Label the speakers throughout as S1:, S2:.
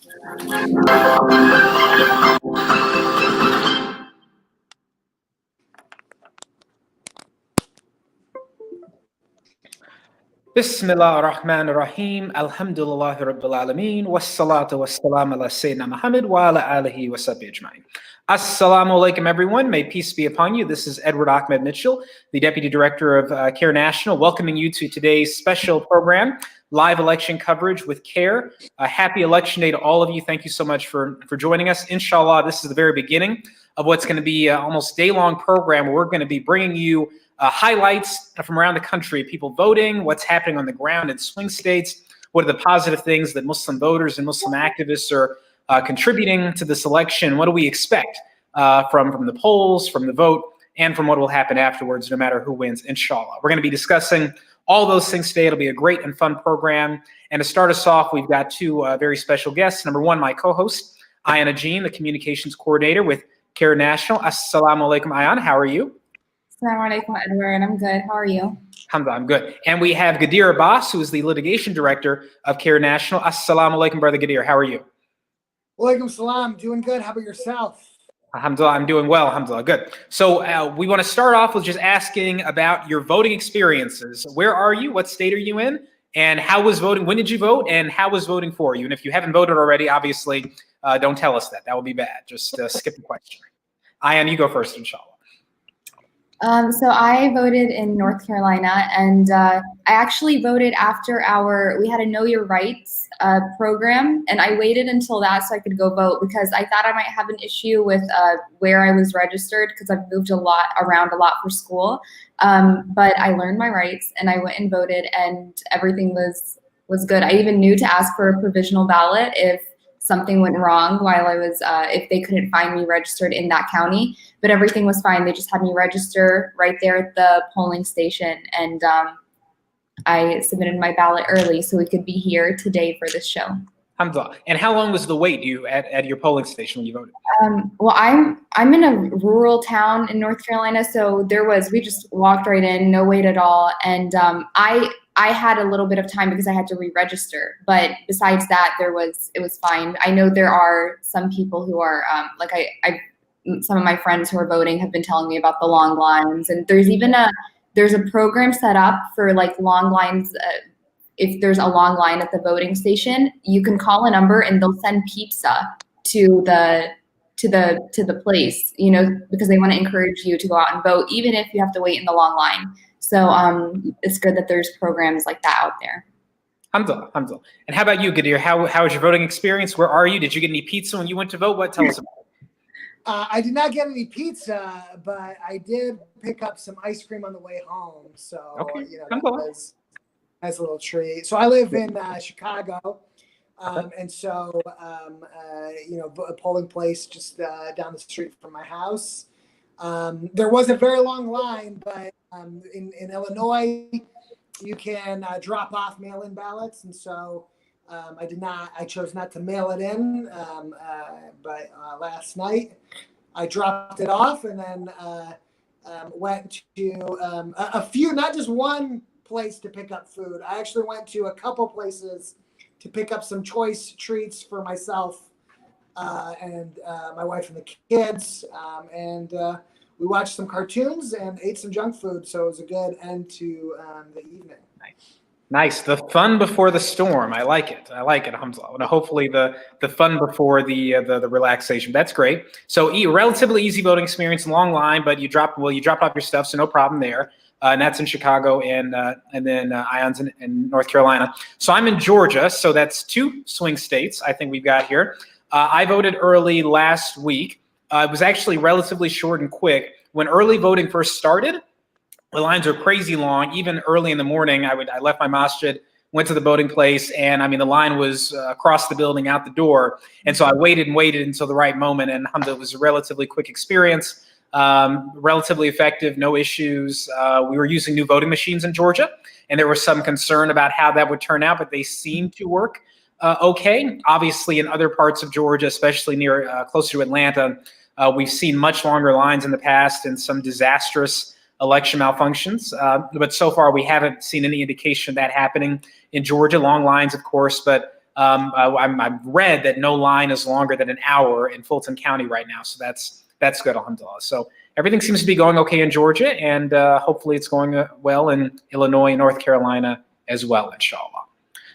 S1: Bismillah ar-Rahman ar-Rahim. Alhamdulillah Rabbil Alameen. Wassalatu wassalam ala Sayyidina Muhammad wa ala alihi wa sahbihi ajma'in. Assalamu alaikum, everyone. May peace be upon you. This is Edward Ahmed Mitchell, the Deputy Director of CAIR National, welcoming you to today's special program, live election coverage with CAIR. Happy election day to all of you. Thank you so much for joining us. Inshallah, this is the very beginning of what's going to be almost day-long program where we're going to be bringing you highlights from around the country, people voting, what's happening on the ground in swing states, what are the positive things that Muslim voters and Muslim activists are contributing to this election, what do we expect from the polls, from the vote, and from what will happen afterwards, no matter who wins, inshallah. We're going to be discussing all those things today. It'll be a great and fun program. And to start us off, we've got two very special guests. Number one, my co-host, Ayan Ajeen, the Communications Coordinator with CAIR National. Assalamu alaikum, Ayan. How are you?
S2: Assalamu alaikum, Edward. I'm good. How are you?
S1: Alhamdulillah, I'm good. And we have Gadir Abbas, who is the Litigation Director of CAIR National. Assalamu alaikum, Brother Gadir. How are you?
S3: Walaikum salam. Doing good. How about yourself?
S1: Alhamdulillah, I'm doing well. Alhamdulillah, good. So we want to start off with just asking about your voting experiences. Where are you? What state are you in? And how was voting? When did you vote? And how was voting for you? And if you haven't voted already, obviously, don't tell us that. That would be bad. Just skip the question. Ayan, you go first, inshallah.
S2: So I voted in North Carolina, and I actually voted after we had a Know Your Rights program, and I waited until that so I could go vote because I thought I might have an issue with where I was registered because I've moved around a lot for school. But I learned my rights, and I went and voted, and everything was good. I even knew to ask for a provisional ballot if something went wrong while I was, if they couldn't find me registered in that county, but everything was fine. They just had me register right there at the polling station, and I submitted my ballot early so we could be here today for this show.
S1: Alhamdulillah. And how long was the wait at your polling station when you voted?
S2: Well, I'm in a rural town in North Carolina, so we just walked right in, no wait at all, and I had a little bit of time because I had to re-register, but besides that, it was fine. I know there are some people who are some of my friends who are voting have been telling me about the long lines, and there's a program set up for like long lines. If there's a long line at the voting station, you can call a number and they'll send pizza to the place, because they want to encourage you to go out and vote, even if you have to wait in the long line. So it's good that there's programs like that out there.
S1: Alhamdulillah, alhamdulillah. And how about you, Gadir? How was your voting experience? Where are you? Did you get any pizza when you went to vote? Tell us about it.
S3: I did not get any pizza, but I did pick up some ice cream on the way home. So,
S1: okay.
S3: That was a nice little treat. So I live in Chicago. And so, a polling place just down the street from my house. There was a very long line, but in Illinois, you can drop off mail-in ballots. And so I chose not to mail it in. But last night, I dropped it off and then went to a few, not just one place to pick up food. I actually went to a couple places to pick up some choice treats for myself and my wife and the kids. And we watched some cartoons and ate some junk food. So it was a good end to the evening.
S1: Nice. The fun before the storm. I like it. Alhamdulillah. Hopefully the fun before the relaxation. That's great. So relatively easy voting experience, long line, but you dropped off your stuff, so no problem there. And that's in Chicago, and then Ayan's in North Carolina. So I'm in Georgia, so that's two swing states I think we've got here. I voted early last week. It was actually relatively short and quick. When early voting first started, the lines are crazy long. Even early in the morning, I left my masjid, went to the voting place, and the line was across the building out the door. And so I waited until the right moment, and alhamdulillah, it was a relatively quick experience. Relatively effective, no issues. We were using new voting machines in Georgia, and there was some concern about how that would turn out, but they seemed to work okay. Obviously, in other parts of Georgia, especially near closer to Atlanta, we've seen much longer lines in the past and some disastrous election malfunctions. But so far, we haven't seen any indication of that happening in Georgia. Long lines, of course, but I've read that no line is longer than an hour in Fulton County right now. So that's good, alhamdulillah. So everything seems to be going okay in Georgia, and hopefully it's going well in Illinois and North Carolina as well, inshallah.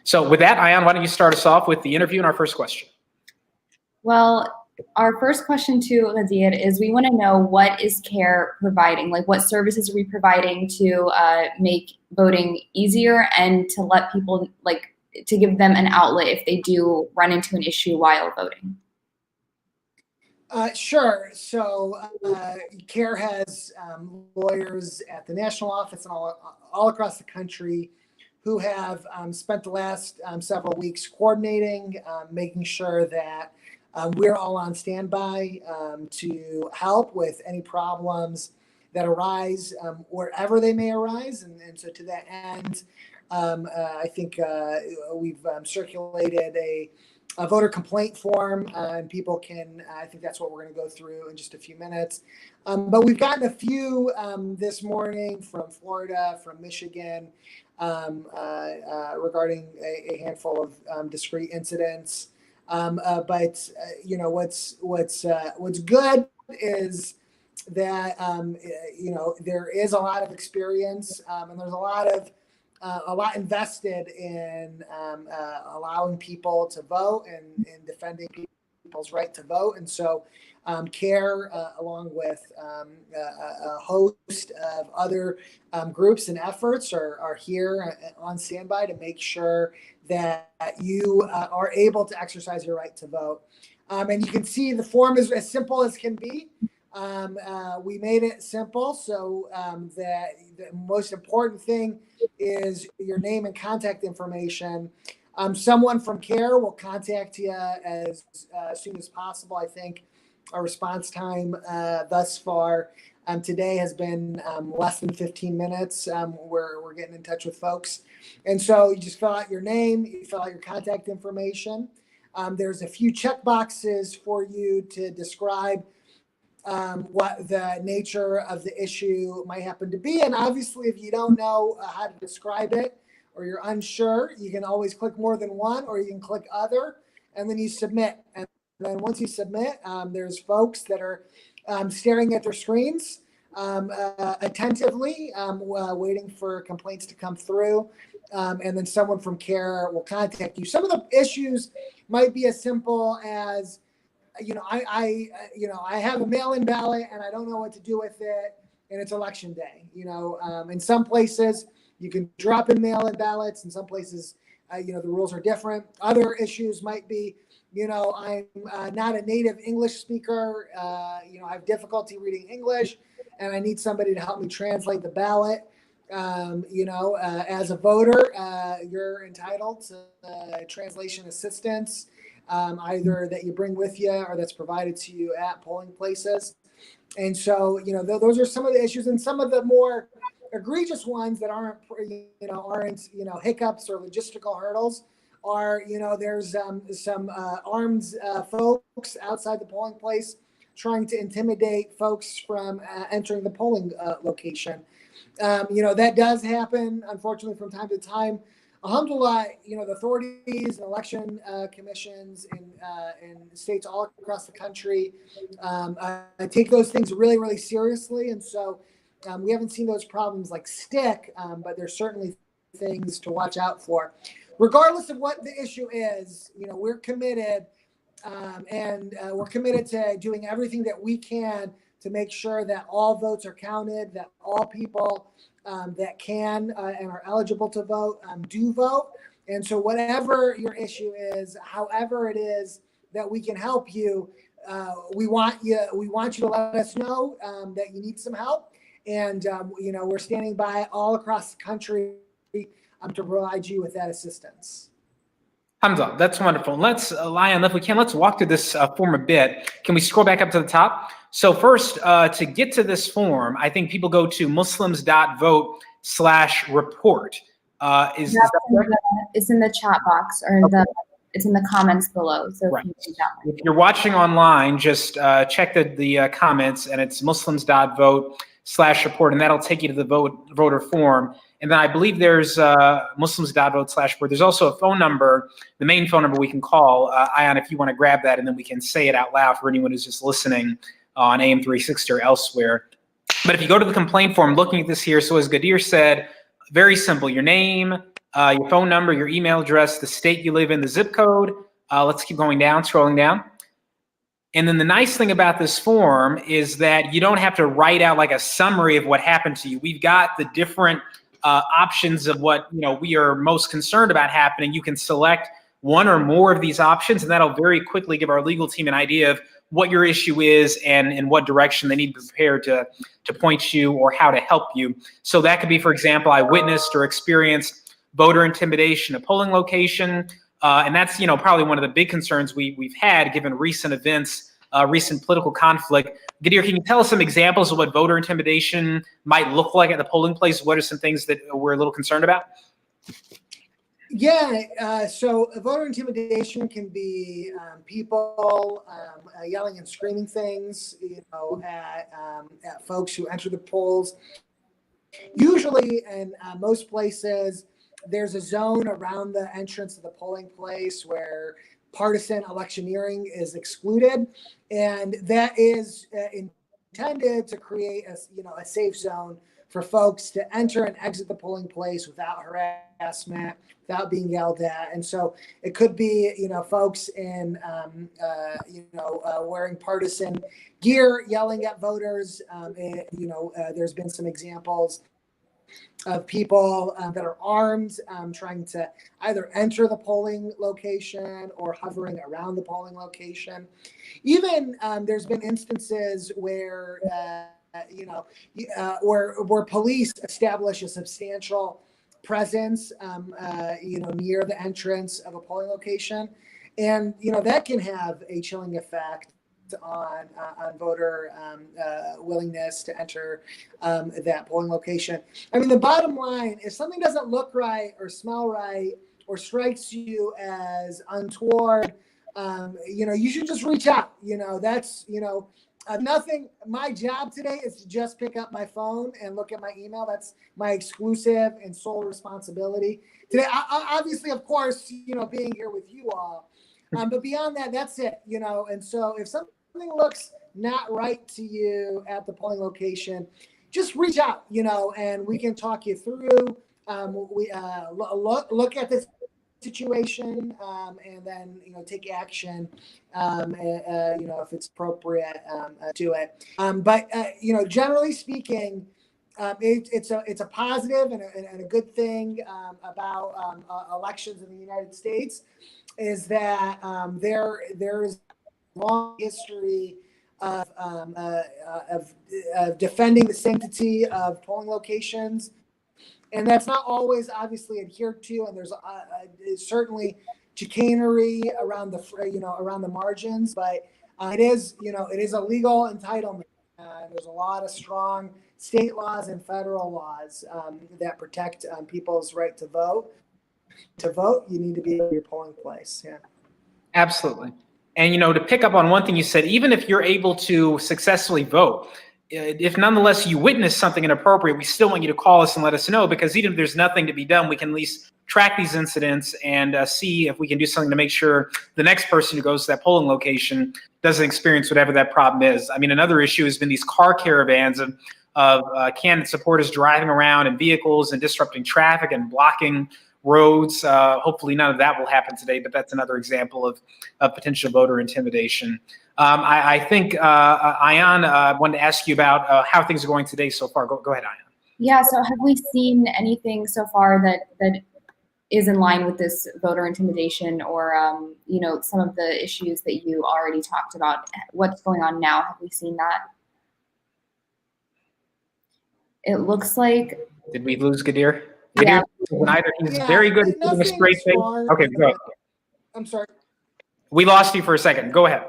S1: So with that, Ayan, why don't you start us off with the interview and our first question?
S2: Well, our first question to Nadir is, we want to know, what is CAIR providing? Like, what services are we providing to make voting easier and to let people, like, to give them an outlet if they do run into an issue while voting?
S3: Sure. So CAIR has lawyers at the national office and all across the country who have spent the last several weeks coordinating, making sure that we're all on standby to help with any problems that arise wherever they may arise. And so to that end, I think we've circulated a voter complaint form, and people can, I think that's what we're going to go through in just a few minutes. But we've gotten a few this morning from Florida, from Michigan, regarding a handful of discrete incidents. But you know, what's good is that you know, there is a lot of experience, and there's a lot invested in allowing people to vote and in defending people's right to vote. And so CAIR, along with a host of other groups and efforts, are here on standby to make sure that you are able to exercise your right to vote. And you can see the form is as simple as can be. We made it simple so that the most important thing is your name and contact information. Someone from CAIR will contact you as soon as possible. I think our response time thus far today has been less than 15 minutes. We're getting in touch with folks. And so you just fill out your name, you fill out your contact information. There's a few check boxes for you to describe what the nature of the issue might happen to be. And obviously, if you don't know how to describe it, or you're unsure, you can always click more than one, or you can click other, and then you submit. And then once you submit, there's folks that are staring at their screens attentively, waiting for complaints to come through. And then someone from CAIR will contact you. Some of the issues might be as simple as, you know, I have a mail-in ballot and I don't know what to do with it, and it's election day. You know, in some places you can drop in mail-in ballots. In some places, you know, the rules are different. Other issues might be, you know, I'm not a native English speaker. You know, I have difficulty reading English, and I need somebody to help me translate the ballot. You know, as a voter, you're entitled to translation assistance, either that you bring with you or that's provided to you at polling places. And so, you know, those are some of the issues, and some of the more egregious ones that aren't hiccups or logistical hurdles are, you know, there's some armed folks outside the polling place trying to intimidate folks from entering the polling location. You know, that does happen, unfortunately, from time to time. Alhamdulillah, you know, the authorities and election commissions in states all across the country take those things really, really seriously. And so we haven't seen those problems like stick, but there's certainly things to watch out for. Regardless of what the issue is, you know, we're committed, and we're committed to doing everything that we can to make sure that all votes are counted, that all people that can and are eligible to vote do vote. And so whatever your issue is, however it is that we can help you, we want you to let us know that you need some help. And, you know, we're standing by all across the country to provide you with that assistance.
S1: Hamza, that's wonderful. Let's, Lion, if we can, let's walk through this form a bit. Can we scroll back up to the top? So first, to get to this form, I think people go to muslims.vote/report. Is that correct?
S2: It's in the chat box, or it's in the comments below. So
S1: right. If you're watching online, just check the comments, and it's muslims.vote/report, and that'll take you to the voter form. And then I believe there's muslims.vote/board. There's also a phone number, the main phone number we can call. Ion, if you want to grab that, and then we can say it out loud for anyone who's just listening on AM 360 or elsewhere. But if you go to the complaint form, looking at this here, so as Gadir said, very simple: your name, your phone number, your email address, the state you live in, the zip code. Let's keep going down, scrolling down. And then the nice thing about this form is that you don't have to write out like a summary of what happened to you. We've got the different options of what we are most concerned about happening. You can select one or more of these options, and that'll very quickly give our legal team an idea of what your issue is and in what direction they need to prepare to point you or how to help you. So that could be, for example, I witnessed or experienced voter intimidation at a polling location. And that's, probably one of the big concerns we've had given recent events, recent political conflict. Gadir, can you tell us some examples of what voter intimidation might look like at the polling place? What are some things that we're a little concerned about?
S3: Yeah, so voter intimidation can be people yelling and screaming things, at folks who enter the polls. Usually, in most places, there's a zone around the entrance of the polling place where partisan electioneering is excluded, and that is intended to create a safe zone for folks to enter and exit the polling place without harassment, without being yelled at. And so it could be, folks in, wearing partisan gear, yelling at voters. There's been some examples of people that are armed, trying to either enter the polling location or hovering around the polling location. Even there's been instances where where police establish a substantial presence, near the entrance of a polling location, and that can have a chilling effect on voter willingness to enter that polling location. I mean, the bottom line, if something doesn't look right or smell right or strikes you as untoward, you should just reach out. That's nothing. My job today is to just pick up my phone and look at my email. That's my exclusive and sole responsibility today. Obviously, of course, being here with you all. But beyond that, that's it. And so if something looks not right to you at the polling location, just reach out, and we can talk you through. We look at this situation, and then take action, if it's appropriate to it. But generally speaking, it's a positive and a good thing about elections in the United States is that there is a long history of defending the sanctity of polling locations. And that's not always obviously adhered to, and there's certainly chicanery around the margins, but it is a legal entitlement. There's a lot of strong state laws and federal laws that protect people's right to vote. To vote, you need to be at your polling place. Yeah,
S1: absolutely. And to pick up on one thing you said, even if you're able to successfully vote, if nonetheless you witness something inappropriate, we still want you to call us and let us know, because even if there's nothing to be done, we can at least track these incidents and see if we can do something to make sure the next person who goes to that polling location doesn't experience whatever that problem is. I mean, another issue has been these car caravans of candidate supporters driving around in vehicles and disrupting traffic and blocking roads. Hopefully none of that will happen today, but that's another example of potential voter intimidation. I think, Ayan, wanted to ask you about how things are going today so far. Go ahead, Ayan.
S2: Yeah, so have we seen anything so far that is in line with this voter intimidation or, some of the issues that you already talked about? What's going on now? Have we seen that? It looks like.
S1: Did we lose Gadir?
S2: Yeah.
S1: He's very good at keeping a straight face. Okay, go ahead.
S3: I'm sorry.
S1: We lost you for a second. Go ahead.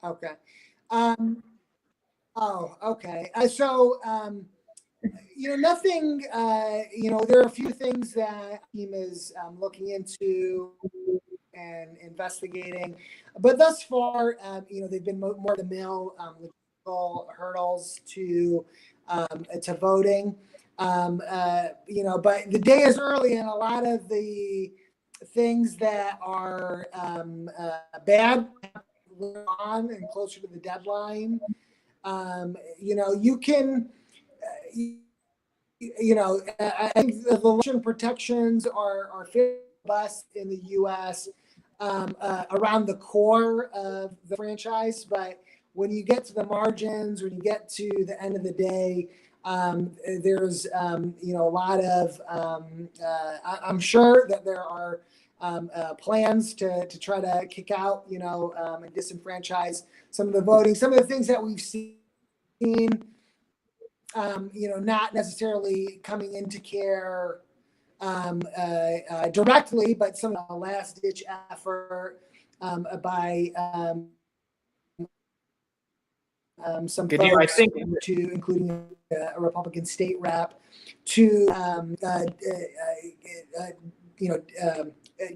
S3: Okay. Okay. So, nothing, there are a few things that team is looking into and investigating, but thus far, they've been more the mill logistical hurdles to to voting. You know, but the day is early, and a lot of the things that are bad later on and closer to the deadline. You know, you can, you know, I think the election protections are fairly robust in the U.S. Around the core of the franchise, but when you get to the margins, when you get to the end of the day, there's you know, a lot of I'm sure that there are plans to try to kick out, you know, and disenfranchise some of the voting, some of the things that we've seen, you know, not necessarily coming into CAIR directly, but some of the last ditch effort by some
S1: Good deal. I
S3: folks,
S1: think
S3: to including a Republican state rep, to you know,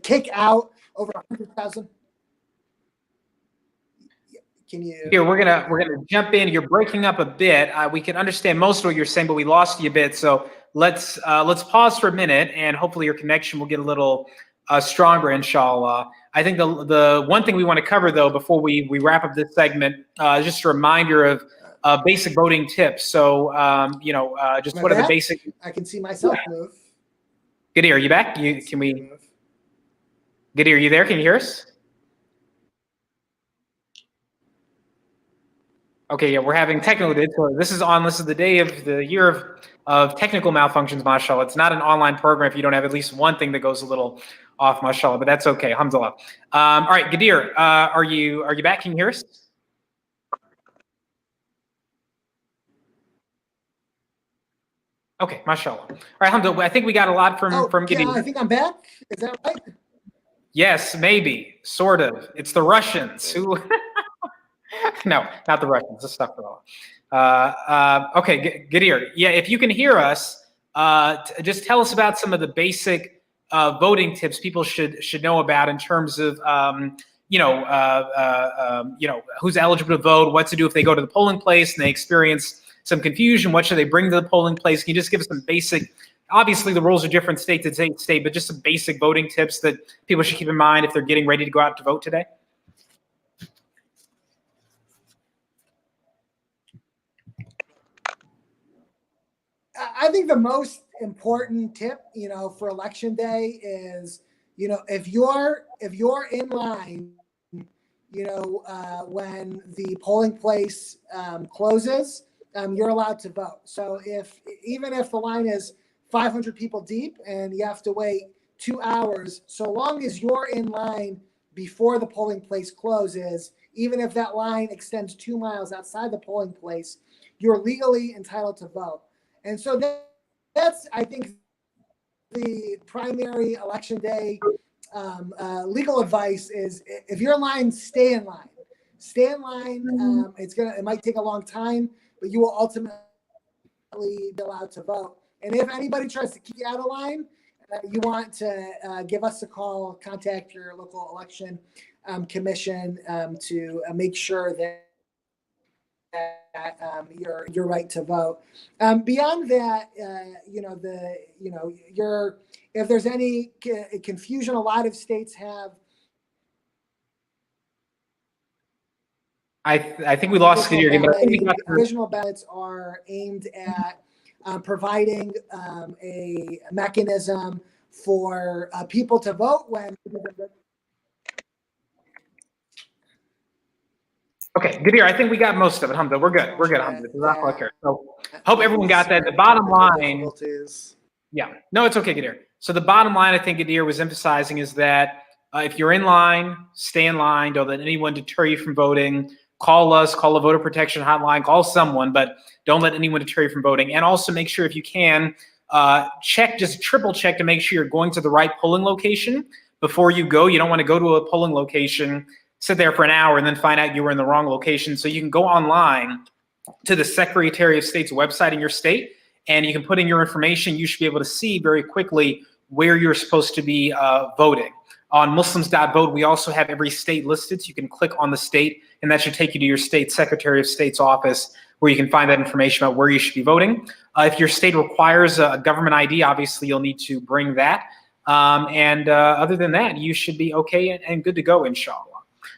S3: kick out over 100,000. Can you?
S1: here we're gonna jump in. You're breaking up a bit. We can understand most of what you're saying, but we lost you a bit. So let's pause for a minute, and hopefully your connection will get a little stronger, inshallah. I think the one thing we want to cover though before we wrap up this segment is just a reminder of basic voting tips. So you know, just what are the basic?
S3: I can see myself move.
S1: Gadir, are you back? Can we? Gadir, are you there? Can you hear us? Okay, yeah, we're having technical difficulties. This is the day of the year of technical malfunctions, mashallah. It's not an online program if you don't have at least one thing that goes a little off, mashallah, but that's okay, alhamdulillah. All right, Gadir, are you back? Can you hear us? Okay, mashallah. All right, alhamdulillah. I think we got a lot from Gadir.
S3: Yeah, I think I'm back. Is that right?
S1: Yes, maybe, sort of. It's the Russians who. No, not the Russians. Astaghfirullah. Okay, Gadir. Yeah, if you can hear us, just tell us about some of the basic voting tips people should know about in terms of you know, who's eligible to vote, what to do if they go to the polling place and they experience some confusion. What should they bring to the polling place? Can you just give us some basic? Obviously, the rules are different state to state, but just some basic voting tips that people should keep in mind if they're getting ready to go out to vote today.
S3: I think the most important tip, you know, for election day is, you know, if you're in line, you know, when the polling place closes, you're allowed to vote. So even if the line is 500 people deep and you have to wait 2 hours, so long as you're in line before the polling place closes, even if that line extends 2 miles outside the polling place, you're legally entitled to vote. And so that's, I think, the primary election day legal advice is, if you're in line, stay in line. Stay in line. It might take a long time, but you will ultimately be allowed to vote. And if anybody tries to kick you out of line, you want to give us a call, contact your local election commission to make sure that your right to vote. Beyond that, you know, if there's any confusion, a lot of states have.
S1: I think we lost Gadir again, but I think we got
S3: provisional ballots are aimed at providing a mechanism for people to vote when.
S1: Okay, Gadir, I think we got most of it. Alhamdulillah, we're good. We're good. Alhamdulillah. So hope everyone got that. The bottom line. Yeah, no, it's okay, Gadir. So the bottom line, I think Gadir was emphasizing, is that if you're in line, stay in line. Don't let anyone deter you from voting. Call us, call a voter protection hotline, call someone, but don't let anyone deter you from voting. And also make sure, if you can, just triple check to make sure you're going to the right polling location before you go. You don't want to go to a polling location, sit there for an hour, and then find out you were in the wrong location. So you can go online to the Secretary of State's website in your state, and you can put in your information. You should be able to see very quickly where you're supposed to be voting. On Muslims.vote, we also have every state listed, so you can click on the state, and that should take you to your state Secretary of State's office where you can find that information about where you should be voting. If your state requires a government ID, obviously you'll need to bring that. Other than that, you should be okay and good to go, inshallah.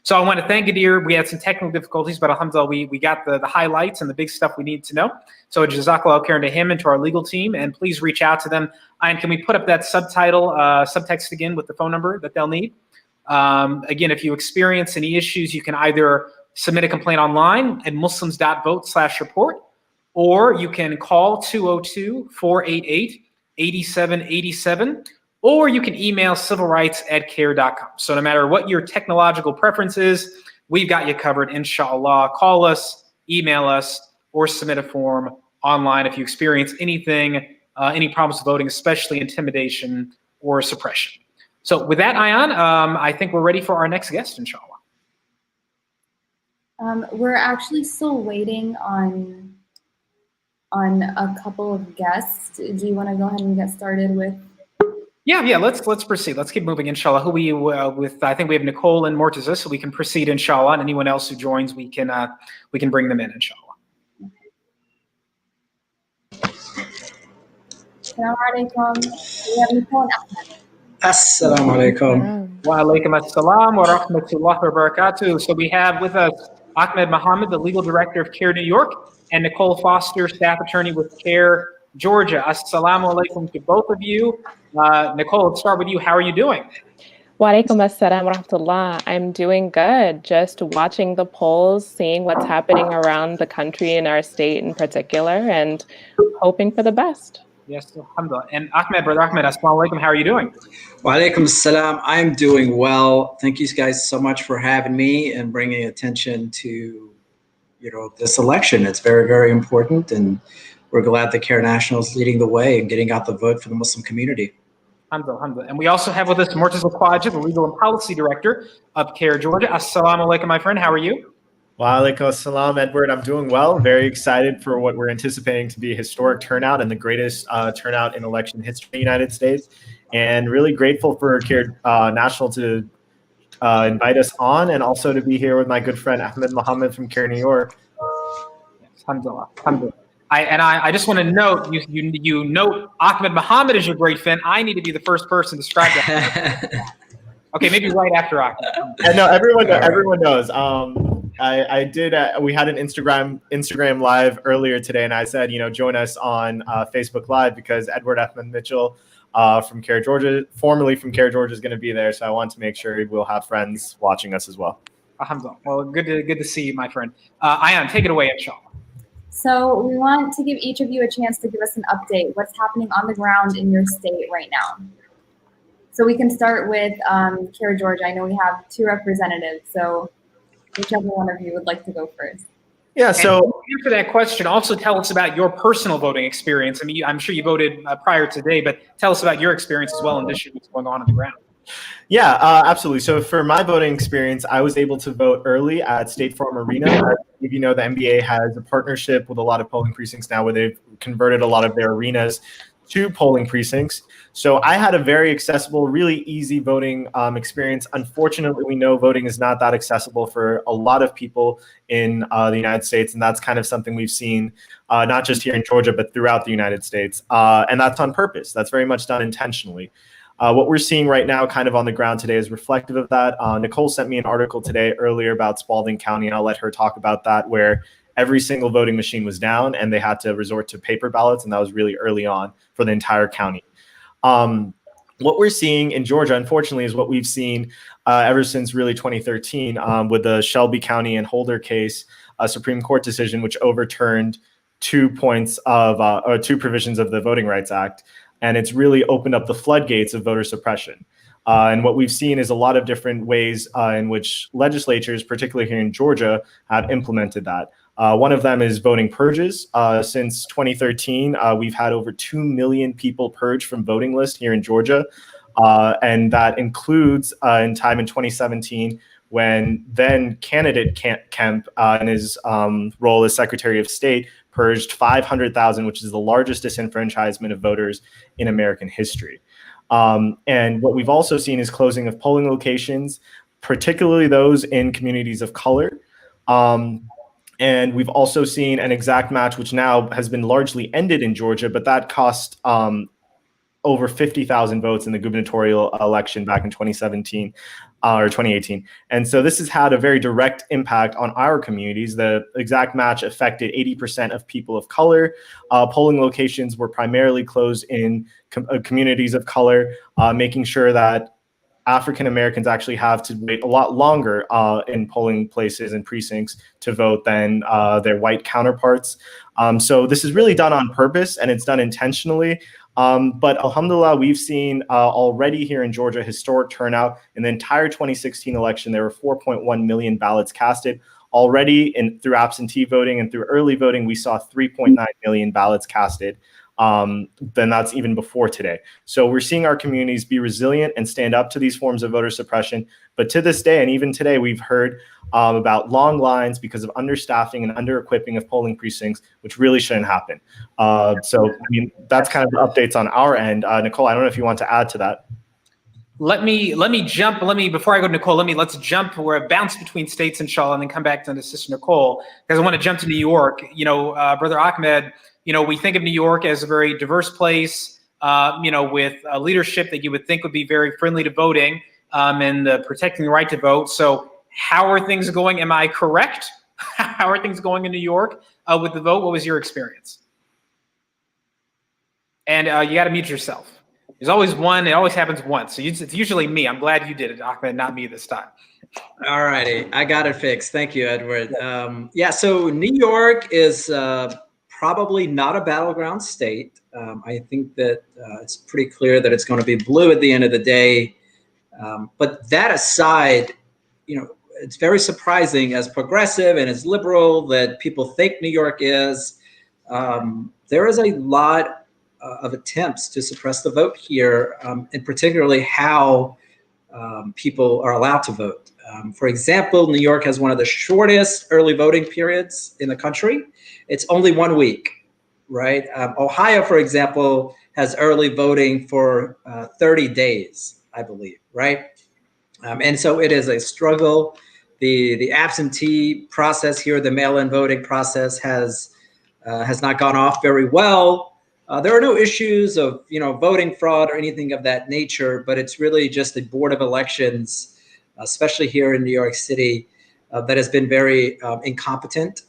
S1: So I want to thank Gadir. We had some technical difficulties, but alhamdulillah, we got the highlights and the big stuff we need to know. So jazakallah khairan to him and to our legal team, and please reach out to them. And can we put up that subtext again with the phone number that they'll need? Again, if you experience any issues, you can either submit a complaint online at muslims.vote/report, or you can call 202-488-8787, or you can email civilrights@cair.com. So no matter what your technological preference is, we've got you covered, inshallah. Call us, email us, or submit a form online if you experience anything, any problems with voting, especially intimidation or suppression. So with that, Ayan, I think we're ready for our next guest, inshallah.
S2: We're actually still waiting on a couple of guests. Do you want to go ahead and get started with?
S1: Yeah. Let's proceed. Let's keep moving, inshallah. Who we with? I think we have Nicole and Mortaza, so we can proceed, inshallah. And anyone else who joins, we can bring them in, inshallah.
S2: Assalamu alaikum. We have Nicole and Ahmed.
S4: Assalamu alaikum.
S1: Wa alaikum assalam wa rahmatullahi wa barakatuh. So we have with us Ahmed Muhammad, the legal director of CAIR New York, and Nicole Foster, staff attorney with CAIR Georgia. Assalamu alaikum to both of you. Nicole, let's start with you. How are you doing?
S5: Wa alaikum assalam wa rahmatullah. I'm doing good. Just watching the polls, seeing what's happening around the country and our state in particular, and hoping for the best.
S1: Yes, alhamdulillah. And Ahmed, brother Ahmed, assalamu alaikum. How are you doing?
S4: Wa alaikum assalam. I'm doing well. Thank you guys so much for having me and bringing attention to, this election. It's very, very important, and we're glad that CAIR National is leading the way and getting out the vote for the Muslim community.
S1: Alhamdulillah. And we also have with us Mortaza Khwaja, the legal and policy director of CAIR Georgia. Assalamu alaikum, my friend. How are you?
S6: Wa alaikum assalam, Edward. I'm doing well. Very excited for what we're anticipating to be a historic turnout and the greatest turnout in election history in the United States. And really grateful for CAIR National to invite us on, and also to be here with my good friend Ahmed Muhammad from CAIR New York.
S1: Alhamdulillah. Alhamdulillah. I just want to note, you note Ahmed Muhammad is your great friend. I need to be the first person to describe that. Okay, maybe right after Ahmed.
S6: And no, everyone knows. I did. We had an Instagram live earlier today, and I said, join us on Facebook Live, because Edward Ahmed Mitchell from CAIR Georgia, formerly from CAIR Georgia, is going to be there. So I want to make sure we'll have friends watching us as well.
S1: Alhamdulillah. Well, good to see you, my friend. Ayan, take it away, inshallah.
S2: So we want to give each of you a chance to give us an update. What's happening on the ground in your state right now? So we can start with CAIR Georgia. I know we have two representatives, so whichever one of you would like to go first.
S6: Yeah, so
S1: to answer that question, also tell us about your personal voting experience. I mean, I'm sure you voted prior today, but tell us about your experience as well, in addition to what's going on the ground.
S6: Yeah, absolutely. So for my voting experience, I was able to vote early at State Farm Arena. If you know, the NBA has a partnership with a lot of polling precincts now, where they've converted a lot of their arenas to polling precincts. So I had a very accessible, really easy voting experience. Unfortunately, we know voting is not that accessible for a lot of people in the United States, and that's kind of something we've seen not just here in Georgia, but throughout the United States. And that's on purpose. That's very much done intentionally. What we're seeing right now kind of on the ground today is reflective of that. Nicole sent me an article today earlier about Spalding County, and I'll let her talk about that, where every single voting machine was down and they had to resort to paper ballots, and that was really early on for the entire county. What we're seeing in Georgia, unfortunately, is what we've seen ever since really 2013 with the Shelby County and Holder case, a Supreme Court decision which overturned two provisions of the Voting Rights Act. And it's really opened up the floodgates of voter suppression. And what we've seen is a lot of different ways in which legislatures, particularly here in Georgia, have implemented that. One of them is voting purges. Since 2013, we've had over 2 million people purged from voting lists here in Georgia. And that includes in 2017, when then candidate Kemp, in his role as Secretary of State, purged 500,000, which is the largest disenfranchisement of voters in American history. And what we've also seen is closing of polling locations, particularly those in communities of color. And And we've also seen an exact match, which now has been largely ended in Georgia, but that cost over 50,000 votes in the gubernatorial election back in 2017 or 2018. And so this has had a very direct impact on our communities. The exact match affected 80% of people of color. Polling locations were primarily closed in communities of color, making sure that African Americans actually have to wait a lot longer in polling places and precincts to vote than their white counterparts. So this is really done on purpose, and it's done intentionally. But alhamdulillah, we've seen already here in Georgia historic turnout. In the entire 2016 election, there were 4.1 million ballots casted. Already through absentee voting and through early voting, we saw 3.9 million ballots casted. Then that's even before today. So we're seeing our communities be resilient and stand up to these forms of voter suppression. But to this day, and even today, we've heard about long lines because of understaffing and under-equipping of polling precincts, which really shouldn't happen. So I mean, that's kind of the updates on our end. Nicole, I don't know if you want to add to that.
S1: Let me jump. Before I go to Nicole, let's jump. We're bounce between states, inshallah, and then come back to the Sister Nicole, because I want to jump to New York. Brother Ahmed, we think of New York as a very diverse place, with leadership that you would think would be very friendly to voting and protecting the right to vote. So how are things going? Am I correct? How are things going in New York with the vote? What was your experience? And you got to mute yourself. There's always one. It always happens once. So it's usually me. I'm glad you did it, Ahmed, not me this time.
S4: All righty. I got it fixed. Thank you, Edward. So New York is probably not a battleground state. I think that it's pretty clear that it's going to be blue at the end of the day. But that aside, it's very surprising, as progressive and as liberal that people think New York is. There is a lot of attempts to suppress the vote here, and particularly how people are allowed to vote. For example, New York has one of the shortest early voting periods in the country. It's only 1 week, right? Ohio, for example, has early voting for 30 days, I believe, right? And so it is a struggle. The absentee process here, the mail-in voting process has not gone off very well. There are no issues of voting fraud or anything of that nature, but it's really just the Board of Elections, especially here in New York City, that has been very incompetent.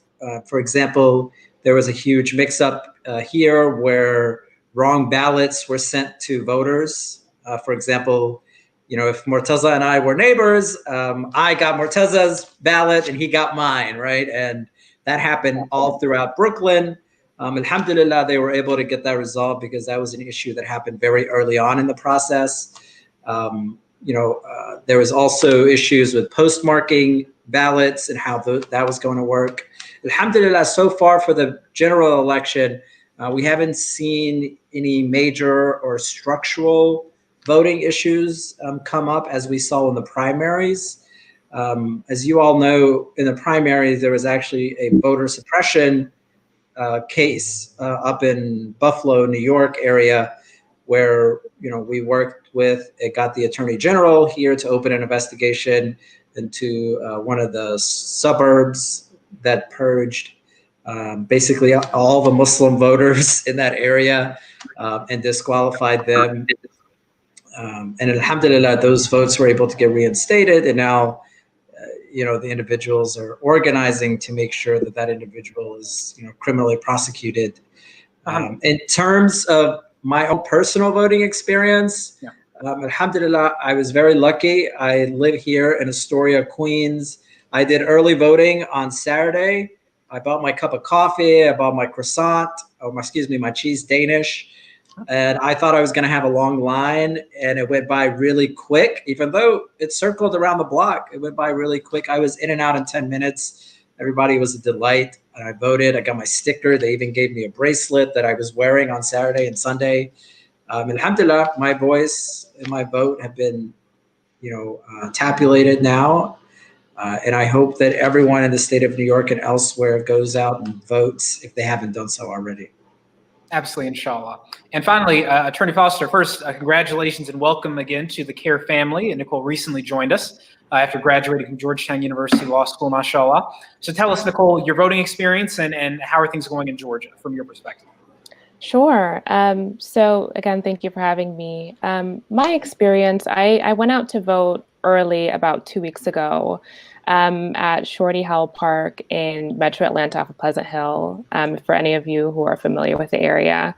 S4: For example, there was a huge mix-up here where wrong ballots were sent to voters. For example, if Mortaza and I were neighbors, I got Mortaza's ballot and he got mine, right? And that happened all throughout Brooklyn. Alhamdulillah, they were able to get that resolved because that was an issue that happened very early on in the process. There was also issues with postmarking ballots and how that was going to work. Alhamdulillah, so far for the general election, we haven't seen any major or structural voting issues come up as we saw in the primaries. As you all know, in the primaries, there was actually a voter suppression case up in Buffalo, New York area, where we worked with, it got the Attorney General here to open an investigation into one of the suburbs that purged basically all the Muslim voters in that area and disqualified them. And alhamdulillah, those votes were able to get reinstated, and now the individuals are organizing to make sure that that individual is criminally prosecuted. In terms of my own personal voting experience, alhamdulillah, I was very lucky. I live here in Astoria, Queens. I did early voting on Saturday. I bought my cup of coffee. I bought my croissant, my cheese Danish. And I thought I was going to have a long line, and it went by really quick. Even though it circled around the block, it went by really quick. I was in and out in 10 minutes. Everybody was a delight. And I voted. I got my sticker. They even gave me a bracelet that I was wearing on Saturday and Sunday. Alhamdulillah, my voice and my vote have been, tabulated now. And I hope that everyone in the state of New York and elsewhere goes out and votes if they haven't done so already.
S1: Absolutely, inshallah. And finally, Attorney Foster, first, congratulations and welcome again to the CAIR family. And Nicole recently joined us after graduating from Georgetown University Law School, mashallah. So tell us, Nicole, your voting experience and how are things going in Georgia from your perspective?
S5: Sure. So again, thank you for having me. My experience, I went out to vote early about 2 weeks ago at Shorty Howell Park in Metro Atlanta off of Pleasant Hill, for any of you who are familiar with the area.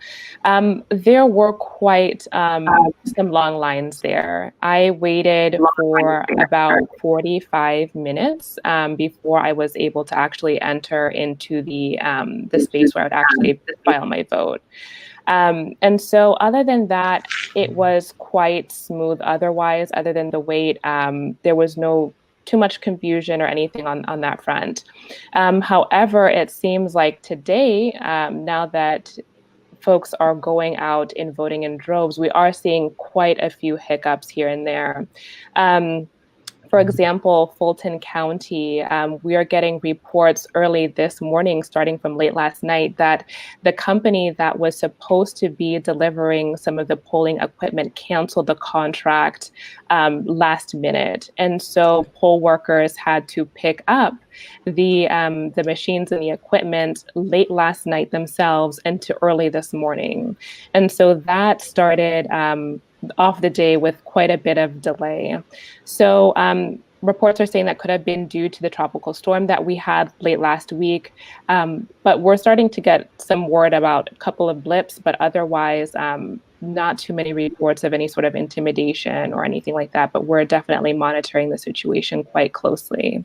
S5: There were quite some long lines there. I waited for about 45 minutes before I was able to actually enter into the space where I would actually file my vote. And so other than that, it was quite smooth otherwise, other than the wait. There was no too much confusion or anything on that front. However, it seems like today, now that folks are going out and voting in droves, we are seeing quite a few hiccups here and there. For example, Fulton County, we are getting reports early this morning, starting from late last night, that the company that was supposed to be delivering some of the polling equipment canceled the contract last minute. And so poll workers had to pick up the machines and the equipment late last night themselves into early this morning. And so that started off the day with quite a bit of delay. So reports are saying that could have been due to the tropical storm that we had late last week. But we're starting to get some word about a couple of blips, but otherwise not too many reports of any sort of intimidation or anything like that. But we're definitely monitoring the situation quite closely.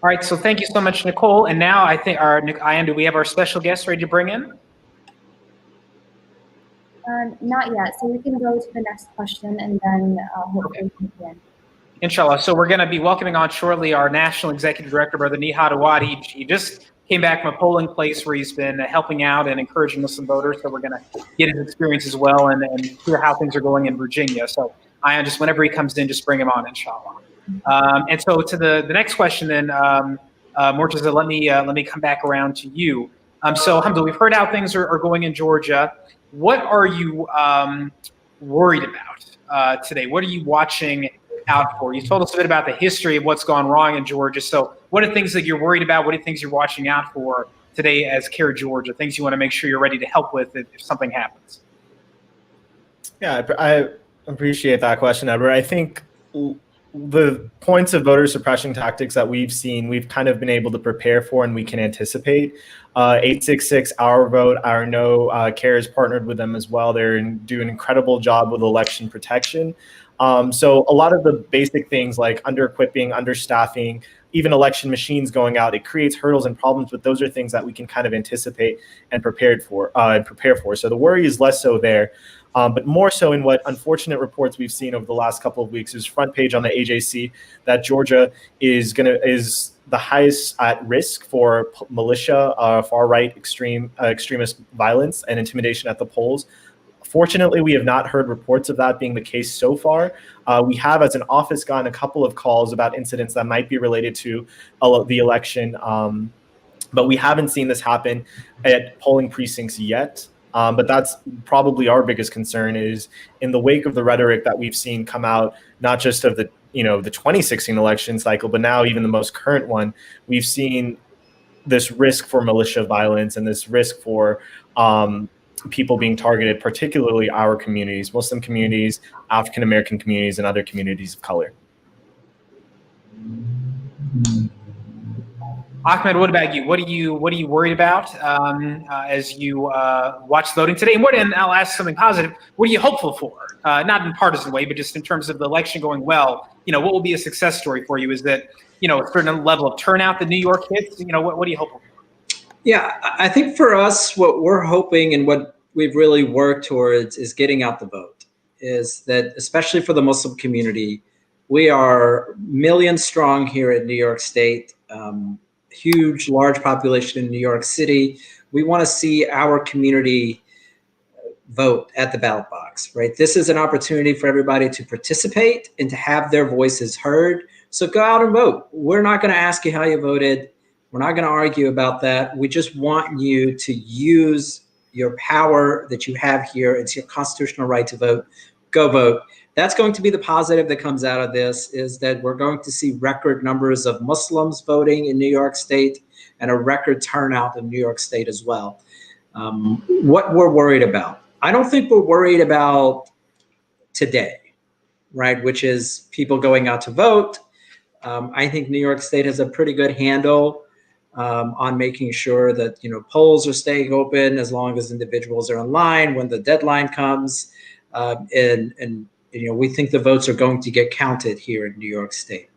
S1: All right, so thank you so much, Nicole. And now I think Ayan, do we have our special guest ready to bring in?
S2: Not yet. So we can go to the next question and then hopefully we can.
S1: Inshallah. So we're going to be welcoming on shortly our National Executive Director, Brother Nihad Awadi. He just came back from a polling place where he's been helping out and encouraging Muslim voters. So we're going to get his experience as well and hear how things are going in Virginia. So Ayan, just whenever he comes in, just bring him on, inshallah. And so to the next question then, Mortaza, let me come back around to you. So Hamza, we've heard how things are going in Georgia. What are you worried about today? What are you watching out for? You told us a bit about the history of what's gone wrong in Georgia. So what are things that you're worried about? What are things you're watching out for today as CAIR Georgia? Things you want to make sure you're ready to help with if something happens?
S6: Yeah, I appreciate that question, Edward. I think the points of voter suppression tactics that we've seen, we've kind of been able to prepare for and we can anticipate. 866 Our Vote, Our No, CAIR has partnered with them as well. They're doing an incredible job with election protection. So a lot of the basic things like under-equipping, understaffing, even election machines going out, it creates hurdles and problems, but those are things that we can kind of anticipate and prepare for. So the worry is less so there. But more so in what unfortunate reports we've seen over the last couple of weeks is front page on the AJC that Georgia is the highest at risk for militia, far-right extremist violence and intimidation at the polls. Fortunately, we have not heard reports of that being the case so far. We have, as an office, gotten a couple of calls about incidents that might be related to the election, but we haven't seen this happen at polling precincts yet. But that's probably our biggest concern is in the wake of the rhetoric that we've seen come out, not just of the 2016 election cycle, but now even the most current one, we've seen this risk for militia violence and this risk for people being targeted, particularly our communities, Muslim communities, African American communities, and other communities of color.
S1: Ahmed, what about you? What are you worried about as you watch voting today? And I'll ask something positive. What are you hopeful for? Not in a partisan way, but just in terms of the election going well. What will be a success story for you? Is that a certain level of turnout that New York hits? What are you hopeful for?
S4: Yeah, I think for us, what we're hoping and what we've really worked towards is getting out the vote. Is that especially for the Muslim community, we are millions strong here in New York State. Huge, large population in New York City. We want to see our community vote at the ballot box, right? This is an opportunity for everybody to participate and to have their voices heard. So go out and vote. We're not going to ask you how you voted. We're not going to argue about that. We just want you to use your power that you have here. It's your constitutional right to vote. Go vote. That's going to be the positive that comes out of this, is that we're going to see record numbers of Muslims voting in New York State and a record turnout in New York State as well. What we're worried about, I don't think we're worried about today, right, which is people going out to vote. I think New York State has a pretty good handle on making sure that, you know, polls are staying open as long as individuals are in line when the deadline comes. And you know, we think the votes are going to get counted here in New York State.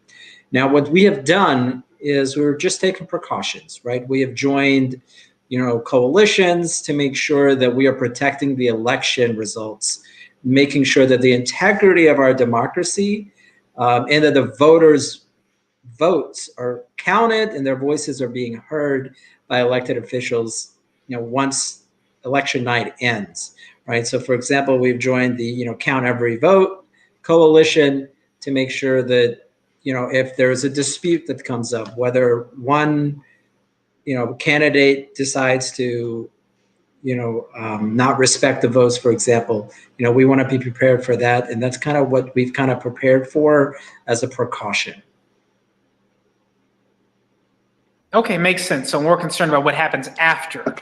S4: Now, what we have done is we're just taking precautions, right? We have joined, you know, coalitions to make sure that we are protecting the election results, making sure that the integrity of our democracy and that the voters' votes are counted and their voices are being heard by elected officials, you know, once election night ends, right? So, for example, we've joined the, you know, Count Every Vote coalition to make sure that, you know, if there's a dispute that comes up, whether one, you know, candidate decides to, you know, not respect the votes, for example, you know, we want to be prepared for that. And that's kind of what we've kind of prepared for as a precaution.
S1: Okay, makes sense. So more concerned about what happens after.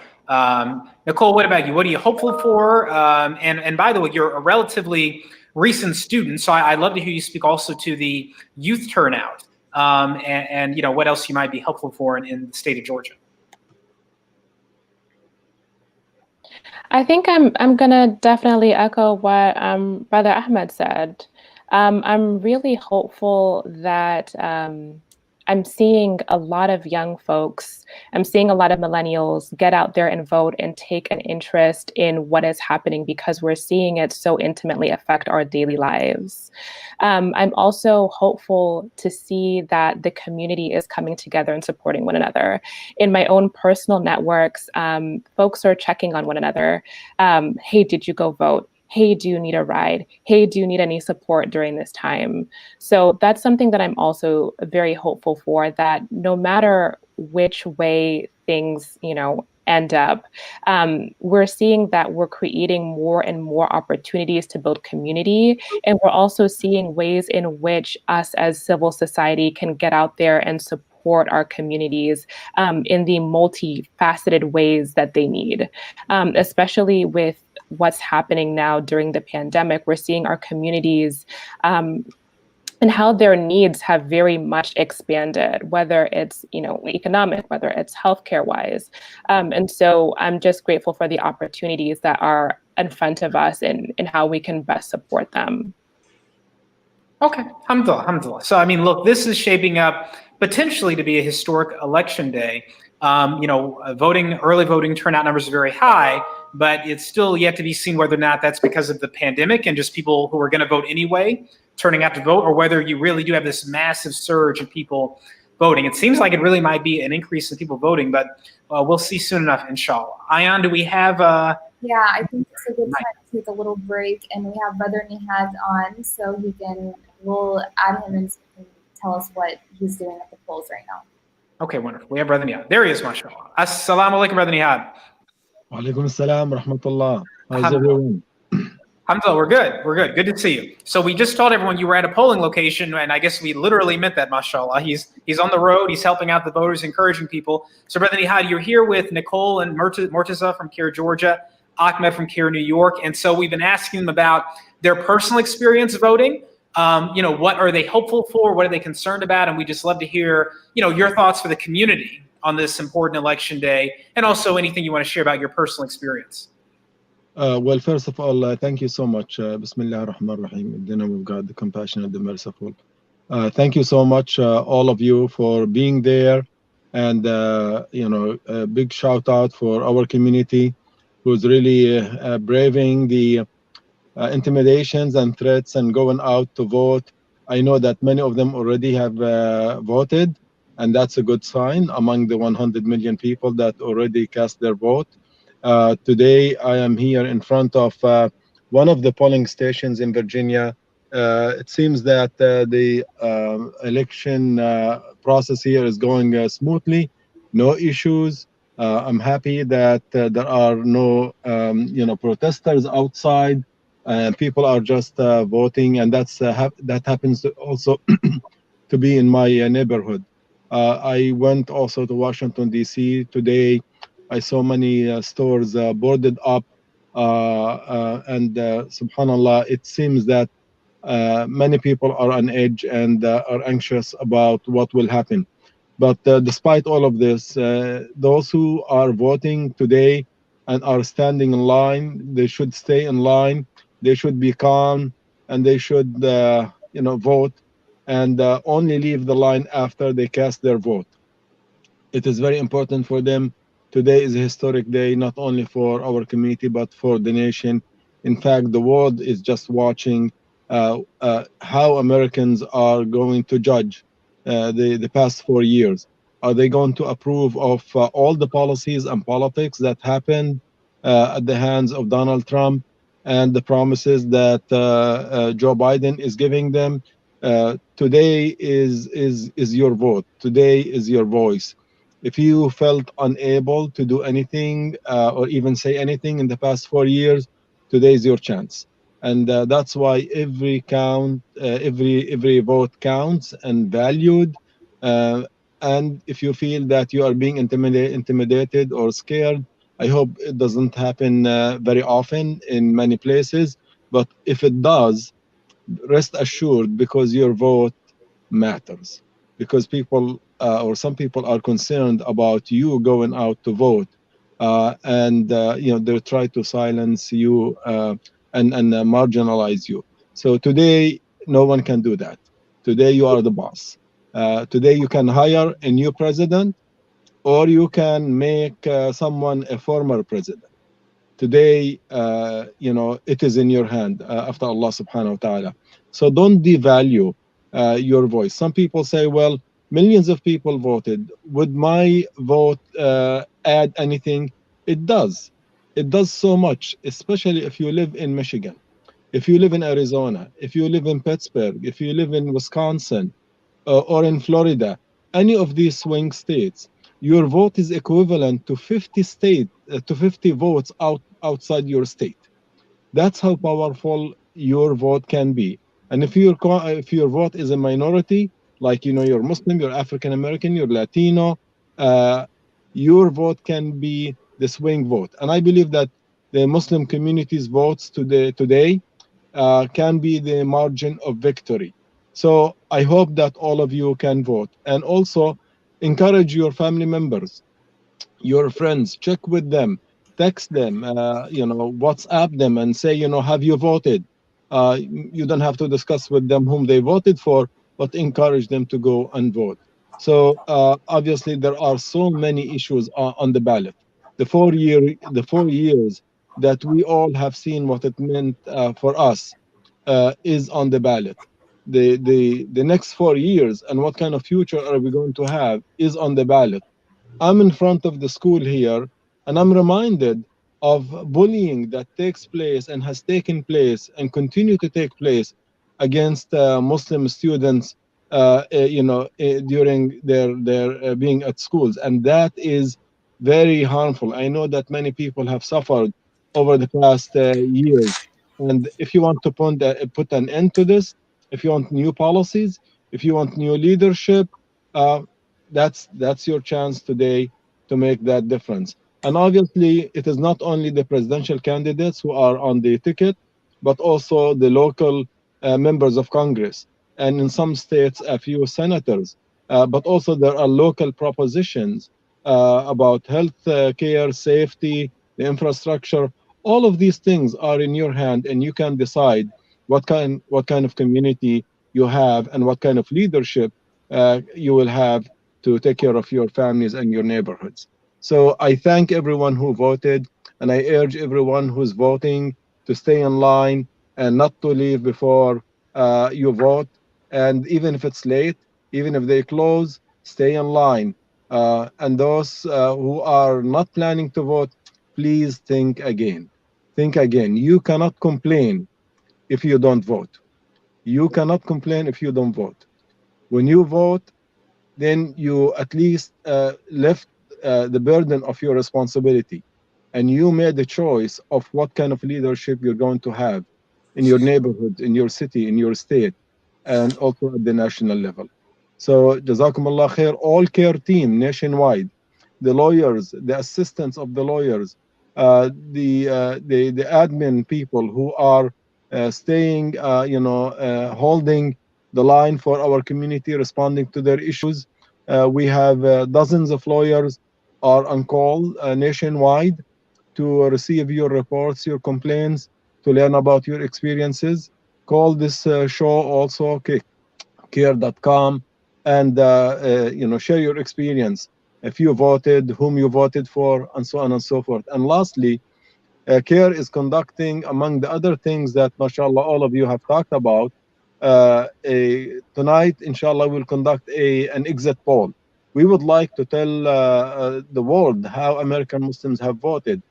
S1: Nicole, what about you? What are you hopeful for? And by the way, you're a relatively recent student, so I'd love to hear you speak also to the youth turnout and you know, what else you might be helpful for in the state of Georgia.
S5: I think I'm gonna definitely echo what Brother Ahmed said. I'm really hopeful that I'm seeing a lot of young folks, I'm seeing a lot of millennials get out there and vote and take an interest in what is happening, because we're seeing it so intimately affect our daily lives. I'm also hopeful to see that the community is coming together and supporting one another. In my own personal networks, folks are checking on one another. Hey, did you go vote? Hey, do you need a ride? Hey, do you need any support during this time? So that's something that I'm also very hopeful for, that no matter which way things, you know, end up, we're seeing that we're creating more and more opportunities to build community. And we're also seeing ways in which us as civil society can get out there and support our communities in the multifaceted ways that they need, especially with what's happening now during the pandemic. We're seeing our communities and how their needs have very much expanded, whether it's, you know, economic, whether it's healthcare wise. And so I'm just grateful for the opportunities that are in front of us and how we can best support them.
S1: Okay, alhamdulillah, alhamdulillah. So, I mean, look, this is shaping up potentially to be a historic election day. You know, early voting turnout numbers are very high, but it's still yet to be seen whether or not that's because of the pandemic and just people who are going to vote anyway turning out to vote, or whether you really do have this massive surge of people voting. It seems like it really might be an increase in people voting, but we'll see soon enough, inshallah. Ayan, do we have
S2: Yeah, I think it's a good time to take a little break, and we have Brother Nihad on, so we'll add him and tell us what he's doing at the polls right now.
S1: Okay, wonderful. We have Brother Nihad. There he is, mashallah. Assalamu alaikum, Brother Nihad.
S7: Wa alaikum assalam wa rahmatullah. How's everyone?
S1: Alhamdulillah, we're good. We're good. Good to see you. So we just told everyone you were at a polling location, and I guess we literally meant that, mashallah. He's on the road. He's helping out the voters, encouraging people. So, Brother Nihad, you're here with Nicole and Murtaza from CAIR, Georgia, Ahmed from CAIR, New York. And so we've been asking them about their personal experience voting. You know, what are they hopeful for? What are they concerned about? And we just love to hear, you know, your thoughts for the community on this important election day, and also anything you want to share about your personal experience.
S7: Well, first of all, thank you so much. Bismillah ar-Rahman ar-Rahim. In the name of God, the compassionate, the merciful. Thank you so much, all of you, for being there. And, you know, a big shout out for our community who's really braving the intimidations and threats and going out to vote. I know that many of them already have voted, and that's a good sign among the 100 million people that already cast their vote. Today, I am here in front of one of the polling stations in Virginia. It seems that the election process here is going smoothly. no issues. I'm happy that there are no, protesters outside, and people are just voting, and that happens also to be in my neighborhood. I went also to Washington D.C. today. I saw many stores boarded up, and subhanallah, it seems that many people are on edge and are anxious about what will happen. But despite all of this, those who are voting today and are standing in line, they should stay in line. They should be calm, and they should, vote, and only leave the line after they cast their vote. It is very important for them. Today is a historic day, not only for our community, but for the nation. In fact, the world is just watching how Americans are going to judge the past 4 years. Are they going to approve of all the policies and politics that happened at the hands of Donald Trump and the promises that Joe Biden is giving them? Today is your vote. Today is your voice. If you felt unable to do anything or even say anything in the past 4 years, today is your chance. And that's why every vote counts and valued. Uh, and if you feel that you are being intimidated or scared, I hope it doesn't happen very often in many places. But if it does, rest assured, because your vote matters, because people or some people are concerned about you going out to vote, and they try to silence you and marginalize you. So today no one can do that. Today you are the boss. Today you can hire a new president, or you can make someone a former president. Today, it is in your hand after Allah subhanahu wa ta'ala. So don't devalue your voice. Some people say, well, millions of people voted. Would my vote add anything? It does. It does so much, especially if you live in Michigan, if you live in Arizona, if you live in Pittsburgh, if you live in Wisconsin, or in Florida, any of these swing states, your vote is equivalent to 50 votes outside your state. That's how powerful your vote can be. And if your vote is a minority, like you're Muslim, you're African American, you're Latino, uh, your vote can be the swing vote. And I believe that the Muslim community's votes today can be the margin of victory. So I hope that all of you can vote, and also encourage your family members, your friends, check with them, text them, WhatsApp them, and say, have you voted? You don't have to discuss with them whom they voted for, but encourage them to go and vote. So obviously there are so many issues on the ballot. The 4 years that we all have seen what it meant for us is on the ballot. The next 4 years and what kind of future are we going to have is on the ballot. I'm in front of the school here, and I'm reminded of bullying that takes place and has taken place and continue to take place against Muslim students, during their being at schools, and that is very harmful. I know that many people have suffered over the past years, and if you want to put an end to this, if you want new policies, if you want new leadership, uh, that's your chance today to make that difference. And obviously, it is not only the presidential candidates who are on the ticket, but also the local members of Congress, and in some states, a few senators. But also, there are local propositions about health care, safety, the infrastructure. All of these things are in your hand, and you can decide what kind of community you have and what kind of leadership you will have to take care of your families and your neighborhoods. So I thank everyone who voted, and I urge everyone who's voting to stay in line and not to leave before you vote. And even if it's late, even if they close, stay in line. And those who are not planning to vote, please think again. Think again. You cannot complain if you don't vote. You cannot complain if you don't vote. When you vote, then you at least left the burden of your responsibility, and you made the choice of what kind of leadership you're going to have in your neighborhood, in your city, in your state, and also at the national level. So, Jazakumullah khair, all CAIR team nationwide, the lawyers, the assistants of the lawyers, the admin people who are staying, holding the line for our community, responding to their issues. We have dozens of lawyers are on call nationwide to receive your reports, your complaints, to learn about your experiences. Call this show also, CAIR.com, and share your experience. If you voted, whom you voted for, and so on and so forth. And lastly, CAIR is conducting, among the other things that, mashallah, all of you have talked about, tonight, inshallah, we'll conduct an exit poll. We would like to tell the world how American Muslims have voted.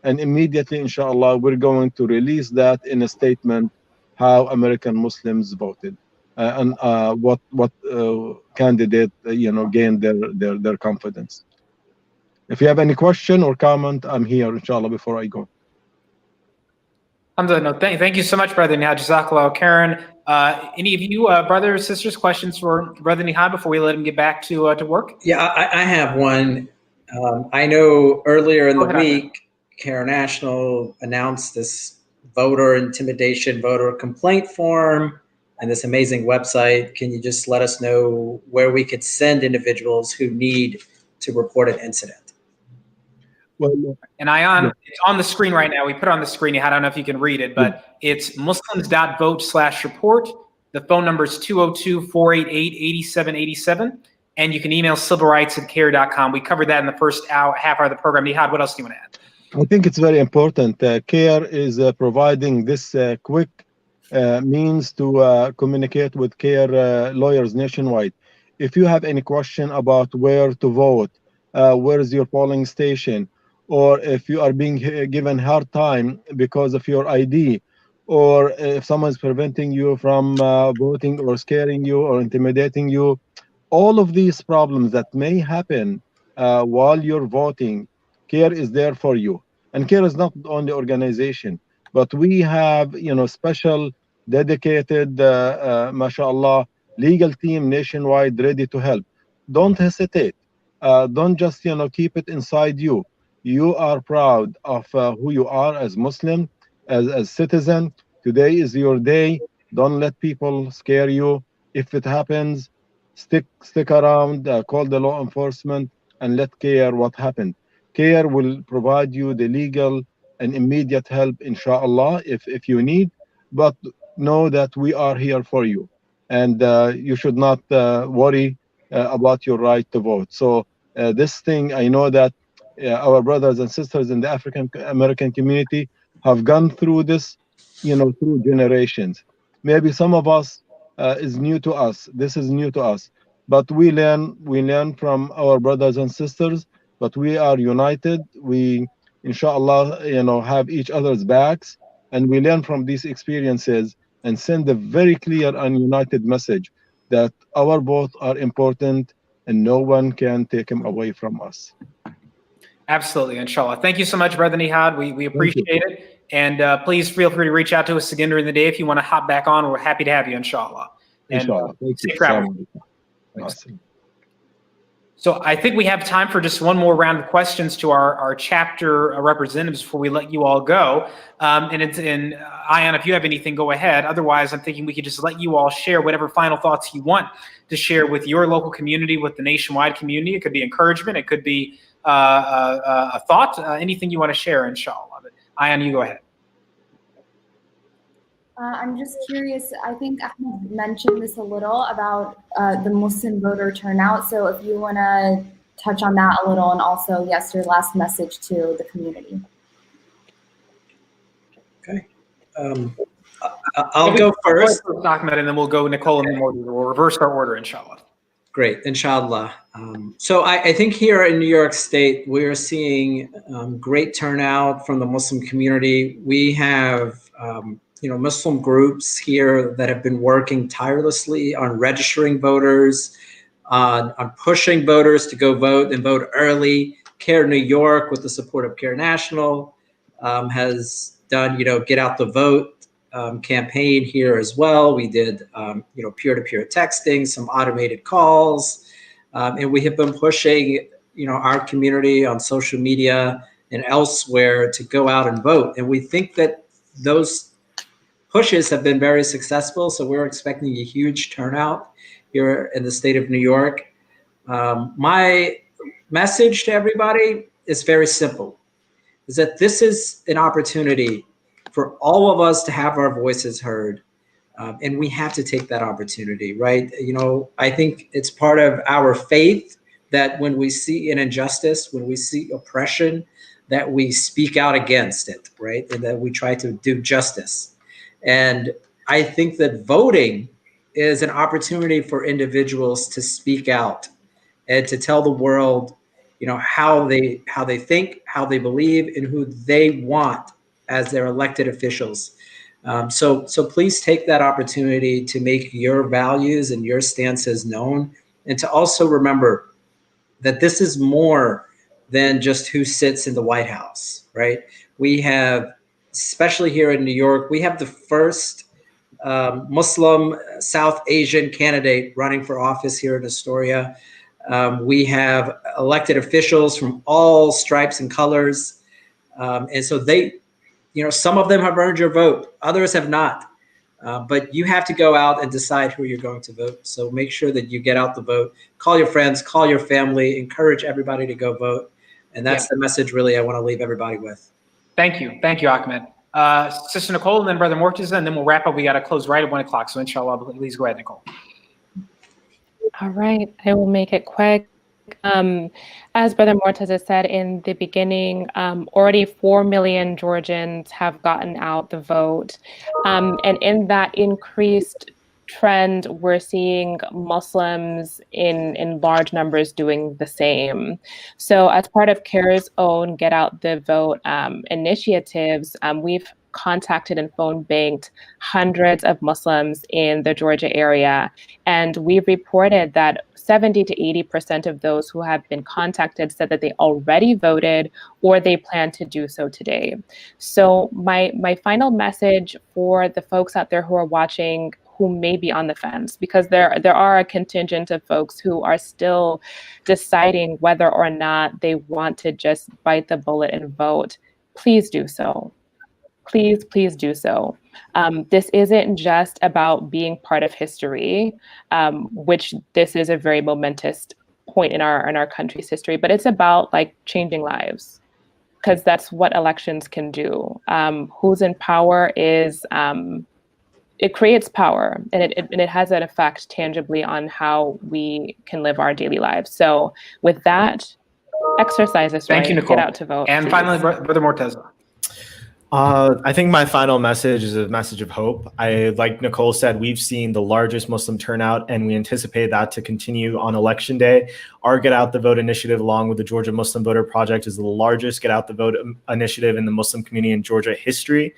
S7: And immediately, inshallah, we're going to release that in a statement, how American Muslims voted. And what candidate gained their confidence. If you have any question or comment, I'm here, inshallah, before I go.
S1: No, thank you so much, Brother Nihad. Jazakallah Karen. Any of you, brothers, sisters, questions for Brother Nihad before we let him get back to work?
S4: Yeah, I have one. I know earlier in the week, CAIR National announced this voter intimidation, voter complaint form, and this amazing website. Can you just let us know where we could send individuals who need to report an incident?
S7: Well,
S1: and Ion, it's on the screen right now. We put it on the screen. I don't know if you can read it, but it's muslims.vote/report. The phone number is 202-488-8787. And you can email civilrights@cair.com. We covered that in the first half hour of the program. Nihad, what else do you want to add?
S7: I think it's very important. CAIR is providing this quick means to communicate with CAIR lawyers nationwide. If you have any question about where to vote, where is your polling station, or if you are being given hard time because of your ID, or if someone is preventing you from voting or scaring you or intimidating you, all of these problems that may happen while you're voting, CAIR is there for you. And CAIR is not the only organization, but we have special, dedicated, mashallah, legal team nationwide ready to help. Don't hesitate. Don't just keep it inside you. You are proud of who you are as Muslim, as citizen. Today is your day. Don't let people scare you. If it happens, stick around, call the law enforcement, and let CAIR what happened. CAIR will provide you the legal and immediate help, inshallah, if you need. But know that we are here for you, and you should not worry about your right to vote. So this thing, I know that our brothers and sisters in the African American community have gone through this, through generations. Maybe some of us is new to us. This is new to us, but we learn from our brothers and sisters. But we are united. We, inshallah, have each other's backs, and we learn from these experiences and send a very clear and united message that our votes are important and no one can take them away from us.
S1: Absolutely, inshallah. Thank you so much, Brother Nihad. We appreciate it. And please feel free to reach out to us again during the day if you want to hop back on. We're happy to have you, inshallah.
S7: Inshallah. Thank you.
S1: Safe travel. So I think we have time for just one more round of questions to our chapter representatives before we let you all go. And Ion, if you have anything, go ahead. Otherwise, I'm thinking we could just let you all share whatever final thoughts you want to share with your local community, with the nationwide community. It could be encouragement. It could be a thought, anything you want to share, inshallah. But Ion, you go ahead.
S2: I'm just curious, I think Ahmed mentioned this a little about the Muslim voter turnout. So if you want to touch on that a little, and also, yes, your last message to the community.
S4: Okay. I'll go first.
S1: Ahmed, and then we'll go Nicole and then we'll reverse our order, inshallah.
S4: Great, inshallah. So I think here in New York State, we are seeing great turnout from the Muslim community. We have Muslim groups here that have been working tirelessly on registering voters, on pushing voters to go vote and vote early. CAIR New York, with the support of CAIR National, has done, get out the vote campaign here as well. We did, peer-to-peer texting, some automated calls, and we have been pushing, our community on social media and elsewhere to go out and vote. And we think that those pushes have been very successful. So we're expecting a huge turnout here in the state of New York. My message to everybody is very simple, is that this is an opportunity for all of us to have our voices heard. And we have to take that opportunity, right? I think it's part of our faith that when we see an injustice, when we see oppression, that we speak out against it, right? And that we try to do justice. And I think that voting is an opportunity for individuals to speak out and to tell the world, how they think, how they believe, and who they want as their elected officials. So please take that opportunity to make your values and your stances known, and to also remember that this is more than just who sits in the White House, right? We have, especially here in New York, we have the first Muslim South Asian candidate running for office here in Astoria. We have elected officials from all stripes and colors. And so they, some of them have earned your vote, others have not. But you have to go out and decide who you're going to vote. So make sure that you get out the vote, call your friends, call your family, encourage everybody to go vote. And that's the message really I want to leave everybody with.
S1: Thank you. Thank you, Ahmed. Sister Nicole, and then Brother Mortaza, and then we'll wrap up. We got to close right at 1 o'clock. So inshallah, please go ahead, Nicole.
S5: All right, I will make it quick. As Brother Mortaza said in the beginning, already 4 million Georgians have gotten out the vote. And in that increased trend, we're seeing Muslims in large numbers doing the same. So as part of CAIR's own Get Out the Vote initiatives, we've contacted and phone banked hundreds of Muslims in the Georgia area. And we've reported that 70 to 80% of those who have been contacted said that they already voted or they plan to do so today. So my final message for the folks out there who are watching who may be on the fence, because there are a contingent of folks who are still deciding whether or not they want to just bite the bullet and vote, please do so. Please do so. This isn't just about being part of history, which this is a very momentous point in our country's history, but it's about like changing lives, because that's what elections can do. Who's in power is, it creates power, and it has an effect tangibly on how we can live our daily lives. So with that, exercise this right.
S1: Thank you, Nicole.
S5: Get out to vote.
S1: And
S5: please.
S1: finally, Brother Mortaza.
S6: I think my final message is a message of hope. Like Nicole said, we've seen the largest Muslim turnout, and we anticipate that to continue on Election Day. Our Get Out the Vote initiative, along with the Georgia Muslim Voter Project, is the largest Get Out the Vote initiative in the Muslim community in Georgia history.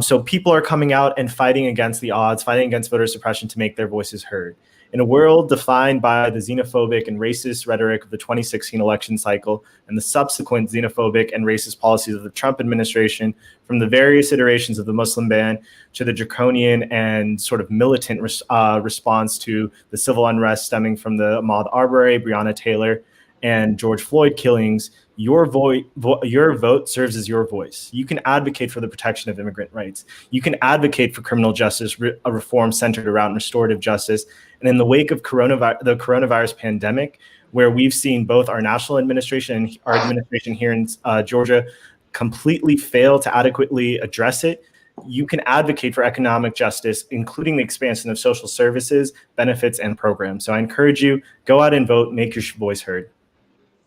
S6: So people are coming out and fighting against the odds, fighting against voter suppression to make their voices heard. In a world defined by the xenophobic and racist rhetoric of the 2016 election cycle and the subsequent xenophobic and racist policies of the Trump administration, from the various iterations of the Muslim ban to the draconian and sort of militant response to the civil unrest stemming from the Ahmaud Arbery, Breonna Taylor, and George Floyd killings, your vote serves as your voice. You can advocate for the protection of immigrant rights. You can advocate for criminal justice, a reform centered around restorative justice. And in the wake of the coronavirus pandemic, where we've seen both our national administration and our administration here in Georgia completely fail to adequately address it, you can advocate for economic justice, including the expansion of social services, benefits, and programs. So I encourage you, go out and vote, make your voice heard.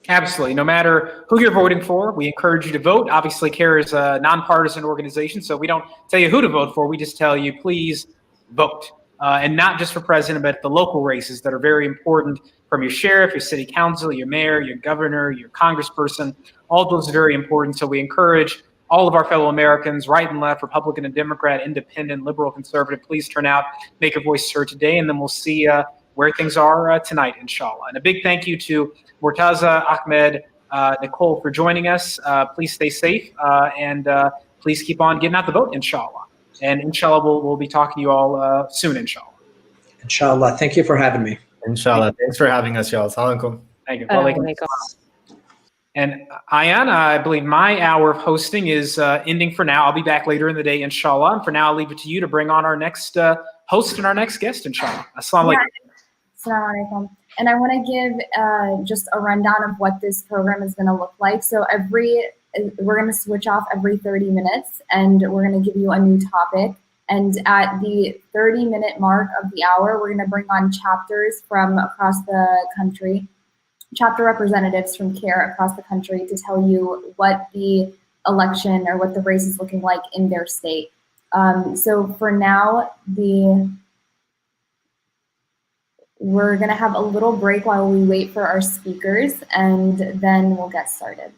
S1: Absolutely. No matter who you're voting for, we encourage you to vote. Obviously, CAIR is a nonpartisan organization, so we don't tell you who to vote for. We just tell you, please vote. And not just for president, but the local races that are very important, from your sheriff, your city council, your mayor, your governor, your congressperson. All those are very important. So we encourage all of our fellow Americans, right and left, Republican and Democrat, independent, liberal, conservative, please turn out, make your voice heard today, and then we'll see where things are tonight, inshallah. And a big thank you to Mortaza, Ahmed, Nicole, for joining us. Please stay safe and please keep on getting out the vote, inshallah. And inshallah, we'll be talking to you all soon, inshallah.
S4: Inshallah. Thank you for having me.
S6: Inshallah. Thanks for having us, y'all. Assalamu alaikum.
S1: Thank you. And Ayan, I believe my hour of hosting is ending for now. I'll be back later in the day, inshallah. And for now, I'll leave it to you to bring on our next host and our next guest, inshallah. Assalamu alaikum.
S2: Assalamu alaikum. And I want to give just a rundown of what this program is going to look like. So we're going to switch off every 30 minutes, and we're going to give you a new topic. And at the 30-minute mark of the hour, we're going to bring on chapters from across the country, chapter representatives from CAIR across the country to tell you what the election or what the race is looking like in their state. So for now, we're going to have a little break while we wait for our speakers, and then we'll get started.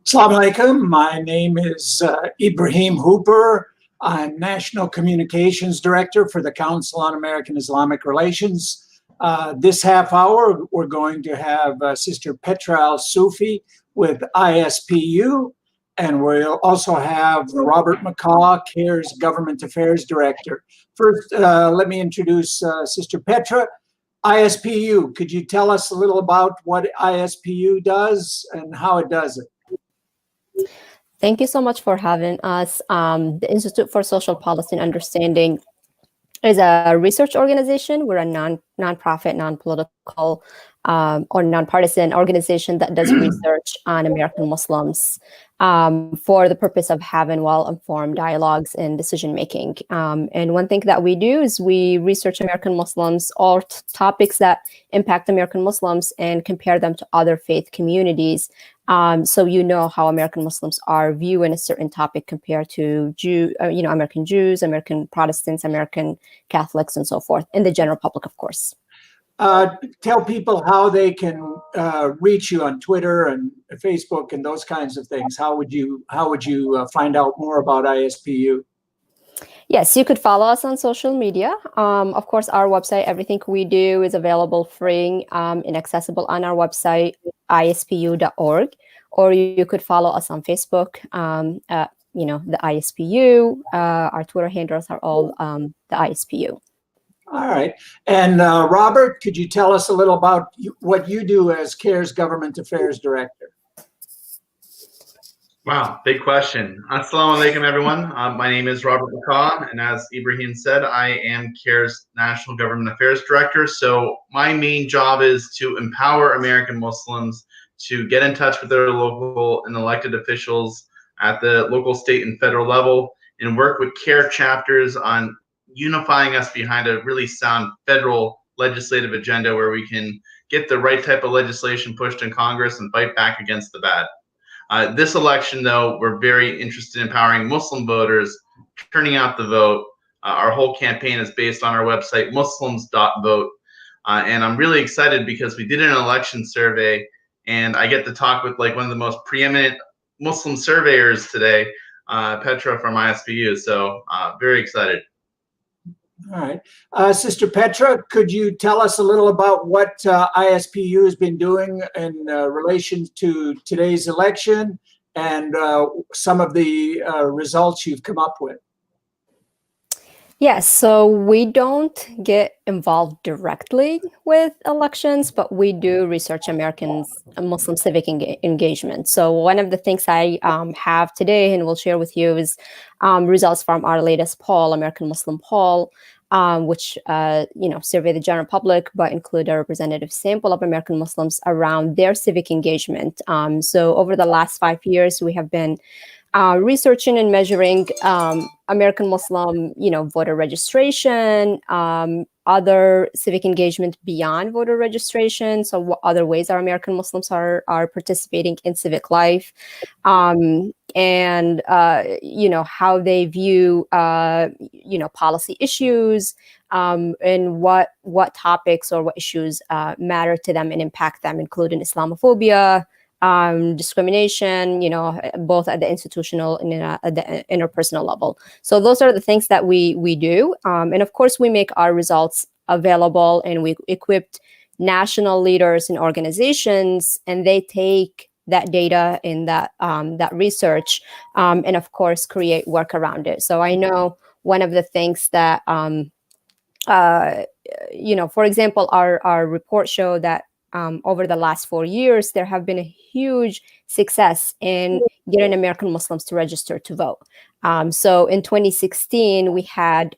S8: Assalamu alaikum. My name is Ibrahim Hooper. I'm National Communications Director for the Council on American Islamic Relations. This half hour, we're going to have Sister Petra Al-Sufi with ISPU, and we'll also have Robert McCaw, CAIR's Government Affairs Director. First, let me introduce Sister Petra. ISPU, could you tell us a little about what ISPU does and how it does it?
S9: Thank you so much for having us. The Institute for Social Policy and Understanding is a research organization. We're a non-profit, non-political, or nonpartisan organization that does research on American Muslims for the purpose of having well-informed dialogues and decision-making. And one thing that we do is we research American Muslims, all topics that impact American Muslims, and compare them to other faith communities. So you know how American Muslims are viewing a certain topic compared to American Jews, American Protestants, American Catholics, and so forth, and the general public, of course.
S8: Tell people how they can reach you on Twitter and Facebook and those kinds of things. How would you find out more about ISPU?
S9: Yes, you could follow us on social media. Of course, our website, everything we do is available free and accessible on our website, ispu.org, or you could follow us on Facebook, the ISPU. Our Twitter handles are all the ISPU.
S8: All right. And Robert, could you tell us a little about what you do as CAIR's Government Affairs Director?
S10: Wow, big question. Assalamu alaikum, everyone. My name is Robert McCaw, and as Ibrahim said, I am CAIR's National Government Affairs Director. So my main job is to empower American Muslims to get in touch with their local and elected officials at the local, state, and federal level, and work with CAIR chapters on unifying us behind a really sound federal legislative agenda where we can get the right type of legislation pushed in Congress and fight back against the bad. This election, though, we're very interested in empowering Muslim voters, turning out the vote. Our whole campaign is based on our website, muslims.vote. And I'm really excited because we did an election survey, and I get to talk with one of the most preeminent Muslim surveyors today, Petra from ISPU. So very excited.
S8: All right. Sister Petra, could you tell us a little about what ISPU has been doing in relation to today's election and some of the results you've come up with?
S9: Yes, so we don't get involved directly with elections, but we do research Americans Muslim civic engagement. So one of the things I have today and will share with you is results from our latest poll, American Muslim poll, which survey the general public, but include a representative sample of American Muslims around their civic engagement. So over the last 5 years, we have been researching and measuring American Muslim, voter registration, other civic engagement beyond voter registration. So what other ways our American Muslims are participating in civic life, and how they view policy issues, and what topics or what issues matter to them and impact them, including Islamophobia, discrimination, both at the institutional and at the interpersonal level. So those are the things that we do. And of course, we make our results available, and we equipped national leaders and organizations, and they take that data and that research, and of course, create work around it. So I know one of the things that, for example, our report showed that over the last 4 years, there have been a huge success in getting American Muslims to register to vote. So in 2016, we had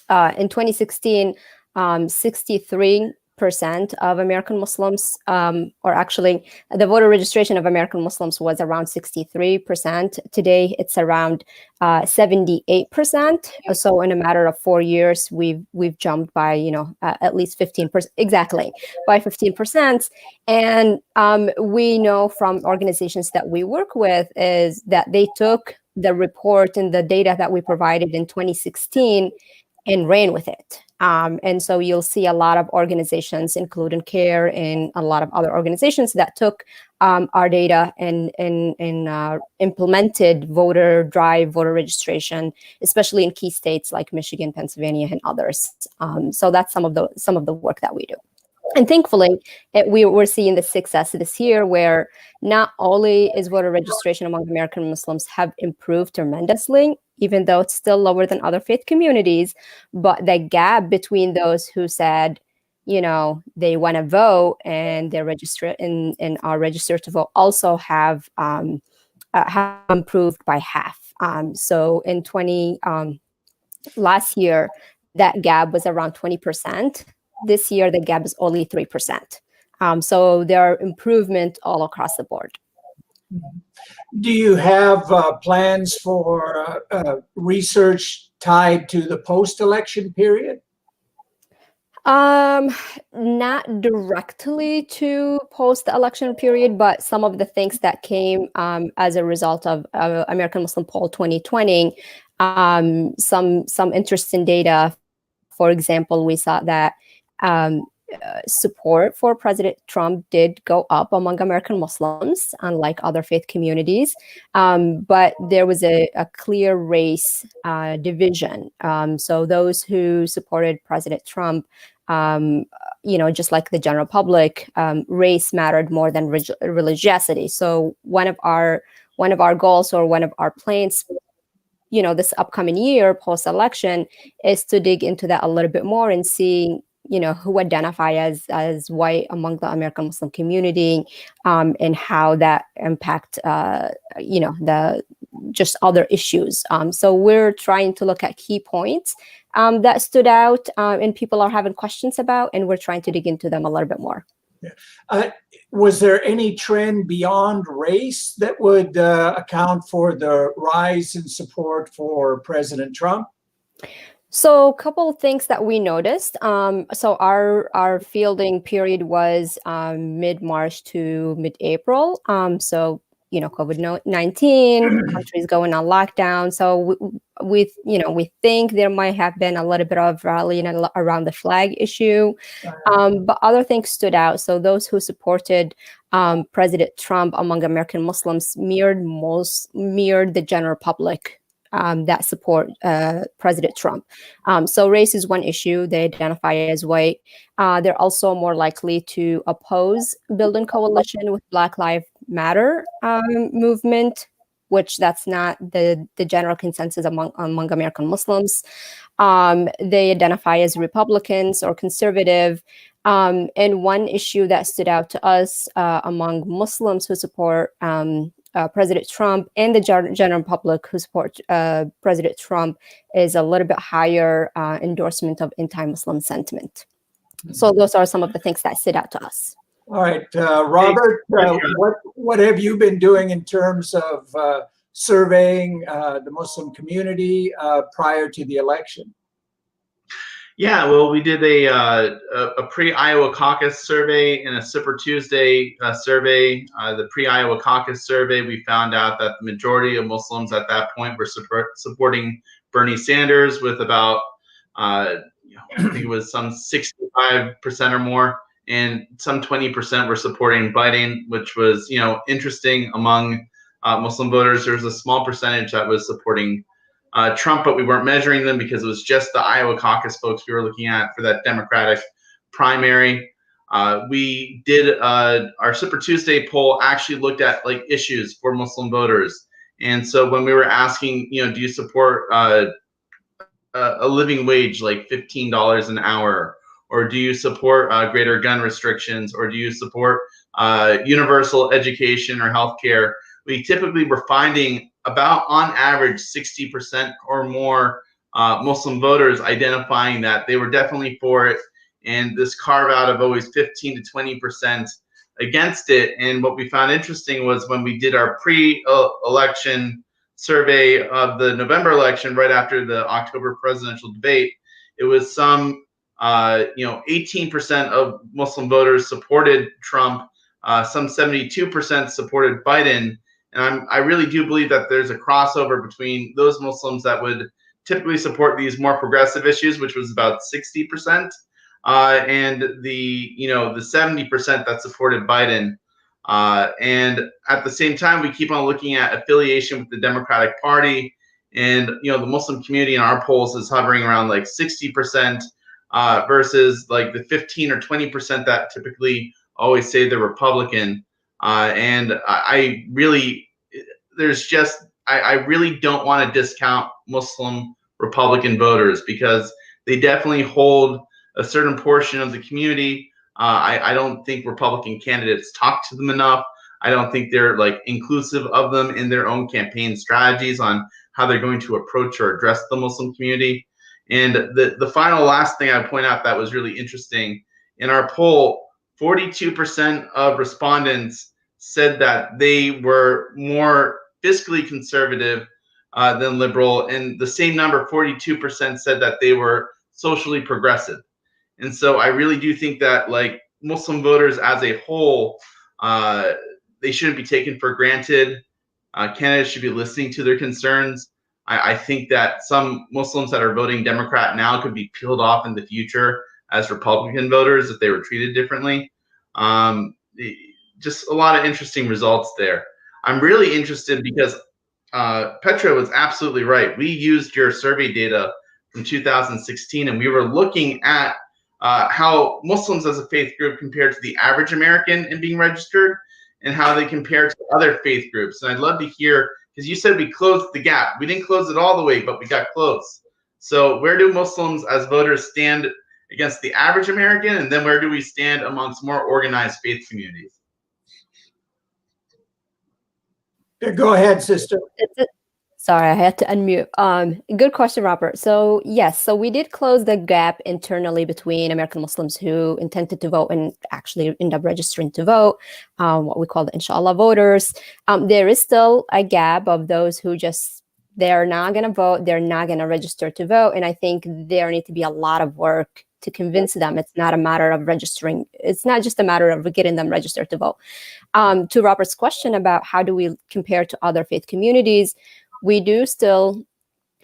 S9: 63% of American Muslims, or actually the voter registration of American Muslims was around 63%. Today, it's around 78%. So in a matter of 4 years, we've jumped by, at least 15%, exactly, by 15%. And we know from organizations that we work with is that they took the report and the data that we provided in 2016 and ran with it. And so you'll see a lot of organizations, including CAIR and a lot of other organizations that took our data and implemented voter registration, especially in key states like Michigan, Pennsylvania, and others. So that's some of the work that we do. And thankfully, we're seeing the success this year where not only is voter registration among American Muslims have improved tremendously, even though it's still lower than other faith communities, but the gap between those who said, they want to vote and they're registered and are registered to vote also have improved by half. So in last year, that gap was around 20%. This year, the gap is only 3%. So there are improvements all across the board.
S8: Do you have plans for research tied to the post-election period?
S9: Not directly to post-election period, but some of the things that came as a result of American Muslim Poll 2020, some interesting data. For example, we saw that support for President Trump did go up among American Muslims, unlike other faith communities. But there was a clear race division. So those who supported President Trump, just like the general public, race mattered more than religiosity. So one of our goals or one of our plans, this upcoming year post-election, is to dig into that a little bit more and see, who identify as white among the American Muslim community, and how that impact, the just other issues. So we're trying to look at key points that stood out and people are having questions about, and we're trying to dig into them a little bit more.
S8: Yeah. Was there any trend beyond race that would account for the rise in support for President Trump?
S9: So a couple of things that we noticed. So our fielding period was mid-March to mid-April. So, COVID-19, countries going on lockdown. So we think there might have been a little bit of rallying around the flag issue. But other things stood out. So those who supported President Trump among American Muslims mirrored the general public that support President Trump. So race is one issue. They identify as white. They're also more likely to oppose building coalition with Black Lives Matter movement, which that's not the general consensus among American Muslims. They identify as Republicans or conservative. And one issue that stood out to us among Muslims who support President Trump and the general public who support President Trump is a little bit higher endorsement of anti-Muslim sentiment. So those are some of the things that stood out to us.
S8: All right, Robert, what have you been doing in terms of surveying the Muslim community prior to the election?
S10: Yeah, well, we did a pre-Iowa caucus survey and a Super Tuesday survey. The pre-Iowa caucus survey, we found out that the majority of Muslims at that point were supporting Bernie Sanders with about, I think it was some 65% or more, and some 20% were supporting Biden, which was, interesting among Muslim voters. There was a small percentage that was supporting Trump, but we weren't measuring them because it was just the Iowa caucus folks we were looking at for that Democratic primary. We did our Super Tuesday poll actually looked at like issues for Muslim voters. And so when we were asking, do you support a living wage like $15 an hour? Or do you support greater gun restrictions? Or do you support universal education or healthcare? We typically were finding about on average 60% or more Muslim voters identifying that they were definitely for it, and this carve out of always 15 to 20% against it. And what we found interesting was when we did our pre-election survey of the November election right after the October presidential debate, it was some 18% of Muslim voters supported Trump, some 72% supported Biden. And I really do believe that there's a crossover between those Muslims that would typically support these more progressive issues, which was about 60%, and the 70% that supported Biden. And at the same time, we keep on looking at affiliation with the Democratic Party, and the Muslim community in our polls is hovering around like 60% versus like the 15 or 20% that typically always say they're Republican. And I really don't want to discount Muslim Republican voters because they definitely hold a certain portion of the community. I don't think Republican candidates talk to them enough. I don't think they're like inclusive of them in their own campaign strategies on how they're going to approach or address the Muslim community. And the final last thing I point out that was really interesting in our poll, 42% of respondents said that they were more fiscally conservative than liberal, and the same number, 42%, said that they were socially progressive. And so I really do think that like Muslim voters as a whole, they shouldn't be taken for granted. Candidates should be listening to their concerns. I think that some Muslims that are voting Democrat now could be peeled off in the future as Republican voters if they were treated differently. Just a lot of interesting results there. I'm really interested because Petra was absolutely right. We used your survey data from 2016, and we were looking at how Muslims as a faith group compared to the average American in being registered and how they compare to other faith groups. And I'd love to hear, because you said we closed the gap. We didn't close it all the way, but we got close. So where do Muslims as voters stand against the average American? And then where do we stand amongst more organized faith communities?
S8: Go ahead, sister.
S9: Sorry, I had to unmute. Good question, Robert. So yes, so we did close the gap internally between American Muslims who intended to vote and actually end up registering to vote, what we call the Inshallah voters. There is still a gap of those who they're not going to vote, they're not going to register to vote. And I think there need to be a lot of work to convince them it's not a matter of registering. It's not just a matter of getting them registered to vote. To Robert's question about how do we compare to other faith communities, we do still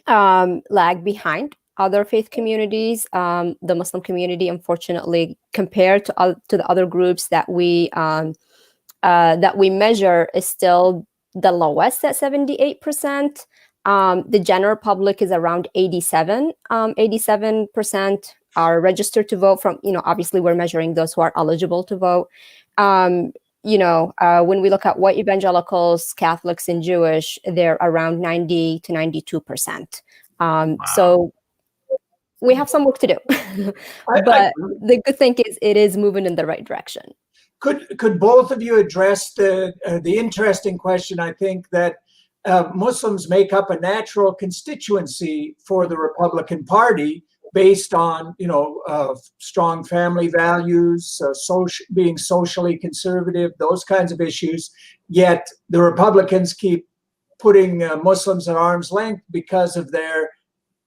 S9: lag behind other faith communities. The Muslim community, unfortunately, compared to the other groups that we measure, is still the lowest at 78%. The general public is around 87% are registered to vote from, obviously we're measuring those who are eligible to vote. When we look at white evangelicals, Catholics, and Jewish, they're around 90 to 92%. So we have some work to do, but the good thing is it is moving in the right direction.
S8: Could both of you address the interesting question? I think that Muslims make up a natural constituency for the Republican Party based on strong family values, being socially conservative, those kinds of issues. Yet the Republicans keep putting Muslims at arm's length because of their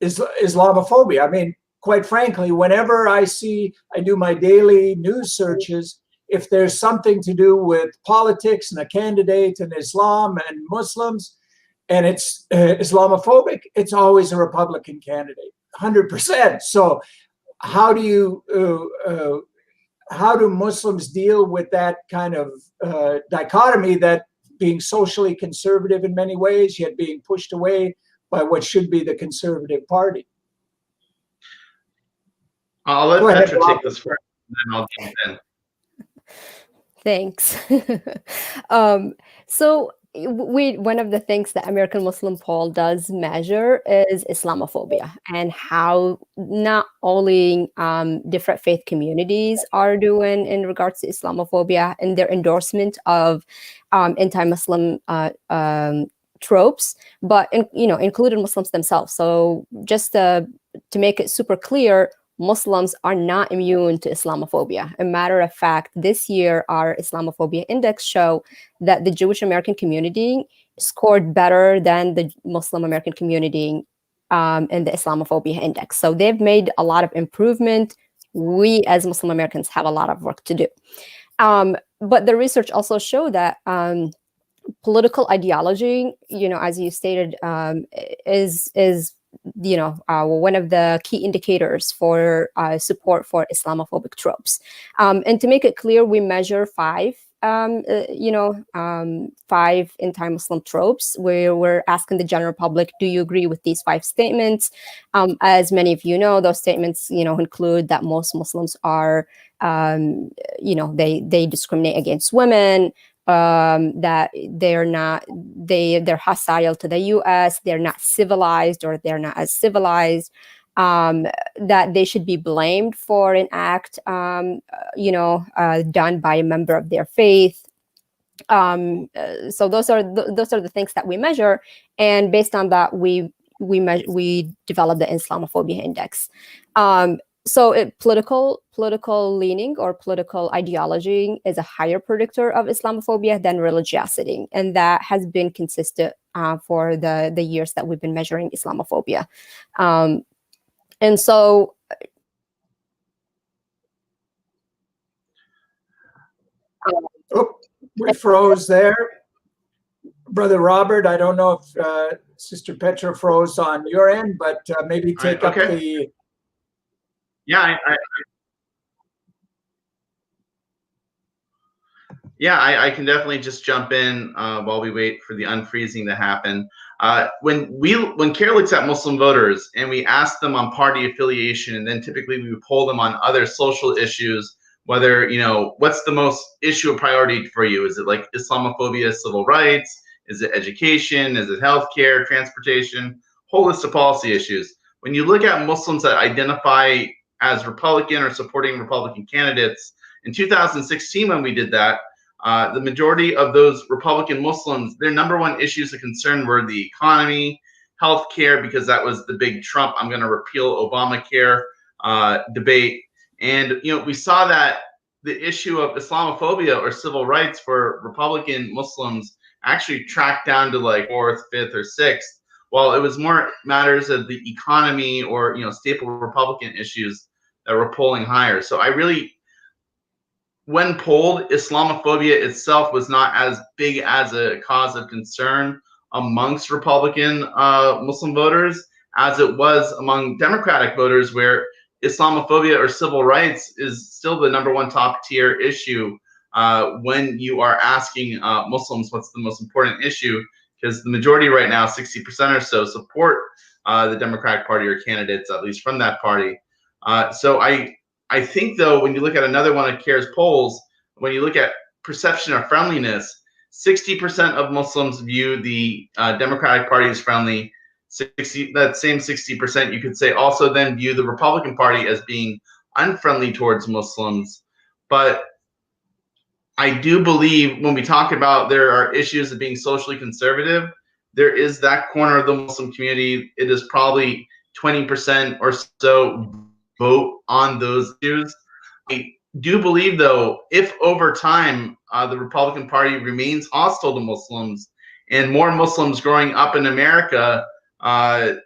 S8: Islamophobia. I mean, quite frankly, whenever I do my daily news searches, if there's something to do with politics and a candidate and Islam and Muslims, and it's Islamophobic, it's always a Republican candidate, 100%. So how do Muslims deal with that kind of dichotomy, that being socially conservative in many ways, yet being pushed away by what should be the conservative party?
S10: I'll let Petra take this first, and then I'll jump in.
S9: Thanks. So one of the things that American Muslim poll does measure is Islamophobia, and how not only different faith communities are doing in regards to Islamophobia and their endorsement of anti-Muslim tropes, but including Muslims themselves. So just to make it super clear, Muslims are not immune to Islamophobia. A matter of fact, this year, our Islamophobia index show that the Jewish American community scored better than the Muslim American community in the Islamophobia index. So they've made a lot of improvement. We as Muslim Americans have a lot of work to do. But the research also showed that political ideology, as you stated, is one of the key indicators for support for Islamophobic tropes. And to make it clear, we measure five anti-Muslim tropes, where we're asking the general public, do you agree with these 5 statements? As many of you know, those statements, include that most Muslims are, they discriminate against women, that they're hostile to the U.S., they're not civilized, or they're not as civilized, that they should be blamed for an act, done by a member of their faith. So those are the things that we measure, and based on that, we develop the Islamophobia index. So political leaning or political ideology is a higher predictor of Islamophobia than religiosity. And that has been consistent for the years that we've been measuring Islamophobia. And so...
S8: we froze there. Brother Robert, I don't know if Sister Petra froze on your end, but maybe take up the...
S10: Yeah, I can definitely just jump in while we wait for the unfreezing to happen. When CAIR looks at Muslim voters and we ask them on party affiliation, and then typically we poll them on other social issues, whether, what's the most issue of priority for you? Is it like Islamophobia, civil rights? Is it education? Is it healthcare, transportation? Whole list of policy issues. When you look at Muslims that identify as Republican or supporting Republican candidates, in 2016 when we did that, the majority of those Republican Muslims, their number one issues of concern were the economy, healthcare, because that was the big Trump, I'm going to repeal Obamacare debate. And, we saw that the issue of Islamophobia or civil rights for Republican Muslims actually tracked down to like 4th, 5th, or 6th, while it was more matters of the economy or, staple Republican issues that were polling higher. So when polled, Islamophobia itself was not as big as a cause of concern amongst Republican Muslim voters as it was among Democratic voters, where Islamophobia or civil rights is still the number one top tier issue when you are asking Muslims what's the most important issue. because the majority right now, 60% or so, support the Democratic Party or candidates, at least from that party. So I think, though, when you look at another one of CAIR's polls, when you look at perception of friendliness, 60% of Muslims view the Democratic Party as friendly. That same 60%, you could say, also then view the Republican Party as being unfriendly towards Muslims. But I do believe when we talk about there are issues of being socially conservative, there is that corner of the Muslim community. It is probably 20% or so vote on those issues. I do believe, though, if over time the Republican Party remains hostile to Muslims and more Muslims growing up in America,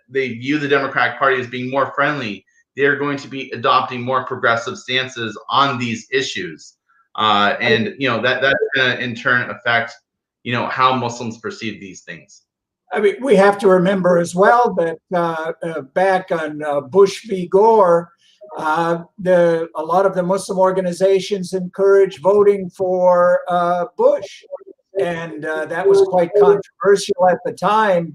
S10: they view the Democratic Party as being more friendly, they're going to be adopting more progressive stances on these issues. And that's going to in turn affect how Muslims perceive these things.
S8: I mean, we have to remember as well that back on Bush v. Gore, a lot of the Muslim organizations encouraged voting for Bush, and that was quite controversial at the time.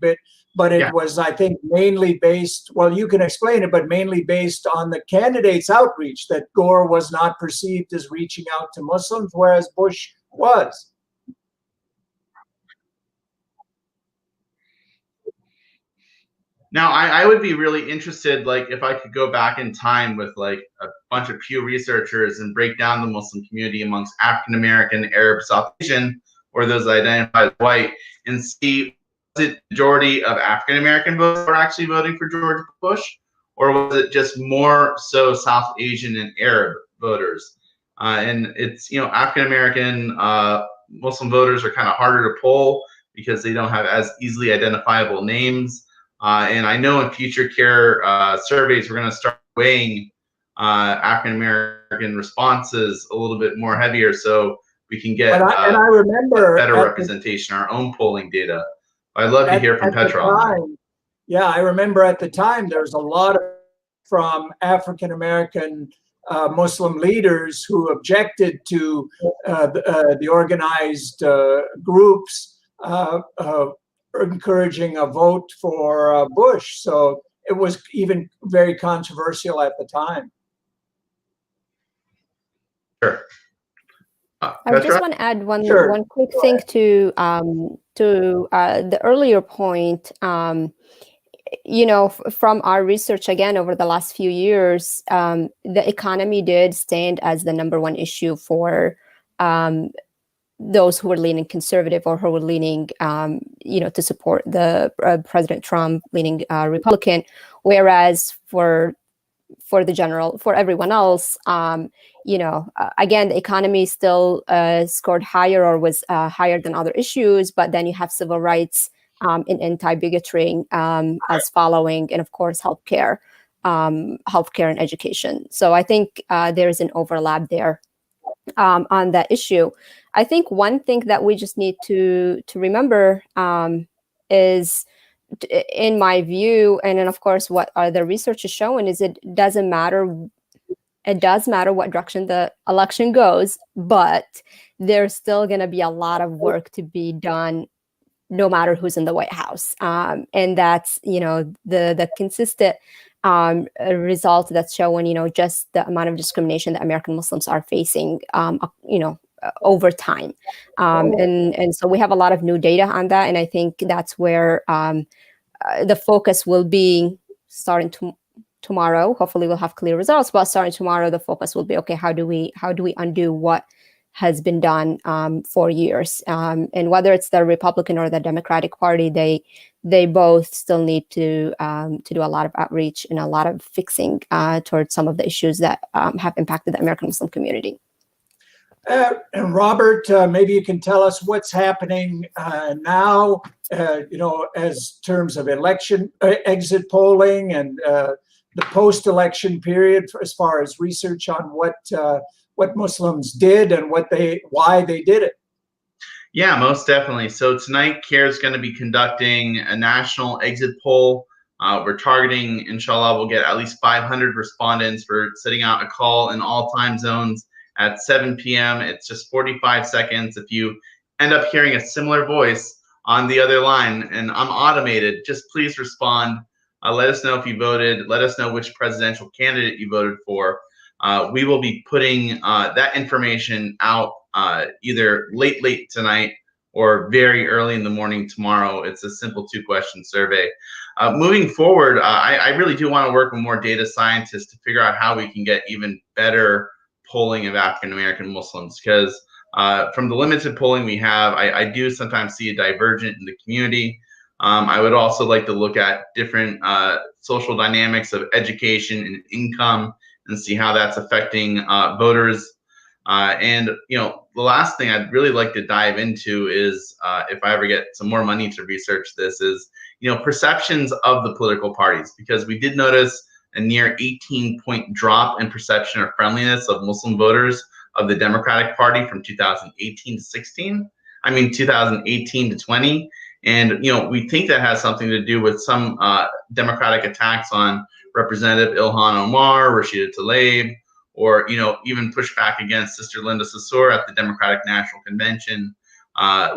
S8: But it was, I think, mainly based. Well, you can explain it, but mainly based on the candidate's outreach. That Gore was not perceived as reaching out to Muslims, whereas Bush was.
S10: Now, I would be really interested, like, if I could go back in time with like a bunch of Pew researchers and break down the Muslim community amongst African American, Arab, South Asian, or those identified as white, and see, was it majority of African American voters were actually voting for George Bush, or was it just more so South Asian and Arab voters? And it's African American Muslim voters are kind of harder to poll because they don't have as easily identifiable names. And I know in future CAIR surveys, we're going to start weighing African American responses a little bit more heavier, so we can get
S8: and I remember
S10: better representation, our own polling data. I'd love to hear from Petra on that.
S8: Yeah, I remember at the time there was a lot from African American Muslim leaders who objected to the organized groups encouraging a vote for Bush. So it was even very controversial at the time.
S10: Sure.
S9: I just want to add one quick thing to the earlier point. From our research, again, over the last few years, the economy did stand as the #1 issue for those who were leaning conservative or who were leaning, to support the President Trump leaning Republican, whereas for everyone else, again, the economy still scored higher or was higher than other issues, but then you have civil rights and anti-bigotry as following, and of course, healthcare and education. So I think there's an overlap there on that issue. I think one thing that we just need to remember is, in my view, and then of course what the research is showing, is it does matter what direction the election goes, but there's still going to be a lot of work to be done no matter who's in the White House. And that's, the consistent result that's showing, just the amount of discrimination that American Muslims are facing, over time. And so we have a lot of new data on that. And I think that's where the focus will be starting tomorrow. Hopefully we'll have clear results, but starting tomorrow, the focus will be, okay, how do we undo what has been done for years? And whether it's the Republican or the Democratic Party, they both still need to do a lot of outreach and a lot of fixing towards some of the issues that have impacted the American Muslim community.
S8: And Robert, maybe you can tell us what's happening now, as terms of election exit polling and the post-election period, as far as research on what Muslims did and why they did it.
S10: Yeah, most definitely. So tonight, CAIR is going to be conducting a national exit poll. We're targeting, inshallah, we'll get at least 500 respondents. We're setting out a call in all time zones at 7 p.m. It's just 45 seconds. If you end up hearing a similar voice on the other line, and I'm automated. Just please respond. Let us know if you voted. Let us know which presidential candidate you voted for. We will be putting that information out either late tonight or very early in the morning tomorrow. It's a simple 2-question survey. Moving forward, I really do want to work with more data scientists to figure out how we can get even better polling of African American Muslims, because from the limited polling we have, I do sometimes see a divergent in the community. I would also like to look at different social dynamics of education and income and see how that's affecting voters. And the last thing I'd really like to dive into is, if I ever get some more money to research this, is perceptions of the political parties, because we did notice a near 18-point drop in perception or friendliness of Muslim voters of the Democratic Party from 2018 to 16. I mean 2018 to 20. And we think that has something to do with some Democratic attacks on Representative Ilhan Omar, Rashida Tlaib, or even pushback against Sister Linda Sarsour at the Democratic National Convention,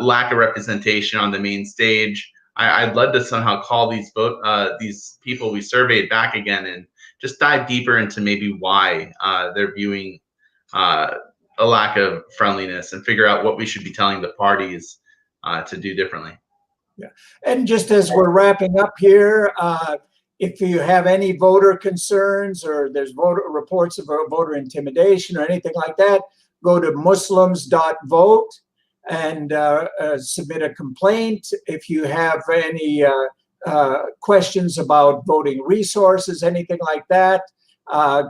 S10: lack of representation on the main stage. I'd love to somehow call these people we surveyed back again and just dive deeper into maybe why they're viewing a lack of friendliness, and figure out what we should be telling the parties to do differently.
S8: Yeah, and just as we're wrapping up here, if you have any voter concerns or there's reports of voter intimidation or anything like that, go to muslims.vote and submit a complaint. If you have any questions about voting resources, anything like that,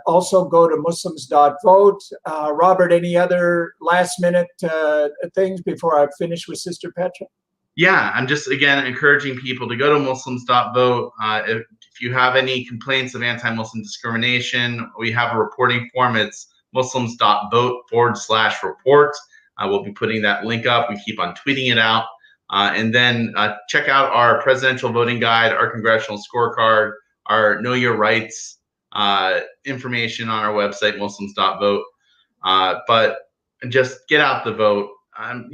S8: also go to muslims.vote. Robert, any other last minute things before I finish with Sister Petra?
S10: Yeah, I'm just, again, encouraging people to go to muslims.vote. If you have any complaints of anti-Muslim discrimination, we have a reporting form. It's muslims.vote/report. We'll be putting that link up. We keep on tweeting it out. And then check out our presidential voting guide, our congressional scorecard, our Know Your Rights information on our website, muslims.vote. But just get out the vote. More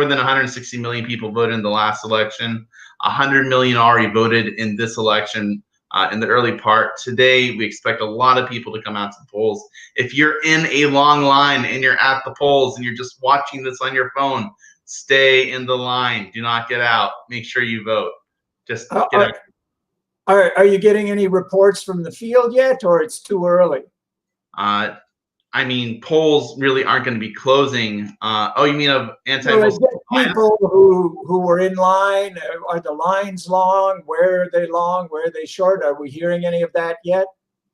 S10: than 160 million people voted in the last election. 100 million already voted in this election in the early part. Today, we expect a lot of people to come out to the polls. If you're in a long line and you're at the polls and you're just watching this on your phone, stay in the line. Do not get out. Make sure you vote. Just get out.
S8: Are you getting any reports from the field yet, or it's too early?
S10: I mean, polls really aren't going to be closing. Oh, you mean of anti-Muslim
S8: people who were in line? Are the lines long? Where are they long? Where are they short? Are we hearing any of that yet?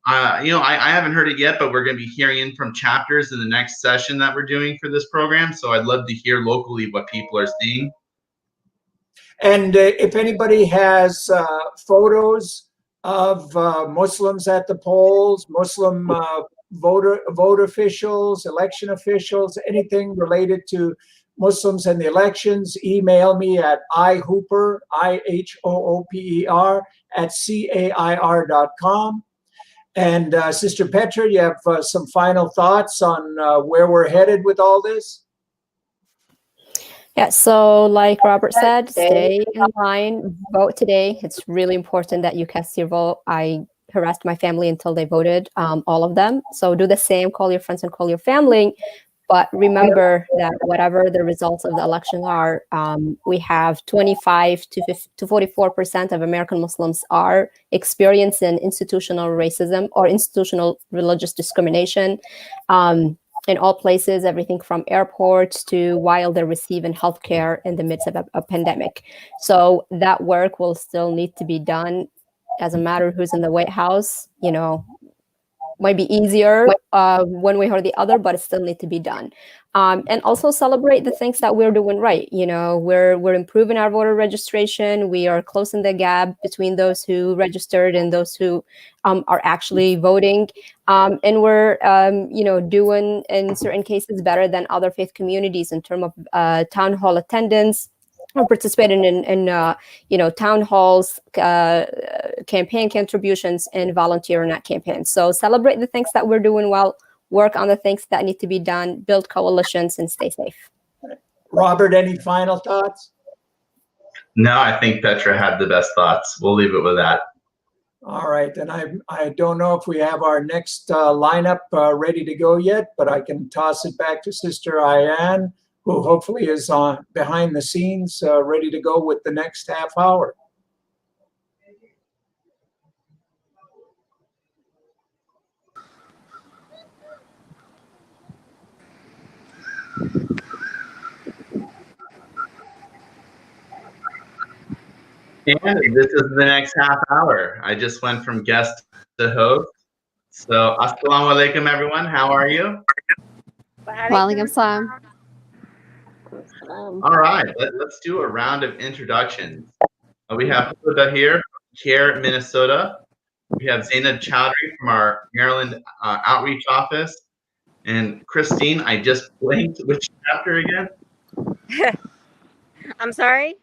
S10: I haven't heard it yet, but we're going to be hearing in from chapters in the next session that we're doing for this program. So I'd love to hear locally what people are seeing. And
S8: if anybody has photos of Muslims at the polls, Muslim vote officials, election officials, anything related to Muslims and the elections, email me at ihooper, IHOOPER, @CAIR.com. And Sister Petra, you have some final thoughts on where we're headed with all this?
S9: Yeah, so like Robert said, stay in line, vote today. It's really important that you cast your vote. I harassed my family until they voted, all of them. So do the same, call your friends and call your family. But remember that whatever the results of the election are, we have 25 to 44% of American Muslims are experiencing institutional racism or institutional religious discrimination in all places, everything from airports to while they're receiving healthcare in the midst of a pandemic. So that work will still need to be done. Doesn't matter who's in the White House, might be easier one way or the other, but it still needs to be done. And also celebrate the things that we're doing right. We're improving our voter registration. We are closing the gap between those who registered and those who are actually voting. And we're, doing in certain cases better than other faith communities in terms of town hall attendance. Or participating in town halls, campaign contributions, and volunteering at campaigns. So celebrate the things that we're doing well, work on the things that need to be done, build coalitions, and stay safe.
S8: Robert, any final thoughts?
S10: No, I think Petra had the best thoughts. We'll leave it with that.
S8: All right, and I don't know if we have our next lineup ready to go yet, but I can toss it back to Sister Ayan, who hopefully is on behind the scenes, ready to go with the next half hour.
S10: And this is the next half hour. I just went from guest to host. So, assalamu alaikum, everyone. How are you?
S11: Walaikum salam.
S10: All right, let's do a round of introductions. We have Huda here from CAIR, Minnesota. We have Zainab Chowdhury from our Maryland Outreach Office. And Christine, I just blinked. Which chapter again?
S11: I'm sorry?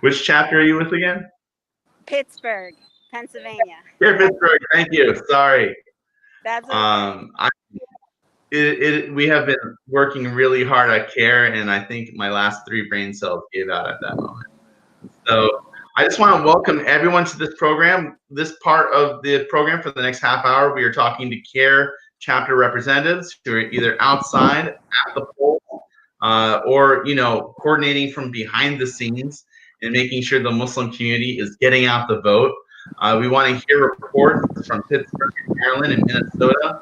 S10: Which chapter are you with again?
S11: Pittsburgh, Pennsylvania.
S10: Here, Pittsburgh. Thank you. Sorry.
S11: That's okay.
S10: We have been working really hard at CAIR, and I think my last 3 brain cells gave out at that moment. So I just want to welcome everyone to this program. This part of the program for the next half hour, we are talking to CAIR chapter representatives who are either outside at the polls or, coordinating from behind the scenes and making sure the Muslim community is getting out the vote. We want to hear reports from Pittsburgh, Maryland, and Minnesota,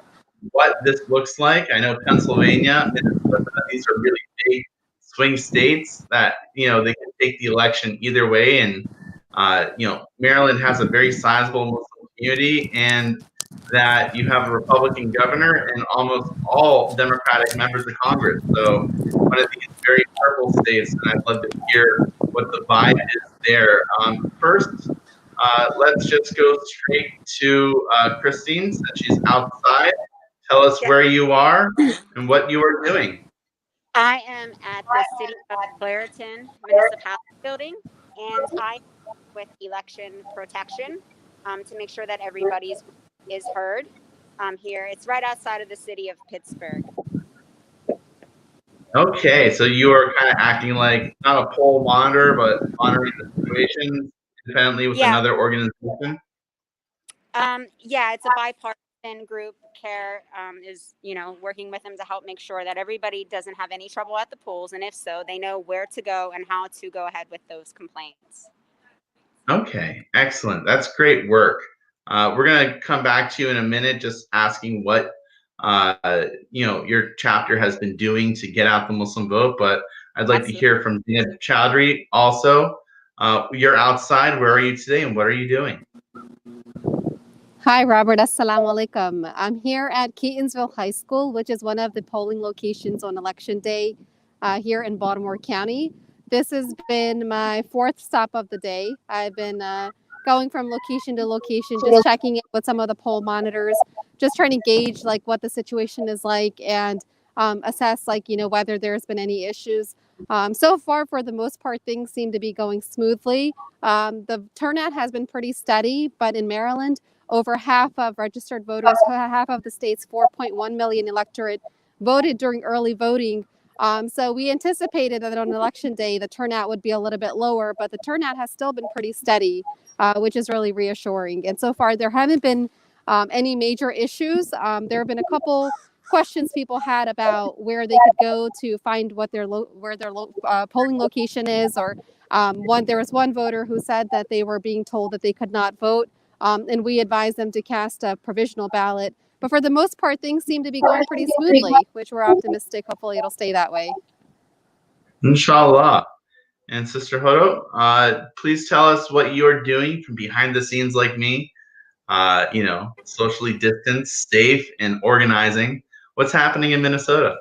S10: what this looks like. I know Pennsylvania, Minnesota, these are really big swing states that, they can take the election either way. And, Maryland has a very sizable Muslim community, and that you have a Republican governor and almost all Democratic members of Congress. So one of these very purple states, and I'd love to hear what the vibe is there. First, let's just go straight to Christine, since she's outside. Tell us where you are and what you are doing.
S11: I am at the City of Clairton Municipality Building, and I work with election protection to make sure that everybody's is heard here. It's right outside of the city of Pittsburgh.
S10: Okay, so you are kind of acting like not a poll monitor, but monitoring the situation independently with another organization?
S11: Yeah, it's a bipartisan group. CAIR is, working with them to help make sure that everybody doesn't have any trouble at the polls, and if so, they know where to go and how to go ahead with those complaints.
S10: Okay, excellent. That's great work. We're going to come back to you in a minute, just asking what your chapter has been doing to get out the Muslim vote. But I'd like to hear from Zainab Chowdhury also. You're outside. Where are you today, and what are you doing?
S11: Hi, Robert. Assalamu alaikum. I'm here at Keatonsville High School, which is one of the polling locations on Election Day here in Baltimore County. This has been my 4th stop of the day. I've been going from location to location, just checking in with some of the poll monitors, just trying to gauge what the situation is like and assess whether there's been any issues. So far, for the most part, things seem to be going smoothly. The turnout has been pretty steady, but in Maryland, over half of registered voters, half of the state's 4.1 million electorate voted during early voting. So we anticipated that on election day, the turnout would be a little bit lower, but the turnout has still been pretty steady, which is really reassuring. And so far, there haven't been any major issues. There have been a couple questions people had about where they could go to find what their polling location is, or there was one voter who said that they were being told that they could not vote, and we advised them to cast a provisional ballot. But for the most part, things seem to be going pretty smoothly, which we're optimistic. Hopefully it'll stay that way.
S10: Inshallah. And Sister Hodo, please tell us what you're doing from behind the scenes like me, socially distanced, safe, and organizing. What's happening in Minnesota?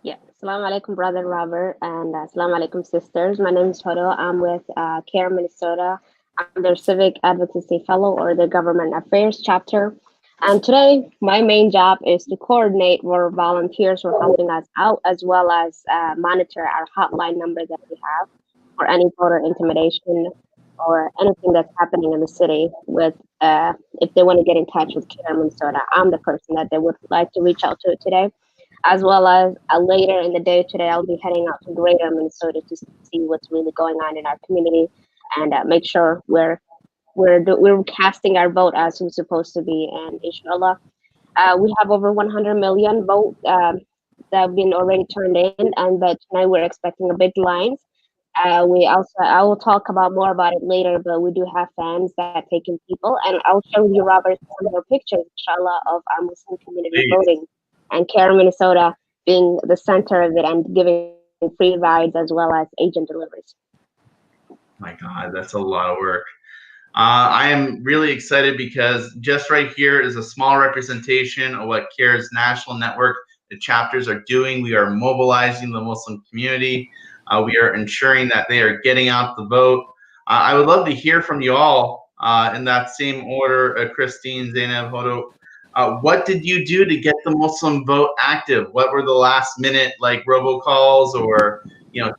S12: Yeah, Assalamu alaikum, Brother Robert, and Assalamu alaikum, sisters. My name is Hodo. I'm with CAIR Minnesota. I'm their Civic Advocacy Fellow, or the Government Affairs chapter. And today, my main job is to coordinate where volunteers are helping us out, as well as monitor our hotline number that we have for any voter intimidation or anything that's happening in the city with, if they want to get in touch with CAIR Minnesota. I'm the person that they would like to reach out to today. as well as later in the day today, I'll be heading out to Greater Minnesota to see what's really going on in our community and make sure we're casting our vote as we're supposed to be. And inshallah, we have over 100 million votes that have been already turned in, and that tonight we're expecting a big lines. I will talk about more about it later, but we do have fans that are taking people, and I'll share with you, Robert, some more pictures, inshallah, of our Muslim community voting, and CAIR Minnesota being the center of it and giving free rides as well as agent deliveries.
S10: My God, that's a lot of work. I am really excited because just right here is a small representation of what CAIR's national network, the chapters, are doing. We are mobilizing the Muslim community. We are ensuring that they are getting out the vote. I would love to hear from you all in that same order, Christine, Zainab, Hodo. What did you do to get the Muslim vote active? What were the last minute like robocalls or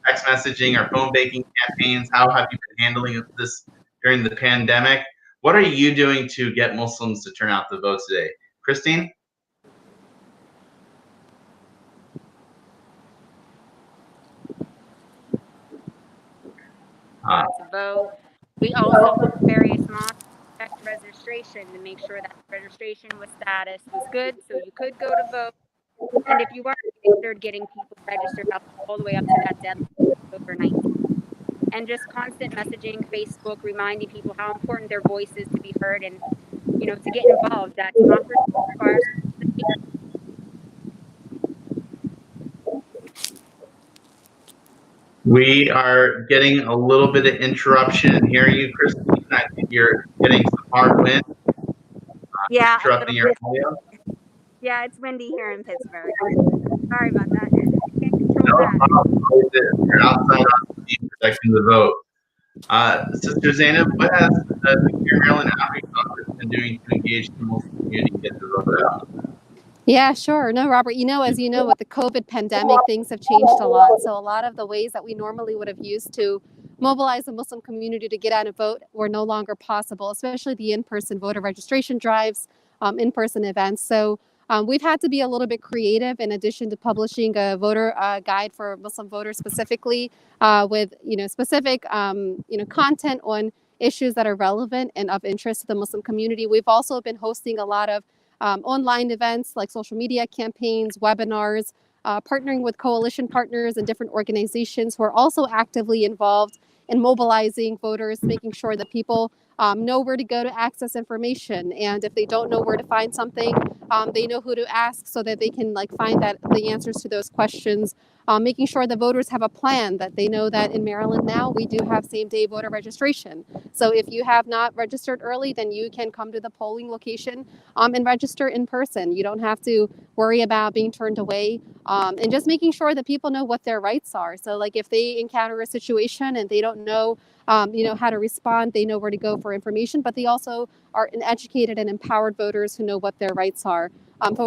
S10: text messaging or phone banking campaigns? How have you been handling this during the pandemic? What are you doing to get Muslims to turn out the vote today? Christine?
S13: To vote. We also took various mocks to check registration to make sure that the registration status was good, so you could go to vote. And if you weren't registered, getting people registered all the way up to that deadline, October 19th. And just constant messaging, Facebook, reminding people how important their voice is to be heard and, to get involved. That democracy requires participation.
S10: We are getting a little bit of interruption in hearing you, Christine. I think you're getting some hard wind.
S13: Yeah,
S10: interrupting your audio.
S13: Yeah, it's windy here in Pittsburgh. Sorry about that. I can't control that.
S10: You're outside on protecting the vote. Sister Zainab, what has the CAIR Maryland Outreach Office been doing to engage the Muslim community and get the vote out?
S11: Yeah, sure. No, Robert, as you know, with the COVID pandemic, things have changed a lot. So a lot of the ways that we normally would have used to mobilize the Muslim community to get out and vote were no longer possible, especially the in-person voter registration drives, in-person events. So we've had to be a little bit creative in addition to publishing a voter guide for Muslim voters specifically with, specific, content on issues that are relevant and of interest to the Muslim community. We've also been hosting a lot of online events like social media campaigns, webinars, partnering with coalition partners and different organizations who are also actively involved in mobilizing voters, making sure that people know where to go to access information. And if they don't know where to find something, they know who to ask so that they can find the answers to those questions. Making sure the voters have a plan, that they know that in Maryland now we do have same-day voter registration. So if you have not registered early, then you can come to the polling location and register in person. You don't have to worry about being turned away, and just making sure that people know what their rights are. So if they encounter a situation and they don't know how to respond, they know where to go for information, but they also are educated and empowered voters who know what their rights are.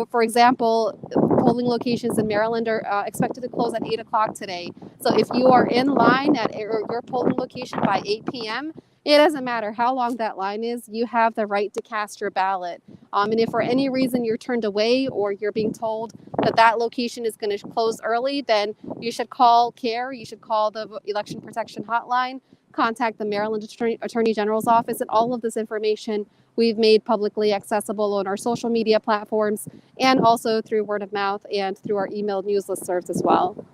S11: For example, polling locations in Maryland are expected to close at 8 o'clock today. So if you are in line at your polling location by 8 p.m., it doesn't matter how long that line is, you have the right to cast your ballot. And if for any reason you're turned away or you're being told that location is going to close early, then you should call CAIR, you should call the Election Protection Hotline, contact the Maryland Attorney General's office, and all of this information we've made publicly accessible on our social media platforms and also through word of mouth and through our email news listservs as well.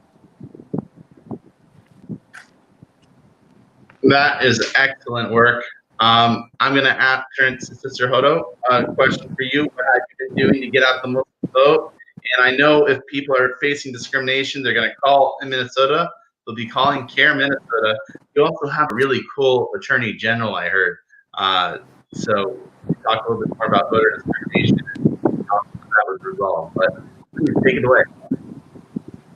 S10: That is excellent work. I'm going to turn to Sister Hodo. A question for you. What have you been doing to get out the Muslim vote? And I know if people are facing discrimination, they're going to call in Minnesota. They'll be calling CAIR Minnesota. You also have a really cool attorney general, I heard. So talk a little bit more about voter discrimination and how that was resolved. But please take it away.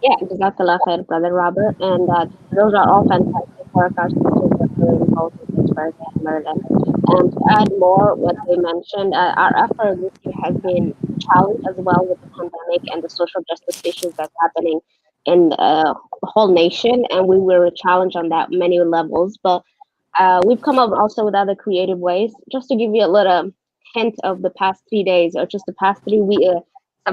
S12: Yeah, Jazakallah khair, Brother Robert. And those are all fantastic work. Our sisters are doing both in Pittsburgh and Maryland. And to add more, what they mentioned, our effort this year has been challenged as well with the pandemic and the social justice issues that's happening in the whole nation. And we were challenged on that many levels. But we've come up also with other creative ways. Just to give you a little hint of the past 3 days or just the past 3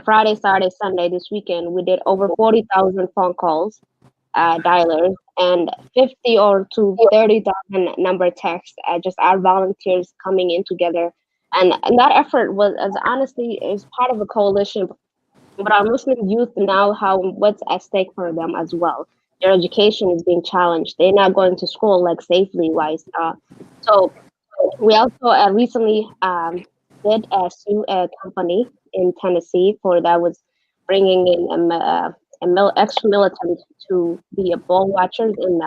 S12: Friday, Saturday, Sunday, this weekend, we did over 40,000 phone calls, dialers, and 50 or to 30,000 number texts. Just our volunteers coming in together, and that effort was, as honestly, is part of a coalition. But our Muslim youth now, how what's at stake for them as well. Their education is being challenged. They're not going to school like safely wise. So we also recently did sue a company in Tennessee for that was bringing in ex-militant to be a ball watchers in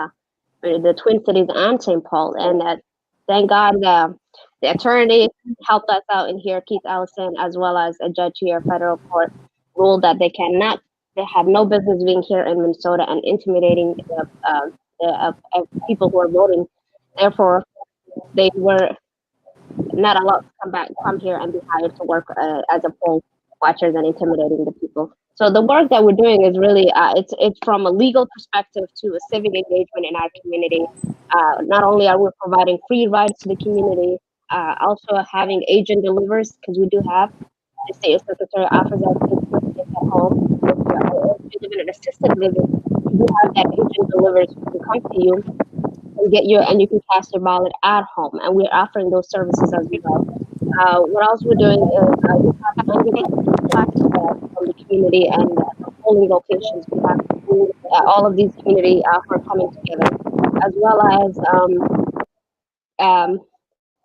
S12: the Twin Cities and St. Paul. And thank God the attorney helped us out in here, Keith Ellison, as well as a judge here, federal court, ruled that they have no business being here in Minnesota and intimidating people who are voting. Therefore, they were not allowed to come here and be hired to work as a poll watchers and intimidating the people. So the work that we're doing is really it's from a legal perspective to a civic engagement in our community. Not only are we providing free rides to the community, also having agent delivers, because we do have the state secretary offers us at home. If you live in an assisted living, you do have that agent delivers to come to you and get your, and you can cast your ballot at home, and we're offering those services as well. What else we're doing is we have from the community and the polling locations. We have all of these community who are coming together, as well as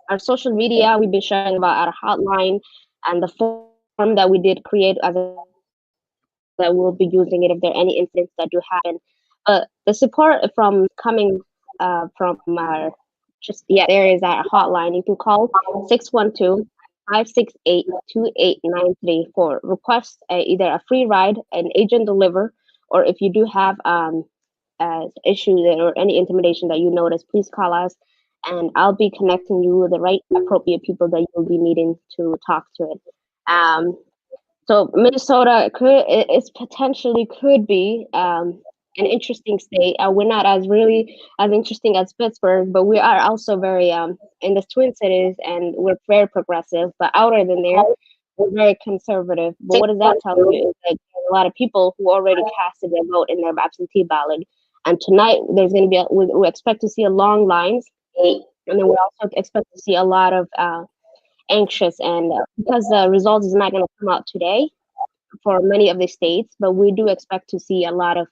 S12: our social media. We've been sharing about our hotline and the form that we did create as a that we'll be using it if there are any incidents that do happen. The support from coming from our there is our hotline. You can call 612-568-2893 for request either a free ride, an agent deliver, or if you do have issues or any intimidation that you notice, please call us and I'll be connecting you with the right appropriate people that you'll be needing to talk to it. So Minnesota it's potentially could be an interesting state. We're not as really as interesting as Pittsburgh, but we are also very in the Twin Cities, and we're very progressive. But outer than there, we're very conservative. But what does that tell you is that there's a lot of people who already casted their vote in their absentee ballot, and tonight there's going to be we expect to see a long lines, and then we also expect to see a lot of anxious, and because the results is not going to come out today for many of the states, but we do expect to see a lot of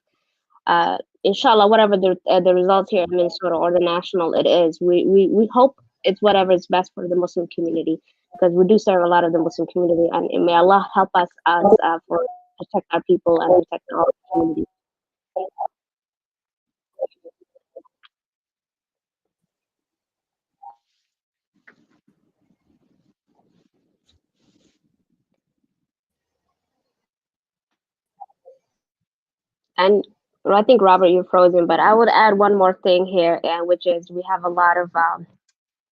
S12: inshallah, whatever the results here in Minnesota or the national it is, we hope it's whatever is best for the Muslim community, because we do serve a lot of the Muslim community, and may Allah help us for protect our people and protect our community. And I think, Robert, you're frozen, but I would add one more thing here, which is we have a lot of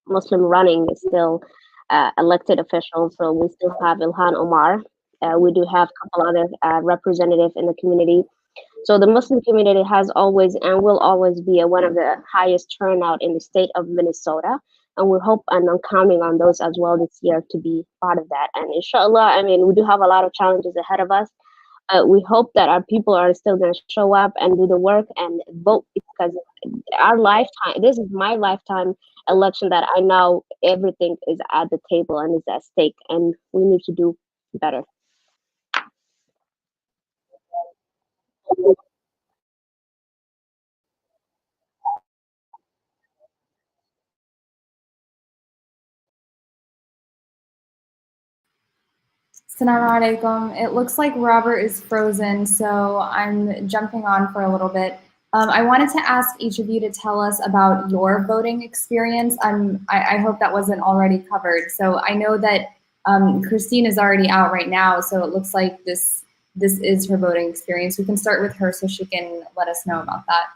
S12: Muslim running still elected officials. So we still have Ilhan Omar. We do have a couple other representatives in the community. So the Muslim community has always and will always be one of the highest turnout in the state of Minnesota. And we hope and I'm counting on those as well this year to be part of that. And inshallah, I mean, we do have a lot of challenges ahead of us. We hope that our people are still going to show up and do the work and vote, because our lifetime, this is my lifetime election that I know everything is at the table and is at stake, and we need to do better.
S2: Assalamu alaikum. It looks like Robert is frozen, so I'm jumping on for a little bit. I wanted to ask each of you to tell us about your voting experience. I hope that wasn't already covered. So I know that Christine is already out right now, so it looks like this is her voting experience. We can start with her so she can let us know about that.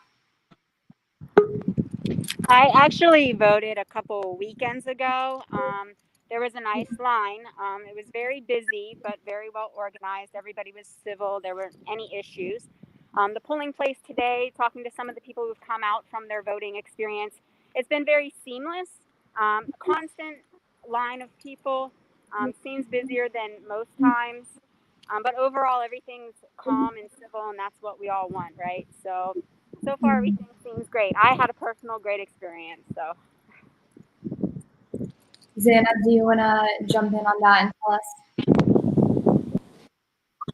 S13: I actually voted a couple weekends ago. There was a nice line. It was very busy, but very well organized. Everybody was civil. There weren't any issues. The polling place today, talking to some of the people who've come out from their voting experience, it's been very seamless. Constant line of people. Seems busier than most times. But overall, everything's calm and civil, and that's what we all want, right? So far, everything seems great. I had a personal great experience. So,
S2: Zainab, do you want to jump in on that and tell us?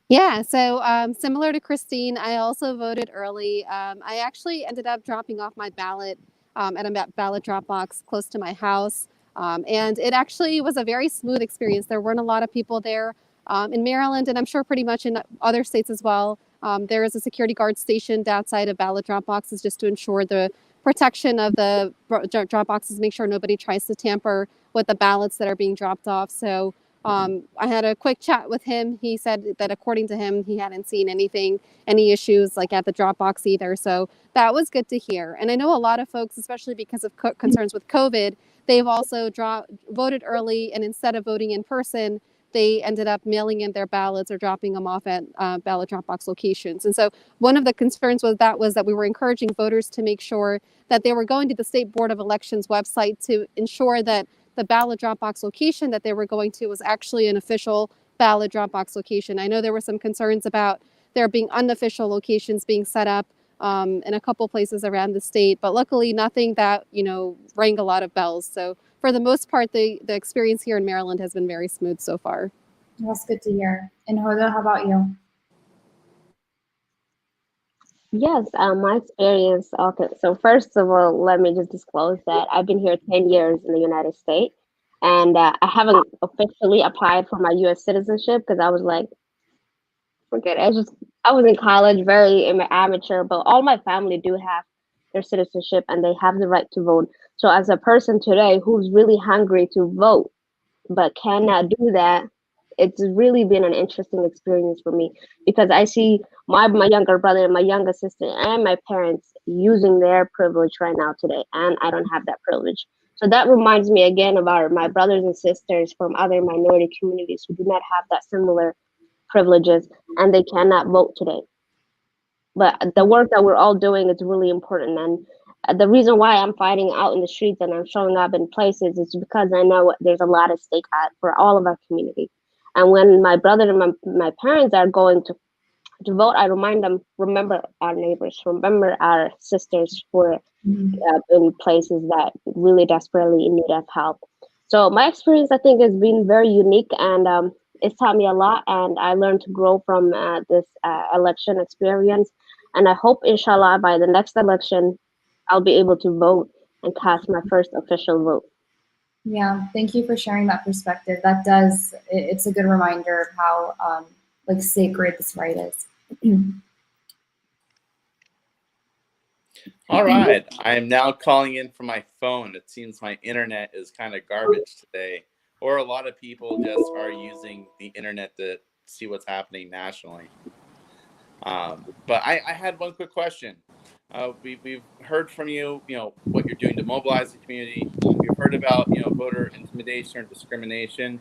S11: Yeah, so similar to Christine, I also voted early. I actually ended up dropping off my ballot at a ballot drop box close to my house. And it actually was a very smooth experience. There weren't a lot of people there in Maryland, and I'm sure pretty much in other states as well. There is a security guard stationed outside of ballot drop boxes just to ensure the protection of the drop boxes, make sure nobody tries to tamper with the ballots that are being dropped off. So I had a quick chat with him. He said that according to him, he hadn't seen any issues like at the Dropbox either. So that was good to hear. And I know a lot of folks, especially because of concerns with COVID, they've also voted early, and instead of voting in person, they ended up mailing in their ballots or dropping them off at ballot Dropbox locations. And so one of the concerns was that we were encouraging voters to make sure that they were going to the State Board of Elections website to ensure that the ballot drop box location that they were going to was actually an official ballot drop box location. I know there were some concerns about there being unofficial locations being set up in a couple places around the state, but luckily nothing that, rang a lot of bells. So for the most part, the experience here in Maryland has been very smooth so far.
S2: That's good to hear. And Hoda, how about you?
S12: Yes, my experience. Okay, so first of all, let me just disclose that I've been here 10 years in the United States, and I haven't officially applied for my U.S. citizenship because I was like, forget it. I was in college, very amateur, but all my family do have their citizenship and they have the right to vote. So as a person today who's really hungry to vote but cannot do that, it's really been an interesting experience for me because I see my younger brother and my younger sister and my parents using their privilege right now today, and I don't have that privilege. So that reminds me again about my brothers and sisters from other minority communities who do not have that similar privileges and they cannot vote today. But the work that we're all doing is really important, and the reason why I'm fighting out in the streets and I'm showing up in places is because I know there's a lot at stake for all of our community. And when my brother and my parents are going to vote, I remind them, remember our neighbors, remember our sisters who are in places that really desperately in need of help. So my experience, I think, has been very unique, and it's taught me a lot, and I learned to grow from this election experience. And I hope, inshallah, by the next election, I'll be able to vote and cast my first official vote.
S2: Yeah, thank you for sharing that perspective. It's a good reminder of how sacred this right is.
S14: All right, I am now calling in from my phone. It seems my internet is kind of garbage today, or a lot of people just are using the internet to see what's happening nationally. But I had one quick question. We've heard from you, what you're doing to mobilize the community. We've heard about, voter intimidation or discrimination.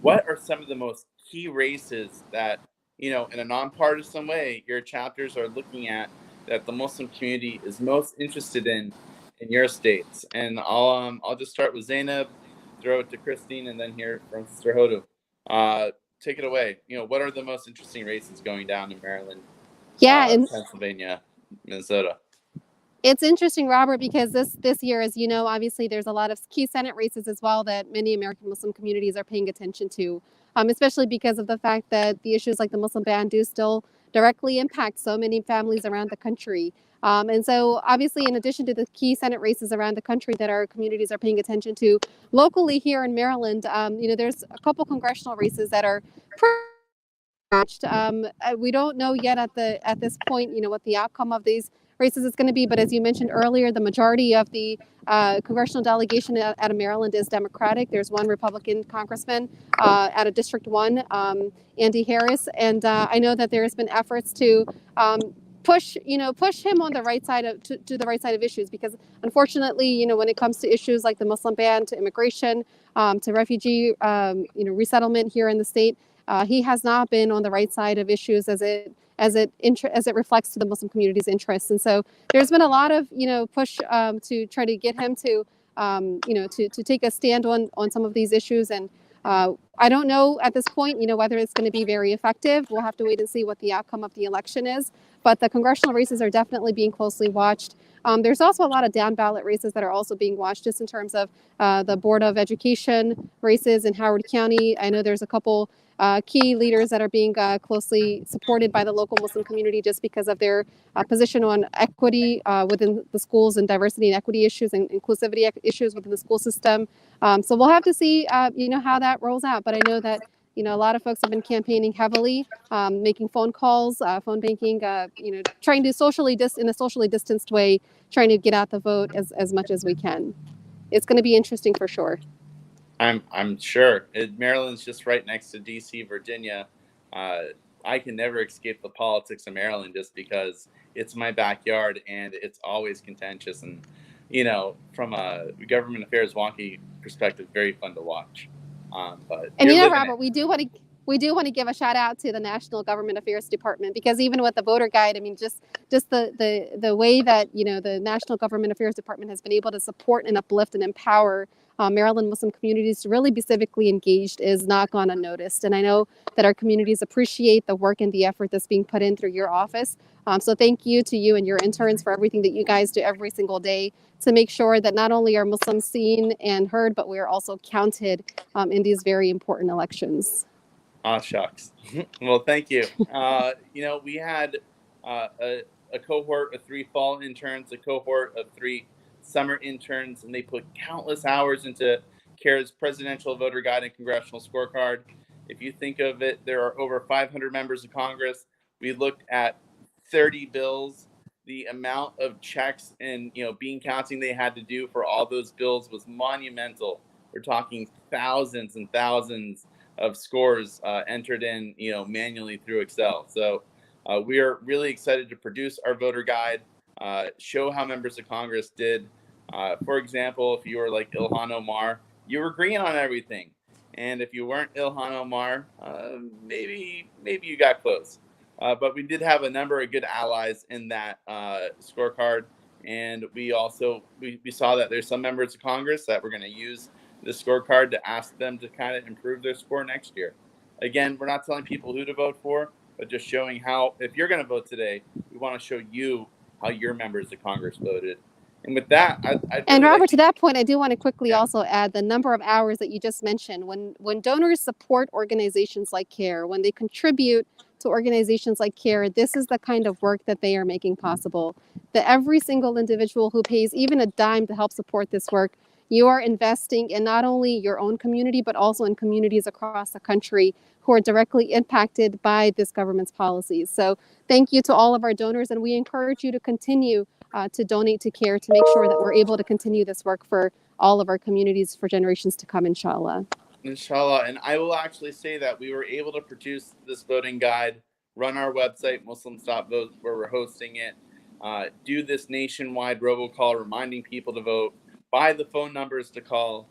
S14: What are some of the most key races that, in a nonpartisan way, your chapters are looking at that the Muslim community is most interested in your states? And I'll just start with Zainab, throw it to Christine, and then hear from Sister Hodu. Take it away. What are the most interesting races going down in Maryland?
S11: And
S14: Pennsylvania, Minnesota.
S11: It's interesting, Robert, because this year, as you know, obviously there's a lot of key Senate races as well that many American Muslim communities are paying attention to, especially because of the fact that the issues like the Muslim ban do still directly impact so many families around the country. And so obviously, in addition to the key Senate races around the country that our communities are paying attention to, locally here in Maryland, there's a couple congressional races that are matched. We don't know yet at this point, what the outcome of these races is going to be. But as you mentioned earlier, the majority of the congressional delegation out of Maryland is Democratic. There's one Republican congressman out of District 1, Andy Harris. And I know that there has been efforts to push him on the right side to the right side of issues, because unfortunately, when it comes to issues like the Muslim ban, to immigration, to refugee, resettlement here in the state, he has not been on the right side of issues as it reflects to the Muslim community's interests. And so there's been a lot of push to try to get him to to take a stand on some of these issues. And I don't know at this point, whether it's going to be very effective. We'll have to wait and see what the outcome of the election is. But the congressional races are definitely being closely watched. There's also a lot of down ballot races that are also being watched, just in terms of the Board of Education races in Howard County. I know there's a couple key leaders that are being closely supported by the local Muslim community, just because of their position on equity within the schools, and diversity and equity issues and inclusivity issues within the school system. So we'll have to see, how that rolls out. But I know that, a lot of folks have been campaigning heavily, making phone calls, phone banking, trying to in a socially distanced way, trying to get out the vote as much as we can. It's going to be interesting for sure.
S14: I'm sure. Maryland's just right next to D.C., Virginia. I can never escape the politics of Maryland, just because it's my backyard and it's always contentious. And, from a government affairs wonky perspective, very fun to watch. But
S11: And
S14: Robert,
S11: we do want to give a shout out to the National Government Affairs Department, because even with the voter guide, I mean, just the way that the National Government Affairs Department has been able to support and uplift and empower Maryland Muslim communities to really be civically engaged is not gone unnoticed. And I know that our communities appreciate the work and the effort that's being put in through your office. So thank you to you and your interns for everything that you guys do every single day to make sure that not only are Muslims seen and heard, but we are also counted in these very important elections.
S14: Shucks. Well, thank you. We had a cohort of 3 fall interns, a cohort of 3 summer interns, and they put countless hours into CAIR's presidential voter guide and congressional scorecard. If you think of it, there are over 500 members of Congress. We looked at 30 bills. The amount of checks and bean counting they had to do for all those bills was monumental. We're talking thousands and thousands of scores entered in, manually through Excel. So we are really excited to produce our voter guide, show how members of Congress did. For example, if you were like Ilhan Omar, you were green on everything. And if you weren't Ilhan Omar, maybe you got close. But we did have a number of good allies in that scorecard. And we also, we saw that there's some members of Congress that we're going to use the scorecard to ask them to kind of improve their score next year. Again, we're not telling people who to vote for, but just showing how, if you're going to vote today, we want to show you how your members of Congress voted. And with that,
S11: and Robert, to that point, I do want to quickly also add the number of hours that you just mentioned. When donors support organizations like CAIR, when they contribute to organizations like CAIR, this is the kind of work that they are making possible. That every single individual who pays even a dime to help support this work, you are investing in not only your own community, but also in communities across the country who are directly impacted by this government's policies. So thank you to all of our donors, and we encourage you to continue to donate to CAIR to make sure that we're able to continue this work for all of our communities for generations to come, inshallah.
S14: Inshallah. And I will actually say that we were able to produce this voting guide, run our website, Muslims.vote, where we're hosting it, do this nationwide robocall reminding people to vote, buy the phone numbers to call,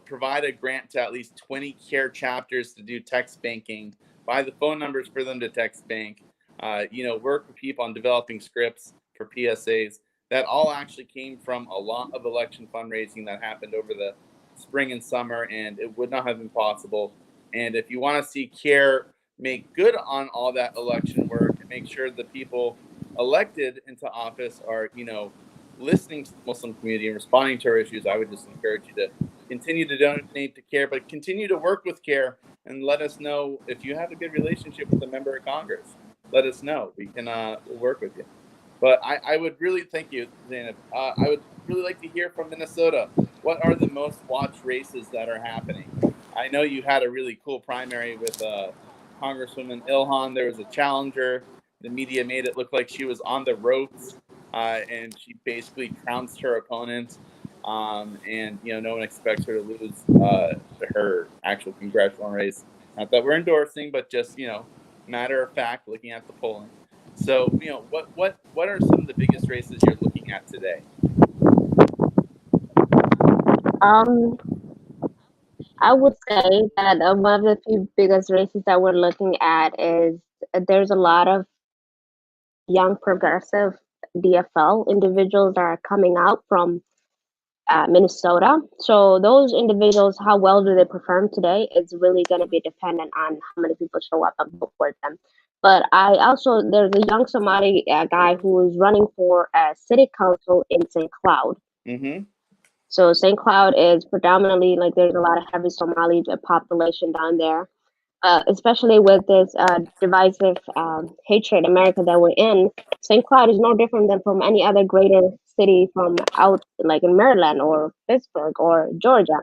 S14: provide a grant to at least 20 CAIR chapters to do text banking, buy the phone numbers for them to text bank, work with people on developing scripts for PSAs. That all actually came from a lot of election fundraising that happened over the spring and summer, and it would not have been possible. And if you want to see CAIR make good on all that election work and make sure the people elected into office are, listening to the Muslim community and responding to our issues, I would just encourage you to continue to donate to CAIR, but continue to work with CAIR and let us know if you have a good relationship with a member of Congress. Let us know. We can we'll work with you. But I would really thank you, Zainab. I would really like to hear from Minnesota. What are the most watched races that are happening? I know you had a really cool primary with Congresswoman Ilhan. There was a challenger. The media made it look like she was on the ropes. And she basically trounced her opponent, and no one expects her to lose her actual congressional race. Not that we're endorsing, but just matter of fact, looking at the polling. So what are some of the biggest races you're looking at today?
S12: I would say that one of the few biggest races that we're looking at is there's a lot of young progressive DFL individuals that are coming out from Minnesota. So those individuals, how well do they perform today? It's really going to be dependent on how many people show up and vote for them. But there's a young Somali guy who is running for city council in St. Cloud.
S14: Mm-hmm.
S12: So St. Cloud is predominantly, like, there's a lot of heavy Somali population down there. Especially with this divisive hatred America that we're in, St. Cloud is no different than from any other greater city from out, like in Maryland or Pittsburgh or Georgia.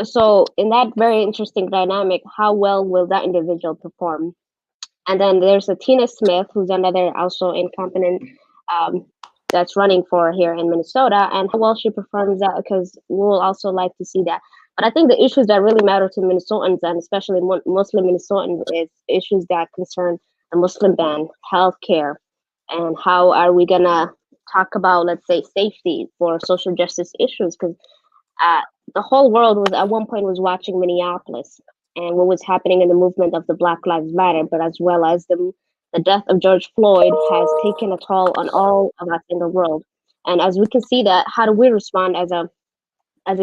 S12: So in that very interesting dynamic, how well will that individual perform? And then there's a Tina Smith, who's another also incompetent that's running for here in Minnesota, and how well she performs that, because we'll also like to see that. But I think the issues that really matter to Minnesotans, and especially Muslim Minnesotans, is issues that concern the Muslim ban, healthcare, and how are we gonna talk about, let's say, safety for social justice issues? Because the whole world was at one point was watching Minneapolis and what was happening in the movement of the Black Lives Matter, but as well as the death of George Floyd has taken a toll on all of us in the world. And as we can see that, how do we respond as a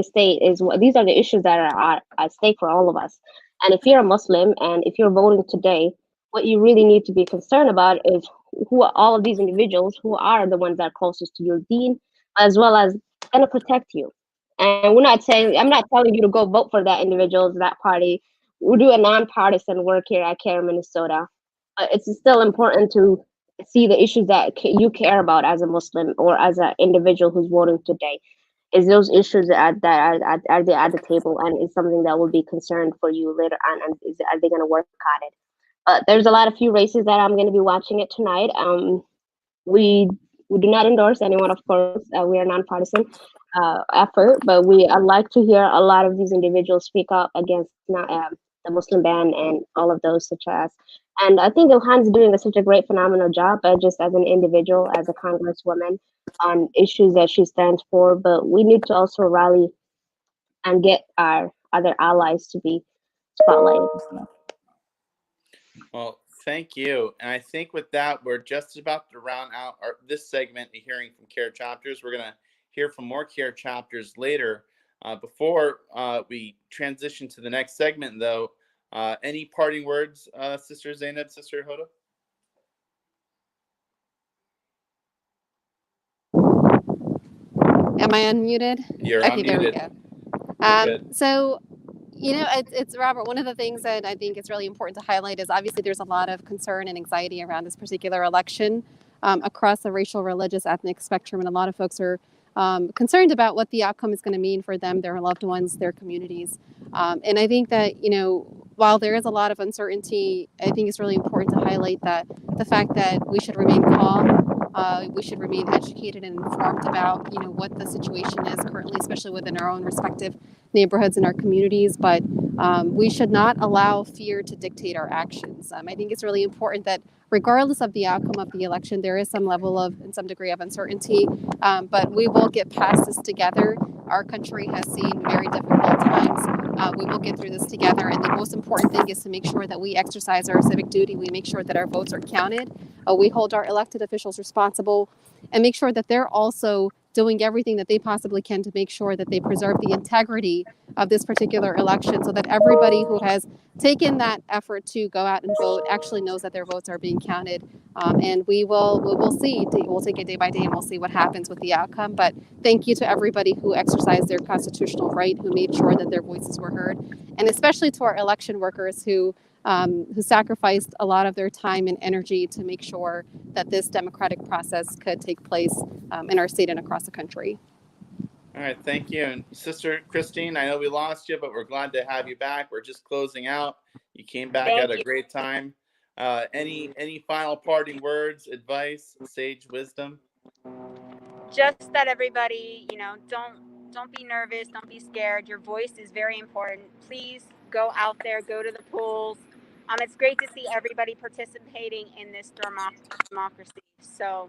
S12: state? These are the issues that are at stake for all of us. And if you're a Muslim and if you're voting today, what you really need to be concerned about is who are all of these individuals who are the ones that are closest to your deen, as well as going to protect you. And I'm not telling you to go vote for that individual, that party. We do a nonpartisan work here at CAIR Minnesota. But it's still important to see the issues that you care about as a Muslim or as an individual who's voting today. Is those issues that are they at the table, and is something that will be concerned for you later on, and are they going to work on it? But there's a lot of few races that I'm going to be watching it tonight. We do not endorse anyone, of course. We are nonpartisan effort, but I like to hear a lot of these individuals speak up against the Muslim ban and all of those such as. And I think Ilhan's doing such a great, phenomenal job, just as an individual, as a congresswoman, on issues that she stands for. But we need to also rally and get our other allies to be spotlighted.
S14: Well, thank you. And I think with that, we're just about to round out this segment of hearing from CAIR chapters. We're going to hear from more CAIR chapters later. Before we transition to the next segment, though, any parting words, Sister Zainab, Sister Hoda?
S11: Am I unmuted?
S14: You're
S11: okay,
S14: unmuted.
S11: There we go. So, it's Robert. One of the things that I think is really important to highlight is obviously there's a lot of concern and anxiety around this particular election across the racial, religious, ethnic spectrum, and a lot of folks are concerned about what the outcome is going to mean for them, their loved ones, their communities. And I think that, while there is a lot of uncertainty, I think it's really important to highlight that the fact that we should remain calm, we should remain educated and informed about, what the situation is currently, especially within our own respective neighborhoods and our communities. But we should not allow fear to dictate our actions. I think it's really important that regardless of the outcome of the election, there is some level of, and some degree of uncertainty, but we will get past this together. Our country has seen very difficult times. We will get through this together. And the most important thing is to make sure that we exercise our civic duty. We make sure that our votes are counted. We hold our elected officials responsible, and make sure that they're also doing everything that they possibly can to make sure that they preserve the integrity of this particular election, so that everybody who has taken that effort to go out and vote actually knows that their votes are being counted. And we will see. We'll take it day by day, and we'll see what happens with the outcome. But thank you to everybody who exercised their constitutional right, who made sure that their voices were heard, and especially to our election workers who sacrificed a lot of their time and energy to make sure that this democratic process could take place in our state and across the country.
S14: All right, thank you. And Sister Christine, I know we lost you, but we're glad to have you back. We're just closing out. You came back at a great time. Any final parting words, advice, sage wisdom?
S13: Just that everybody, don't be nervous, don't be scared. Your voice is very important. Please go out there, go to the polls. It's great to see everybody participating in this democracy. So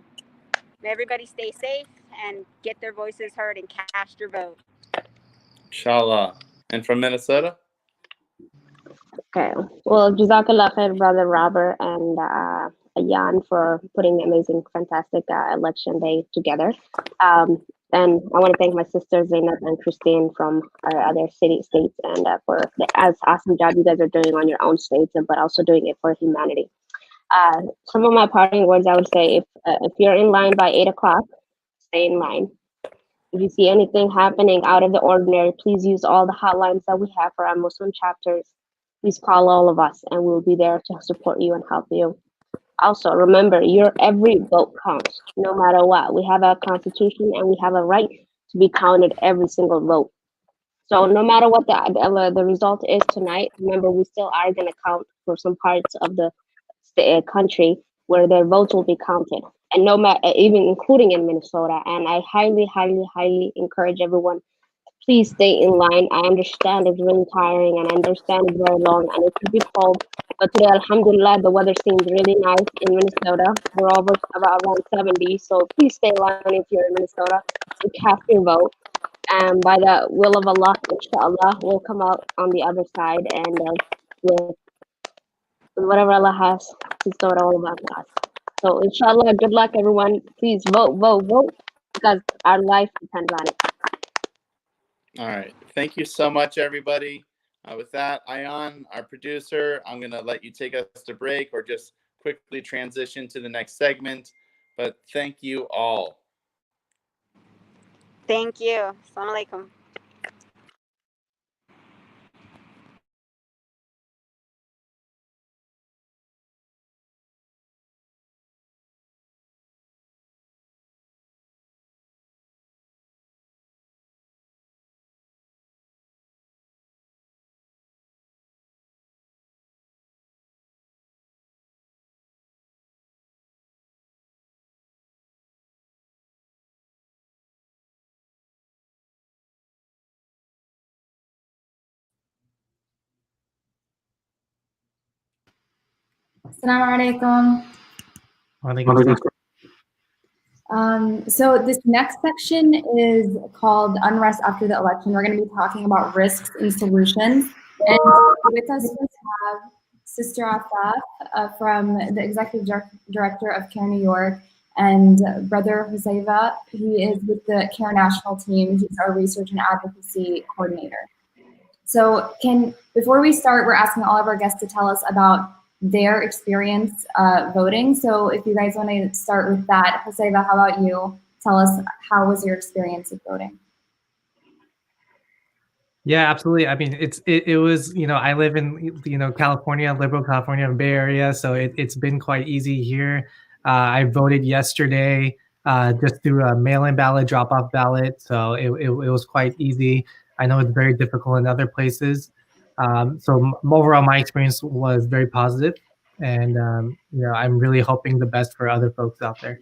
S13: may everybody stay safe and get their voices heard and cast your vote.
S14: Inshallah. And from Minnesota?
S12: Okay. Well, Jazakallah khair, Brother Robert and Ayan, for putting the amazing, fantastic election day together. And I want to thank my sisters Zainab and Christine from our other states, and for the as awesome job you guys are doing on your own states, but also doing it for humanity. Some of my parting words, I would say, if you're in line by 8 o'clock, stay in line. If you see anything happening out of the ordinary, please use all the hotlines that we have for our Muslim chapters. Please call all of us, and we'll be there to support you and help you. Also, remember, your every vote counts, no matter what. We have a constitution, and we have a right to be counted every single vote. So no matter what the result is tonight, remember, we still are going to count for some parts of the country where their votes will be counted, and no matter, even including in Minnesota. And I highly, highly, highly encourage everyone, please stay in line. I understand it's really tiring, and I understand it's very long, and it could be cold. But today, alhamdulillah, the weather seems really nice in Minnesota. We're over about around 70, so please stay in line if you're in Minnesota and cast your vote. And by the will of Allah, inshallah, we'll come out on the other side, and with whatever Allah has in store all about us. So inshallah, good luck everyone. Please vote, vote, vote, because our life depends on it.
S14: All right. Thank you so much, everybody. With that, Ayan, our producer, I'm going to let you take us to break or just quickly transition to the next segment. But thank you all.
S13: Thank you. Assalamu alaikum.
S2: Assalamu alaikum. So this next section is called Unrest After the Election. We're going to be talking about risks and solutions. And with us we have Sister Afaf from the Executive Director of CAIR New York, and Brother Huzaifa. He is with the CAIR National Team. He's our Research and Advocacy Coordinator. So before we start, we're asking all of our guests to tell us about their experience voting. So if you guys want to start with that, Huzaifa, how about you? Tell us, how was your experience of voting?
S15: Yeah, absolutely. I mean, it was, I live in, California, liberal California, Bay Area. So it's been quite easy here. I voted yesterday just through a mail-in ballot, drop-off ballot. So it was quite easy. I know it's very difficult in other places. So overall, my experience was very positive, and I'm really hoping the best for other folks out there.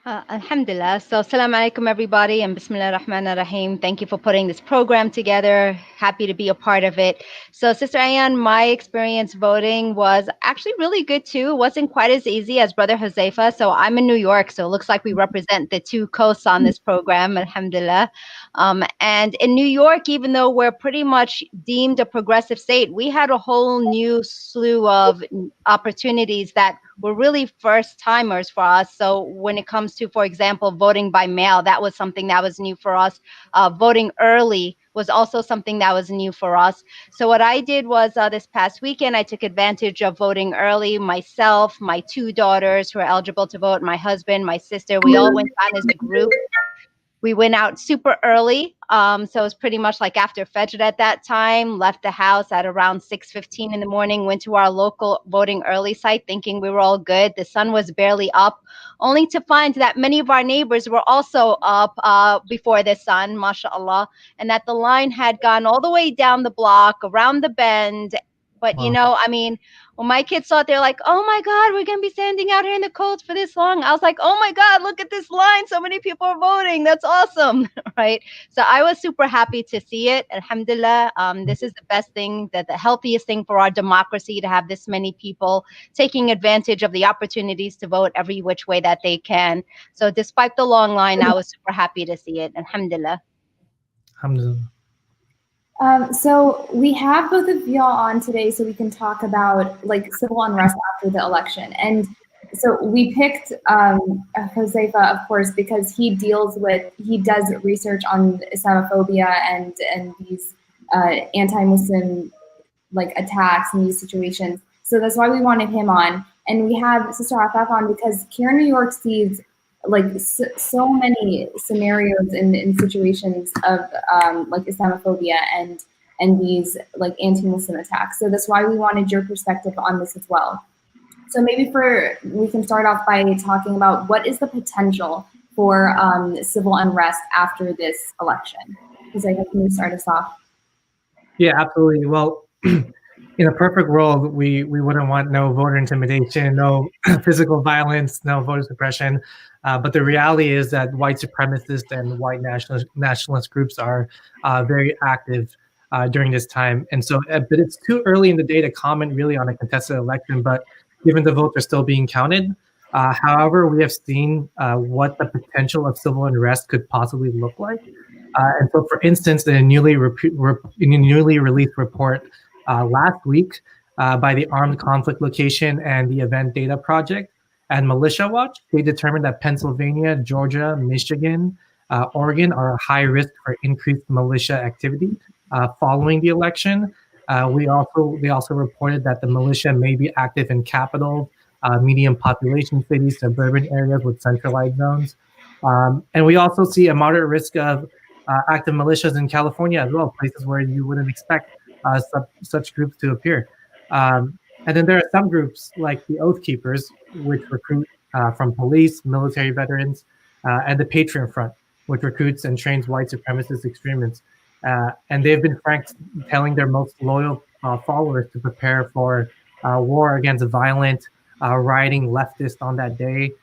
S16: Alhamdulillah. So assalamu alaikum everybody, and bismillah ar-Rahman ar-Rahim. Thank you for putting this program together. Happy to be a part of it. So Sister Ayan, my experience voting was actually really good too. It wasn't quite as easy as Brother Huzaifa. So I'm in New York, so it looks like we represent the two coasts on this program, alhamdulillah. And in New York, even though we're pretty much deemed a progressive state, we had a whole new slew of opportunities that were really first timers for us. So when it comes to, for example, voting by mail, that was something that was new for us. Voting early was also something that was new for us. So what I did was this past weekend, I took advantage of voting early. Myself, my two daughters who are eligible to vote, my husband, my sister, we all went on as a group. We went out super early, so it was pretty much like after Fajr at that time, left the house at around 6:15 in the morning, went to our local voting early site thinking we were all good. The sun was barely up, only to find that many of our neighbors were also up before the sun, mashallah, and that the line had gone all the way down the block, around the bend. But,
S15: Wow.
S16: I mean, when my kids saw it, they're like, oh my God, we're going to be standing out here in the cold for this long. I was like, oh my God, look at this line. So many people are voting. That's awesome, right? So I was super happy to see it. Alhamdulillah, this is the best thing, the healthiest thing for our democracy, to have this many people taking advantage of the opportunities to vote every which way that they can. So despite the long line, I was super happy to see it. Alhamdulillah.
S15: Alhamdulillah.
S2: So we have both of y'all on today so we can talk about like civil unrest after the election. And So we picked Josefa, of course, because he does research on Islamophobia and these anti-Muslim like attacks in these situations. So that's why we wanted him on. And we have Sister Afaf on because CAIR New York sees like so many scenarios in situations of like Islamophobia and these like anti-Muslim attacks. So that's why we wanted your perspective on this as well. So maybe we can start off by talking about what is the potential for civil unrest after this election. Because I think can you start us off?
S15: Yeah, absolutely. Well, in a perfect world, we wouldn't want no voter intimidation, no physical violence, no voter suppression. But the reality is that white supremacist and white nationalist groups are very active during this time. And so, but it's too early in the day to comment really on a contested election. But given the votes are still being counted, however, we have seen what the potential of civil unrest could possibly look like. And so, for instance, in a newly released report last week by the Armed Conflict Location and the Event Data Project and Militia Watch, they determined that Pennsylvania, Georgia, Michigan, Oregon are high risk for increased militia activity following the election. They also reported that the militia may be active in capital, medium population cities, suburban areas with centralized zones. And we also see a moderate risk of active militias in California as well, places where you wouldn't expect such groups to appear. And then there are some groups like the Oath Keepers, which recruit from police, military veterans, and the Patriot Front, which recruits and trains white supremacist extremists. And they've been frank, telling their most loyal followers to prepare for war against violent, rioting leftists on that day.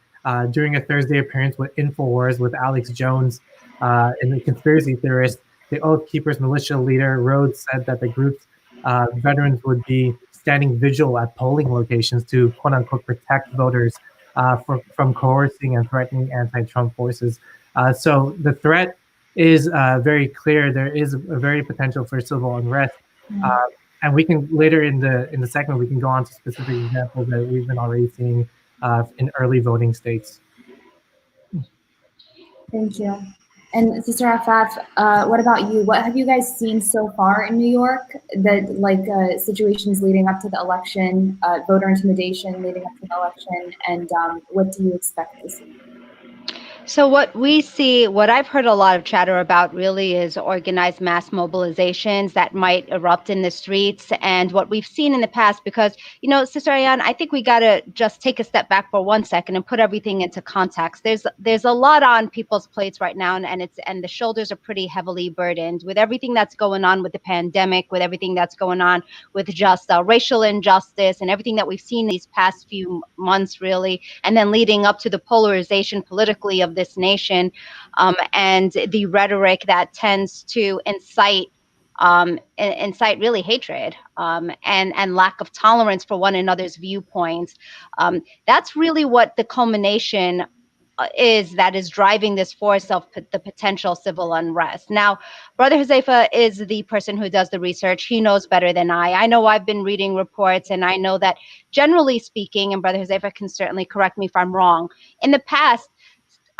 S15: During a Thursday appearance with InfoWars with Alex Jones, and the conspiracy theorist, the Oath Keepers militia leader Rhodes said that the group's veterans would be standing vigil at polling locations to quote unquote protect voters from coercing and threatening anti-Trump forces. So the threat is very clear. There is a very potential for civil unrest. And we can later in the segment, we can go on to specific examples that we've been already seeing in early voting states.
S2: Thank you. And Sister Afaf, what about you? What have you guys seen so far in New York that like situations leading up to the election, voter intimidation leading up to the election, and what do you expect to see?
S16: So what we see, what I've heard a lot of chatter about really is organized mass mobilizations that might erupt in the streets. And what we've seen in the past, because, you know, Sister Ayan, I think we got to just take a step back for 1 second and put everything into context. There's a lot on people's plates right now, and the shoulders are pretty heavily burdened with everything that's going on with the pandemic, with everything that's going on with just racial injustice and everything that we've seen these past few months, really, and then leading up to the polarization politically of this nation, and the rhetoric that tends to incite really hatred and lack of tolerance for one another's viewpoints. That's really what the culmination that is driving this force of the potential civil unrest. Now, Brother Huzaifa is the person who does the research. He knows better than I. I know I've been reading reports, and I know that generally speaking, and Brother Huzaifa can certainly correct me if I'm wrong, in the past,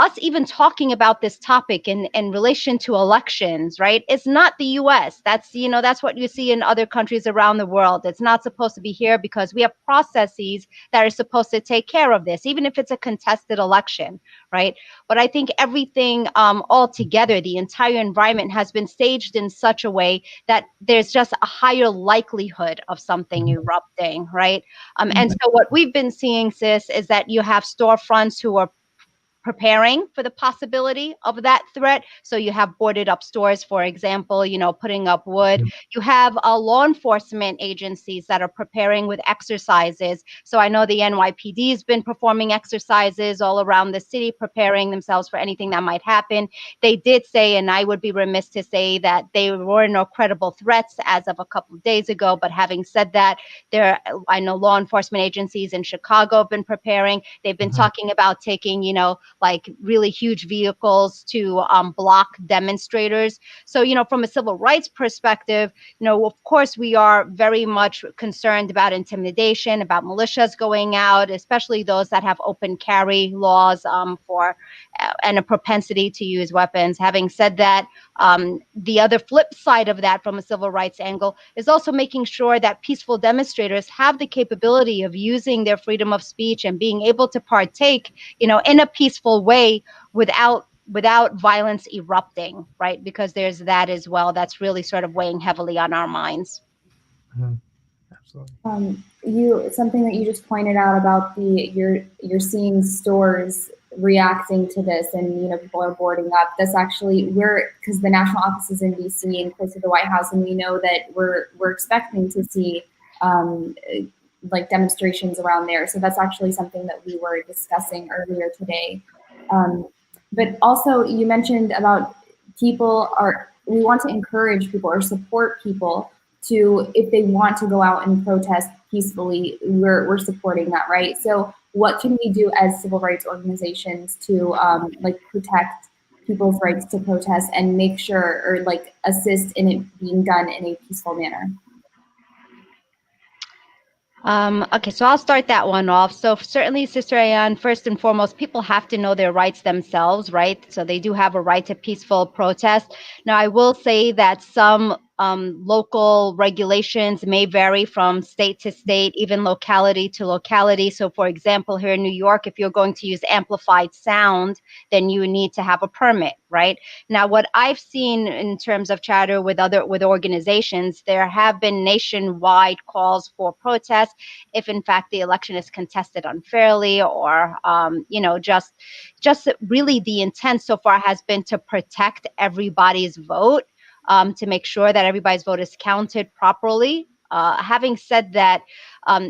S16: us even talking about this topic in relation to elections, right, is not the US. That's, you know, that's what you see in other countries around the world. It's not supposed to be here because we have processes that are supposed to take care of this, even if it's a contested election, right? But I think everything altogether, the entire environment has been staged in such a way that there's just a higher likelihood of something erupting, right? And so what we've been seeing, sis, is that you have storefronts who are preparing for the possibility of that threat. So you have boarded up stores, for example, you know, putting up wood. You have law enforcement agencies that are preparing with exercises. So I know the NYPD has been performing exercises all around the city, preparing themselves for anything that might happen. They did say, and I would be remiss to say that there were no credible threats as of a couple of days ago. But having said that, I know law enforcement agencies in Chicago have been preparing. They've been talking about taking, you know, like really huge vehicles to block demonstrators. So, from a civil rights perspective, of course, we are very much concerned about intimidation, about militias going out, especially those that have open carry laws for and a propensity to use weapons. Having said that, the other flip side of that from a civil rights angle is also making sure that peaceful demonstrators have the capability of using their freedom of speech and being able to partake, in a peaceful way without violence erupting, right? Because there's that as well. That's really sort of weighing heavily on our minds.
S15: Mm-hmm. Absolutely.
S2: Something that you just pointed out about you're seeing stores reacting to this, and people are boarding up. That's actually because the national office is in DC and close to the White House, and we know that we're expecting to see like demonstrations around there. So that's actually something that we were discussing earlier today. But also you mentioned about we want to encourage people or support people to, if they want to go out and protest peacefully, we're supporting that, right? So what can we do as civil rights organizations to protect people's rights to protest and make sure, or assist in it being done in a peaceful manner?
S16: Okay, so I'll start that one off. So certainly, Sister Ayan, first and foremost, people have to know their rights themselves, right? So they do have a right to peaceful protest. Now, I will say that some local regulations may vary from state to state, even locality to locality. So for example, here in New York, if you're going to use amplified sound, then you need to have a permit, right? Now, what I've seen in terms of chatter with organizations, there have been nationwide calls for protests if in fact the election is contested unfairly, or just really the intent so far has been to protect everybody's vote. To make sure that everybody's vote is counted properly. Having said that,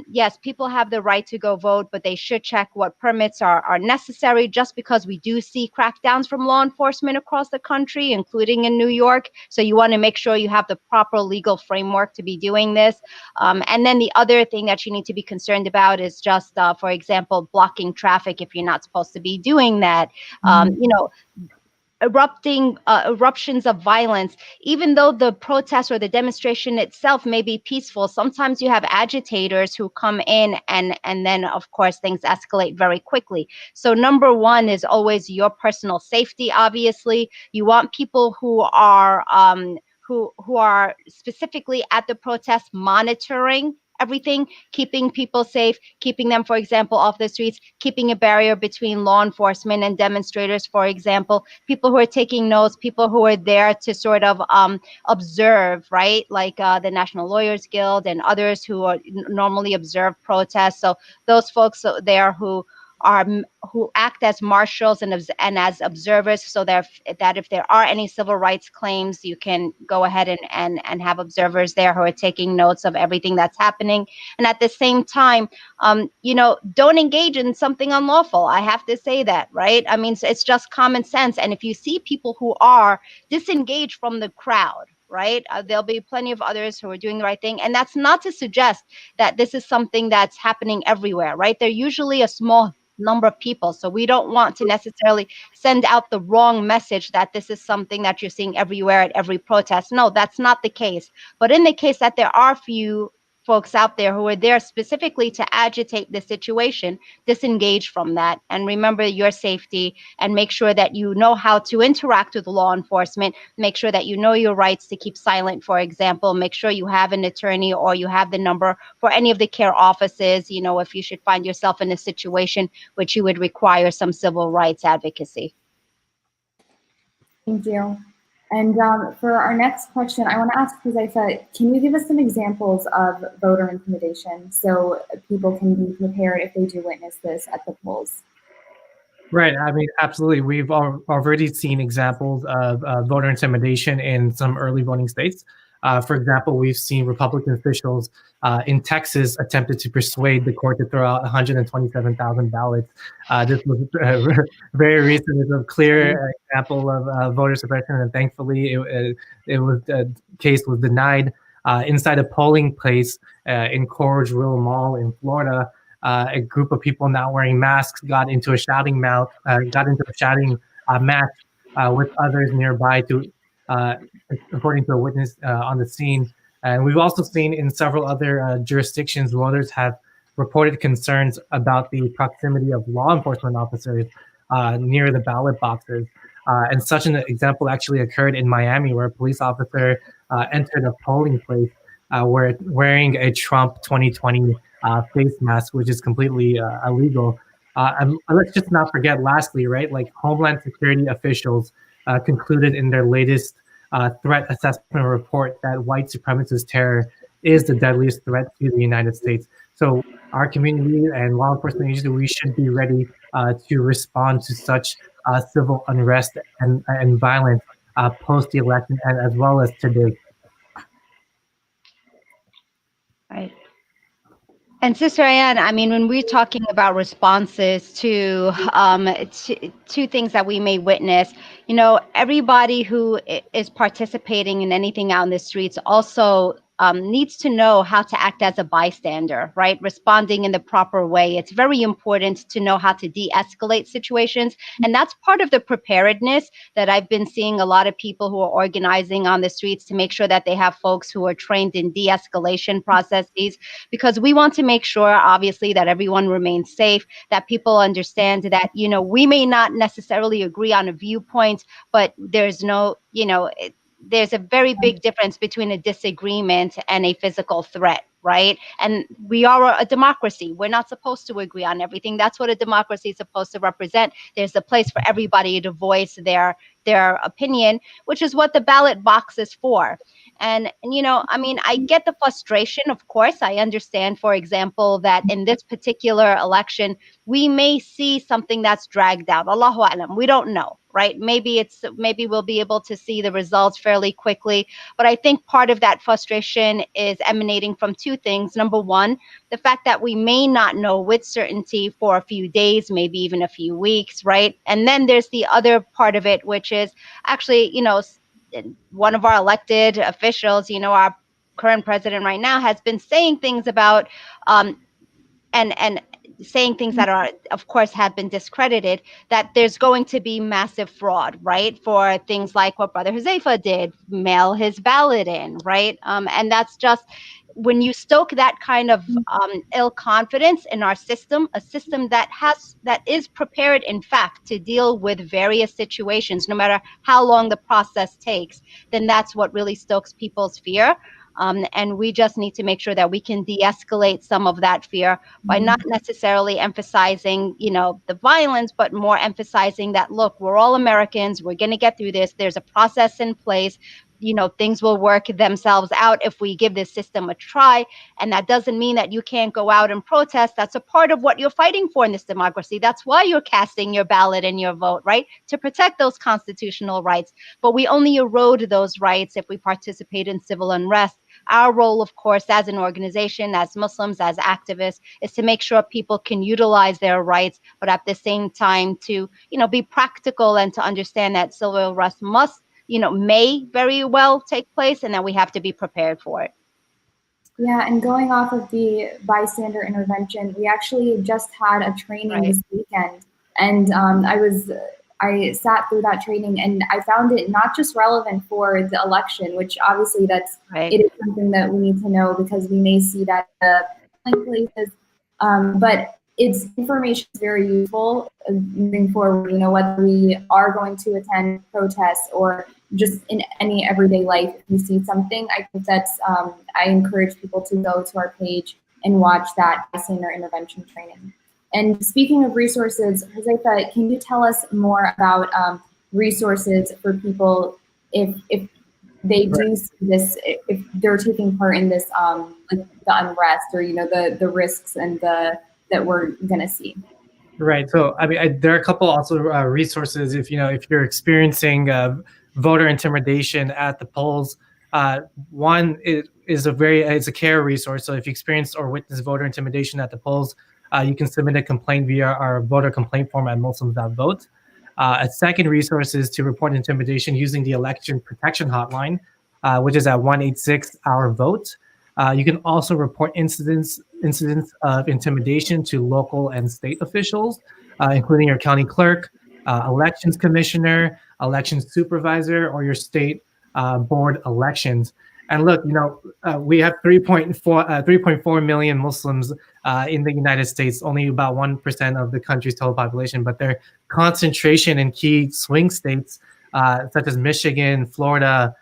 S16: yes, people have the right to go vote, but they should check what permits are necessary, just because we do see crackdowns from law enforcement across the country, including in New York. So you want to make sure you have the proper legal framework to be doing this. And then the other thing that you need to be concerned about is just, for example, blocking traffic if you're not supposed to be doing that. Eruptions of violence, even though the protest or the demonstration itself may be peaceful, sometimes you have agitators who come in and then of course things escalate very quickly. So number one is always your personal safety. Obviously, you want people who are specifically at the protest monitoring everything, keeping people safe, keeping them, for example, off the streets, keeping a barrier between law enforcement and demonstrators, for example, people who are taking notes, people who are there to sort of observe, right? Like the National Lawyers Guild and others who normally observe protests. So those folks there who act as marshals and as observers, so that if there are any civil rights claims, you can go ahead and have observers there who are taking notes of everything that's happening. And at the same time, don't engage in something unlawful. I have to say that, right? I mean, it's just common sense. And if you see people who are disengaged from the crowd, right, there'll be plenty of others who are doing the right thing. And that's not to suggest that this is something that's happening everywhere, right? They're usually a small number of people. So we don't want to necessarily send out the wrong message that this is something that you're seeing everywhere at every protest. No, that's not the case. But in the case that there are few folks out there who are there specifically to agitate the situation, disengage from that and remember your safety, and make sure that you know how to interact with law enforcement. Make sure that you know your rights to keep silent, for example. Make sure you have an attorney or you have the number for any of the CAIR offices, if you should find yourself in a situation which you would require some civil rights advocacy.
S2: Thank you. And for our next question, I want to ask Huzaifa, can you give us some examples of voter intimidation so people can be prepared if they do witness this at the polls?
S15: Right. I mean, absolutely. We've already seen examples of voter intimidation in some early voting states. For example, we've seen Republican officials in Texas attempted to persuade the court to throw out 127,000 ballots. This was very recent. It's a clear example of voter suppression, and thankfully, the case was denied inside a polling place in Coral Mall in Florida. a group of people not wearing masks got into a shouting match with others nearby, according to a witness on the scene. And we've also seen in several other jurisdictions, voters have reported concerns about the proximity of law enforcement officers near the ballot boxes. And such an example actually occurred in Miami, where a police officer entered a polling place wearing a Trump 2020 face mask, which is completely illegal. And let's just not forget, lastly, right, like Homeland Security officials concluded in their latest threat assessment report that white supremacist terror is the deadliest threat to the United States. So our community and law enforcement agencies, we should be ready to respond to such civil unrest and violence post the election, and as well as today.
S16: Right. And Sister Ann, I mean, when we're talking about responses to things that we may witness, you know, everybody who is participating in anything out in the streets also needs to know how to act as a bystander, right? Responding in the proper way. It's very important to know how to de-escalate situations. And that's part of the preparedness that I've been seeing a lot of people who are organizing on the streets to make sure that they have folks who are trained in de-escalation processes, because we want to make sure, obviously, that everyone remains safe, that people understand that, you know, we may not necessarily agree on a viewpoint, but there's no, you know, there's a very big difference between a disagreement and a physical threat, right? And we are a democracy. We're not supposed to agree on everything. That's what a democracy is supposed to represent. There's a place for everybody to voice their opinion, which is what the ballot box is for. And you know, I mean, I get the frustration, of course. I understand, for example, that in this particular election, we may see something that's dragged out. Allahu alam, we don't know, right? Maybe we'll be able to see the results fairly quickly. But I think part of that frustration is emanating from two things. Number one, the fact that we may not know with certainty for a few days, maybe even a few weeks, right? And then there's the other part of it, which is actually, you know, one of our elected officials, you know, our current president right now, has been saying things about and saying things that are, of course, have been discredited, that there's going to be massive fraud, right? For things like what Brother Huzaifa did, mail his ballot in, right? And that's just, when you stoke that kind of ill confidence in our system, a system that is prepared, in fact, to deal with various situations, no matter how long the process takes, then that's what really stokes people's fear. And we just need to make sure that we can de-escalate some of that fear by not necessarily emphasizing, you know, the violence, but more emphasizing that, look, we're all Americans. We're going to get through this. There's a process in place. You know, things will work themselves out if we give this system a try. And that doesn't mean that you can't go out and protest. That's a part of what you're fighting for in this democracy. That's why you're casting your ballot and your vote, right? To protect those constitutional rights. But we only erode those rights if we participate in civil unrest. Our role, of course, as an organization, as Muslims, as activists, is to make sure people can utilize their rights, but at the same time to, you know, be practical and to understand that civil unrest may very well take place, and that we have to be prepared for it.
S2: Yeah, and going off of the bystander intervention, we actually just had a training this weekend, and I sat through that training, and I found it not just relevant for the election, which obviously it is something that we need to know because we may see that in places, but its information is very useful moving forward. You know, whether we are going to attend protests or just in any everyday life, if you see something, I think that's, I encourage people to go to our page and watch that bystander intervention training. And speaking of resources, Huzaifa, can you tell us more about resources for people if they do see this, if they're taking part in this, like the unrest or, you know, the risks and that we're going to see?
S15: Right. So, I mean, there are a couple also resources if you're experiencing voter intimidation at the polls. One is a CAIR resource. So if you experience or witness voter intimidation at the polls, you can submit a complaint via our voter complaint form at Muslims.vote. A second resource is to report intimidation using the election protection hotline, which is at 186-our-vote. You can also report incidents of intimidation to local and state officials, including your county clerk, elections commissioner, elections supervisor, or your state board elections. And look, we have 3.4 million Muslims in the United States, only about 1% of the country's total population, but their concentration in key swing states such as Michigan, Florida,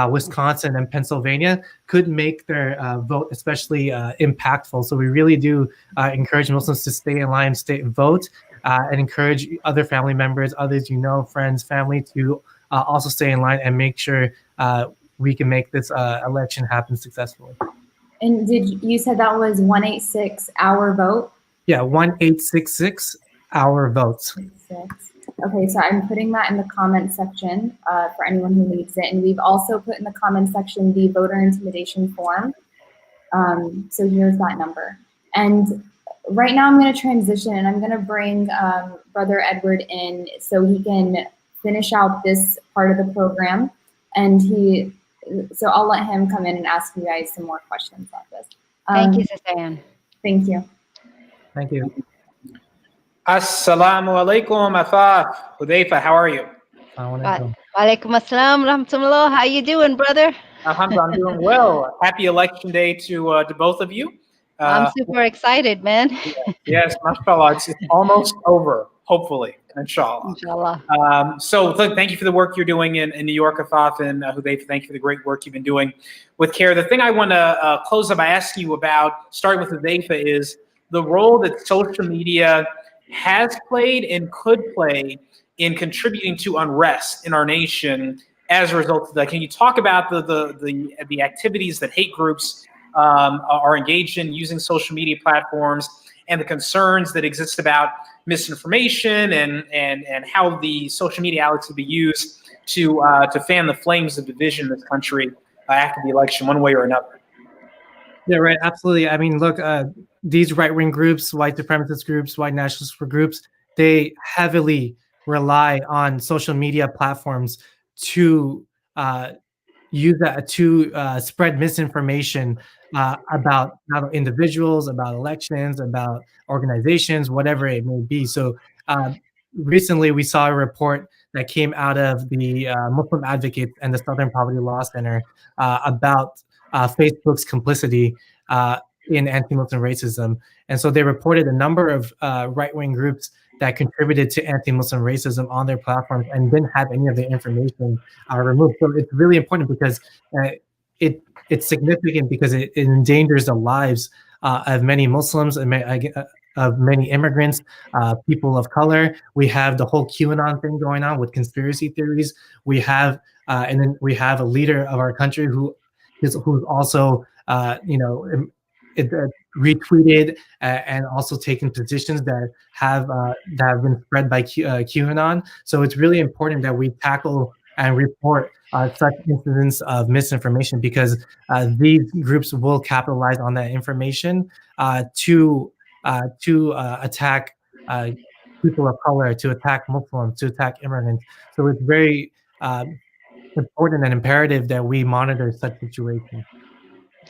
S15: Wisconsin, and Pennsylvania could make their vote especially impactful. So we really do encourage Muslims to stay in line, vote, and encourage other family members, others friends, family, to also stay in line and make sure we can make this election happen successfully.
S2: And you said that was 186 hour vote?
S15: Yeah, 1866 hour votes.
S2: Okay, so I'm putting that in the comment section for anyone who needs it. And we've also put in the comment section the voter intimidation form. So here's that number. And right now I'm going to transition and I'm going to bring Brother Edward in so he can finish out this part of the program. And so I'll let him come in and ask you guys some more questions about this.
S16: Thank you, Sister Ann.
S2: Thank you.
S15: Thank you.
S1: Assalamu alaikum, Afaf. Hudayfa, how are you?
S16: Walaikum assalam, rahmatullah. How you doing, brother?
S1: Alhamdulillah, I'm doing well. Happy election day to both of you.
S16: I'm super excited, man.
S1: Yes, mashallah. It's almost over, hopefully, inshallah.
S16: Inshallah.
S1: So look, thank you for the work you're doing in New York, Afaf, and Hudayfa, thank you for the great work you've been doing with CAIR. The thing I want to close up by asking you about, starting with Hudayfa, is the role that social media has played and could play in contributing to unrest in our nation as a result of that. Can you talk about the activities that hate groups are engaged in using social media platforms and the concerns that exist about misinformation and how the social media outlets could be used to fan the flames of division in this country after the election, one way or another?
S15: Yeah, right. Absolutely. I mean, look, these right-wing groups, white supremacist groups, white nationalist groups, they heavily rely on social media platforms to use that to spread misinformation about individuals, about elections, about organizations, whatever it may be. So recently we saw a report that came out of the Muslim Advocates and the Southern Poverty Law Center about Facebook's complicity in anti-Muslim racism. And so they reported a number of right-wing groups that contributed to anti-Muslim racism on their platforms and didn't have any of the information removed. So it's really important because it's significant because it endangers the lives of many Muslims and of many immigrants, people of color. We have the whole QAnon thing going on with conspiracy theories. We have, and then we have a leader of our country who's also, retweeted and also taken positions that have been spread by QAnon. So it's really important that we tackle and report such incidents of misinformation because these groups will capitalize on that information to attack people of color, to attack Muslims, to attack immigrants. So it's very important and imperative that we monitor such situations.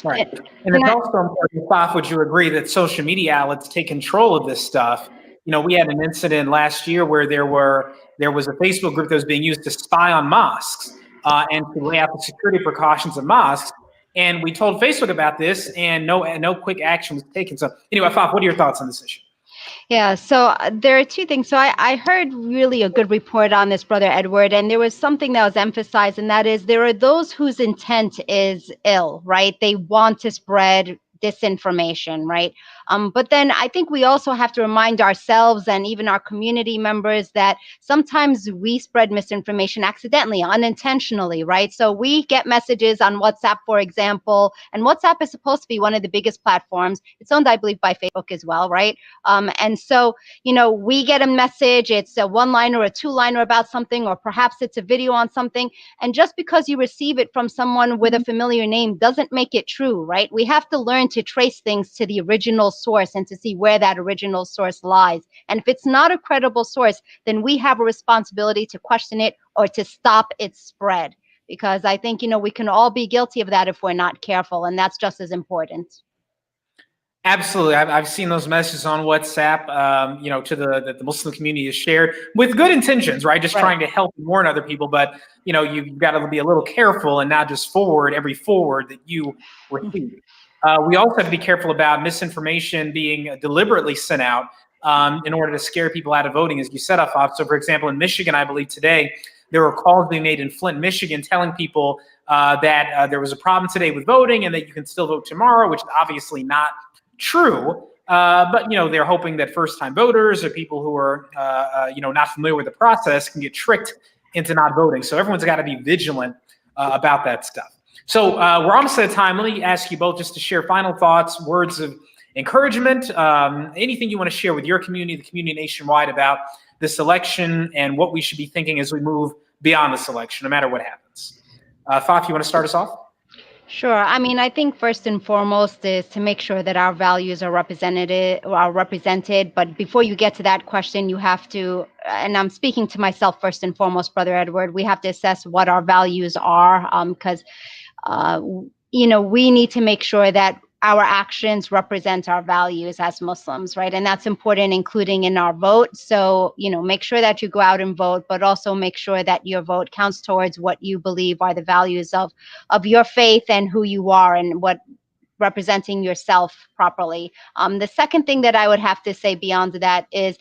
S1: Right. And it's also important, Faf, would you agree that social media outlets take control of this stuff? You know, we had an incident last year where there was a Facebook group that was being used to spy on mosques and to lay out the security precautions of mosques. And we told Facebook about this and no quick action was taken. So anyway, Faf, what are your thoughts on this issue?
S16: Yeah, so there are two things. So I heard really a good report on this, Brother Edward, and there was something that was emphasized, and that is there are those whose intent is ill, right? They want to spread disinformation, right? But then I think we also have to remind ourselves and even our community members that sometimes we spread misinformation accidentally, unintentionally, right? So we get messages on WhatsApp, for example, and WhatsApp is supposed to be one of the biggest platforms. It's owned, I believe, by Facebook as well, right? And so, we get a message, it's a one-liner or a two-liner about something, or perhaps it's a video on something. And just because you receive it from someone with a familiar name doesn't make it true, right? We have to learn to trace things to the original source and to see where that original source lies. And if it's not a credible source, then we have a responsibility to question it or to stop its spread. because I think, we can all be guilty of that if we're not careful, and that's just as important.
S1: Absolutely. I've seen those messages on WhatsApp, to the Muslim community is shared with good intentions, right? Just trying to help and warn other people. But, you've got to be a little careful and not just forward every forward that you receive. We also have to be careful about misinformation being deliberately sent out in order to scare people out of voting, as you said, Afaf. So, for example, in Michigan, I believe today, there were calls being made in Flint, Michigan, telling people that there was a problem today with voting and that you can still vote tomorrow, which is obviously not true, but they're hoping that first-time voters or people who are not familiar with the process can get tricked into not voting. So everyone's got to be vigilant about that stuff. So we're almost out of time. Let me ask you both just to share final thoughts, words of encouragement, anything you want to share with your community, the community nationwide about this election and what we should be thinking as we move beyond this election, no matter what happens. Faf, you want to start us off?
S16: Sure. I mean, I think first and foremost is to make sure that our values are represented. But before you get to that question, you have to, and I'm speaking to myself first and foremost, Brother Edward, we have to assess what our values are, because, we need to make sure that our actions represent our values as Muslims, right? And that's important, including in our vote. So, make sure that you go out and vote, but also make sure that your vote counts towards what you believe are the values of your faith and who you are and what representing yourself properly. The second thing that I would have to say beyond that is,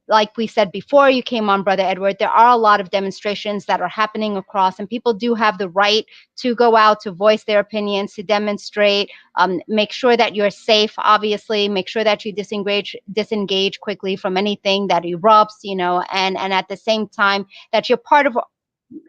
S16: like we said before you came on, Brother Edward, there are a lot of demonstrations that are happening across, and people do have the right to go out, to voice their opinions, to demonstrate. Make sure that you're safe, obviously. Make sure that you disengage quickly from anything that erupts, and at the same time that you're part of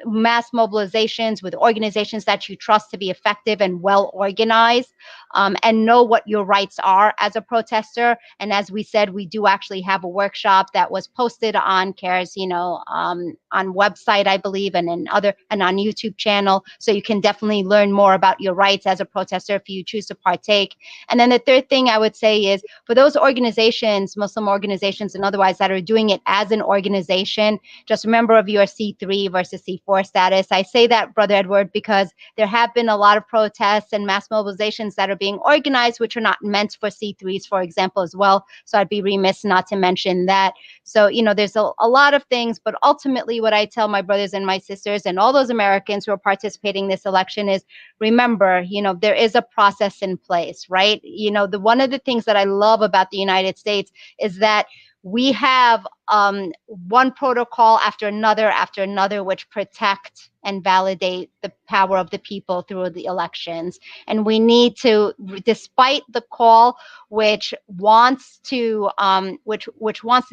S16: mass mobilizations with organizations that you trust to be effective and well organized, and know what your rights are as a protester. And as we said, we do actually have a workshop that was posted on CAIR's, on website, I believe, and on YouTube channel. So you can definitely learn more about your rights as a protester if you choose to partake. And then the third thing I would say is for those organizations, Muslim organizations and otherwise, that are doing it as an organization, just remember of your C3 versus C4 status. I say that, Brother Edward, because there have been a lot of protests and mass mobilizations that are being organized, which are not meant for C3s, for example, as well. So I'd be remiss not to mention that. So, there's a lot of things, but ultimately what I tell my brothers and my sisters and all those Americans who are participating in this election is, remember, there is a process in place, right? One of the things that I love about the United States is that we have one protocol after another, which protect and validate the power of the people through the elections. And we need to, despite the call which wants to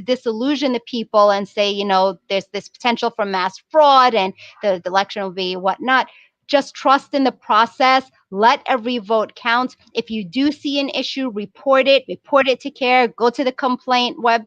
S16: disillusion the people and say, there's this potential for mass fraud and the election will be whatnot, just trust in the process. Let every vote count. If you do see an issue, report it to CAIR, go to the complaint web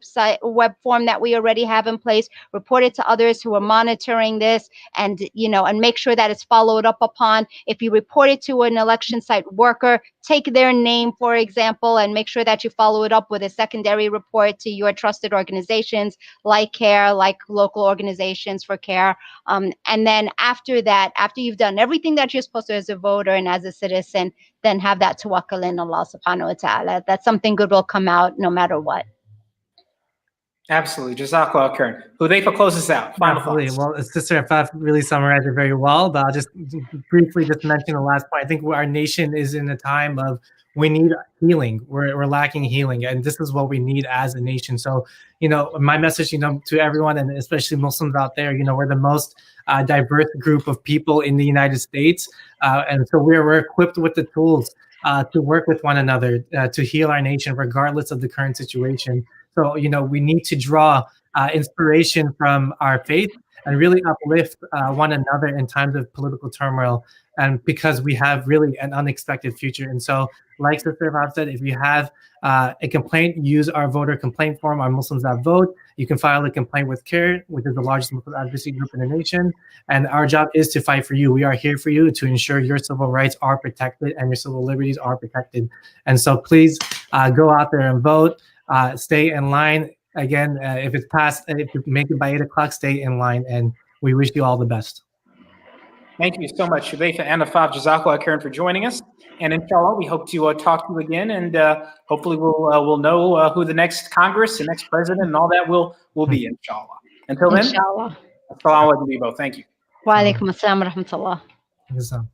S16: form that we already have in place, report it to others who are monitoring this, and make sure that it's followed up upon. If you report it to an election site worker, take their name, for example, and make sure that you follow it up with a secondary report to your trusted organizations like CAIR, like local organizations for CAIR. And then after that, after you've done everything that you're supposed to as a voter and as a citizen, then have that tawakkul in Allah subhanahu wa ta'ala. That something good will come out no matter what.
S1: Absolutely. Jazakallah khairan. Hudayfa closes out. Final
S15: Absolutely.
S1: thoughts.
S15: Well, Sister Afaf really summarized it very well, but I'll just briefly mention the last point. I think our nation is in a time of we need healing. We're lacking healing, and this is what we need as a nation. So, my message, to everyone, and especially Muslims out there, we're the most diverse group of people in the United States, and so we're equipped with the tools to work with one another to heal our nation, regardless of the current situation. So, we need to draw inspiration from our faith and really uplift one another in times of political turmoil, and because we have really an unexpected future. And so, like Sister Fab said, if you have a complaint, use our voter complaint form on Muslims.vote. You can file a complaint with CAIR, which is the largest Muslim advocacy group in the nation. And our job is to fight for you. We are here for you to ensure your civil rights are protected and your civil liberties are protected. And so please go out there and vote. Stay in line. Again, if you make it by 8 o'clock, stay in line. And we wish you all the best.
S1: Thank you so much, Shubaifa and Afaf. Jazakallah khairan for joining us. And inshallah, we hope to talk to you again, and hopefully we'll know who the next Congress, the next president, and all that will be, inshallah. Until then,
S16: Inshallah.
S1: assalamu alaikum to you both. Thank you.
S16: Wa alaikum assalam wa rahmatullah.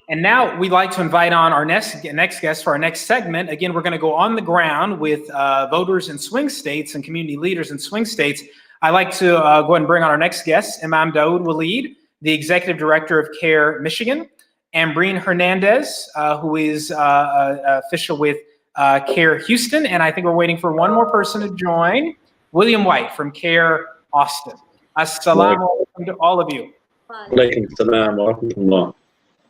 S1: And now we'd like to invite on our next guest for our next segment. Again, we're going to go on the ground with voters in swing states and community leaders in swing states. I'd like to go ahead and bring on our next guest, Imam Daoud Waleed, the Executive Director of CAIR Michigan, Ambreen Hernandez, who is official with CAIR Houston, and I think we're waiting for one more person to join, William White from CAIR Austin. Assalamu alaikum to all of you.
S17: Alaikum salam wa rahmatullah.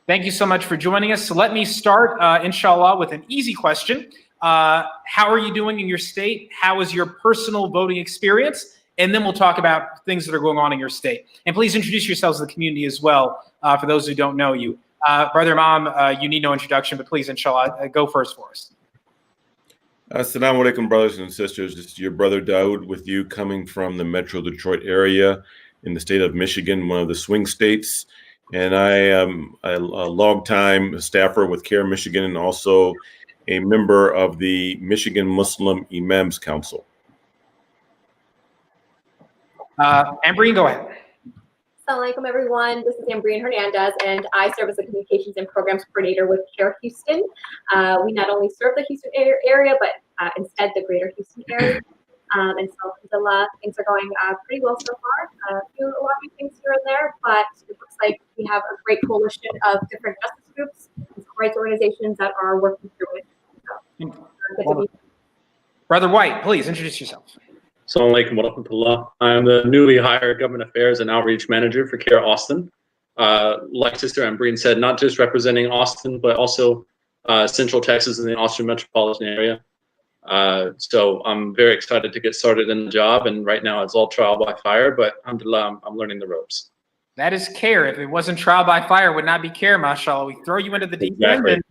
S1: Thank you so much for joining us. So let me start, inshallah, with an easy question. How are you doing in your state? How is your personal voting experience? And then we'll talk about things that are going on in your state. And please introduce yourselves to the community as well, for those who don't know you. Brother Imam, you need no introduction, but please, inshallah, go first for us.
S17: Assalamu alaikum, brothers and sisters. This is your brother Daoud with you, coming from the Metro Detroit area in the state of Michigan, one of the swing states. And I am a long-time staffer with CAIR Michigan and also a member of the Michigan Muslim Imams Council.
S1: Ambreen, go ahead.
S18: Assalamu alaikum, everyone. This is Ambreen Hernandez, and I serve as the Communications and Programs Coordinator with CAIR Houston. We not only serve the Houston area, but instead the greater Houston area. And so, alhamdulillah, things are going pretty well so far. A lot of new things here and there, but it looks like we have a great coalition of different justice groups and civil rights organizations that are working through it. So,
S1: Brother White, please introduce yourself.
S17: Assalamu alaikum wa rahmatullah. I'm the newly hired Government Affairs and Outreach Manager for CAIR Austin. Like Sister Ambreen said, not just representing Austin, but also Central Texas and the Austin metropolitan area. So I'm very excited to get started in the job, and right now it's all trial by fire, but alhamdulillah, I'm learning the ropes.
S1: That is CAIR. If it wasn't trial by fire, it would not be CAIR, mashallah. We throw you into the deep end, and,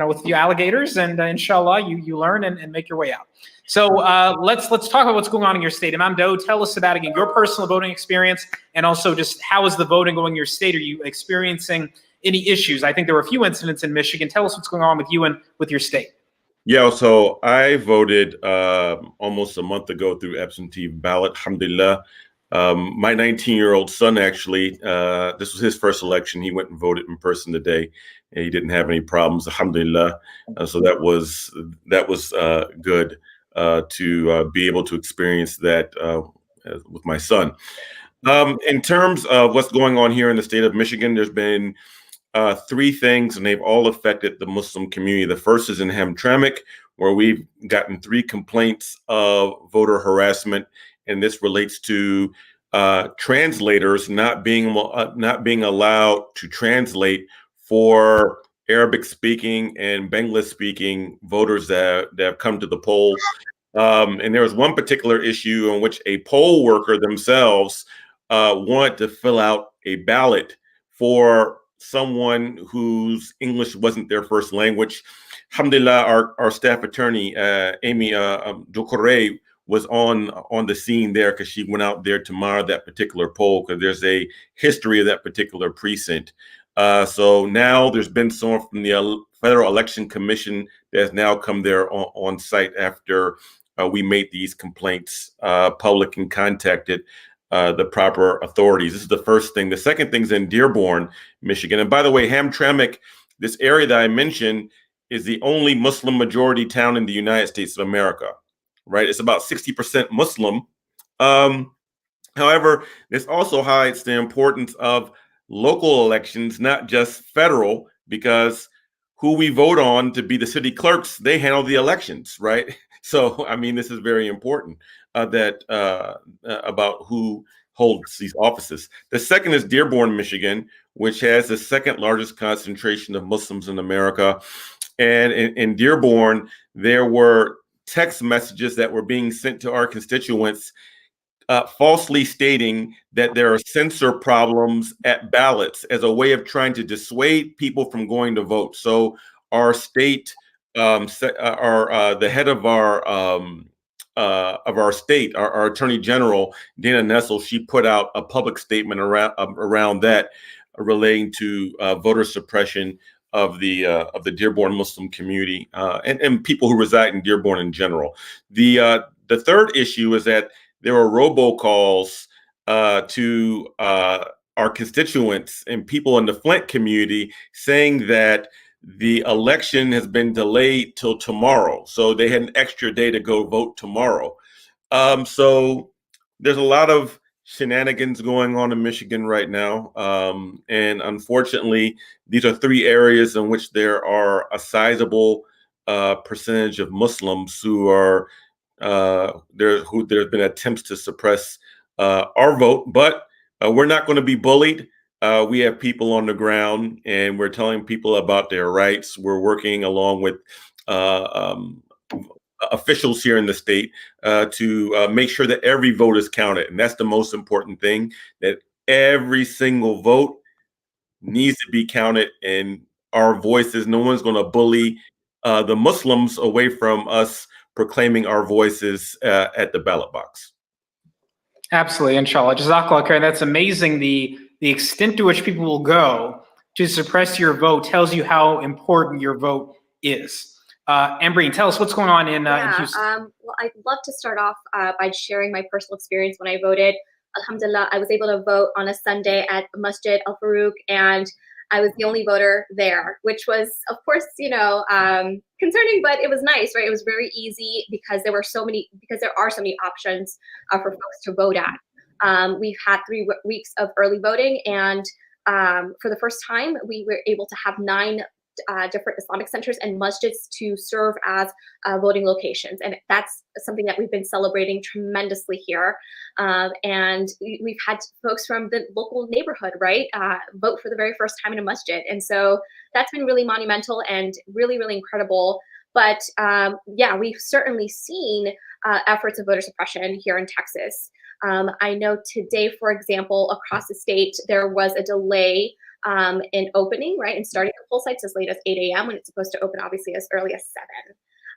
S1: with a few alligators, and inshallah, you learn and make your way out. So let's talk about what's going on in your state. Imam Daoud, tell us about, again, your personal voting experience, and also just how is the voting going in your state? Are you experiencing any issues? I think there were a few incidents in Michigan. Tell us what's going on with you and with your state.
S17: Yeah, so I voted almost a month ago through absentee ballot, alhamdulillah. My 19-year-old son, actually, this was his first election. He went and voted in person today, and he didn't have any problems, alhamdulillah. So that was good to be able to experience that with my son. In terms of what's going on here in the state of Michigan, there's been three things, and they've all affected the Muslim community. The first is in Hamtramck, where we've gotten 3 complaints of voter harassment, and this relates to translators not being allowed to translate for Arabic-speaking and Bengali-speaking voters that have come to the polls. And there was one particular issue in which a poll worker themselves wanted to fill out a ballot for someone whose English wasn't their first language. Alhamdulillah, our staff attorney, Amy Dokore, was on the scene there because she went out there to monitor that particular poll because there's a history of that particular precinct. So now there's been someone from the Federal Election Commission that has now come there on site after we made these complaints public and contacted the proper authorities. This is the first thing. The second thing is in Dearborn, Michigan. And by the way, Hamtramck, this area that I mentioned, is the only Muslim majority town in the United States of America, right? It's about 60% Muslim. However, this also highlights the importance of local elections, not just federal, because who we vote on to be the city clerks, they handle the elections, right? So, I mean, this is very important about who holds these offices. The second is Dearborn, Michigan, which has the second largest concentration of Muslims in America. And in Dearborn, there were text messages that were being sent to our constituents falsely stating that there are censor problems at ballots as a way of trying to dissuade people from going to vote. So our state, the head of our state, our Attorney General, Dana Nessel, she put out a public statement around that. relating to voter suppression of the Dearborn Muslim community and people who reside in Dearborn in general. The third issue is that there are robocalls to our constituents and people in the Flint community saying that the election has been delayed till tomorrow. So they had an extra day to go vote tomorrow. So there's a lot of shenanigans going on in Michigan right now. And unfortunately, these are 3 areas in which there are a sizable percentage of Muslims who are there have been attempts to suppress our vote, but we're not going to be bullied. We have people on the ground and we're telling people about their rights. We're working along with officials here in the state to make sure that every vote is counted. And that's the most important thing, that every single vote needs to be counted, and our voices, no one's going to bully the Muslims away from us proclaiming our voices at the ballot box.
S1: Absolutely, inshallah. Jazakallah khair. That's amazing. The extent to which people will go to suppress your vote tells you how important your vote is. Ambreen, tell us what's going on in Houston.
S18: Well, I'd love to start off by sharing my personal experience when I voted. Alhamdulillah, I was able to vote on a Sunday at Masjid Al Farouk, and I was the only voter there, which was, of course, concerning, but it was nice, right? It was very easy because there are so many options for folks to vote at. We've had 3 weeks of early voting, and for the first time, we were able to have 9 different Islamic centers and masjids to serve as voting locations. And that's something that we've been celebrating tremendously here. And we've had folks from the local neighborhood, right, vote for the very first time in a masjid. And so that's been really monumental and really, really incredible. But yeah, we've certainly seen efforts of voter suppression here in Texas. I know today, for example, across the state, there was a delay in opening, right, and starting the poll sites as late as 8 a.m. when it's supposed to open, obviously, as early as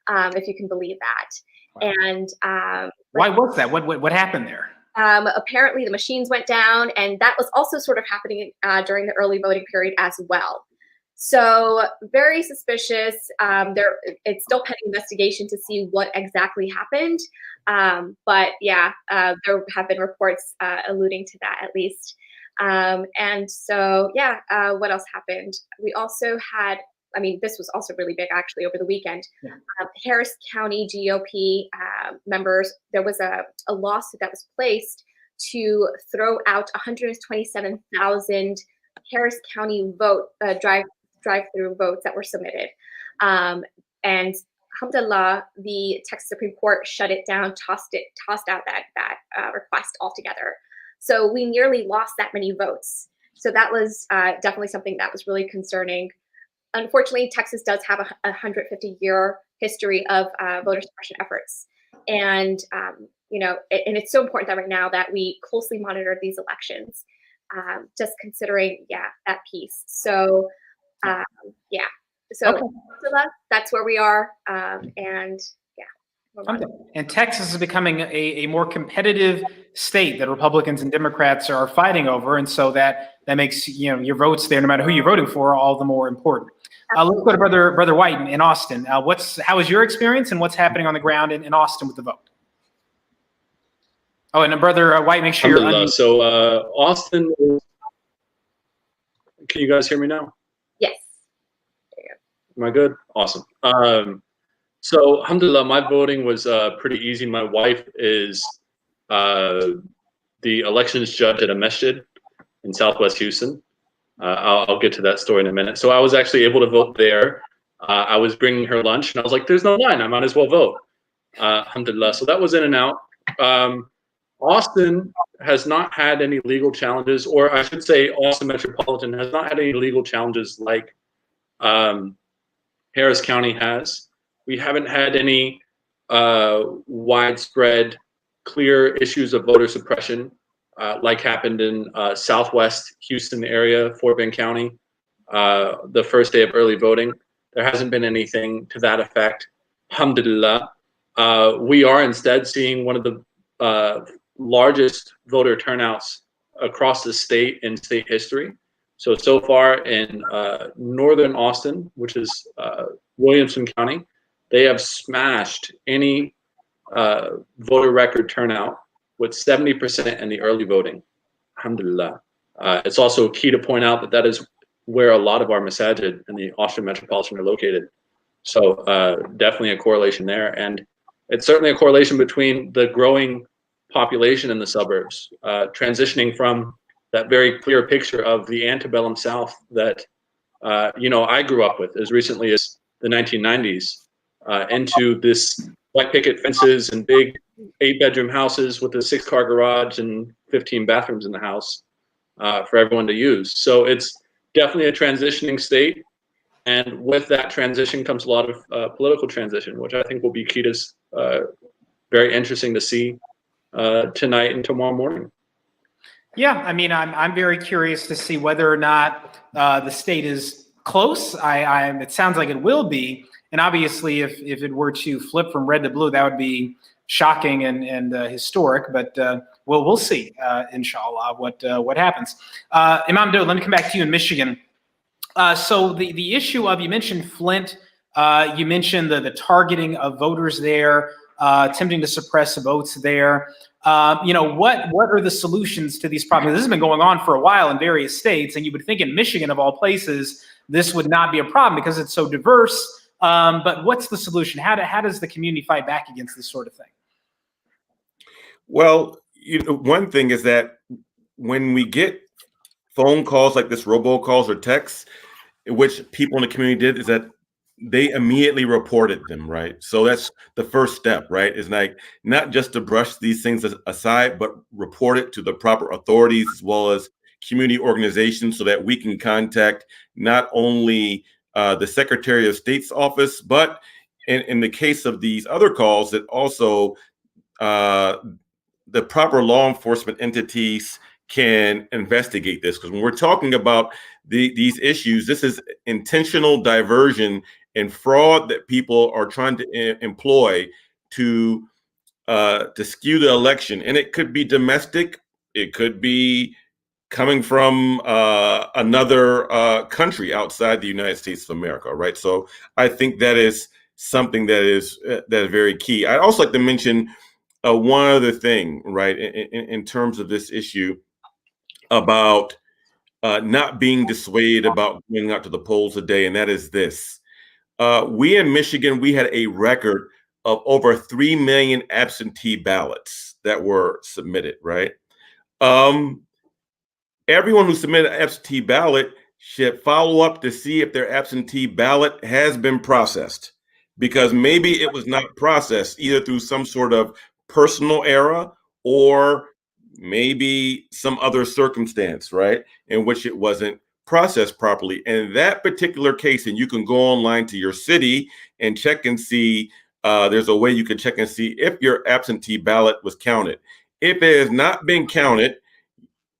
S18: 7, if you can believe that. Wow. And
S1: why was that? What happened there?
S18: Apparently, the machines went down, and that was also sort of happening during the early voting period as well. So very suspicious. It's still pending investigation to see what exactly happened. But yeah, there have been reports alluding to that at least. And so, yeah, what else happened? We also had, this was also really big actually over the weekend. Yeah. Harris County GOP members, there was a lawsuit that was placed to throw out 127,000 Harris County drive-through votes that were submitted. And alhamdulillah, the Texas Supreme Court shut it down, tossed out that request altogether. So we nearly lost that many votes. So that was definitely something that was really concerning. Unfortunately, Texas does have a 150-year history of voter suppression efforts. And, and it's so important that right now that we closely monitor these elections, just considering, that piece. So, So
S1: okay.
S18: That's where we are.
S1: And Texas is becoming a more competitive state that Republicans and Democrats are fighting over, and so that makes your votes there, no matter who you're voting for, all the more important. Let's go to Brother White in Austin. How was your experience, and what's happening on the ground in Austin with the vote? Oh, and Brother White, make sure you're unmuted.
S19: So Austin, can you guys hear me now?
S18: Yes.
S19: Am I good? Awesome. So, alhamdulillah, my voting was pretty easy. My wife is the elections judge at a masjid in Southwest Houston. I'll get to that story in a minute. So I was actually able to vote there. I was bringing her lunch, and I was like, there's no line. I might as well vote. Alhamdulillah. So that was in and out. Austin has not had any legal challenges, or I should say Austin Metropolitan has not had any legal challenges like Harris County has. We haven't had any widespread, clear issues of voter suppression like happened in Southwest Houston area, Fort Bend County, the first day of early voting. There hasn't been anything to that effect. Alhamdulillah. We are instead seeing one of the largest voter turnouts across the state in state history. So far in northern Austin, which is Williamson County, they have smashed any voter record turnout with 70% in the early voting. Alhamdulillah. It's also key to point out that that is where a lot of our masajid in the Austin metropolitan are located. So definitely a correlation there. And it's certainly a correlation between the growing population in the suburbs, transitioning from that very clear picture of the antebellum South that, I grew up with as recently as the 1990s, into this white picket fences and big 8-bedroom houses with a 6-car garage and 15 bathrooms in the house for everyone to use. So it's definitely a transitioning state. And with that transition comes a lot of political transition, which I think will be key to very interesting to see tonight and tomorrow morning.
S1: Yeah, I mean, I'm very curious to see whether or not the state is close. It sounds like it will be, and obviously, if it were to flip from red to blue, that would be shocking and historic. But we'll see, inshallah, what happens. Imam Do, let me come back to you in Michigan. So the issue of, you mentioned Flint, you mentioned the targeting of voters there, attempting to suppress votes there. What are the solutions to these problems? This has been going on for a while in various states, and you would think in Michigan, of all places, this would not be a problem because it's so diverse. But what's the solution? How does the community fight back against this sort of thing?
S17: Well, one thing is that when we get phone calls like this, robocalls or texts, which people in the community did, is that they immediately reported them, right? So that's the first step, right? Is like not just to brush these things aside, but report it to the proper authorities as well as community organizations so that we can contact not only the Secretary of State's office, but in the case of these other calls, that also the proper law enforcement entities can investigate this. Because when we're talking about these issues, this is intentional diversion and fraud that people are trying to employ to skew the election. And it could be domestic, it could be coming from another country outside the United States of America, right? So I think that is something that is very key. I'd also like to mention one other thing, right, in terms of this issue about not being dissuaded about going out to the polls today, and that is this. We in Michigan, we had a record of over 3 million absentee ballots that were submitted, right? Everyone who submitted an absentee ballot should follow up to see if their absentee ballot has been processed, because maybe it was not processed either through some sort of personal error or maybe some other circumstance, right, in which it wasn't processed properly. And that particular case, and you can go online to your city and check and see, there's a way you can check and see if your absentee ballot was counted. If it has not been counted,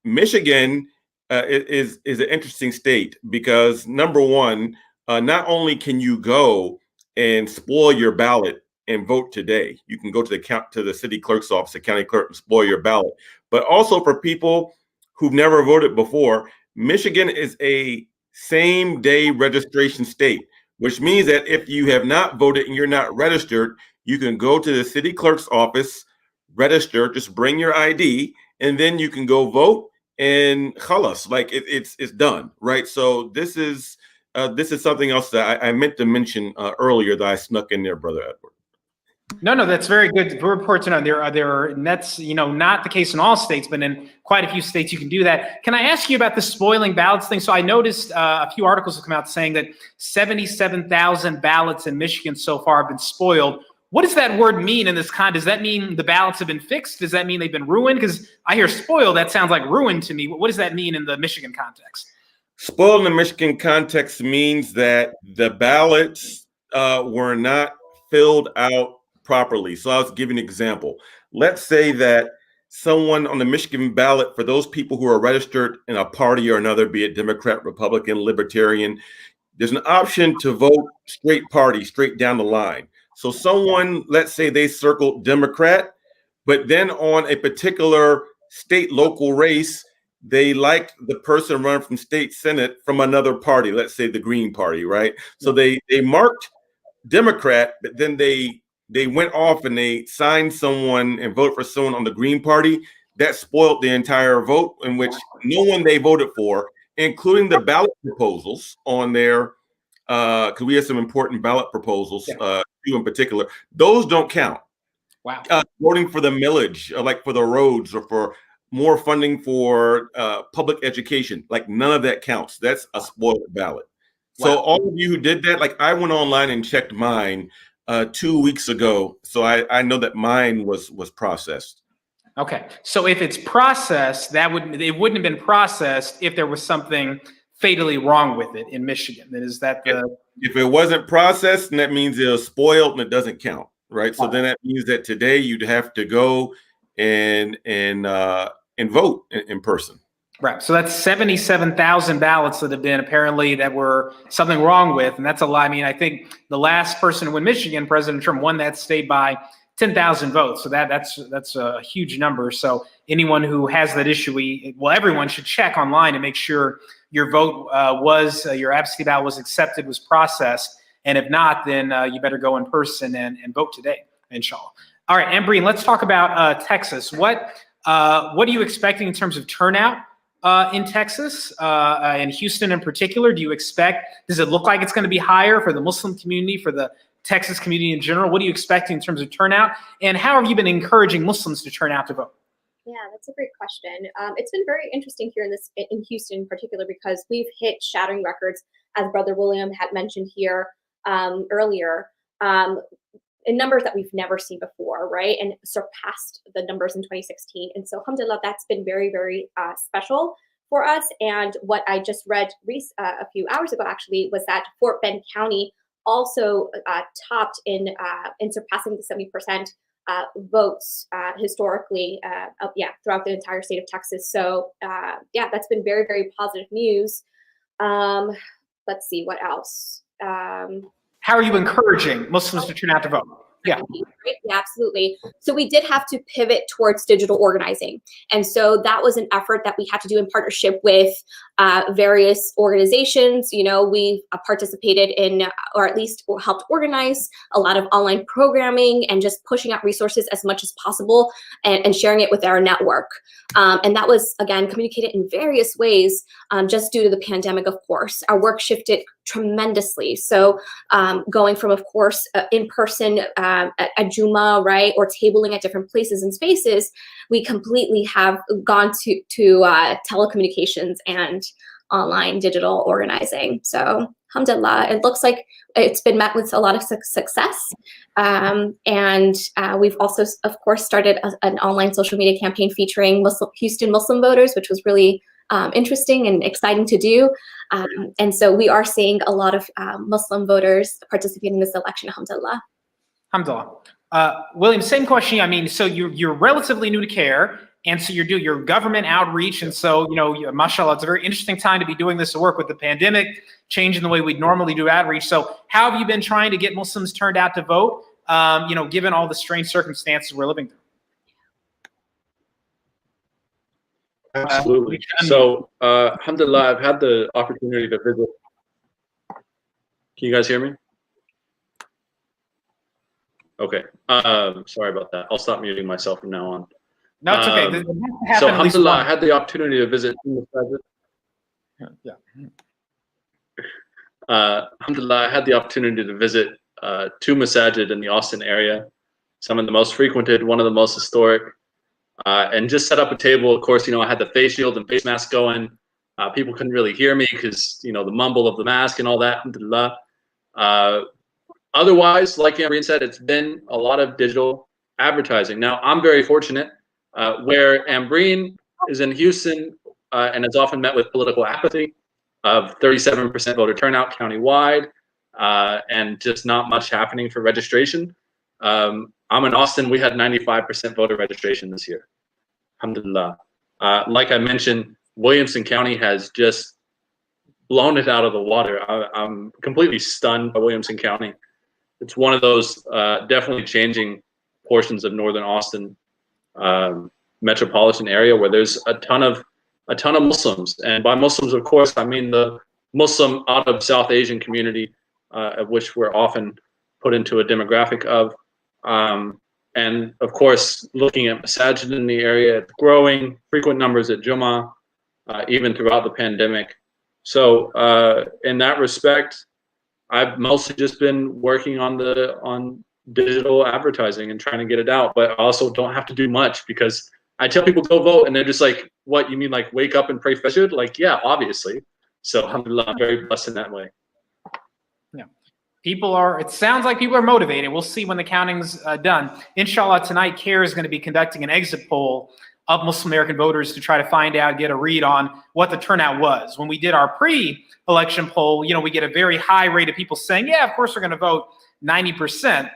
S17: Michigan is an interesting state because, number one, not only can you go and spoil your ballot and vote today, you can go to the city clerk's office, the county clerk, and spoil your ballot. But also for people who've never voted before, Michigan is a same-day registration state, which means that if you have not voted and you're not registered, you can go to the city clerk's office, register, just bring your ID, and then you can go vote. And khalas, like it's done, right? So this is something else that I meant to mention earlier that I snuck in there, Brother Edward.
S1: No, that's very good report to know. And that's not the case in all states, but in quite a few states you can do that. Can I ask you about the spoiling ballots thing? So I noticed a few articles have come out saying that 77,000 ballots in Michigan so far have been spoiled. What does that word mean in this context? Does that mean the ballots have been fixed? Does that mean they've been ruined? Because I hear spoiled, that sounds like ruined to me. What does that mean in the Michigan context?
S17: Spoiled in the Michigan context means that the ballots were not filled out properly. So I'll give you an example. Let's say that someone on the Michigan ballot, for those people who are registered in a party or another, be it Democrat, Republican, Libertarian, there's an option to vote straight party, straight down the line. So someone, let's say they circled Democrat, but then on a particular state local race, they liked the person running from state senate from another party, let's say the Green Party, right? So they marked Democrat, but then they went off and they signed someone and voted for someone on the Green Party. That spoiled the entire vote, in which no one they voted for, including the ballot proposals on there, because we had some important ballot proposals, two in particular. Those don't count.
S1: Wow.
S17: Voting for the millage, like for the roads or for more funding for public education, like none of that counts. That's a spoiled ballot. So all of you who did that, like I went online and checked mine 2 weeks ago. So I know that mine was processed.
S1: Okay. So if it's processed, it wouldn't have been processed if there was something fatally wrong with it in Michigan. Is that the...
S17: If it wasn't processed, then that means it was spoiled and it doesn't count, right? So then that means that today you'd have to go and vote in person.
S1: Right. So that's 77,000 ballots that have been apparently that were something wrong with. And that's a lie. I mean, I think the last person to win Michigan, President Trump, won that state by 10,000 votes. So that's a huge number. So anyone who has that issue, everyone should check online and make sure your vote your absentee ballot was accepted, was processed. And if not, then you better go in person and vote today, inshallah. All right, Ambreen, let's talk about Texas. What are you expecting in terms of turnout in Texas, in Houston in particular? Does it look like it's going to be higher for the Muslim community, for the Texas community in general? What are you expecting in terms of turnout? And how have you been encouraging Muslims to turn out to vote?
S18: Yeah, that's a great question. It's been very interesting here in Houston in particular, because we've hit shattering records, as Brother William had mentioned here earlier, in numbers that we've never seen before, right? And surpassed the numbers in 2016. And so, alhamdulillah, that's been very, very special for us. And what I just read a few hours ago, actually, was that Fort Bend County also topped in surpassing the 70% votes historically, throughout the entire state of Texas. So, that's been very, very positive news. Let's see, what else?
S1: How are you encouraging Muslims to turn out to vote? Yeah.
S18: Yeah, absolutely. So we did have to pivot towards digital organizing. And so that was an effort that we had to do in partnership with various organizations. You know, we participated in, or at least helped organize a lot of online programming and just pushing out resources as much as possible and sharing it with our network. And that was, again, communicated in various ways just due to the pandemic, of course. Our work shifted tremendously. So going from, of course, in person at Juma, right, or tabling at different places and spaces, we completely have gone to telecommunications and online digital organizing. So, alhamdulillah, it looks like it's been met with a lot of success. And we've also, of course, started an online social media campaign featuring Houston Muslim voters, which was really interesting and exciting to do. And so we are seeing a lot of Muslim voters participating in this election, alhamdulillah.
S1: Alhamdulillah. William, same question. I mean, so you're relatively new to CAIR, and so you're doing your government outreach, and so, you know, mashallah, it's a very interesting time to be doing this work with the pandemic, changing the way we normally do outreach. So how have you been trying to get Muslims turned out to vote, you know, given all the strange circumstances we're living through?
S19: Absolutely. So, alhamdulillah, I've had the opportunity to visit. Can you guys hear me? Okay. Sorry about that. I'll stop muting myself from now on.
S1: No, it's okay.
S19: So, alhamdulillah, I had the opportunity to visit. Alhamdulillah, I had the opportunity to visit 2 masajid in the Austin area, some of the most frequented, one of the most historic, and just set up a table. Of course, you know, I had the face shield and face mask going. People couldn't really hear me because, you know, the mumble of the mask and all that. Alhamdulillah. Otherwise, like Ambreen said, it's been a lot of digital advertising. Now, I'm very fortunate where Ambreen is in Houston and has often met with political apathy of 37% voter turnout countywide and just not much happening for registration. I'm in Austin. We had 95% voter registration this year. Alhamdulillah. Like I mentioned, Williamson County has just blown it out of the water. I'm completely stunned by Williamson County. It's one of those definitely changing portions of northern Austin metropolitan area where there's a ton of a ton of Muslims. And by Muslims, of course, I mean the Muslim out of South Asian community, of which we're often put into a demographic of. And of course, looking at masajid in the area, it's growing, frequent numbers at Jummah, even throughout the pandemic. So in that respect, I've mostly just been working on digital advertising and trying to get it out, but I also don't have to do much because I tell people go vote and they're just like, what, you mean like wake up and pray fajr? Like, yeah, obviously. So alhamdulillah, I'm very blessed in that way.
S1: Yeah. It sounds like people are motivated. We'll see when the counting's done. Inshallah, tonight, CAIR is going to be conducting an exit poll of Muslim American voters to try to find out, get a read on what the turnout was. When we did our pre-election poll, we get a very high rate of people saying, yeah, of course we're going to vote, 90%.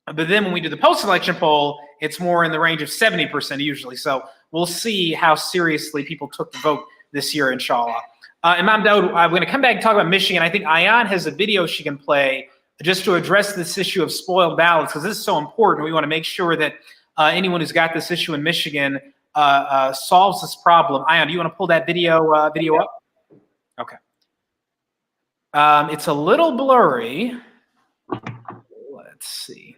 S1: But then when we do the post-election poll, it's more in the range of 70% usually. So we'll see how seriously people took the vote this year, inshallah. Imam Dawood, I'm going to come back and talk about Michigan. I think Ayan has a video she can play just to address this issue of spoiled ballots, because this is so important. We want to make sure that anyone who's got this issue in Michigan solves this problem. Ayan, do you want to pull that video up? Okay. It's a little blurry. Let's see.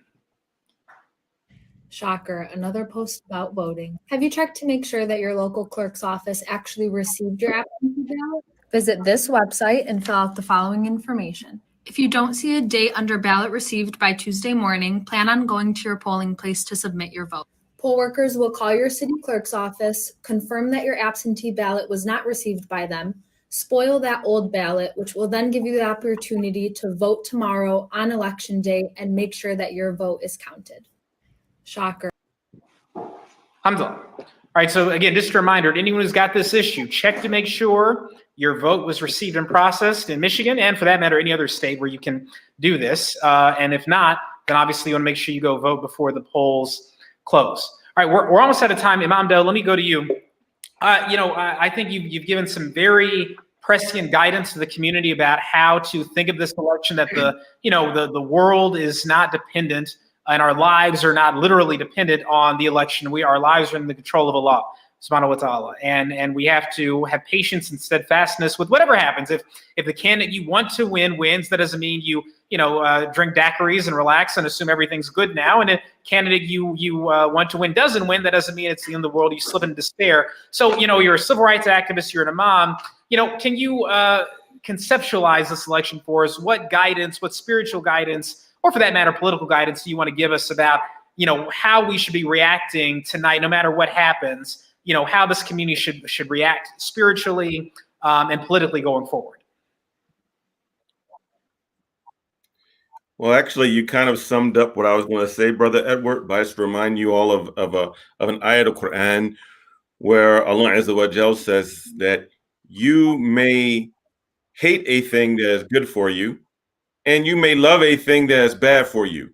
S20: Shocker, another post about voting. Have you checked to make sure that your local clerk's office actually received your absentee ballot? Visit this website and fill out the following information. If you don't see a date under ballot received by Tuesday morning, plan on going to your polling place to submit your vote. Poll workers will call your city clerk's office, confirm that your absentee ballot was not received by them, spoil that old ballot, which will then give you the opportunity to vote tomorrow on election day and make sure that your vote is counted. Shocker.
S1: Alhamdulillah. All right, so again, just a reminder to anyone who's got this issue, check to make sure your vote was received and processed in Michigan, and for that matter, any other state where you can do this. And if not, then obviously you want to make sure you go vote before the polls close. All right, we're almost out of time. Imam Dawood, let me go to you. I think you've given some very prescient guidance to the community about how to think of this election, that the world is not dependent and our lives are not literally dependent on the election. Our lives are in the control of Allah subhanahu wa ta'ala. And we have to have patience and steadfastness with whatever happens. If the candidate you want to win wins, that doesn't mean you drink daiquiris and relax and assume everything's good now. And if candidate you want to win doesn't win, that doesn't mean it's the end of the world. You slip into despair. So, you're a civil rights activist, you're an imam. Can you conceptualize this election for us? What guidance, what spiritual guidance, or for that matter, political guidance do you want to give us about, how we should be reacting tonight, no matter what happens, how this community should react spiritually and politically going forward?
S17: Well, actually, you kind of summed up what I was going to say, Brother Edward, but I just remind you all of an ayat of Quran where Allah Azza wa Jal says that you may hate a thing that is good for you, and you may love a thing that is bad for you.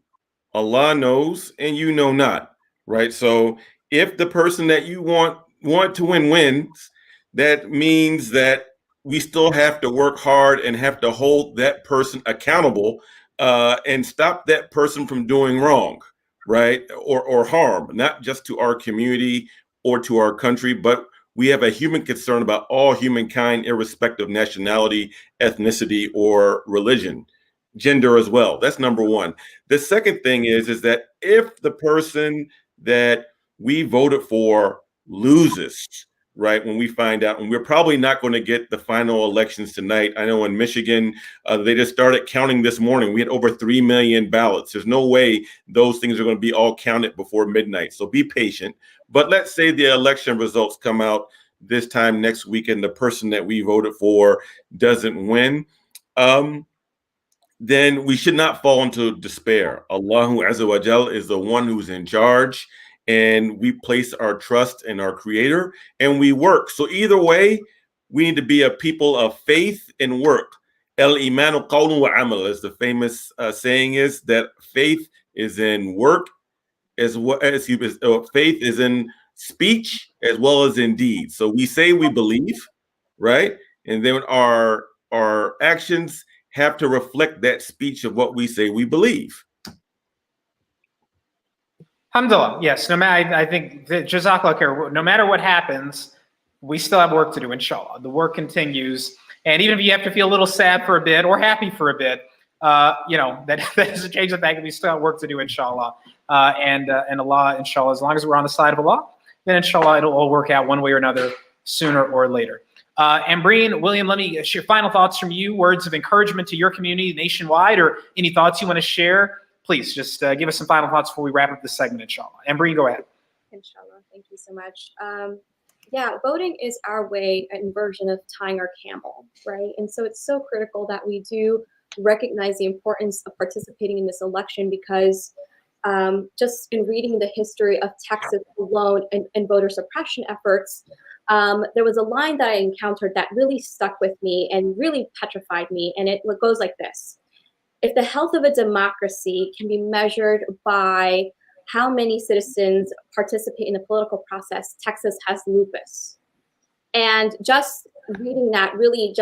S17: Allah knows, and you know not, right? So if the person that you want to win wins, that means that we still have to work hard and have to hold that person accountable and stop that person from doing wrong, right? Or harm, not just to our community or to our country, but we have a human concern about all humankind, irrespective of nationality, ethnicity, or religion, gender as well. That's number one. The second thing is that if the person that we voted for loses, right, when we find out, and we're probably not going to get the final elections tonight. I know in Michigan, they just started counting this morning. We had over 3 million ballots. There's no way those things are going to be all counted before midnight. So be patient. But let's say the election results come out this time next week and the person that we voted for doesn't win. Then we should not fall into despair. Allahu Azza wa Jal is the one who's in charge, and we place our trust in our Creator, and we work. So either way, we need to be a people of faith and work. El imanu qawlun wa amal, as the famous saying is, that faith is in work as well as faith is in speech as well as in deeds. So we say we believe, right? And then our actions have to reflect that speech of what we say we believe.
S1: Alhamdulillah, yes. I think that Jazakallah khair, no matter what happens, we still have work to do, inshallah. The work continues. And even if you have to feel a little sad for a bit or happy for a bit, that doesn't change the fact that we still have work to do, inshallah. And Allah, inshallah, as long as we're on the side of Allah, then inshallah, it'll all work out one way or another sooner or later. Ambreen, William, let me share final thoughts from you, words of encouragement to your community nationwide, or any thoughts you want to share. Please just give us some final thoughts before we wrap up this segment, inshallah. Ambreen, go ahead.
S18: Inshallah. Thank you so much. Yeah, voting is our way and version of tying our camel, right? And so it's so critical that we do recognize the importance of participating in this election, because just in reading the history of Texas alone and voter suppression efforts, there was a line that I encountered that really stuck with me and really petrified me. And it goes like this: if the health of a democracy can be measured by how many citizens participate in the political process, Texas has lupus. And just reading that really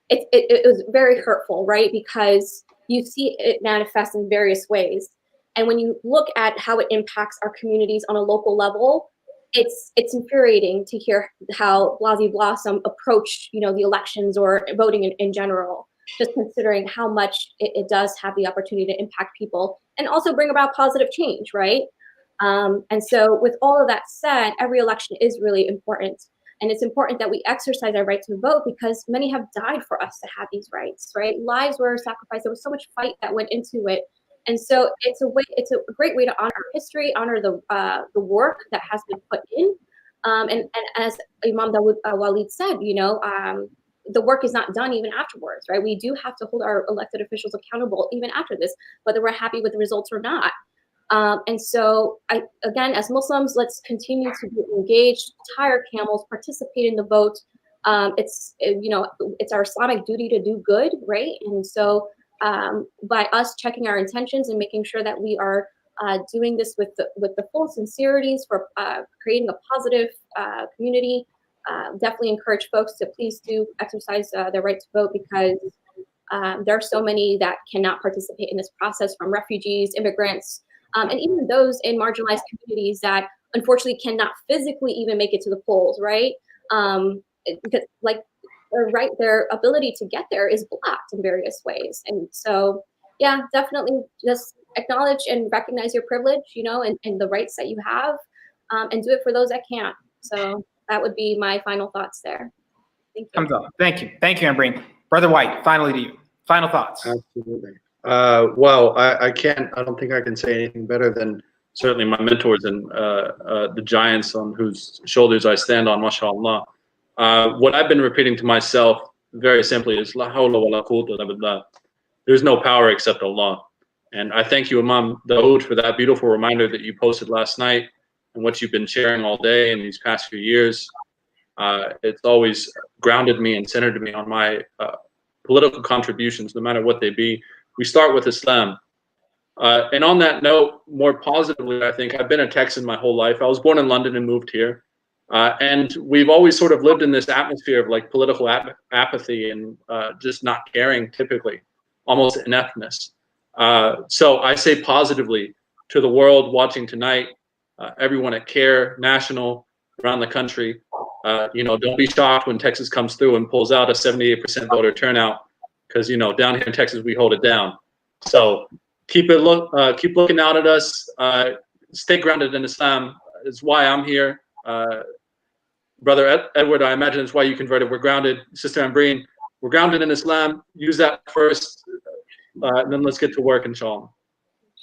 S18: it was very hurtful, right? Because you see it manifest in various ways. And when you look at how it impacts our communities on a local level, it's infuriating to hear how Blasey Blossom approached, the elections or voting in general, just considering how much it does have the opportunity to impact people and also bring about positive change, right? And so with all of that said, every election is really important. And it's important that we exercise our right to vote, because many have died for us to have these rights, right? Lives were sacrificed. There was so much fight that went into it. And so it's a great way to honor our history, honor the work that has been put in. And as Imam Dawood Walid said, the work is not done even afterwards, right? We do have to hold our elected officials accountable even after this, whether we're happy with the results or not. And so, again, as Muslims, let's continue to be engaged, tie our camels, participate in the vote. It's our Islamic duty to do good, right? And so, by us checking our intentions and making sure that we are doing this with the full sincerities for creating a positive community, definitely encourage folks to please do exercise their right to vote, because there are so many that cannot participate in this process, from refugees, immigrants, and even those in marginalized communities that unfortunately cannot physically even make it to the polls, right? Because their ability to get there is blocked in various ways. And so, yeah, definitely just acknowledge and recognize your privilege, and the rights that you have, and do it for those that can't. So that would be my final thoughts there. Thank you.
S1: Thank you. Thank you, Ambreen. Brother White, finally to you. Final thoughts.
S19: Absolutely. Well, I don't think I can say anything better than certainly my mentors and the giants on whose shoulders I stand on, mashallah. What I've been repeating to myself very simply is, La hawla wa la quwwata illa billah. There's no power except Allah. And I thank you, Imam Dawood, for that beautiful reminder that you posted last night and what you've been sharing all day in these past few years. It's always grounded me and centered me on my political contributions, no matter what they be. We start with Islam. And on that note, more positively, I think I've been a Texan my whole life. I was born in London and moved here. And we've always sort of lived in this atmosphere of like political apathy and just not caring, typically, almost ineptness. So I say positively to the world watching tonight, everyone at CAIR, national, around the country, don't be shocked when Texas comes through and pulls out a 78% voter turnout, because down here in Texas we hold it down. So keep looking out at us. Stay grounded in Islam. Is why I'm here. Brother Edward, I imagine it's why you converted. We're grounded. Sister Ambreen, we're grounded in Islam. Use that first, and then let's get to work, inshallah.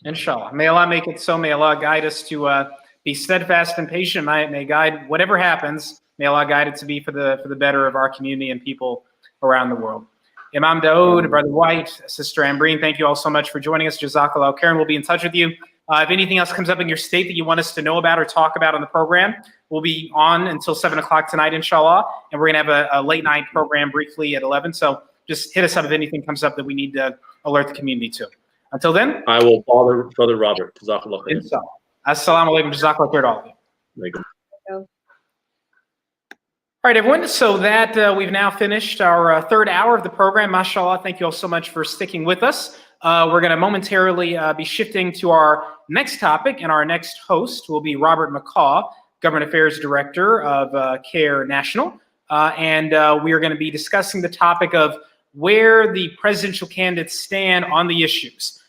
S1: Inshallah. May Allah make it so. May Allah guide us to be steadfast and patient. May guide whatever happens. May Allah guide it to be for the better of our community and people around the world. Imam Dawood, Brother White, Sister Ambreen, thank you all so much for joining us. Jazakallah khairan. We'll be in touch with you. If anything else comes up in your state that you want us to know about or talk about on the program, we'll be on until 7 o'clock tonight, inshallah. And we're going to have a late night program briefly at 11. So just hit us up if anything comes up that we need to alert the community to. Until then,
S19: I will bother Brother Robert. Jazakallah khairan.
S1: Inshallah. Assalamu alaikum. Jazakallah khairan to all of you. All right, everyone. So that we've now finished our third hour of the program. MashaAllah. Thank you all so much for sticking with us. We're going to momentarily be shifting to our next topic, and our next host will be Robert McCaw, Government Affairs Director of CAIR National. And we are going to be discussing the topic of where the presidential candidates stand on the issues.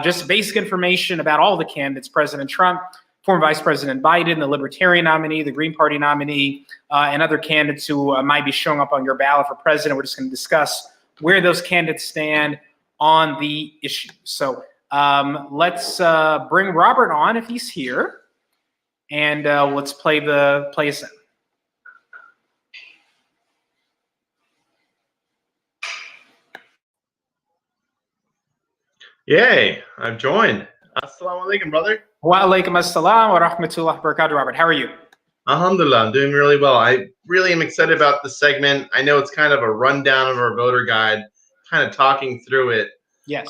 S1: Just basic information about all the candidates: President Trump, former Vice President Biden, the Libertarian nominee, the Green Party nominee, and other candidates who might be showing up on your ballot for president. We're just going to discuss where those candidates stand on the issues. So let's bring Robert on if he's here, and let's play us in.
S10: Yay, I've joined. Assalamu alaikum, brother.
S1: Wa alaikum assalam wa rahmatullahi wa barakatuh, Robert. How are you?
S10: Alhamdulillah, I'm doing really well. I really am excited about the segment. I know it's kind of a rundown of our voter guide, kind of talking through it.
S1: Yes.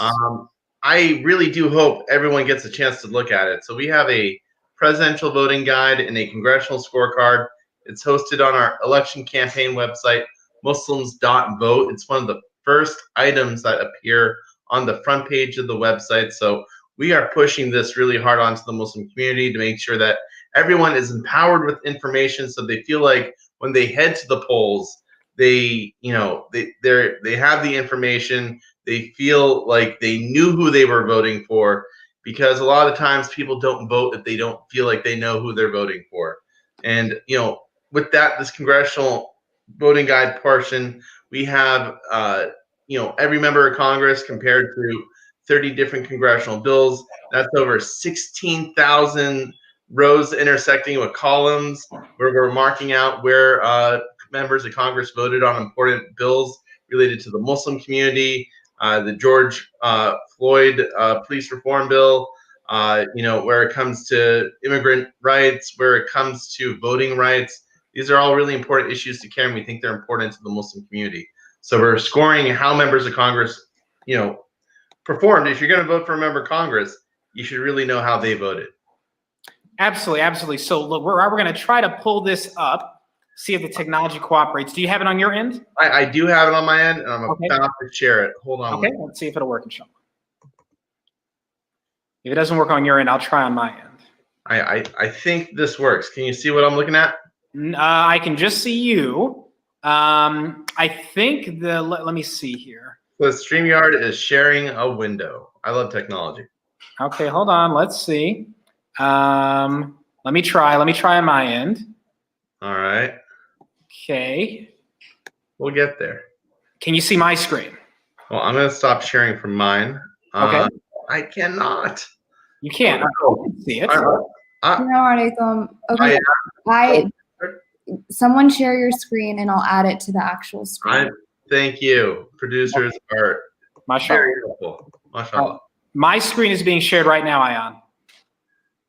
S10: I really do hope everyone gets a chance to look at it. So we have a presidential voting guide and a congressional scorecard. It's hosted on our election campaign website, muslims.vote. It's one of the first items that appear on the front page of the website. So we are pushing this really hard onto the Muslim community to make sure that everyone is empowered with information, so they feel like when they head to the polls, they have the information. They feel like they knew who they were voting for, because a lot of times people don't vote if they don't feel like they know who they're voting for. And with that, this congressional voting guide portion, we have every member of Congress compared to 30 different congressional bills. That's over 16,000 rows intersecting with columns where we're marking out where members of Congress voted on important bills related to the Muslim community, the George Floyd police reform bill, where it comes to immigrant rights, where it comes to voting rights. These are all really important issues to CAIR, and we think they're important to the Muslim community. So we're scoring how members of Congress, performed. If you're going to vote for a member of Congress, you should really know how they voted.
S1: Absolutely, absolutely. So look, we're going to try to pull this up, see if the technology cooperates. Do you have it on your end?
S10: I do have it on my end, and I'm about to share it. Hold on.
S1: Okay, let's see if it'll work, inshallah. If it doesn't work on your end, I'll try on my end.
S10: I think this works. Can you see what I'm looking at?
S1: I can just see you. I think let me see here.
S10: So StreamYard is sharing a window. I love technology.
S1: Okay, hold on. Let's see. Let me try on my end.
S10: All right.
S1: Okay.
S10: We'll get there. Can
S1: you see my screen?
S10: Well, I'm going to stop sharing from mine.
S1: Okay.
S10: I cannot.
S1: You can't. I can see it.
S2: Okay. Someone share your screen and I'll add it to the actual screen.
S10: Thank you. Producers are very helpful. MashaAllah.
S1: My screen is being shared right now, Ayan.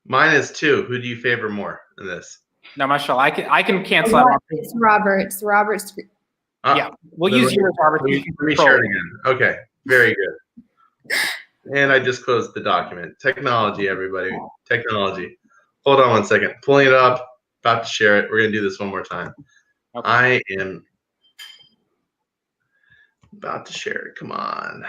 S10: Mine is too. Who do you favor more in this?
S1: No, MashaAllah. I can cancel out.
S2: It's Robert's. The Robert's screen.
S1: Yeah, we'll use yours, Robert.
S10: Let me share it again. Okay, very good. And I just closed the document. Technology, everybody. Technology. Hold on one second. Pulling it up. About to share it. We're going to do this one more time. Okay. I am about to share it. Come on.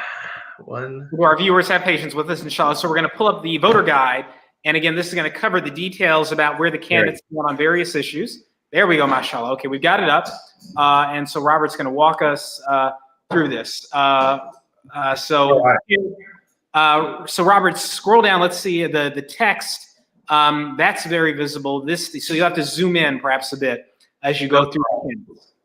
S1: Our viewers, have patience with us, inshallah. So we're going to pull up the voter guide. And again, this is going to cover the details about where the candidates stand on various issues. There we go, mashallah. Okay, we've got it up. And so Robert's going to walk us through this. So Robert, scroll down. Let's see the text. That's very visible. So you'll have to zoom in perhaps a bit as you go through.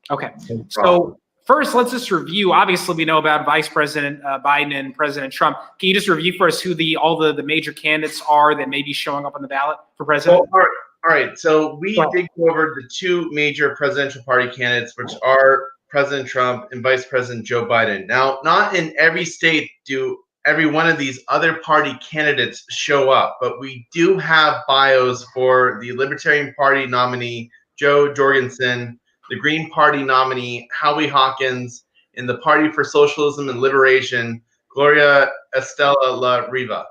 S1: Okay. So first, let's just review. Obviously, we know about Vice President Biden and President Trump. Can you just review for us who all the major candidates are that may be showing up on the ballot for president?
S10: Well, all right. So we did go over the two major presidential party candidates, which are President Trump and Vice President Joe Biden. Now, not in every state do every one of these other party candidates show up, but we do have bios for the Libertarian Party nominee, Joe Jorgensen, the Green Party nominee, Howie Hawkins, and the Party for Socialism and Liberation, Gloria Estela La Riva.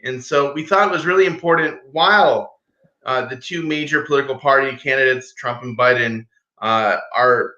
S10: And so we thought it was really important, while the two major political party candidates, Trump and Biden, are,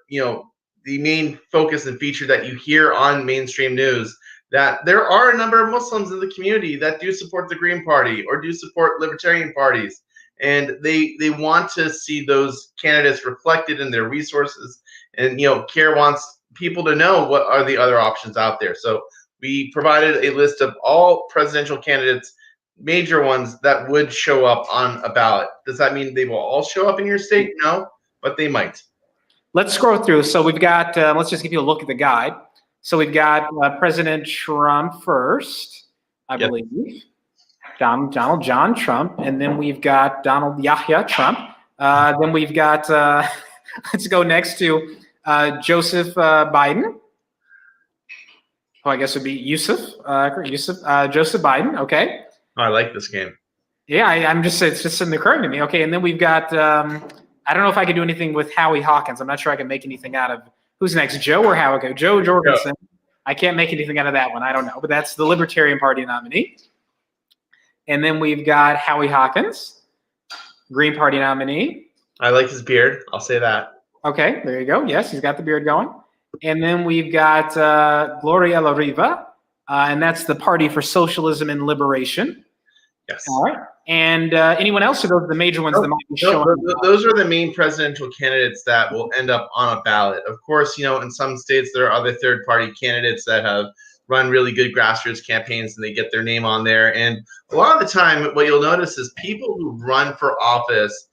S10: the main focus and feature that you hear on mainstream news, that there are a number of Muslims in the community that do support the Green Party or do support libertarian parties. and they want to see those candidates reflected in their resources. And CAIR wants people to know what are the other options out there. So we provided a list of all presidential candidates, major ones that would show up on a ballot. Does that mean they will all show up in your state? No, but they might.
S1: Let's scroll through. So we've got, let's just give you a look at the guide. So we've got President Trump first, I believe. Donald John Trump. And then we've got Donald Yahya Trump. Then we've got, let's go next to Joseph Biden. Oh, I guess it would be Joseph Biden. Okay.
S10: Oh, I like this game.
S1: Yeah, I'm just, it's just occurring to me. Okay. And then we've got, I don't know if I can do anything with Howie Hawkins. I'm not sure I can make anything out of who's next, Joe or Howie? Okay, Joe Jorgensen. I can't make anything out of that one. I don't know, but that's the Libertarian Party nominee. And then we've got Howie Hawkins, Green Party nominee.
S10: I like his beard. I'll say that.
S1: Okay, there you go. Yes, he's got the beard going. And then we've got Gloria La Riva, and that's the Party for Socialism and Liberation.
S10: Yes.
S1: All right. And anyone else? Or those are the major ones that might be showing?
S10: Those are the main presidential candidates that will end up on a ballot. Of course, in some states there are other third-party candidates that have run really good grassroots campaigns and they get their name on there. And a lot of the time, what you'll notice is people who run for office,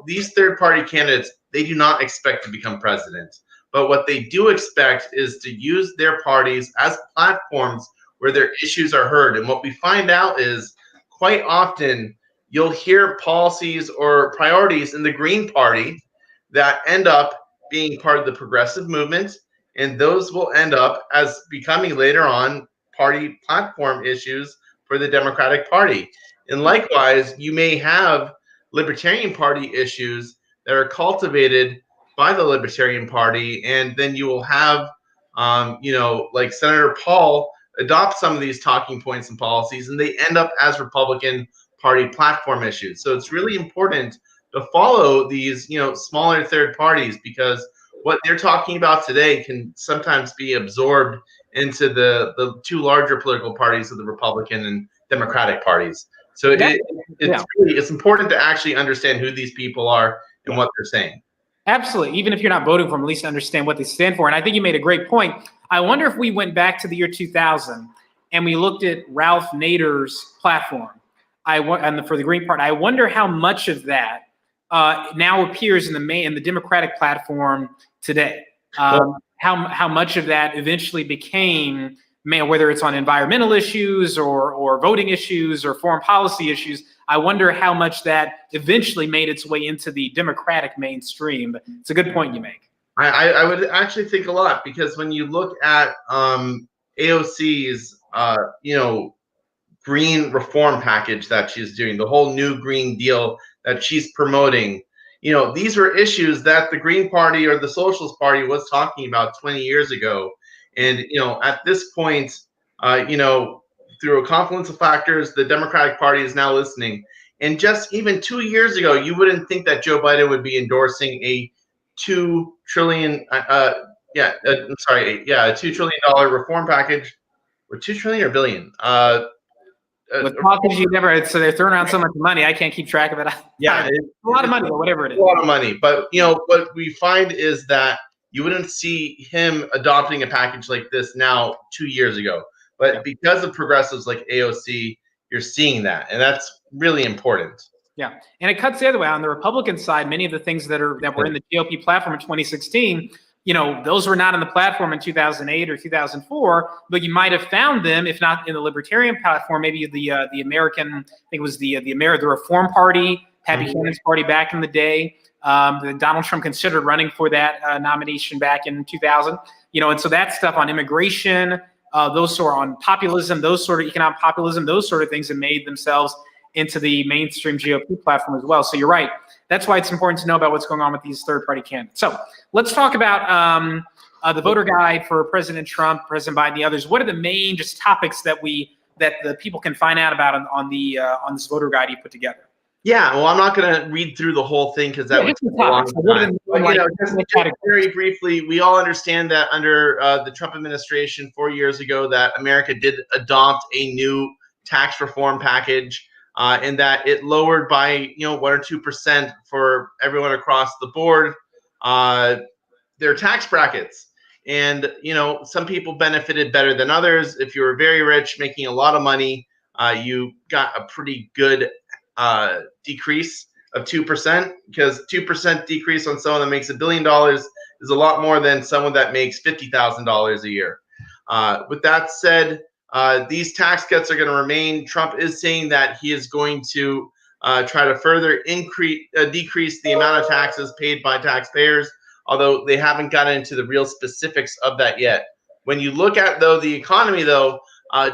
S10: these third-party candidates, they do not expect to become president. But what they do expect is to use their parties as platforms where their issues are heard. And what we find out is quite often you'll hear policies or priorities in the Green Party that end up being part of the progressive movement, and those will end up as becoming later on party platform issues for the Democratic Party. And likewise, you may have Libertarian Party issues that are cultivated by the Libertarian Party, and then you will have, like Senator Paul adopt some of these talking points and policies, and they end up as Republican Party platform issues. So it's really important to follow these, smaller third parties, because what they're talking about today can sometimes be absorbed into the two larger political parties of the Republican and Democratic parties. So it's important to actually understand who these people are and what they're saying.
S1: Absolutely. Even if you're not voting for them, at least understand what they stand for. And I think you made a great point. I wonder if we went back to the year 2000 and we looked at Ralph Nader's platform for the Green Party. I wonder how much of that now appears in the Democratic platform today. How much of that eventually became, whether it's on environmental issues or voting issues or foreign policy issues. I wonder how much that eventually made its way into the Democratic mainstream. But it's a good point you make.
S10: I would actually think a lot, because when you look at AOC's green reform package that she's doing, the whole new Green Deal that she's promoting, these were issues that the Green Party or the Socialist Party was talking about 20 years ago. And at this point, through a confluence of factors, the Democratic Party is now listening. And just even 2 years ago, you wouldn't think that Joe Biden would be endorsing a $2 trillion, a $2 trillion reform package, or $2 trillion or billion.
S1: With politics, you never. So they're throwing around so much money, I can't keep track of it.
S10: Yeah,
S1: it's a lot of money, or whatever it is.
S10: A lot of money, but what we find is that you wouldn't see him adopting a package like this now 2 years ago. But because of progressives like AOC, you're seeing that, and that's really important.
S1: Yeah, and it cuts the other way. On the Republican side, many of the things that were in the GOP platform in 2016, those were not in the platform in 2008 or 2004, but you might have found them, if not in the Libertarian platform, maybe the American, I think it was the Reform Party, Pat Buchanan's party back in the day. Donald Trump considered running for that nomination back in 2000. And so that stuff on immigration, those sort on populism, those sort of economic populism, those sort of things that made themselves into the mainstream GOP platform as well. So you're right. That's why it's important to know about what's going on with these third-party candidates. So let's talk about the voter guide for President Trump, President Biden, the others. What are the main just topics that the people can find out about on this voter guide you put together?
S10: Yeah, well, I'm not going to read through the whole thing because that would take a long time. Just very briefly, we all understand that under the Trump administration 4 years ago that America did adopt a new tax reform package. in that it lowered by 1 or 2% for everyone across the board their tax brackets. And some people benefited better than others. If you were very rich, making a lot of money, you got a pretty good decrease of 2%, because 2% decrease on someone that makes $1 billion is a lot more than someone that makes $50,000 a year. With that said, these tax cuts are going to remain. Trump is saying that he is going to try to further decrease the amount of taxes paid by taxpayers, although they haven't gotten into the real specifics of that yet. When you look at, though, the economy, though,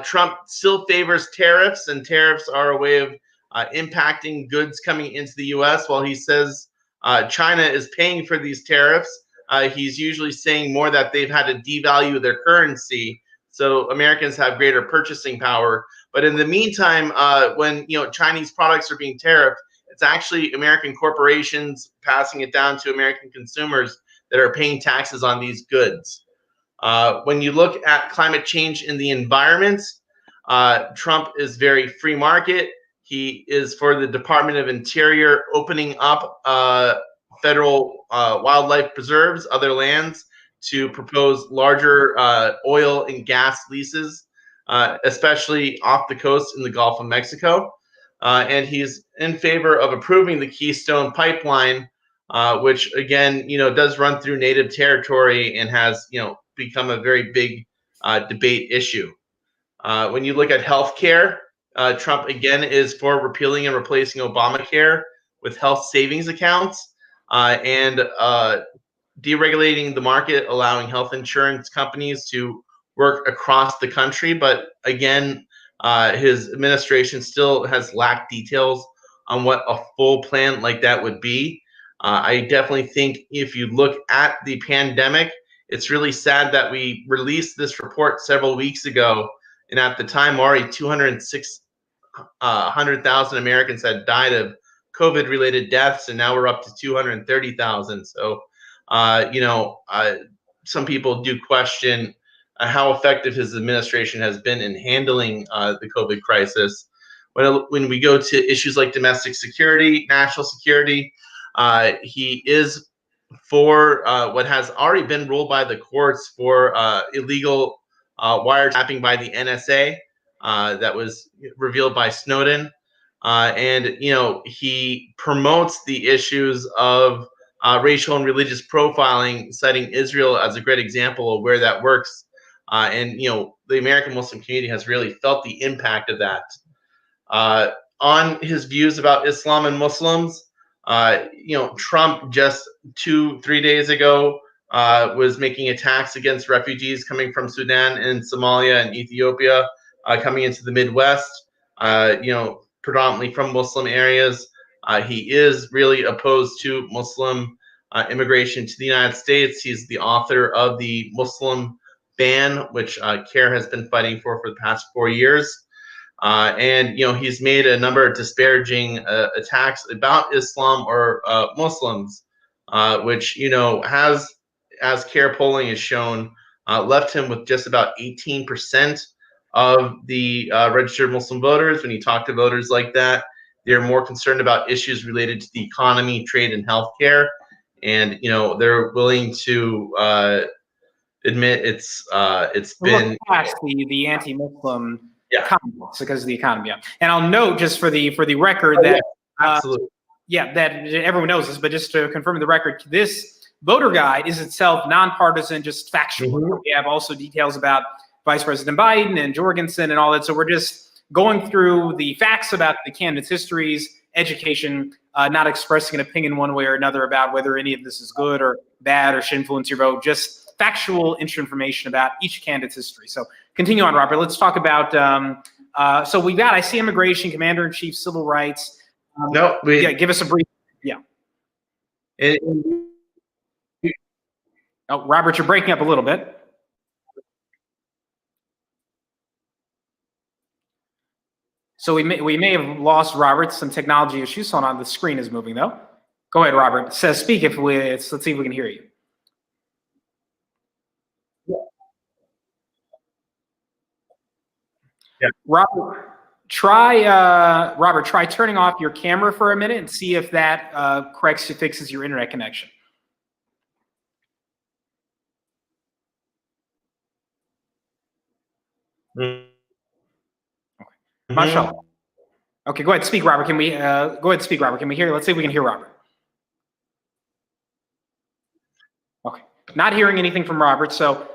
S10: Trump still favors tariffs, and tariffs are a way of impacting goods coming into the U.S. While he says China is paying for these tariffs, he's usually saying more that they've had to devalue their currency, so Americans have greater purchasing power. But in the meantime, when Chinese products are being tariffed, it's actually American corporations passing it down to American consumers that are paying taxes on these goods. When you look at climate change in the environment, Trump is very free market. He is for the Department of Interior opening up federal wildlife preserves, other lands, to propose larger oil and gas leases, especially off the coast in the Gulf of Mexico. And he's in favor of approving the Keystone Pipeline, which again, does run through native territory and has, become a very big debate issue. When you look at healthcare, Trump again is for repealing and replacing Obamacare with health savings accounts and deregulating the market, allowing health insurance companies to work across the country. But again, his administration still has lacked details on what a full plan like that would be. I definitely think if you look at the pandemic, it's really sad that we released this report several weeks ago, and at the time already 200,000 Americans had died of COVID-related deaths, and now we're up to 230,000. So, some people do question how effective his administration has been in handling the COVID crisis. When we go to issues like domestic security, national security, he is for what has already been ruled by the courts for illegal wiretapping by the NSA that was revealed by Snowden. And he promotes the issues of racial and religious profiling, citing Israel as a great example of where that works. And the American Muslim community has really felt the impact of that. On his views about Islam and Muslims, Trump just 2-3 days ago was making attacks against refugees coming from Sudan and Somalia and Ethiopia coming into the Midwest, predominantly from Muslim areas. He is really opposed to Muslim immigration to the United States. He's the author of the Muslim ban, which CAIR has been fighting for the past 4 years. And he's made a number of disparaging attacks about Islam or Muslims, which has, as CAIR polling has shown, left him with just about 18% of the registered Muslim voters. When you talk to voters like that, they're more concerned about issues related to the economy, trade, and healthcare, and they're willing to admit it's been
S1: past the anti-Muslim. Comments because of the economy. Yeah. And I'll note just for the record that
S10: absolutely,
S1: that everyone knows this, but just to confirm the record, this voter guide is itself nonpartisan, just factual.
S10: Mm-hmm.
S1: We have also details about Vice President Biden and Jorgensen and all that. So we're just going through the facts about the candidates' histories, education, not expressing an opinion one way or another about whether any of this is good or bad or should influence your vote. Just factual information about each candidate's history. So continue on, Robert. Let's talk about, so we got, I see immigration, commander-in-chief, civil rights. Give us a brief, Oh, Robert, you're breaking up a little bit. So we may have lost Robert, some technology issues. Hold on, the screen is moving though. Go ahead, Robert. It says speak let's see if we can hear you. Robert, Robert, try turning off your camera for a minute and see if that fixes your internet connection. Mashallah. Okay, go ahead, speak, Robert. Can we go ahead, speak, Robert? Can we hear? Let's see if we can hear Robert. Okay, not hearing anything from Robert. So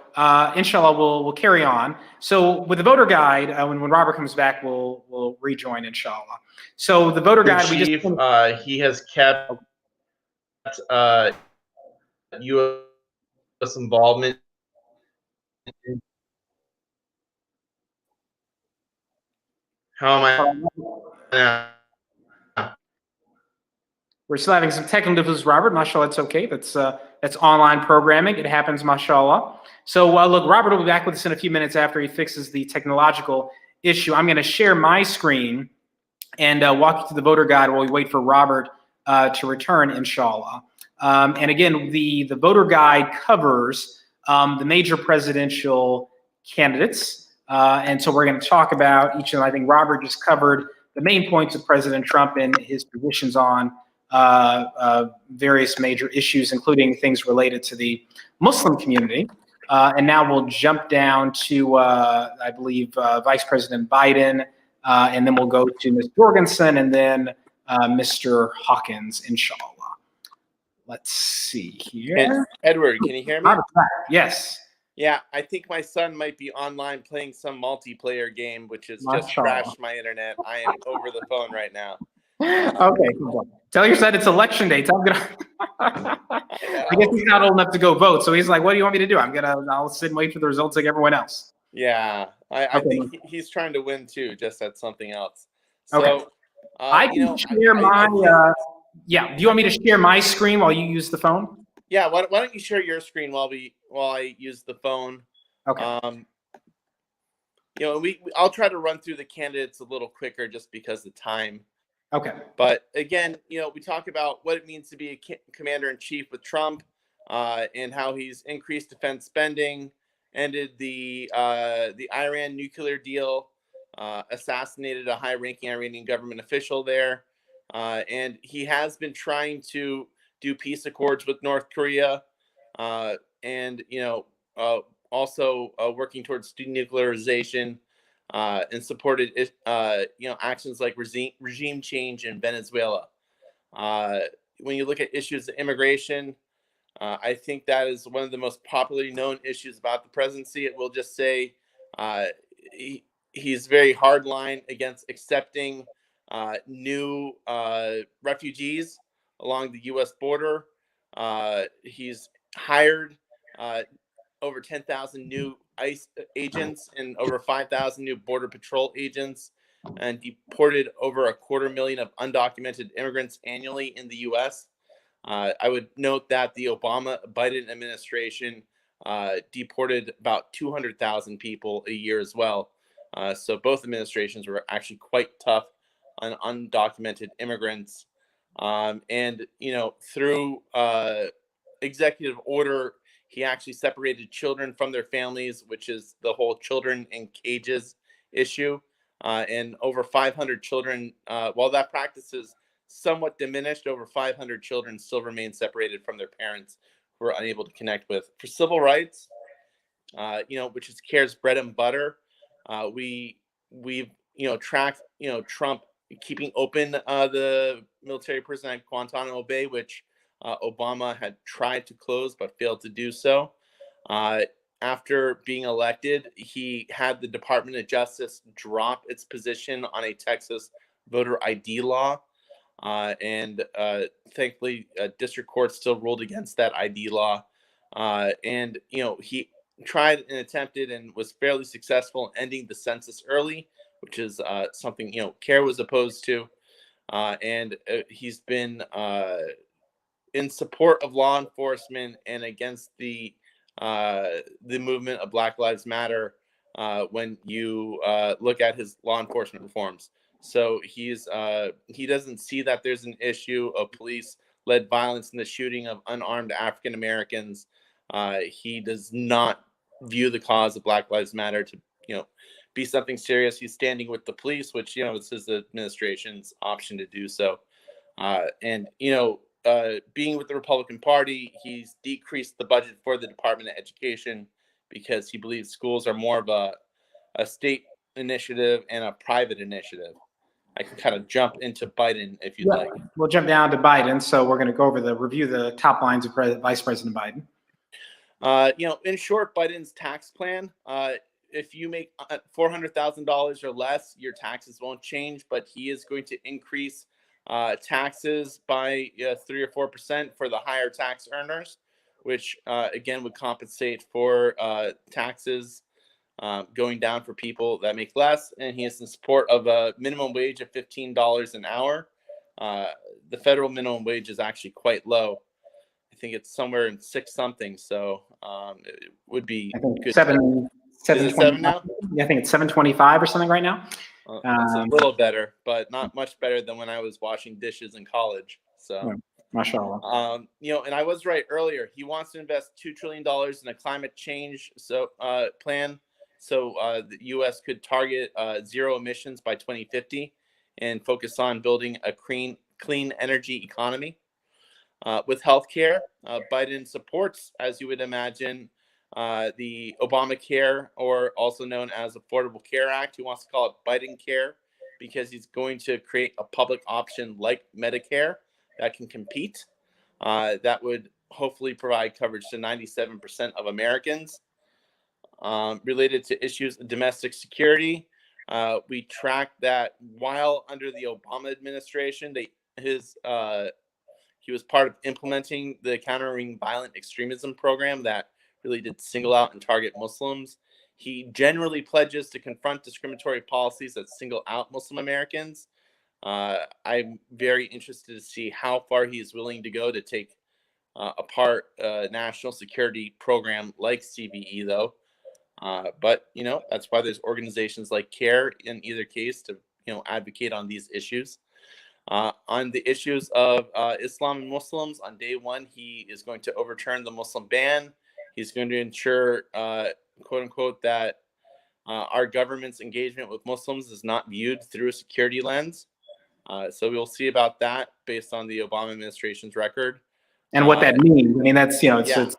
S1: inshallah, we'll carry on. So with the voter guide, when Robert comes back, we'll rejoin inshallah. So the voter guide,
S10: Chief, he has kept U.S. involvement. How am I?
S1: We're still having some technical difficulties, Robert. Mashallah, it's okay. That's online programming. It happens, mashallah. So look, Robert will be back with us in a few minutes after he fixes the technological issue. I'm going to share my screen and walk you through the voter guide while we wait for Robert to return, inshallah. And again, the voter guide covers the major presidential candidates. And so we're going to talk about each of them. I think Robert just covered the main points of President Trump and his positions on various major issues, including things related to the Muslim community. And now we'll jump down to, I believe, Vice President Biden, and then we'll go to Ms. Jorgensen and then Mr. Hawkins, inshallah. Let's see here.
S14: And Edward, can you hear me?
S1: Yes.
S14: Yeah, I think my son might be online playing some multiplayer game, which has just crashed my internet. I am over the phone right now.
S1: Okay, tell your son it's election day. Tell him I guess he's not old enough to go vote, so he's like, "What do you want me to do? I'll sit and wait for the results like everyone else."
S14: Yeah, I think he's trying to win too, just at something else. So,
S1: okay. I can share my. Yeah, do you want me to share my screen while you use the phone?
S14: Yeah, why don't you share your screen while I use the phone?
S1: Okay.
S14: I'll try to run through the candidates a little quicker just because of time.
S1: Okay.
S14: But again, we talk about what it means to be a commander-in-chief with Trump, and how he's increased defense spending, ended the Iran nuclear deal, assassinated a high-ranking Iranian government official there, and he has been trying to do peace accords with North Korea, and also working towards denuclearization. And supported actions like regime change in Venezuela. When you look at issues of immigration, I think that is one of the most popularly known issues about the presidency. It will just say he's very hardline against accepting new refugees along the U.S. border. He's hired over 10,000 new ICE agents and over 5,000 new Border Patrol agents, and deported over 250,000 of undocumented immigrants annually in the U.S. I would note that the Obama-Biden administration deported about 200,000 people a year as well. So both administrations were actually quite tough on undocumented immigrants. And through executive order, he actually separated children from their families, which is the whole children in cages issue. And over 500 children, while that practice is somewhat diminished, over 500 children still remain separated from their parents who are unable to connect with. For civil rights, which is CAIR's bread and butter, we've tracked Trump keeping open the military prison at Guantanamo Bay, which Obama had tried to close but failed to do so. After being elected, he had the Department of Justice drop its position on a Texas voter ID law. And thankfully, district court still ruled against that ID law. And he tried and attempted and was fairly successful in ending the census early, which is something CAIR was opposed to. And he's been in support of law enforcement and against the movement of Black Lives Matter when you look at his law enforcement reforms. So he doesn't see that there's an issue of police-led violence in the shooting of unarmed African Americans. He does not view the cause of Black Lives Matter to be something serious. He's standing with the police, which, you know, it's his administration's option to do so. And, you know, being with the Republican Party, he's decreased the budget for the Department of Education because he believes schools are more of a state initiative and a private initiative. I can kind of jump into Biden if you'd like.
S1: We'll jump down to Biden. So we're going to go over review the top lines of Vice President Biden.
S14: You know, in short, Biden's tax plan, if you make $400,000 or less, your taxes won't change, but he is going to increase taxes by 3 or 4% for the higher tax earners, which again would compensate for taxes going down for people that make less. And he is in support of a minimum wage of $15 an hour. The federal minimum wage is actually quite low. I think it's somewhere in 6 something. So it would be good.
S1: Is it 7 now? Yeah, I think it's 725 or something right now.
S14: It's a little better, but not much better than when I was washing dishes in college. So,
S1: mashallah.
S14: You know, and I was right earlier. He wants to invest $2 trillion in a climate change plan, so the U.S. could target zero emissions by 2050 and focus on building a clean energy economy. With healthcare, Biden supports, as you would imagine, the Obamacare, or also known as Affordable Care Act. He wants to call it Biden Care because he's going to create a public option like Medicare that can compete. That would hopefully provide coverage to 97% of Americans. Related to issues of domestic security, we tracked that while under the Obama administration, he was part of implementing the Countering Violent Extremism program that really did single out and target Muslims. He generally pledges to confront discriminatory policies that single out Muslim Americans. I'm very interested to see how far he is willing to go to take apart a national security program like CVE, though. But, you know, that's why there's organizations like CAIR in either case to, you know, advocate on these issues. On the issues of Islam and Muslims, on day one, he is going to overturn the Muslim ban. He's going to ensure, quote unquote, that our government's engagement with Muslims is not viewed through a security lens. So we'll see about that based on the Obama administration's record.
S1: And what that means. I mean, that's, you know, it's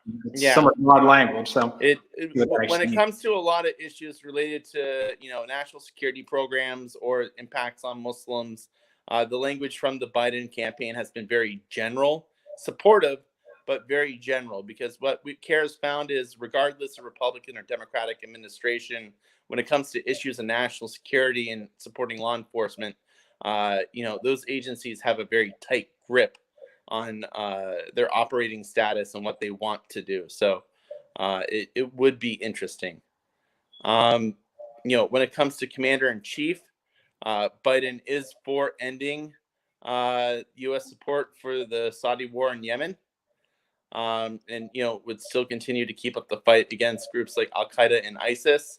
S1: somewhat broad language. So
S14: when it comes to a lot of issues related to, you know, national security programs or impacts on Muslims, the language from the Biden campaign has been very general, supportive, but very general, because what CAIR has found is regardless of Republican or Democratic administration, when it comes to issues of national security and supporting law enforcement, you know, those agencies have a very tight grip on their operating status and what they want to do. So it would be interesting. You know, when it comes to Commander-in-Chief, Biden is for ending U.S. support for the Saudi war in Yemen, and, you know, would still continue to keep up the fight against groups like Al-Qaeda and ISIS.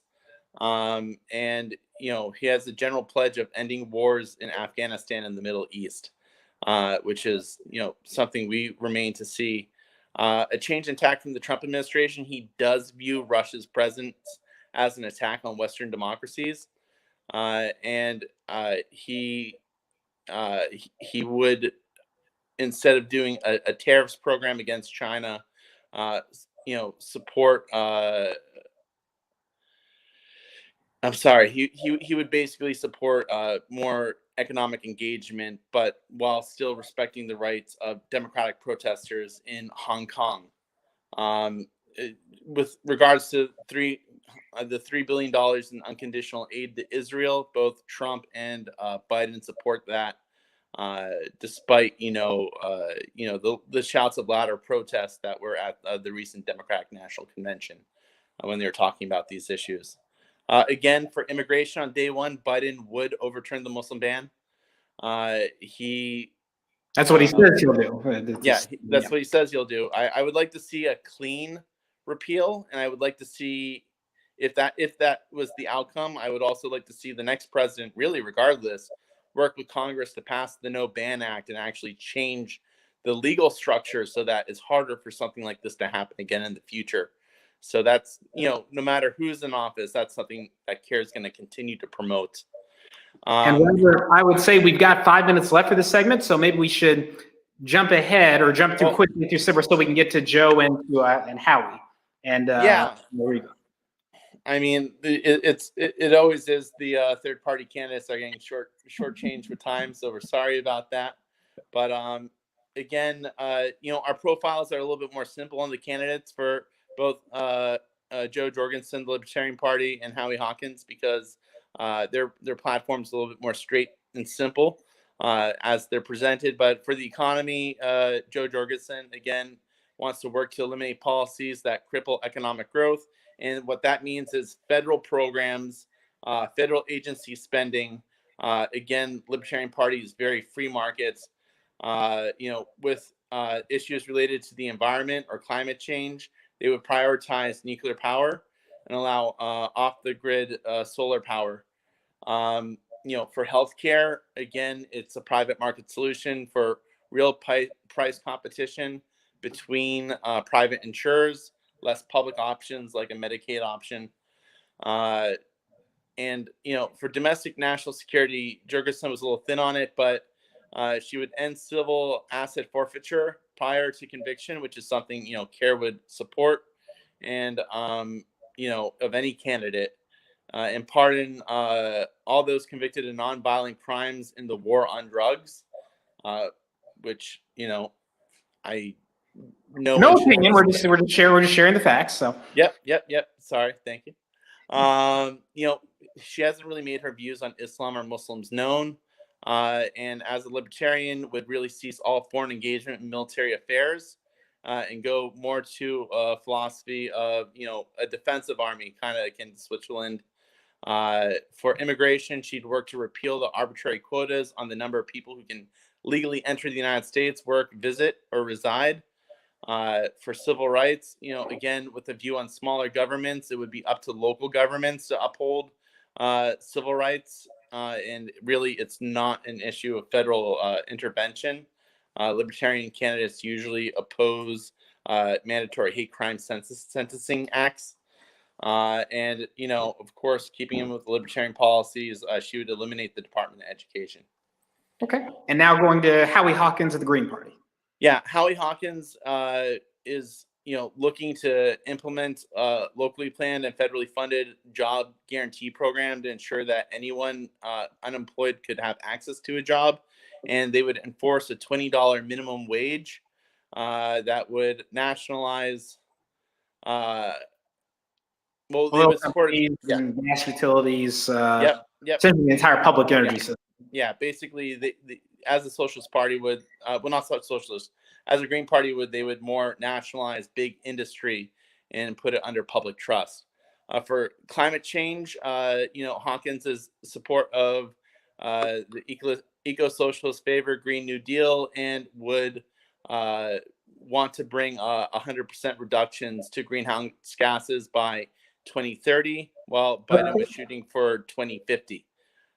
S14: And, you know, he has a general pledge of ending wars in Afghanistan and the Middle East, which is, you know, something we remain to see. A change in tack from the Trump administration. He does view Russia's presence as an attack on Western democracies. And he would, instead of doing a tariffs program against China, you know, support. I'm sorry. He would basically support more economic engagement, but while still respecting the rights of democratic protesters in Hong Kong. With regards to the $3 billion in unconditional aid to Israel, both Trump and Biden support that, despite the shouts of louder protests that were at the recent Democratic National Convention when they were talking about these issues. Again, for immigration on day one, Biden would overturn the Muslim ban.
S1: That's what he says he'll do.
S14: That's what he says he'll do. I would like to see a clean repeal, and I would like to see if that was the outcome. I would also like to see the next president, really regardless, work with Congress to pass the No Ban Act and actually change the legal structure so that it's harder for something like this to happen again in the future. So that's, no matter who's in office, that's something that CAIR is going to continue to promote.
S1: And Robert, I would say we've got 5 minutes left for this segment, so maybe we should jump ahead or jump through quickly through Silver so we can get to Joe and Howie. And
S14: yeah,
S1: there we go.
S14: I mean, it always is the third party candidates are getting shortchanged with time, so we're sorry about that. But again, our profiles are a little bit more simple on the candidates for both Joe Jorgensen, the Libertarian Party, and Howie Hawkins, because their platform's a little bit more straight and simple as they're presented. But for the economy, Joe Jorgensen again wants to work to eliminate policies that cripple economic growth. And what that means is federal programs, federal agency spending. Again, Libertarian Party is very free markets. With issues related to the environment or climate change, they would prioritize nuclear power and allow off-the-grid solar power. For healthcare, again, it's a private market solution for real price competition between private insurers, less public options like a Medicaid option. And for domestic national security, Jurgensen was a little thin on it, but she would end civil asset forfeiture prior to conviction, which is something, CAIR would support, and, of any candidate, and pardon all those convicted of non-violent crimes in the war on drugs, which, I know.
S1: No opinion. We're just sharing the facts. So.
S14: Yep. Sorry. Thank you. She hasn't really made her views on Islam or Muslims known, and as a libertarian, would really cease all foreign engagement in military affairs, and go more to a philosophy of a defensive army, kind of akin to Switzerland. For immigration, she'd work to repeal the arbitrary quotas on the number of people who can legally enter the United States, work, visit, or reside. For civil rights, again, with a view on smaller governments, it would be up to local governments to uphold civil rights. And really, it's not an issue of federal intervention. Libertarian candidates usually oppose mandatory hate crime sentencing acts. And, of course, keeping in with libertarian policies, she would eliminate the Department of Education.
S1: Okay. And now going to Howie Hawkins of the Green Party.
S14: Yeah, Howie Hawkins is, looking to implement a locally planned and federally funded job guarantee program to ensure that anyone unemployed could have access to a job. And they would enforce a $20 minimum wage that would nationalize. They would support
S1: and gas utilities.
S14: Yep.
S1: Essentially the entire public energy system.
S14: Yeah, basically, as a socialist party would, not socialist, as a Green Party they would more nationalize big industry and put it under public trust. For climate change, Hawkins' support of the eco-socialist favor Green New Deal and would want to bring 100% reductions to greenhouse gases by 2030, while Biden was shooting for 2050.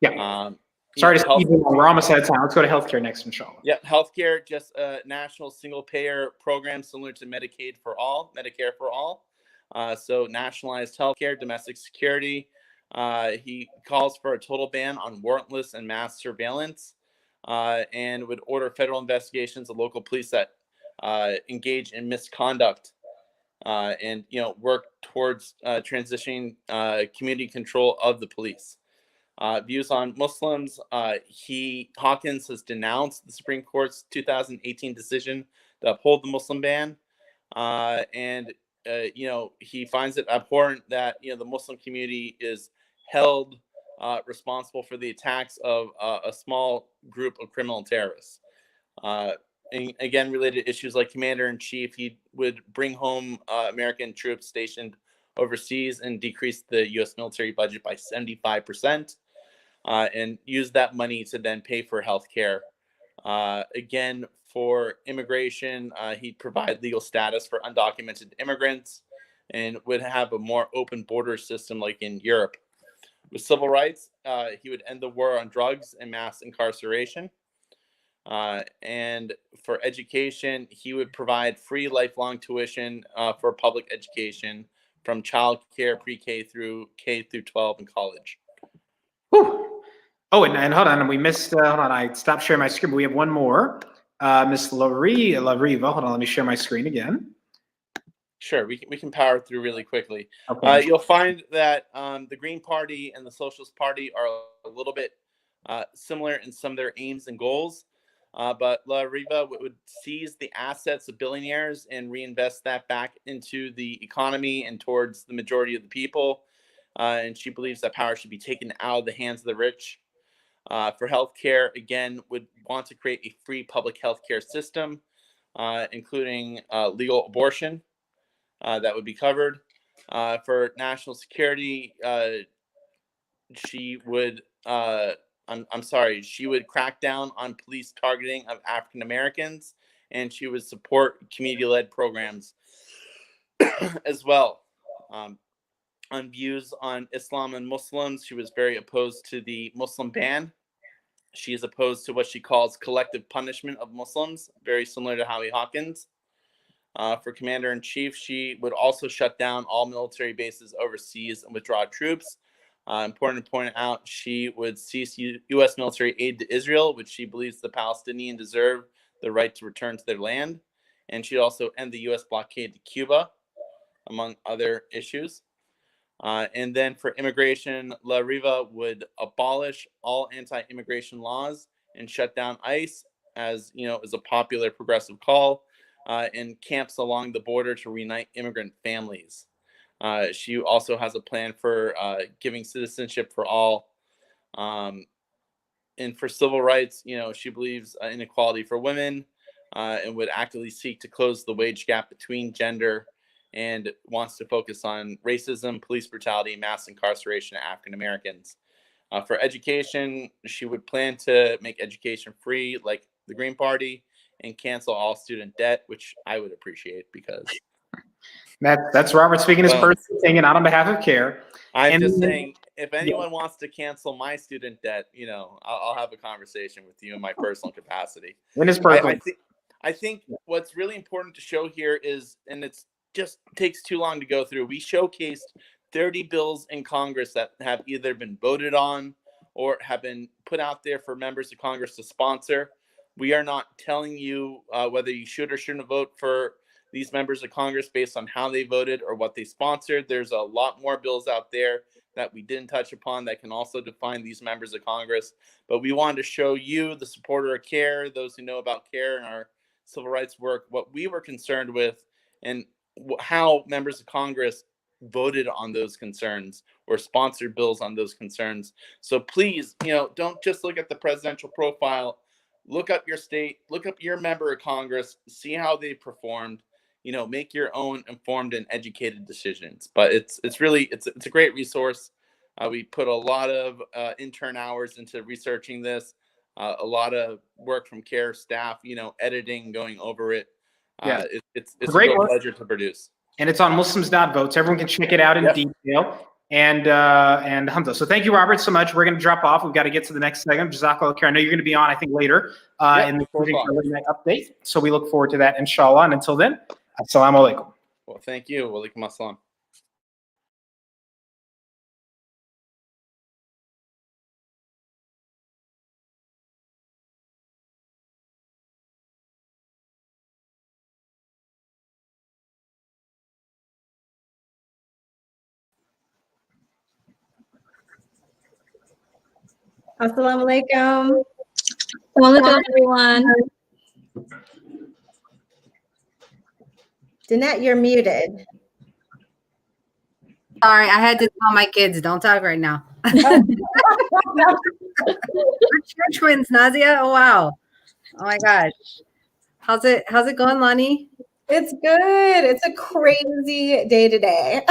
S1: Yeah. Sorry to keep you on. We're almost out of time. Let's go to healthcare next, inshallah.
S14: Yeah, healthcare, just a national single-payer program similar to Medicare for all. So nationalized healthcare, domestic security. He calls for a total ban on warrantless and mass surveillance, and would order federal investigations of local police that engage in misconduct, and work towards transitioning community control of the police. Views on Muslims, Hawkins has denounced the Supreme Court's 2018 decision to uphold the Muslim ban, and he finds it abhorrent that the Muslim community is held responsible for the attacks of a small group of criminal terrorists. And again, related to issues like commander-in-chief, he would bring home American troops stationed overseas and decrease the U.S. military budget by 75%. And use that money to then pay for healthcare. Again, for immigration, he'd provide legal status for undocumented immigrants and would have a more open border system like in Europe. With civil rights, he would end the war on drugs and mass incarceration. And for education, he would provide free lifelong tuition for public education from childcare, pre-K through K through 12 and college.
S1: Whew. Oh, and hold on, we missed. Hold on, I stopped sharing my screen, but we have one more. Miss Lariva. Hold on, let me share my screen again.
S14: Sure, we can power through really quickly.
S1: Okay.
S14: You'll find that the Green Party and the Socialist Party are a little bit similar in some of their aims and goals, but La Riva would seize the assets of billionaires and reinvest that back into the economy and towards the majority of the people. And she believes that power should be taken out of the hands of the rich. For healthcare, again, would want to create a free public healthcare system, including legal abortion. That would be covered. For national security, she would she would crack down on police targeting of African Americans, and she would support community-led programs as well. On views on Islam and Muslims, she was very opposed to the Muslim ban. She is opposed to what she calls collective punishment of Muslims, very similar to Howie Hawkins. For Commander-in-Chief, she would also shut down all military bases overseas and withdraw troops. Important to point out, she would cease U.S. military aid to Israel, which she believes the Palestinians deserve the right to return to their land. And she'd also end the U.S. blockade to Cuba, among other issues. And then for immigration, La Riva would abolish all anti-immigration laws and shut down ICE, as you know, is a popular progressive call, and camps along the border to reunite immigrant families. She also has a plan for giving citizenship for all. And for civil rights, you know, she believes in equality for women, and would actively seek to close the wage gap between gender, and wants to focus on racism, police brutality, mass incarceration of African Americans. For education, she would plan to make education free, like the Green Party, and cancel all student debt, which I would appreciate because
S1: that's Robert speaking his person, saying it out on behalf of CAIR.
S14: I'm just saying, if anyone wants to cancel my student debt, you know, I'll have a conversation with you in my personal capacity.
S1: In his personal.
S14: I think what's really important to show here is, and it's just takes too long to go through, we showcased 30 bills in Congress that have either been voted on or have been put out there for members of Congress to sponsor. We are not telling you whether you should or shouldn't vote for these members of Congress based on how they voted or what they sponsored. There's a lot more bills out there that we didn't touch upon that can also define these members of Congress. But we wanted to show you, the supporter of CAIR, those who know about CAIR and our civil rights work, what we were concerned with and how members of Congress voted on those concerns or sponsored bills on those concerns. So please, you know, don't just look at the presidential profile. Look up your state, look up your member of Congress, see how they performed, you know, make your own informed and educated decisions. But it's a great resource. We put a lot of intern hours into researching this, a lot of work from CAIR staff, you know, editing, going over it. It's a great pleasure to produce.
S1: And it's on Muslims.vote, so everyone can check it out in detail. And Hamza. So thank you, Robert, so much. We're going to drop off. We've got to get to the next segment. Jazakallah khair. I know you're going to be on, I think, later in the update. So we look forward to that, inshallah. And until then, assalamu alaikum.
S14: Well, thank you. Wa alaikum assalam.
S21: Assalamu alaikum. Assalamu alaikum, everyone. Danette, you're muted.
S22: Sorry, I had to tell my kids, don't talk right now. We're twins, Nazia. Oh wow. Oh my gosh. How's it going, Lonnie?
S21: It's good. It's a crazy day today.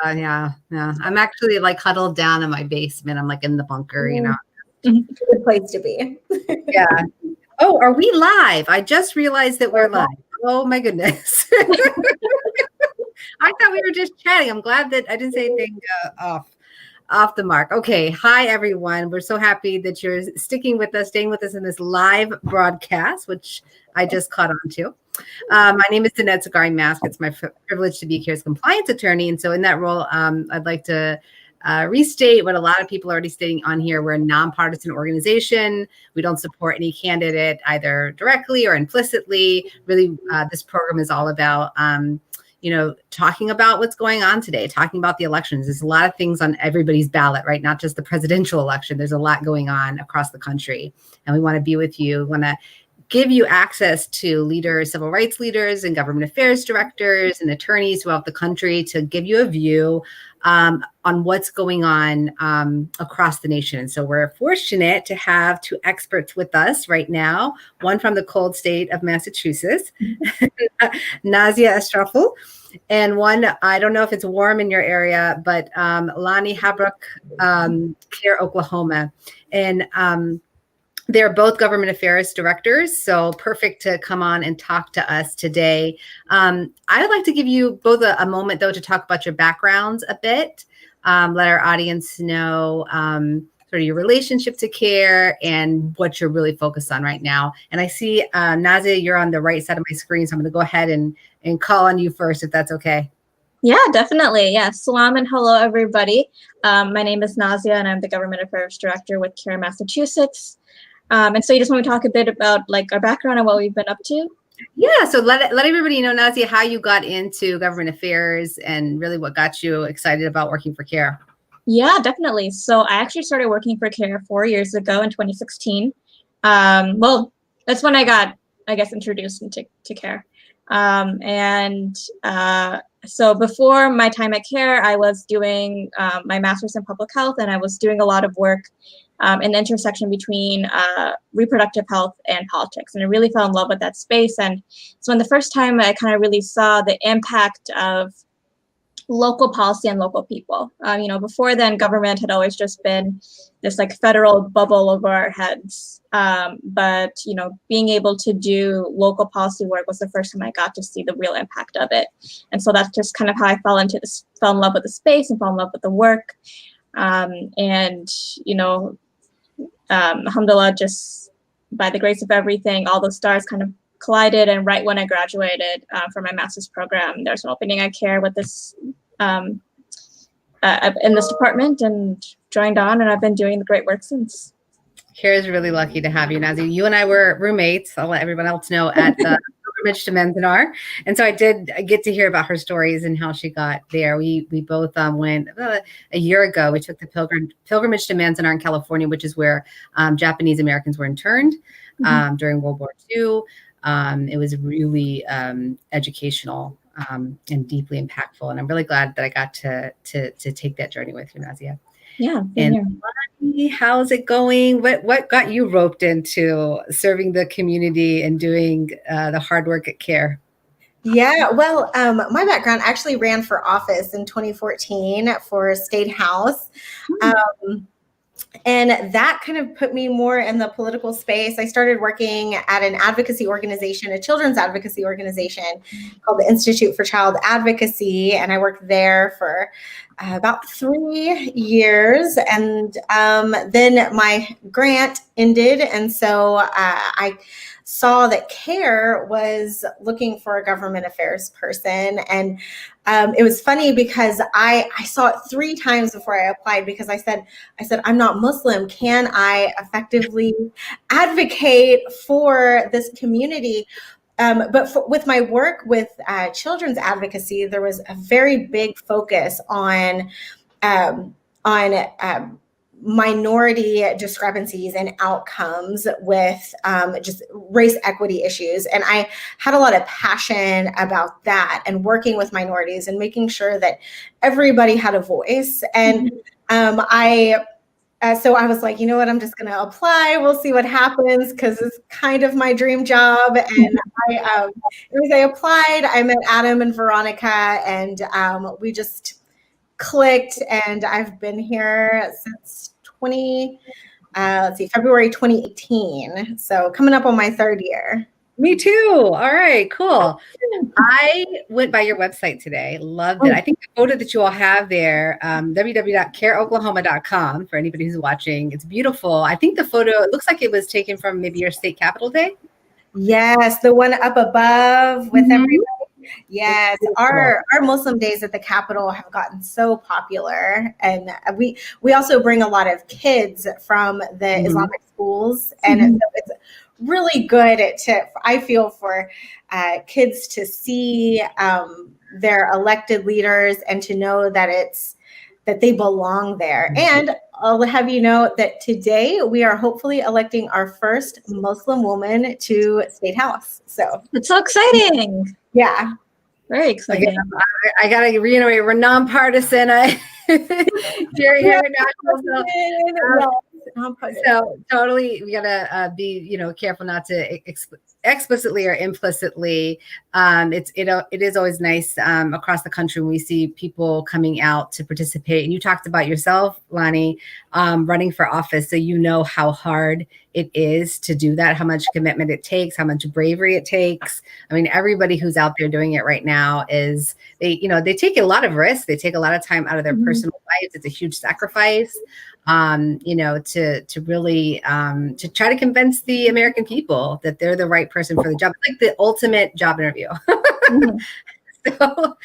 S22: Yeah. I'm actually like huddled down in my basement. I'm like in the bunker, you know.
S21: Good place to be.
S22: Yeah. Oh, are we live? I just realized that we're live. Oh my goodness. I thought we were just chatting. I'm glad that I didn't say anything off the mark. Okay. Hi, everyone. We're so happy that you're sticking with us, staying with us in this live broadcast, which I just caught on to. My name is Danette Zagari Mask. It's my privilege to be CAIR's compliance attorney. And so in that role, I'd like to restate what a lot of people are already stating on here. We're a nonpartisan organization. We don't support any candidate either directly or implicitly. Really, this program is all about talking about what's going on today, talking about the elections. There's a lot of things on everybody's ballot, right? Not just the presidential election. There's a lot going on across the country. And we want to be with you. We want to give you access to leaders, civil rights leaders and government affairs directors and attorneys throughout the country to give you a view on what's going on across the nation. And so we're fortunate to have two experts with us right now, one from the cold state of Massachusetts, Nazia Ashraful, and one, I don't know if it's warm in your area, but Lani Habrook, CAIR, Oklahoma. And they're both government affairs directors, so perfect to come on and talk to us today. I would like to give you both a moment, though, to talk about your backgrounds a bit, let our audience know sort of your relationship to CAIR and what you're really focused on right now. And I see, Nazia, you're on the right side of my screen, so I'm going to go ahead and call on you first, if that's okay.
S3: Yeah, definitely. Yeah. Salam and hello, everybody. My name is Nazia, and I'm the Government Affairs Director with CAIR Massachusetts. And so you just want to talk a bit about like our background and what we've been up to?
S22: Yeah, so let everybody know, Nazia, how you got into government affairs and really what got you excited about working for CAIR.
S3: Yeah, definitely. So I actually started working for CAIR 4 years ago in 2016. Well, that's when I got, I guess, introduced to CAIR. So before my time at CAIR, I was doing my master's in public health, and I was doing a lot of work in the intersection between reproductive health and politics. And I really fell in love with that space. And so when the first time I kind of really saw the impact of local policy and local people. Before then, government had always just been this like federal bubble over our heads. But being able to do local policy work was the first time I got to see the real impact of it. And so that's just kind of how I fell in love with the space and fell in love with the work. Alhamdulillah, just by the grace of everything, all the stars kind of collided. And right when I graduated for my master's program, there's an opening at CAIR with this in this department, and joined on, and I've been doing the great work since.
S22: CAIR is really lucky to have you, Nazia. You and I were roommates. I'll let everyone else know at the pilgrimage to Manzanar, and so I did get to hear about her stories and how she got there. We both went a year ago. We took the pilgrimage to Manzanar in California, which is where Japanese Americans were interned during World War II. It was really educational and deeply impactful, and I'm really glad that I got to take that journey with you, Nazia.
S3: Yeah.
S22: And Lonnie, how's it going? What got you roped into serving the community and doing the hard work at CAIR?
S21: Yeah, well, my background actually ran for office in 2014 for State House. And that kind of put me more in the political space. I started working at an advocacy organization, a children's advocacy organization called the Institute for Child Advocacy. And I worked there for about 3 years. And then my grant ended. And so I saw that CAIR was looking for a government affairs person. And it was funny because I saw it 3 times before I applied, because I said, I'm not Muslim. Can I effectively advocate for this community? But with my work with children's advocacy, there was a very big focus on minority discrepancies and outcomes with just race equity issues. And I had a lot of passion about that and working with minorities and making sure that everybody had a voice. And so I was like, you know what, I'm just going to apply. We'll see what happens, because it's kind of my dream job. And I applied, I met Adam and Veronica, and we just clicked, and I've been here since February 2018. So coming up on my 3rd year.
S22: Me too. All right, cool. I went by your website today. Loved it. I think the photo that you all have there, www.cairoklahoma.com, for anybody who's watching. It's beautiful. I think the photo, it looks like it was taken from maybe your state capitol day.
S21: Yes, the one up above with everybody. Yes, our Muslim days at the Capitol have gotten so popular, and we also bring a lot of kids from the Islamic schools, and so it's really good to, I feel, for kids to see their elected leaders and to know that they belong there. And I'll have you know that today we are hopefully electing our first Muslim woman to State House. So
S3: it's so exciting.
S21: Yeah.
S3: Very exciting.
S22: Again, I got to reiterate, we're nonpartisan. So totally, we gotta be, careful not to explicitly or implicitly. It is always nice across the country when we see people coming out to participate. And you talked about yourself, Lonnie, running for office, so you know how hard it is to do that, how much commitment it takes, how much bravery it takes. I mean, everybody who's out there doing it right now they take a lot of risks. They take a lot of time out of their personal lives. It's a huge sacrifice, to really to try to convince the American people that they're the right person for the job. It's like the ultimate job interview. So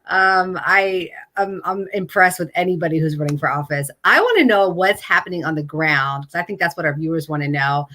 S22: I'm impressed with anybody who's running for office. I want to know what's happening on the ground, because I think that's what our viewers want to know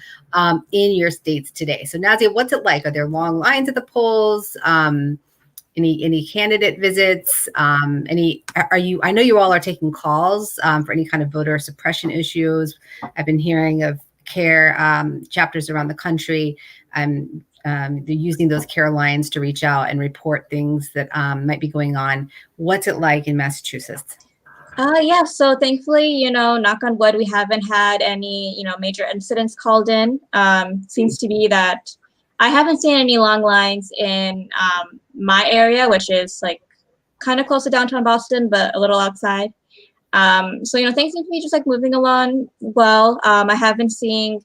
S22: in your states today. So Nazia, what's it like? Are there long lines at the polls? Any candidate visits? I know you all are taking calls for any kind of voter suppression issues. I've been hearing of CAIR chapters around the country. They're using those CAIR lines to reach out and report things that might be going on. What's it like in Massachusetts?
S3: Yeah, so thankfully, knock on wood, we haven't had any, major incidents called in. Seems to be that I haven't seen any long lines in my area, which is like kind of close to downtown Boston, but a little outside. So, things seem to be just like moving along well. I have been seeing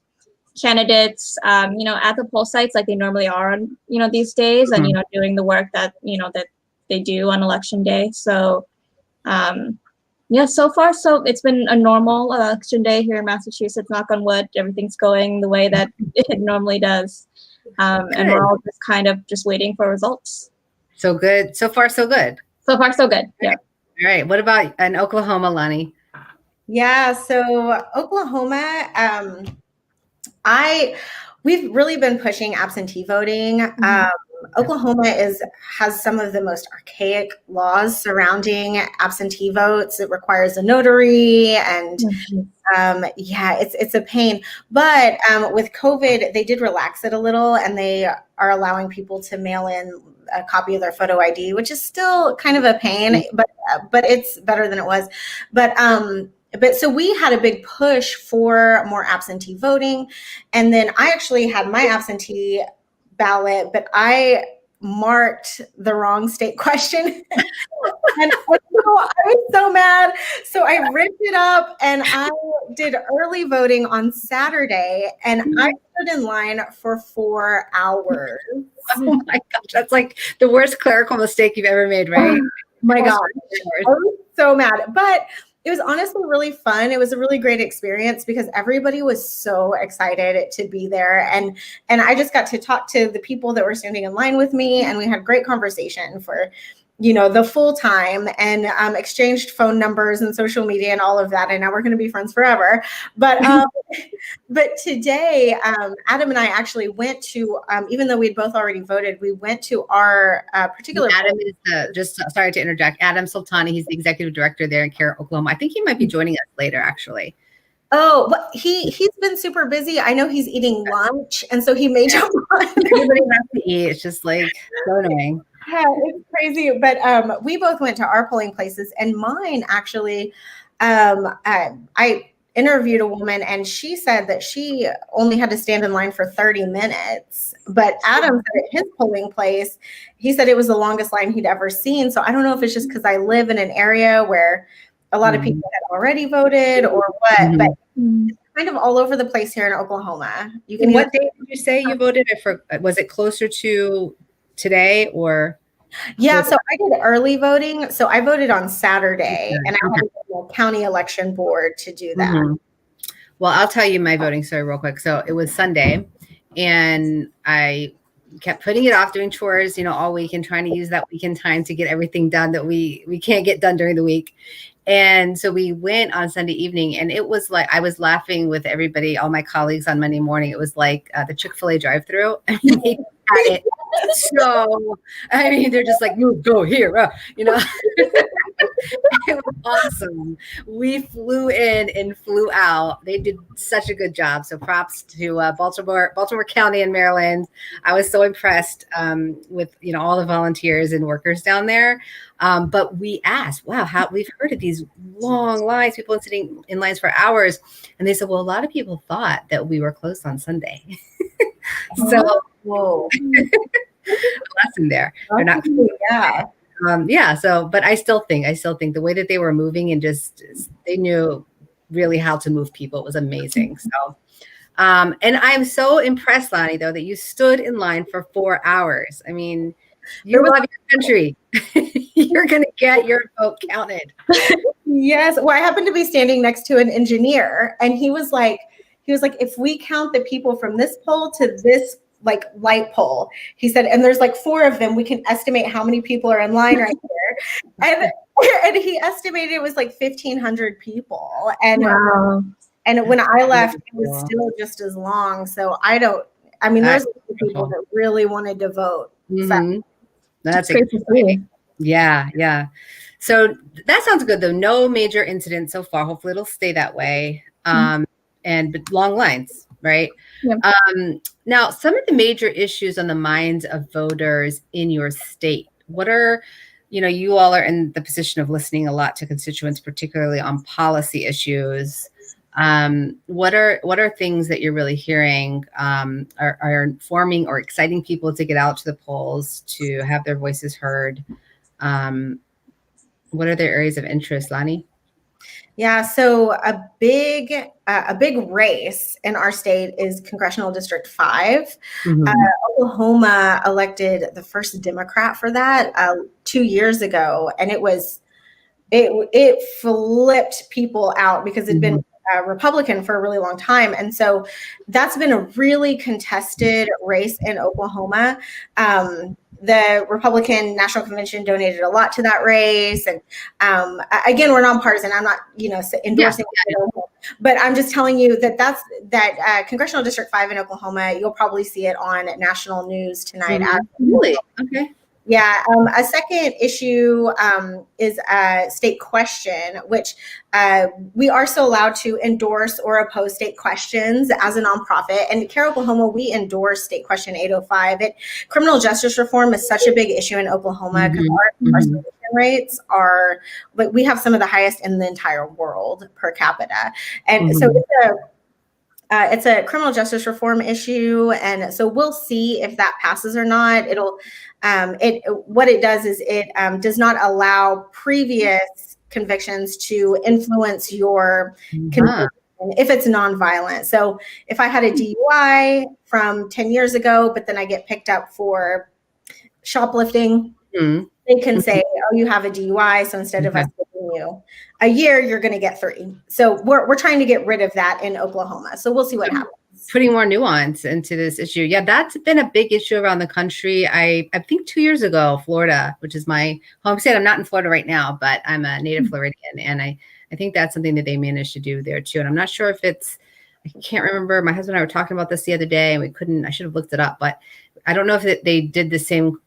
S3: candidates, at the poll sites like they normally are on, these days, and, doing the work that, that they do on election day. So, yeah, so far, so it's been a normal election day here in Massachusetts, knock on wood. Everything's going the way that it normally does. And we're all just kind of just waiting for results.
S22: So good. So far, so good.
S3: So far, so good. Yeah.
S22: All right. What about in Oklahoma, Lonnie?
S21: Yeah. So Oklahoma, we've really been pushing absentee voting. Oklahoma has some of the most archaic laws surrounding absentee votes. It requires a notary, and it's a pain. But with COVID, they did relax it a little, and they are allowing people to mail in a copy of their photo ID, which is still kind of a pain, but it's better than it was. But so we had a big push for more absentee voting. And then I actually had my absentee ballot, but I marked the wrong state question. And I was so mad. So I ripped it up and I did early voting on Saturday, and I stood in line for 4 hours.
S22: Oh my gosh, that's like the worst clerical mistake you've ever made, right?
S21: Oh my gosh, I was so mad. But it was honestly really fun. It was a really great experience because everybody was so excited to be there. And I just got to talk to the people that were standing in line with me, and we had great conversation for, the full time, and exchanged phone numbers and social media and all of that. And now we're going to be friends forever. But today, Adam and I actually went to, even though we'd both already voted, we went to our particular.
S22: Adam is just sorry to interject. Adam Sultani, he's the executive director there in CAIR, Oklahoma. I think he might be joining us later, actually.
S21: Oh, but he's been super busy. I know he's eating lunch, and so he may jump on.
S22: Everybody has to eat. It's just like so annoying.
S21: Yeah, it's crazy. But we both went to our polling places, and mine actually, I interviewed a woman, and she said that she only had to stand in line for 30 minutes. But Adam said at his polling place, he said it was the longest line he'd ever seen. So I don't know if it's just because I live in an area where a lot of people had already voted or what, but it's kind of all over the place here in Oklahoma. You can.
S22: What day did you say you voted? Was it closer to today or?
S21: Yeah, so I did early voting. So I voted on Saturday, and I had to go to a county election board to do that.
S22: Well, I'll tell you my voting story real quick. So it was Sunday, and I kept putting it off doing chores, all week and trying to use that weekend time to get everything done that we can't get done during the week. And so we went on Sunday evening, and it was like I was laughing with everybody, all my colleagues on Monday morning. It was like the Chick-fil-A drive-through. I mean, they had it. So, I mean, they're just like, move, go here, It was awesome. We flew in and flew out. They did such a good job. So props to Baltimore County in Maryland. I was so impressed with all the volunteers and workers down there. But we asked, wow, how we've heard of these long lines, people sitting in lines for hours. And they said, well, a lot of people thought that we were closed on Sunday. So
S21: whoa.
S22: A lesson there. They're not.
S21: Yeah.
S22: So, but I still think the way that they were moving and just they knew really how to move people. It was amazing. So, and I'm so impressed, Lonnie, though, that you stood in line for 4 hours. I mean, you love your country. You're going to get your vote counted.
S21: Yes. Well, I happened to be standing next to an engineer, and he was like, if we count the people from this pole to this light pole, he said, and there's 4 of them, we can estimate how many people are in line right here. And he estimated it was 1,500 people. And
S2: wow.
S21: And when I left, it was still just as long. So there's people that really wanted to vote.
S22: Mm-hmm. That's
S2: great to see.
S22: Yeah. So that sounds good, though. No major incidents so far. Hopefully it'll stay that way. But long lines, right?
S2: Yeah.
S22: Now, some of the major issues on the minds of voters in your state, what are, you all are in the position of listening a lot to constituents, particularly on policy issues. What are things that you're really hearing are informing or exciting people to get out to the polls to have their voices heard? What are their areas of interest, Lonnie?
S21: Yeah, so a big race in our state is Congressional District 5.
S22: Mm-hmm.
S21: Oklahoma elected the first Democrat for that 2 years ago, and it flipped people out because it'd been Republican for a really long time. And so that's been a really contested race in Oklahoma. The Republican National Convention donated a lot to that race. And again, we're nonpartisan. I'm not, endorsing it, but I'm just telling you that Congressional District 5 in Oklahoma, you'll probably see it on national news tonight.
S22: Really? Okay.
S21: Yeah. A second issue is a state question, which we are still allowed to endorse or oppose state questions as a nonprofit. And CAIR Oklahoma, we endorse state question 805. Criminal justice reform is such a big issue in Oklahoma because our incarceration rates are, we have some of the highest in the entire world per capita. And so it's a criminal justice reform issue, and so we'll see if that passes or not. What it does is it does not allow previous convictions to influence your conviction if it's nonviolent. So if I had a DUI from 10 years ago, but then I get picked up for shoplifting, they can say, oh, you have a DUI, so instead of us giving you a year, you're going to get 3. So we're trying to get rid of that in Oklahoma. So we'll see what happens.
S22: Putting more nuance into this issue. Yeah, that's been a big issue around the country. I think 2 years ago, Florida, which is my home state. I'm not in Florida right now, but I'm a native Floridian. And I think that's something that they managed to do there too. And I'm not sure if I can't remember. My husband and I were talking about this the other day and I should have looked it up, but I don't know if they did the same,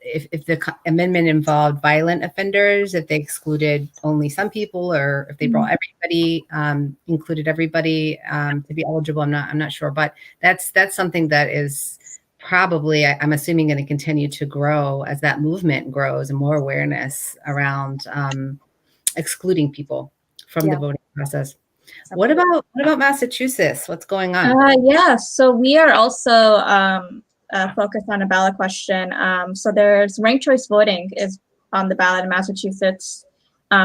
S22: if the amendment involved violent offenders, if they excluded only some people, or if they brought everybody, included everybody to be eligible. I'm not sure, but that's something that is probably, I'm assuming, going to continue to grow as that movement grows and more awareness around excluding people from the voting process. What about Massachusetts? What's going on?
S3: So we are also focused on a ballot question. So there's ranked choice voting is on the ballot in Massachusetts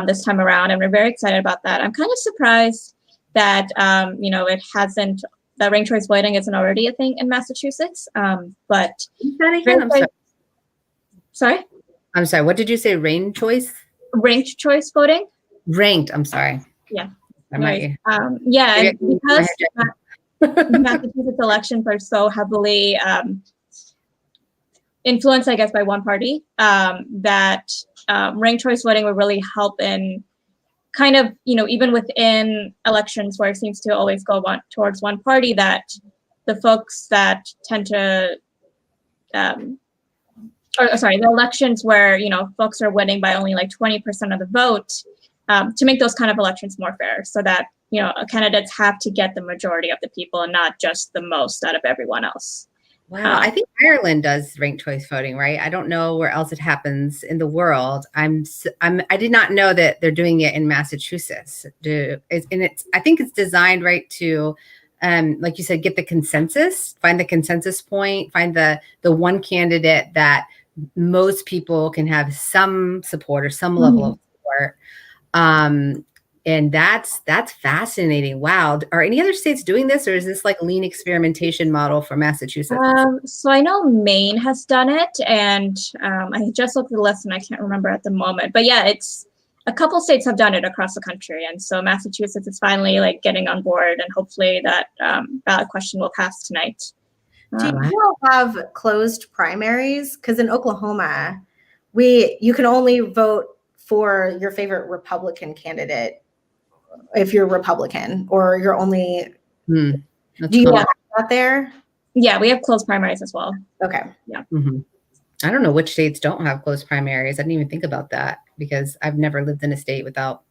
S3: this time around, and we're very excited about that. I'm kind of surprised that it hasn't, that ranked choice voting isn't already a thing in Massachusetts. But sorry,
S22: I'm sorry. What did you say? Ranked choice
S3: voting.
S22: Ranked. I'm sorry.
S3: Yeah.
S22: I'm not.
S3: Because Massachusetts elections are so heavily influenced, I guess, by one party, that ranked choice voting would really help in kind of, even within elections where it seems to always go towards one party, that the folks that tend to, the elections where, folks are winning by only like 20% of the vote, to make those kind of elections more fair so that, candidates have to get the majority of the people and not just the most out of everyone else.
S22: Wow, I think Ireland does ranked choice voting, right? I don't know where else it happens in the world. I did not know that they're doing it in Massachusetts. I think it's designed right to, like you said, get the consensus, find the consensus point, find the one candidate that most people can have some support or some level of support. And that's fascinating. Wow. Are any other states doing this, or is this like a lean experimentation model for Massachusetts?
S3: So I know Maine has done it, and I just looked at the list and I can't remember at the moment. But yeah, it's a couple states have done it across the country, and so Massachusetts is finally like getting on board, and hopefully that ballot question will pass tonight.
S21: Do you all have closed primaries? Because in Oklahoma, you can only vote for your favorite Republican candidate if you're Republican, or you're only. Do you have that there?
S3: Yeah, we have closed primaries as well.
S21: Okay.
S3: Yeah.
S22: I don't know which states don't have closed primaries. I didn't even think about that because I've never lived in a state without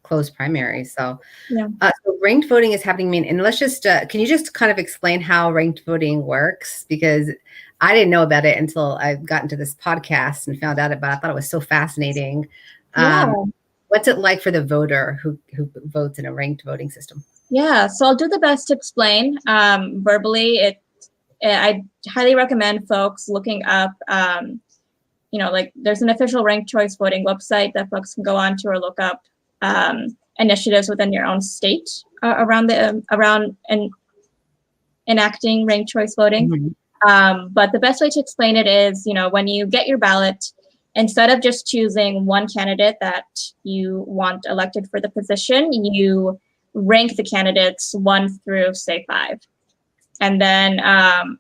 S22: closed primaries. So, so ranked voting is happening. And let's just, can you just kind of explain how ranked voting works? Because I didn't know about it until I got into this podcast and found out about it. I thought it was so fascinating. What's it like for the voter who votes in a ranked voting system?
S3: Yeah, so I'll do the best to explain verbally. I highly recommend folks looking up, like there's an official ranked choice voting website that folks can go on to, or look up initiatives within your own state around enacting ranked choice voting. But the best way to explain it is, when you get your ballot, instead of just choosing one candidate that you want elected for the position, you rank the candidates 1 through, say, 5. And then,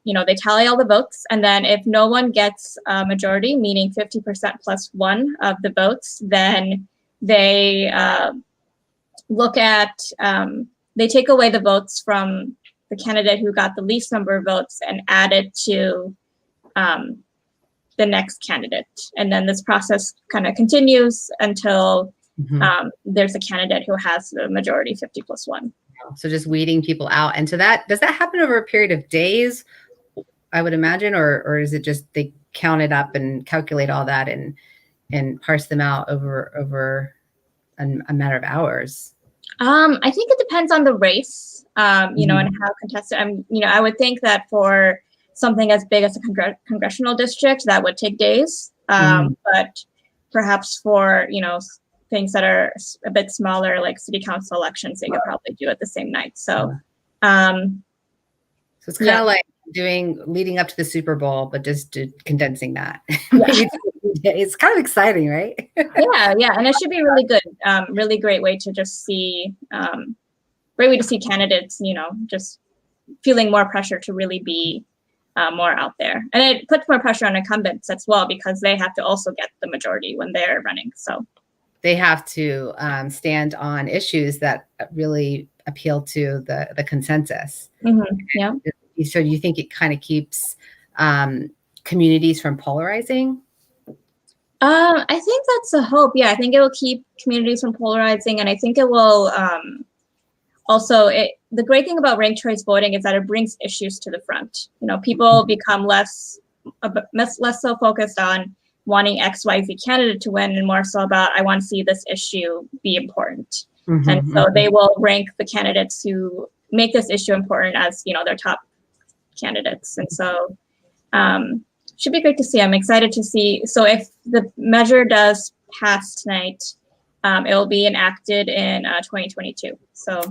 S3: they tally all the votes. And then if no one gets a majority, meaning 50% plus 1 of the votes, then they look at, they take away the votes from the candidate who got the least number of votes and add it to the next candidate. And then this process kind of continues until there's a candidate who has the majority, 50 plus 1.
S22: So just weeding people out. And so does that happen over a period of days, I would imagine, or is it just they count it up and calculate all that and parse them out over a matter of hours?
S3: I think it depends on the race, and how contested. I would think that for something as big as a congressional district, that would take days. But perhaps for, things that are a bit smaller, like city council elections, they could probably do it the same night. So,
S22: so it's kind of like leading up to the Super Bowl, but just condensing that. It's kind of exciting, right?
S3: yeah. And it should be really good. Really great way to just see, candidates, just feeling more pressure to really be more out there. And it puts more pressure on incumbents as well, because they have to also get the majority when they're running. So
S22: they have to stand on issues that really appeal to the consensus.
S3: Yeah.
S22: So do you think it kind of keeps communities from polarizing?
S3: I think that's a hope. Yeah, I think it will keep communities from polarizing, and I think it will also, the great thing about ranked choice voting is that it brings issues to the front. People become less so focused on wanting XYZ candidate to win, and more so about, I want to see this issue be important. And so they will rank the candidates who make this issue important as, their top candidates. And so should be great to see. I'm excited to see. So if the measure does pass tonight, it will be enacted in 2022. So,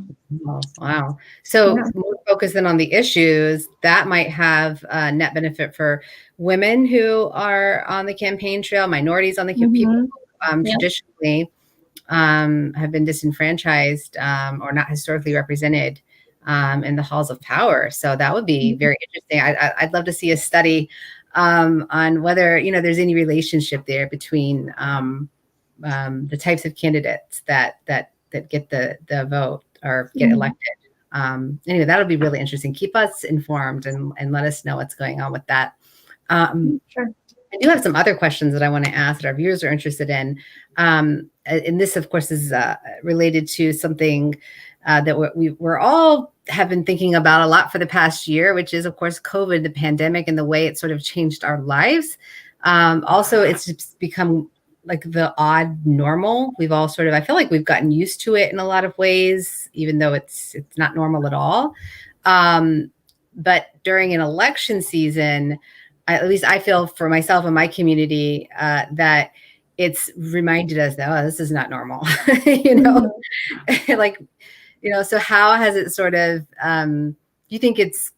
S22: wow. So more focus then on the issues that might have a net benefit for women who are on the campaign trail, minorities on the people traditionally have been disenfranchised or not historically represented in the halls of power. So that would be very interesting. I'd love to see a study on whether, you know, there's any relationship there between the types of candidates that get the vote or get elected. Anyway, that'll be really interesting. Keep us informed and let us know what's going on with that.
S3: Sure.
S22: I do have some other questions that I want to ask that our viewers are interested in. And this, of course, is related to something that we're all have been thinking about a lot for the past year, which is, of course, COVID, the pandemic, and the way it sort of changed our lives. Also, it's become like the odd normal. We've all sort of, I feel like we've gotten used to it in a lot of ways, even though it's not normal at all. But during an election season, at least I feel for myself and my community that it's reminded us that, oh, this is not normal, you know, like, you know, so how has it sort of, do you think it's,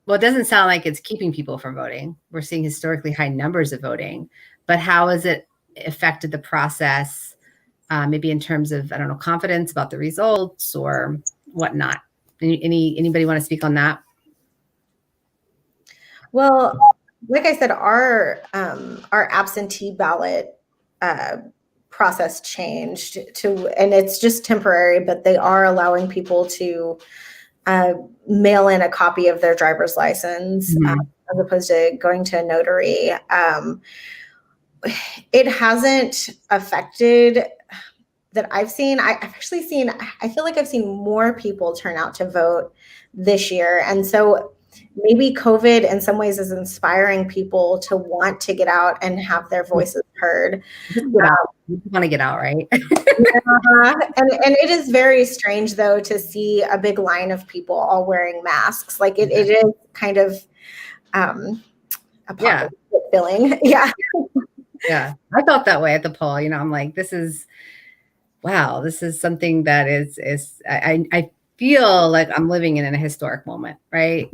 S22: well, it doesn't sound like it's keeping people from voting. We're seeing historically high numbers of voting, but how has it affected the process, maybe in terms of, I don't know, confidence about the results or whatnot? Anybody want to speak on that?
S21: Well, like I said, our absentee ballot process changed to, and it's just temporary, but they are allowing people to mail in a copy of their driver's license as opposed to going to a notary. It hasn't affected that I've seen. I've actually seen, I feel like I've seen more people turn out to vote this year. And so maybe COVID in some ways is inspiring people to want to get out and have their voices heard.
S22: You want to get out, right?
S21: And it is very strange, though, to see a big line of people all wearing masks. Like it is kind of apocalyptic feeling. Yeah.
S22: Yeah, I felt that way at the poll. You know, I'm like, this is, wow, this is something that I feel like I'm living in a historic moment, right?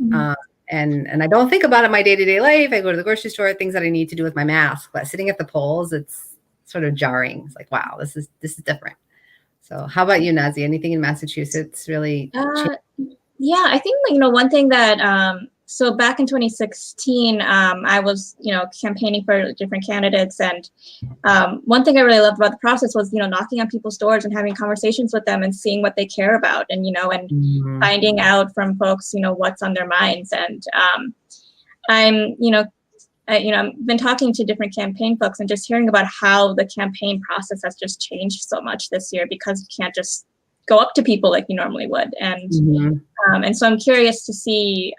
S22: And I don't think about it in my day-to-day life. I go to the grocery store, things that I need to do with my mask, but sitting at the polls, it's sort of jarring. It's like, wow, this is different. So how about you, Nazi? Anything in Massachusetts really changed?
S3: Yeah, I think, you know, one thing that, so back in 2016, I was, you know, campaigning for different candidates. And one thing I really loved about the process was, you know, knocking on people's doors and having conversations with them and seeing what they care about and, you know, and finding out from folks, you know, what's on their minds. And I've been talking to different campaign folks and just hearing about how the campaign process has just changed so much this year because you can't just go up to people like you normally would. And and so I'm curious to see,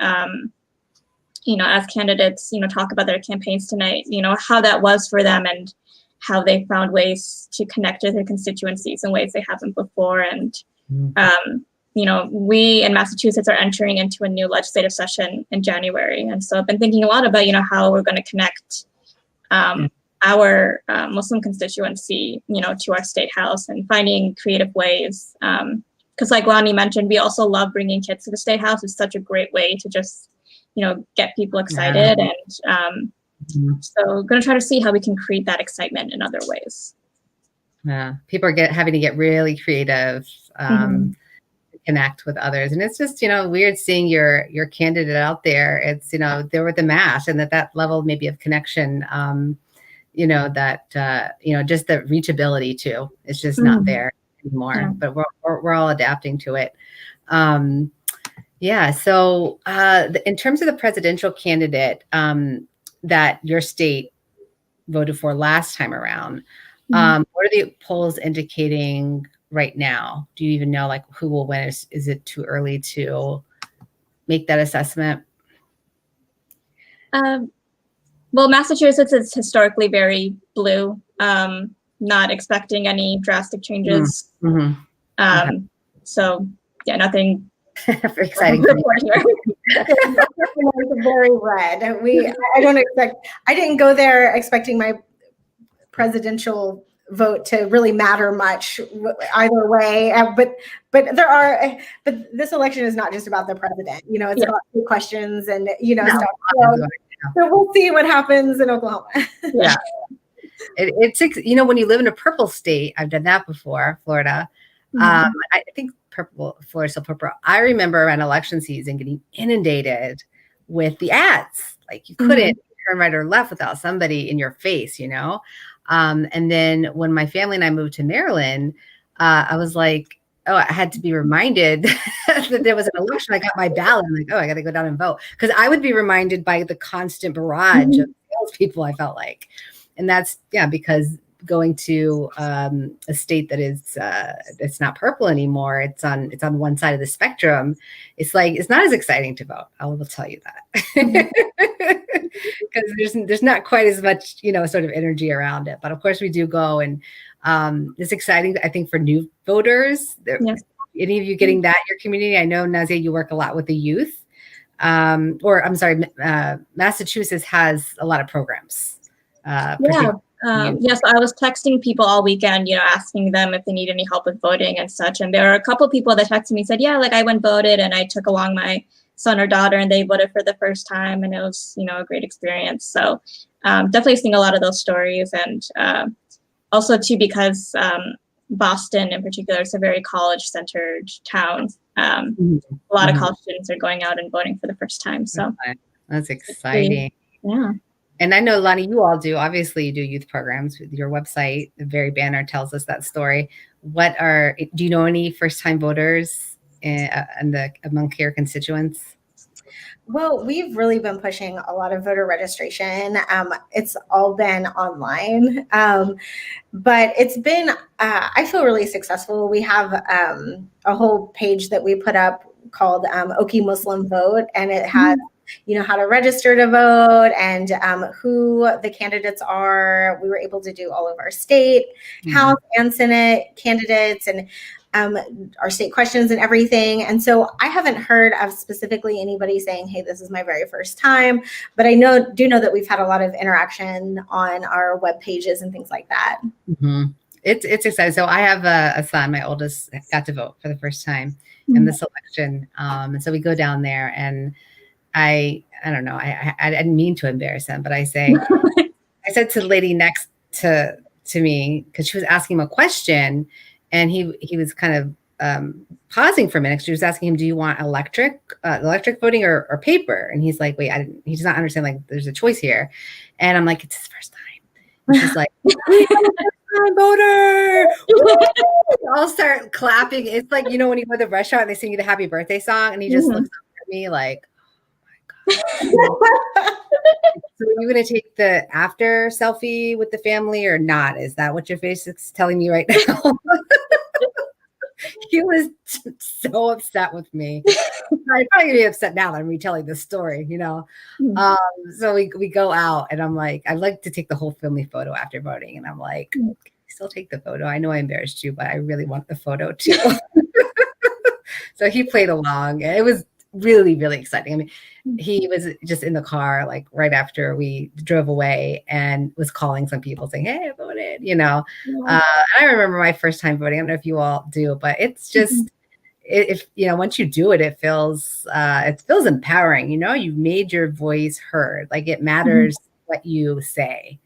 S3: you know, as candidates, you know, talk about their campaigns tonight, you know, how that was for them and how they found ways to connect with their constituencies in ways they haven't before. And, you know, we in Massachusetts are entering into a new legislative session in January. And so I've been thinking a lot about, you know, how we're going to connect our Muslim constituency, you know, to our state house and finding creative ways. Because like Lonnie mentioned, we also love bringing kids to the state house. It's such a great way to just, you know, get people excited. And so we're going to try to see how we can create that excitement in other ways.
S22: Yeah, people are having to get really creative, to connect with others. And it's just, you know, weird seeing your candidate out there. It's, you know, they're with the mash and that level maybe of connection, you know, that, you know, just the reachability too. It's just not there anymore, but we're all adapting to it. Yeah. So in terms of the presidential candidate that your state voted for last time around, what are the polls indicating right now? Do you even know like who will win? Is it too early to make that assessment?
S3: Well, Massachusetts is historically very blue, not expecting any drastic changes. So yeah, nothing
S22: very exciting.
S21: Very red. I didn't go there expecting my presidential vote to really matter much either way. But this election is not just about the president. You know, it's about the questions and, you know, stuff. So we'll see what happens in Oklahoma.
S22: Yeah. It's, you know, when you live in a purple state, I've done that before, Florida. I think purple, Florida Still Purple. I remember around election season getting inundated with the ads. Like you couldn't turn right or left without somebody in your face, you know? And then when my family and I moved to Maryland, I was like, oh, I had to be reminded that there was an election. I got my ballot. I'm like, oh, I got to go down and vote. Because I would be reminded by the constant barrage of salespeople, I felt like. And that's, yeah, because going to a state that is it's not purple anymore, it's on one side of the spectrum, it's like it's not as exciting to vote. I will tell you that. Because there's not quite as much, you know, sort of energy around it. But of course we do go, and it's exciting, I think, for new voters. Any of you getting that in your community? I know, Nazia, you work a lot with the youth. Or I'm sorry, Massachusetts has a lot of programs.
S3: Yes, I was texting people all weekend, you know, asking them if they need any help with voting and such. And there are a couple people that texted me, said, yeah, like I went voted and I took along my son or daughter and they voted for the first time. And it was, you know, a great experience. So definitely seeing a lot of those stories. And also too, because Boston in particular is a very college-centered town. A lot of college students are going out and voting for the first time. So
S22: that's exciting.
S3: Yeah.
S22: And I know, Lonnie, you all do. Obviously, you do youth programs with your website. The very banner tells us that story. Do you know any first-time voters among CAIR constituents?
S21: Well, we've really been pushing a lot of voter registration. It's all been online, but it's been, I feel really successful. We have a whole page that we put up called Oki Muslim Vote, and it has you know, how to register to vote and who the candidates are. We were able to do all of our state, House, and Senate candidates and our state questions and everything. And so I haven't heard of specifically anybody saying, hey, this is my very first time, but I do know that we've had a lot of interaction on our web pages and things like that.
S22: It's exciting. So I have a son, my oldest got to vote for the first time in this election. And so we go down there, and I don't know, I didn't mean to embarrass him, but I said to the lady next to me, because she was asking him a question, and he was kind of pausing for a minute. She was asking him, do you want electric voting or paper? And he's like, wait, he does not understand, like, there's a choice here. And I'm like, it's his first time. And she's like, first-time voter. I'll start clapping. It's like, you know, when you go to the restaurant and they sing you the happy birthday song, and he just looks up at me like, so are you going to take the after selfie with the family or not? Is that what your face is telling me right now? He was so upset with me. I'm probably gonna be upset now that I'm retelling this story, you know. So we go out, and I'm like, I'd like to take the whole family photo after voting, and I'm like, can you still take the photo? I know I embarrassed you, but I really want the photo too. So he played along, and it was really, really exciting. I mean, he was just in the car, like right after we drove away, and was calling some people saying, hey, I voted, you know. I remember my first time voting. I don't know if you all do, but it's just, if you know, once you do it, it feels empowering. You know, you've made your voice heard. Like, it matters what you say.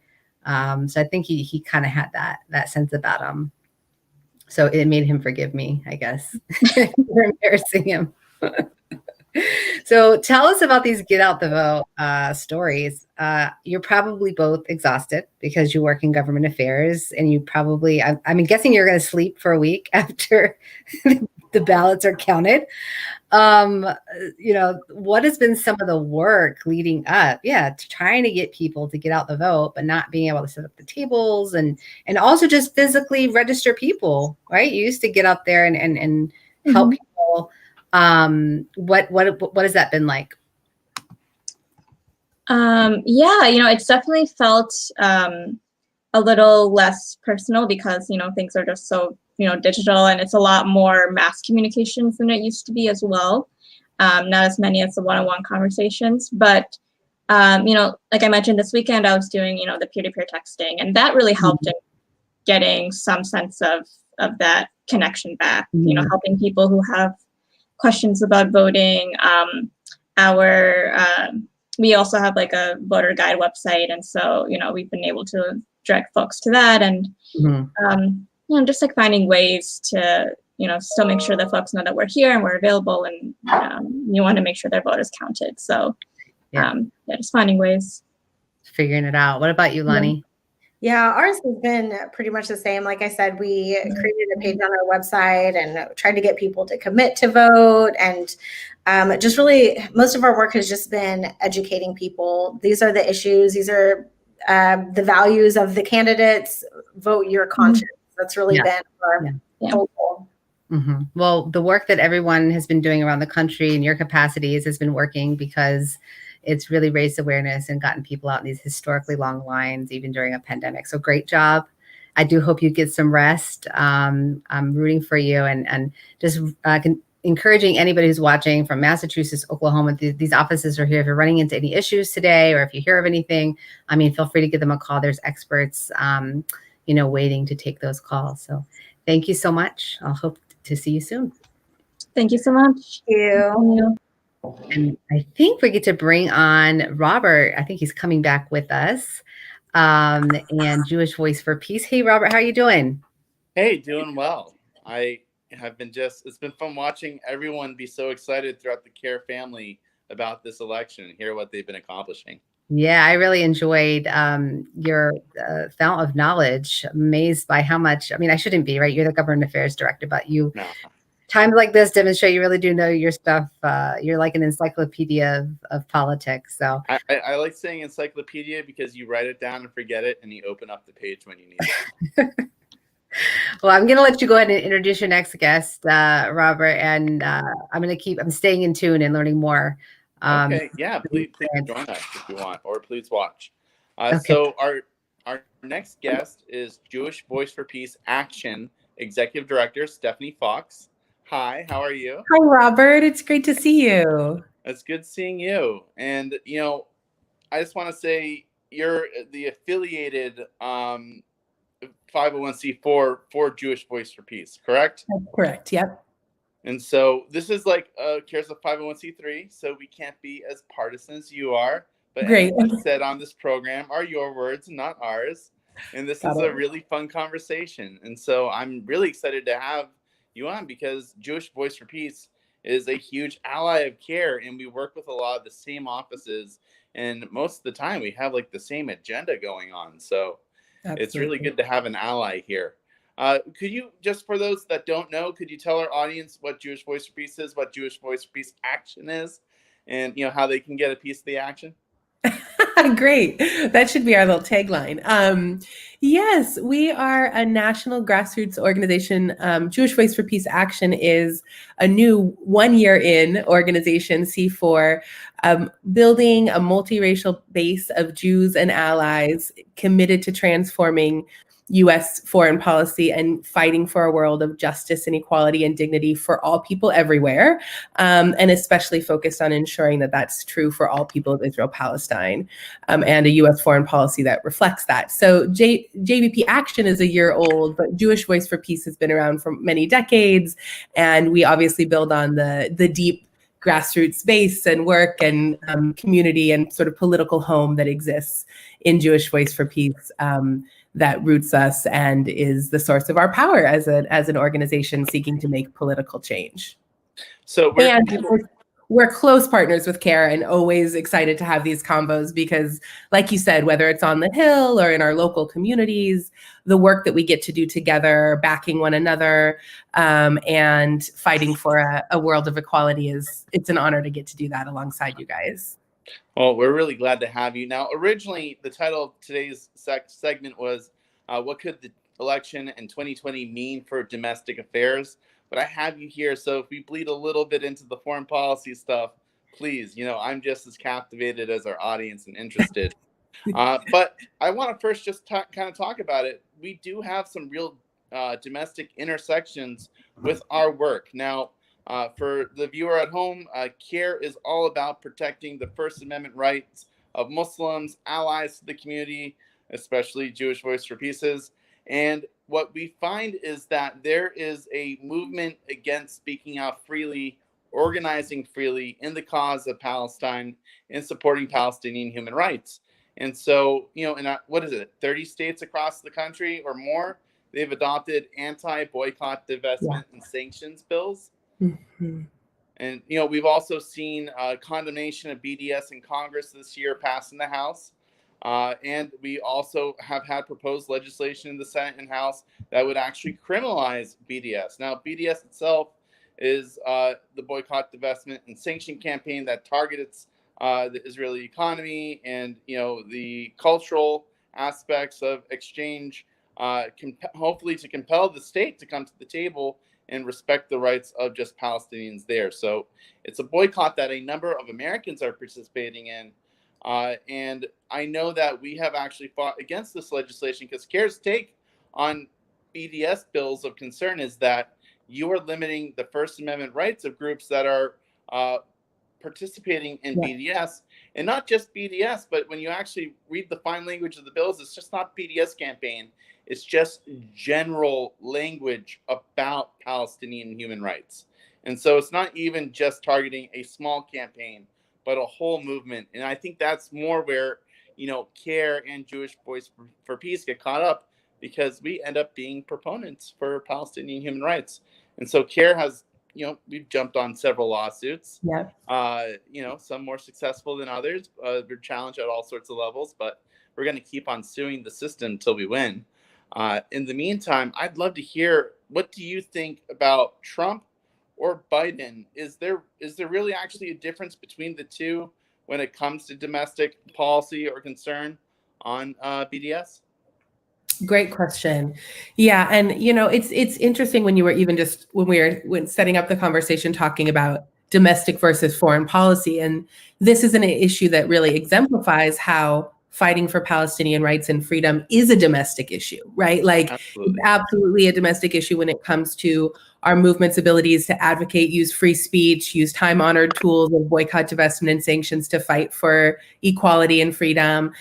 S22: So I think he kind of had that sense about him. So it made him forgive me, I guess, for embarrassing him. So tell us about these get out the vote stories. You're probably both exhausted because you work in government affairs, and you probably, I'm guessing you're going to sleep for a week after the ballots are counted. You know, what has been some of the work leading up, to trying to get people to get out the vote, but not being able to set up the tables and also just physically register people, right? You used to get out there and help people. What has that been like?
S3: Yeah, you know, it's definitely felt a little less personal because, you know, things are just so, you know, digital, and it's a lot more mass communications than it used to be as well. Not as many as the one-on-one conversations, but you know, like I mentioned this weekend, I was doing, you know, the peer-to-peer texting, and that really helped in getting some sense of that connection back, you know, helping people who have questions about voting. We also have like a voter guide website, and so, you know, we've been able to direct folks to that, and you know, just like finding ways to still make sure that folks know that we're here and we're available, and you want to make sure their vote is counted. So just finding ways.
S22: Figuring it out. What about you, Lonnie?
S21: Yeah, ours has been pretty much the same. Like I said, we created a page on our website and tried to get people to commit to vote. And just really, most of our work has just been educating people. These are the issues. These are the values of the candidates. Vote your conscience. That's really been our whole goal.
S22: Well, the work that everyone has been doing around the country in your capacities has been working because it's really raised awareness and gotten people out in these historically long lines, even during a pandemic. So great job. I do hope you get some rest. I'm rooting for you and just encouraging anybody who's watching from Massachusetts, Oklahoma. These offices are here. If you're running into any issues today, or if you hear of anything, feel free to give them a call. There's experts, waiting to take those calls. So thank you so much. I'll hope to see you soon.
S3: Thank you so much.
S21: Thank you.
S22: And I think we get to bring on Robert. I think he's coming back with us. And Jewish Voice for Peace. Hey, Robert, how are you doing?
S14: Hey, doing well. I have been it's been fun watching everyone be so excited throughout the CAIR family about this election and hear what they've been accomplishing.
S22: Yeah, I really enjoyed your fountain of knowledge. Amazed by how much, I shouldn't be, right? You're the government affairs director, but times like this demonstrate you really do know your stuff. You're like an encyclopedia of politics. So
S14: I like saying encyclopedia because you write it down and forget it, and you open up the page when you need it.
S22: Well, I'm going to let you go ahead and introduce your next guest, Robert, and I'm staying in tune and learning more.
S14: Okay, yeah, please join us if you want, or please watch.
S22: Okay.
S14: So our next guest is Jewish Voice for Peace Action Executive Director Stephanie Fox. Hi, how are you?
S5: Hi, Robert. It's great to see you.
S14: It's good seeing you. And, I just want to say you're the affiliated 501c4 for Jewish Voice for Peace, correct?
S5: That's correct, yep.
S14: And so this is like CAIR's a 501c3, so we can't be as partisan as you are. But
S5: Great.
S14: Anything said on this program are your words, not ours. And this is a really fun conversation. And so I'm really excited to have you on because Jewish Voice for Peace is a huge ally of CAIR, and we work with a lot of the same offices. And most of the time we have like the same agenda going on. So It's really good to have an ally here. Could you, just for those that don't know, could you tell our audience what Jewish Voice for Peace is, what Jewish Voice for Peace Action is, and how they can get a piece of the action?
S5: Great. That should be our little tagline. Yes, we are a national grassroots organization. Jewish Voice for Peace Action is a new 1 year in organization, C4, building a multiracial base of Jews and allies committed to transforming U.S. foreign policy and fighting for a world of justice and equality and dignity for all people everywhere, and especially focused on ensuring that that's true for all people of Israel, Palestine, and a U.S. foreign policy that reflects that. So JVP Action is a year old, but Jewish Voice for Peace has been around for many decades, and we obviously build on the deep grassroots base and work and community and sort of political home that exists in Jewish Voice for Peace. That roots us and is the source of our power as an organization seeking to make political change.
S14: So
S5: we're close partners with CAIR and always excited to have these combos because, like you said, whether it's on the Hill or in our local communities, the work that we get to do together, backing one another, and fighting for a world of equality it's an honor to get to do that alongside you guys.
S14: Well, we're really glad to have you. Now, originally, the title of today's segment was, what could the election in 2020 mean for domestic affairs? But I have you here, so if we bleed a little bit into the foreign policy stuff, please, I'm just as captivated as our audience and interested. But I want to first just kind of talk about it. We do have some real domestic intersections with our work. Now, for the viewer at home, CAIR is all about protecting the First Amendment rights of Muslims, allies to the community, especially Jewish Voice for Peace. And what we find is that there is a movement against speaking out freely, organizing freely in the cause of Palestine and supporting Palestinian human rights. And so, in what is it, 30 states across the country or more, they've adopted anti-boycott, divestment, and sanctions bills.
S5: Mhm.
S14: And, you know, we've also seen condemnation of BDS in Congress this year passed in the House. And we also have had proposed legislation in the Senate and House that would actually criminalize BDS. Now, BDS itself is the boycott, divestment, and sanction campaign that targets the Israeli economy and, you know, the cultural aspects of exchange, hopefully to compel the state to come to the table and respect the rights of just Palestinians there. So it's a boycott that a number of Americans are participating in. And I know that we have actually fought against this legislation because CAIR's take on BDS bills of concern is that you are limiting the First Amendment rights of groups that are participating in BDS, and not just BDS, but when you actually read the fine language of the bills, it's just not BDS campaign. It's just general language about Palestinian human rights. And so it's not even just targeting a small campaign, but a whole movement. And I think that's more where, you know, CAIR and Jewish Voice for Peace get caught up, because we end up being proponents for Palestinian human rights. And so CAIR has, you know, we've jumped on several lawsuits.
S5: Yeah.
S14: You know, some more successful than others. We're challenged at all sorts of levels, but we're going to keep on suing the system until we win. In the meantime, I'd love to hear, what do you think about Trump or Biden? Is there really actually a difference between the two when it comes to domestic policy or concern on BDS?
S5: Great question. Yeah, and you know, it's interesting when you were even just when setting up the conversation talking about domestic versus foreign policy, and this is an issue that really exemplifies how fighting for Palestinian rights and freedom is a domestic issue, right? Like it's absolutely a domestic issue when it comes to our movement's abilities to advocate, use free speech, use time-honored tools of boycott, divestment, and sanctions to fight for equality and freedom,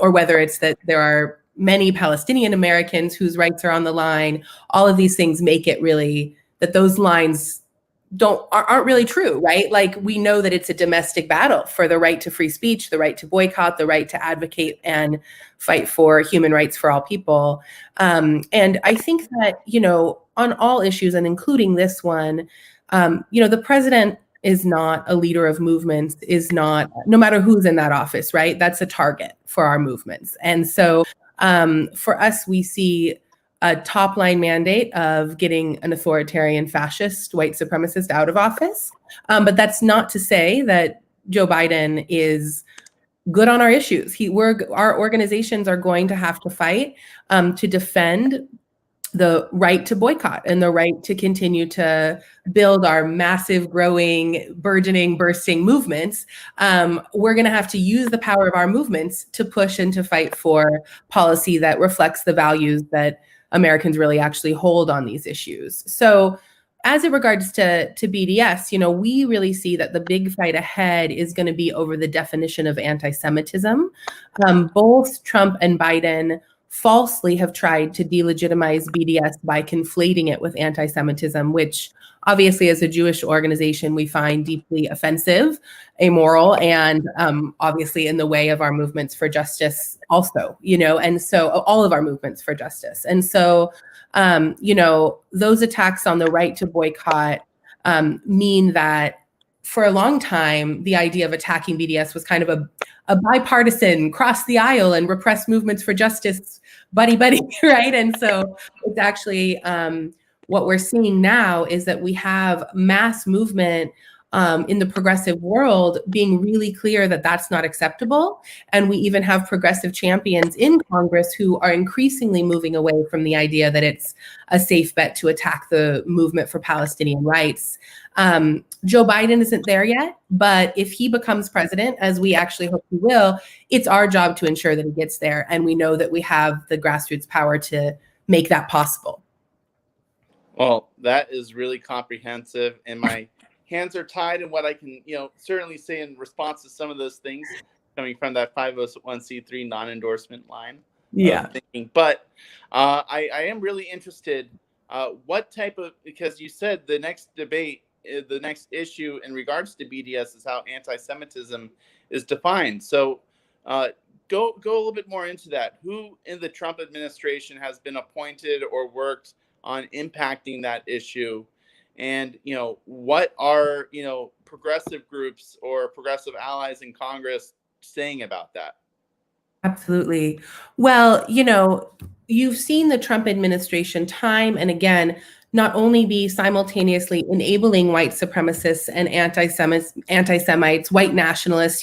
S5: or whether it's that there are many Palestinian Americans whose rights are on the line. All of these things make it really that those lines aren't really true, right? Like we know that it's a domestic battle for the right to free speech, the right to boycott, the right to advocate and fight for human rights for all people. And I think that, you know, on all issues and including this one, you know, the president is not a leader of movements, is not, no matter who's in that office, right? That's a target for our movements. And so for us, we see a top line mandate of getting an authoritarian fascist white supremacist out of office. But that's not to say that Joe Biden is good on our issues. Our organizations are going to have to fight to defend the right to boycott and the right to continue to build our massive, growing, burgeoning, bursting movements. We're going to have to use the power of our movements to push and to fight for policy that reflects the values that Americans really actually hold on these issues. So as it regards to BDS, you know, we really see that the big fight ahead is going to be over the definition of anti-Semitism. Both Trump and Biden falsely have tried to delegitimize BDS by conflating it with anti-Semitism, which obviously as a Jewish organization, we find deeply offensive, immoral, and obviously in the way of our movements for justice also, you know, and so all of our movements for justice. And so, you know, those attacks on the right to boycott mean that for a long time, the idea of attacking BDS was kind of a bipartisan, cross the aisle and repress movements for justice, buddy, right? And so it's actually what we're seeing now is that we have mass movement in the progressive world being really clear that that's not acceptable. And we even have progressive champions in Congress who are increasingly moving away from the idea that it's a safe bet to attack the movement for Palestinian rights. Joe Biden isn't there yet, but if he becomes president, as we actually hope he will, it's our job to ensure that he gets there. And we know that we have the grassroots power to make that possible.
S14: Well, that is really comprehensive, and my hands are tied in what I can, you know, certainly say in response to some of those things coming from that 501c3 non-endorsement line of thinking. But I am really interested, what type of, because you said the next debate, the next issue in regards to BDS is how anti-Semitism is defined. So go a little bit more into that. Who in the Trump administration has been appointed or worked on impacting that issue? And, what are, progressive groups or progressive allies in Congress saying about that?
S5: Absolutely. Well, you've seen the Trump administration time and again not only be simultaneously enabling white supremacists and anti-Semites, white nationalists,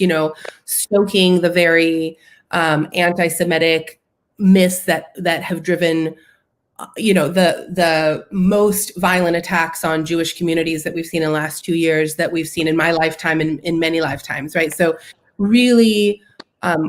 S5: stoking the very anti-Semitic myths that have driven the most violent attacks on Jewish communities that we've seen in the last 2 years, that we've seen in my lifetime and in many lifetimes, right? So really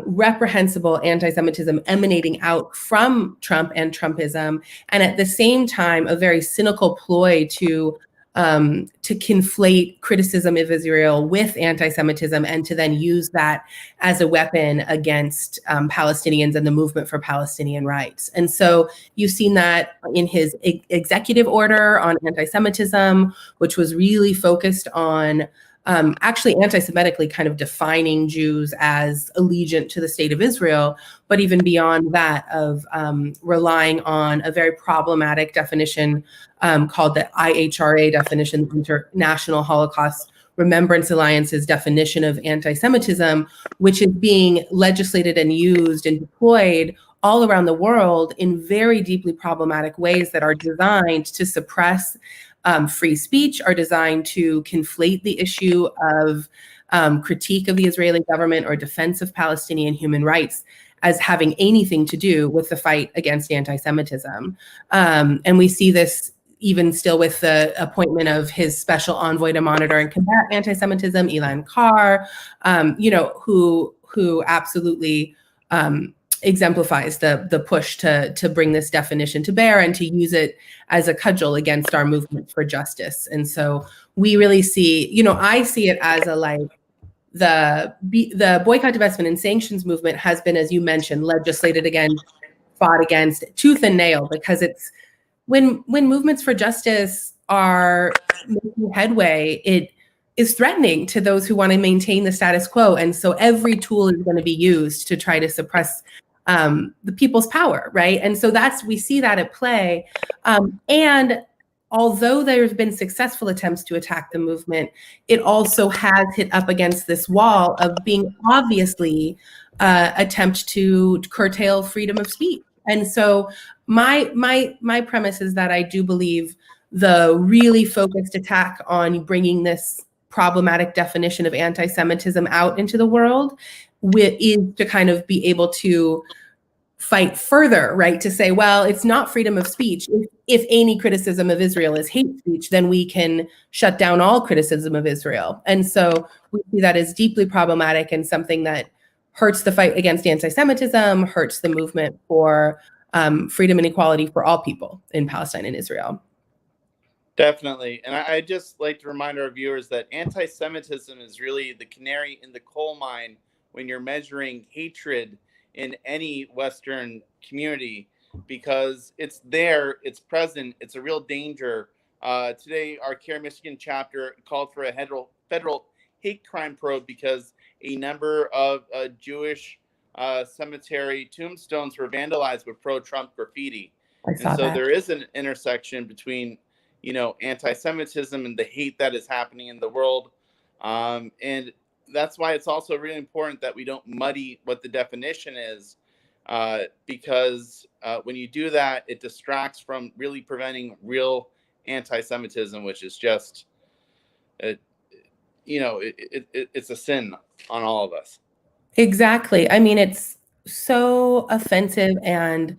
S5: reprehensible anti-Semitism emanating out from Trump and Trumpism, and at the same time, a very cynical ploy to conflate criticism of Israel with anti-Semitism and to then use that as a weapon against Palestinians and the movement for Palestinian rights. And so you've seen that in his executive order on anti-Semitism, which was really focused on actually anti-Semitically kind of defining Jews as allegiant to the state of Israel, but even beyond that of relying on a very problematic definition called the IHRA definition, the International Holocaust Remembrance Alliance's definition of anti-Semitism, which is being legislated and used and deployed all around the world in very deeply problematic ways that are designed to suppress free speech, are designed to conflate the issue of critique of the Israeli government or defense of Palestinian human rights as having anything to do with the fight against anti-Semitism. And we see this even still with the appointment of his special envoy to monitor and combat anti-Semitism, Ilan Carr, who absolutely exemplifies the push to bring this definition to bear and to use it as a cudgel against our movement for justice. And so we really see, I see it as the boycott, divestment, and sanctions movement has been, as you mentioned, legislated against, fought against tooth and nail, because it's when movements for justice are making headway, it is threatening to those who want to maintain the status quo. And so every tool is going to be used to try to suppress the people's power, right? And so we see that at play. And although there's been successful attempts to attack the movement, it also has hit up against this wall of being obviously attempt to curtail freedom of speech. And so my premise is that I do believe the really focused attack on bringing this problematic definition of anti-Semitism out into the world is to kind of be able to fight further, right? To say, well, it's not freedom of speech. If any criticism of Israel is hate speech, then we can shut down all criticism of Israel. And so we see that as deeply problematic and something that hurts the fight against anti-Semitism, hurts the movement for freedom and equality for all people in Palestine and Israel.
S14: Definitely. And I just like to remind our viewers that anti-Semitism is really the canary in the coal mine when you're measuring hatred in any Western community, because it's there, it's present, it's a real danger. Today, our CAIR Michigan chapter called for a federal hate crime probe because a number of Jewish cemetery tombstones were vandalized with pro-Trump graffiti. And so there is an intersection between, anti-Semitism and the hate that is happening in the world. And that's why it's also really important that we don't muddy what the definition is, because when you do that, it distracts from really preventing real anti-Semitism, which is just, it's a sin on all of us.
S5: Exactly. I mean, it's so offensive and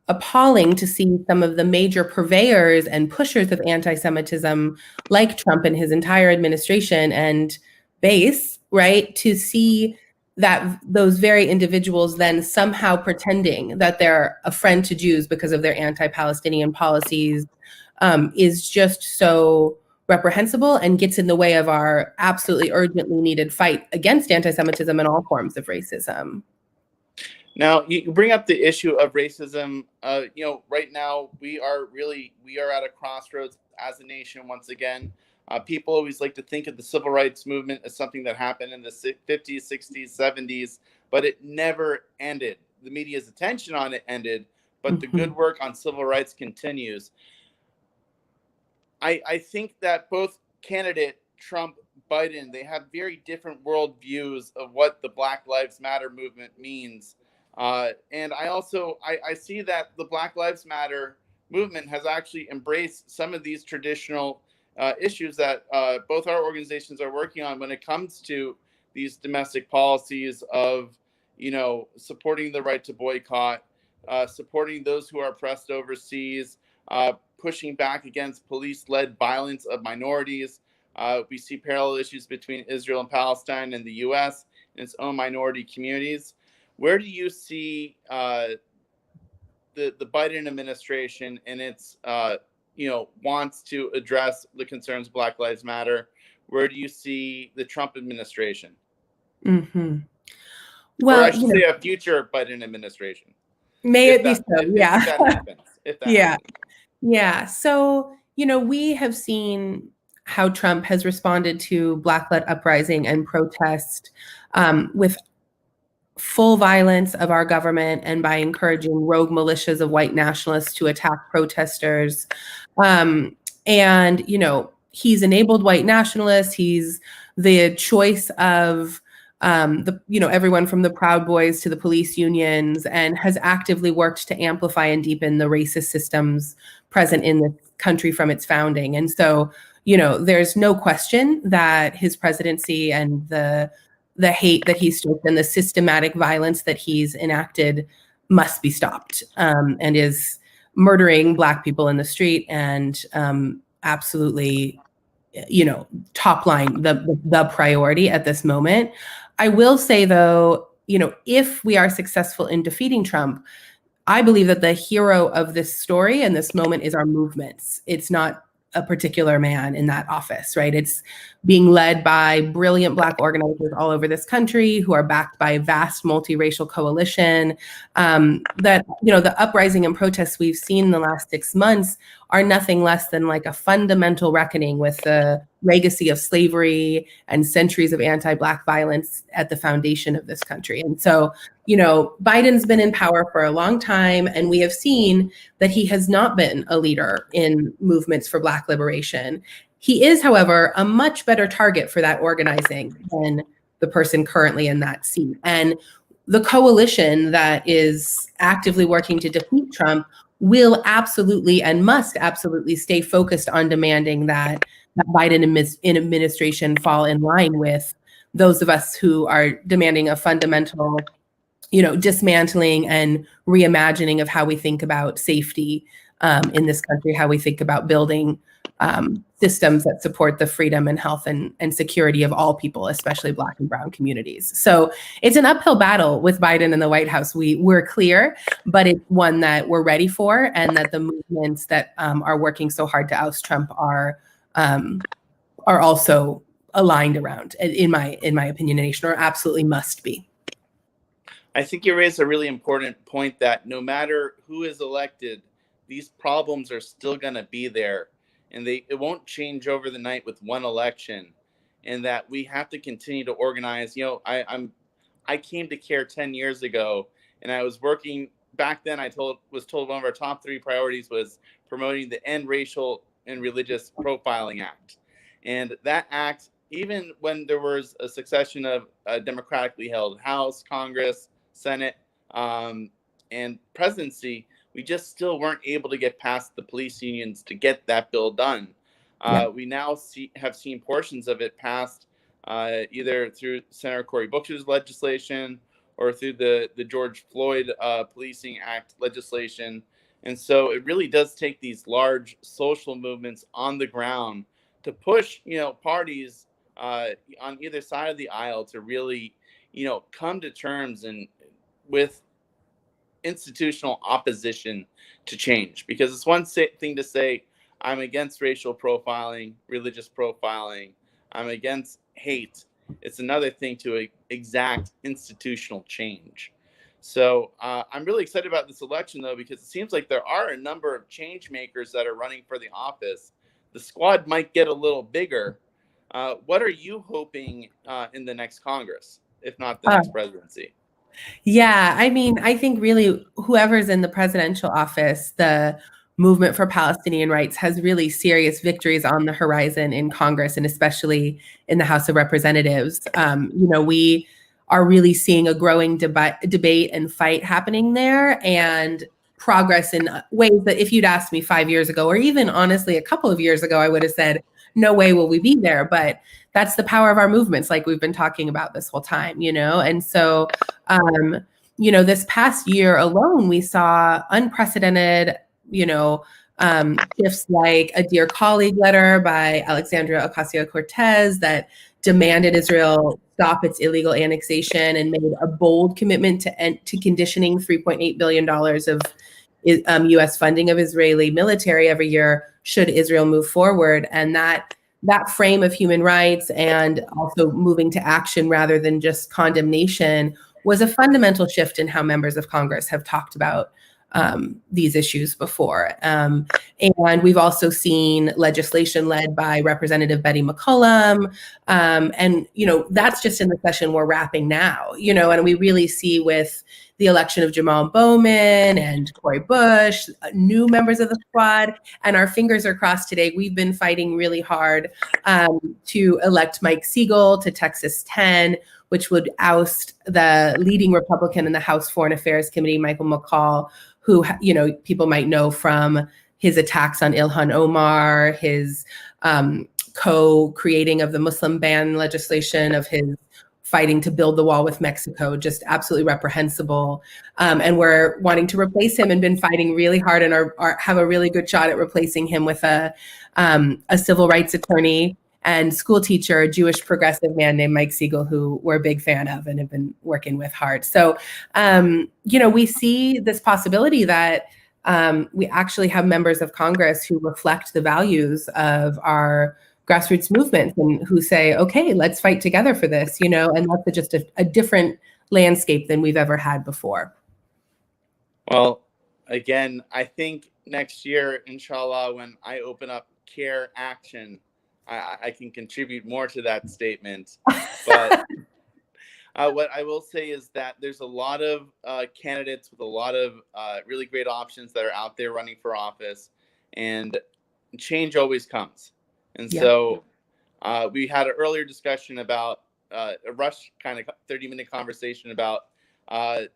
S5: appalling to see some of the major purveyors and pushers of anti-Semitism, like Trump and his entire administration and base, right, to see that those very individuals then somehow pretending that they're a friend to Jews because of their anti-Palestinian policies is just so reprehensible and gets in the way of our absolutely urgently needed fight against anti-Semitism and all forms of racism.
S14: Now, you bring up the issue of racism. Right now we are at a crossroads as a nation once again. People always like to think of the civil rights movement as something that happened in the 50s, 60s, 70s, but it never ended. The media's attention on it ended, but the good work on civil rights continues. I think that both candidate Trump, Biden, they have very different worldviews of what the Black Lives Matter movement means. And I see that the Black Lives Matter movement has actually embraced some of these traditional issues that both our organizations are working on when it comes to these domestic policies of, supporting the right to boycott, supporting those who are oppressed overseas, pushing back against police-led violence of minorities. We see parallel issues between Israel and Palestine and the U.S. and its own minority communities. Where do you see the Biden administration and its wants to address the concerns of Black Lives Matter? Where do you see the Trump administration?
S5: Well,
S14: or I should say a future Biden administration.
S5: May it be so. Yeah.
S14: If that happens.
S5: Yeah. So, we have seen how Trump has responded to Black-led uprising and protest with full violence of our government and by encouraging rogue militias of white nationalists to attack protesters. And, he's enabled white nationalists. He's the choice of everyone from the Proud Boys to the police unions, and has actively worked to amplify and deepen the racist systems present in the country from its founding. And so, there's no question that his presidency and the hate that he's stoked and the systematic violence that he's enacted must be stopped, and is murdering Black people in the street and absolutely, top line the priority at this moment. I will say, though, if we are successful in defeating Trump, I believe that the hero of this story and this moment is our movements. It's not a particular man in that office, right? It's being led by brilliant Black organizers all over this country who are backed by a vast multiracial coalition. That, the uprising and protests we've seen in the last 6 months are nothing less than like a fundamental reckoning with the legacy of slavery and centuries of anti-Black violence at the foundation of this country. And so, Biden's been in power for a long time, and we have seen that he has not been a leader in movements for Black liberation. He is, however, a much better target for that organizing than the person currently in that seat. And the coalition that is actively working to defeat Trump will absolutely and must absolutely stay focused on demanding that Biden administration fall in line with those of us who are demanding a fundamental, dismantling and reimagining of how we think about safety in this country, how we think about building systems that support the freedom and health and security of all people, especially Black and brown communities. So it's an uphill battle with Biden in the White House. We're clear, but it's one that we're ready for, and that the movements that are working so hard to oust Trump are also aligned around, in my opinion, nation, or absolutely must be.
S14: I think you raised a really important point that no matter who is elected, these problems are still going to be there, and it won't change over the night with one election, and that we have to continue to organize. I came to CAIR 10 years ago, and I was working back then. Was told one of our top 3 priorities was promoting the End Racial and Religious Profiling Act, and that act, even when there was a succession of democratically held House, Congress, Senate, and presidency, we just still weren't able to get past the police unions to get that bill done. We now have seen portions of it passed either through Senator Cory Booker's legislation or through the George Floyd Policing Act legislation. And so it really does take these large social movements on the ground to push, parties on either side of the aisle to really, come to terms and with institutional opposition to change. Because it's one thing to say, I'm against racial profiling, religious profiling, I'm against hate. It's another thing to exact institutional change. So I'm really excited about this election, though, because it seems like there are a number of change makers that are running for the office the squad might get a little bigger. What are you hoping in the next Congress, if not the next presidency?
S5: Yeah, I mean, I think really whoever's in the presidential office, the movement for Palestinian rights has really serious victories on the horizon in Congress and especially in the House of Representatives. We are really seeing a growing debate and fight happening there, and progress in ways that if you'd asked me 5 years ago, or even honestly a couple of years ago, I would have said, no way will we be there. But that's the power of our movements, like we've been talking about this whole time, And so, this past year alone, we saw unprecedented, shifts like a Dear Colleague letter by Alexandria Ocasio-Cortez that demanded Israel stop its illegal annexation and made a bold commitment to conditioning $3.8 billion of U.S. funding of Israeli military every year should Israel move forward. And that frame of human rights and also moving to action rather than just condemnation was a fundamental shift in how members of Congress have talked about these issues before. And we've also seen legislation led by Representative Betty McCollum. And, that's just in the session we're wrapping now, and we really see with the election of Jamal Bowman and Cori Bush, new members of the squad, and our fingers are crossed today. We've been fighting really hard to elect Mike Siegel to Texas 10, which would oust the leading Republican in the House Foreign Affairs Committee, Michael McCaul, who, people might know from his attacks on Ilhan Omar, his co-creating of the Muslim ban legislation, of his fighting to build the wall with Mexico, just absolutely reprehensible. And we're wanting to replace him and been fighting really hard and have a really good shot at replacing him with a civil rights attorney and school teacher, a Jewish progressive man named Mike Siegel, who we're a big fan of and have been working with hard. So, we see this possibility that we actually have members of Congress who reflect the values of our grassroots movements and who say, okay, let's fight together for this, and that's just a different landscape than we've ever had before.
S14: Well, again, I think next year, inshallah, when I open up CAIR Action, I can contribute more to that statement. But what I will say is that there's a lot of candidates with a lot of really great options that are out there running for office, and change always comes. And so we had an earlier discussion about a rush kind of 30-minute conversation about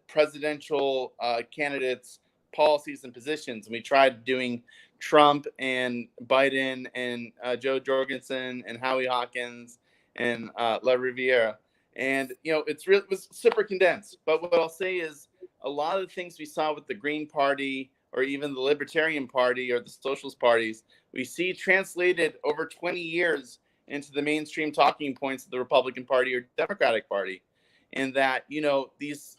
S14: presidential candidates, policies, and positions. And we tried doing Trump and Biden and Joe Jorgensen and Howie Hawkins and La Riviera. And, it was super condensed. But what I'll say is a lot of the things we saw with the Green Party or even the Libertarian Party or the Socialist parties, we see translated over 20 years into the mainstream talking points of the Republican Party or Democratic Party. And that, these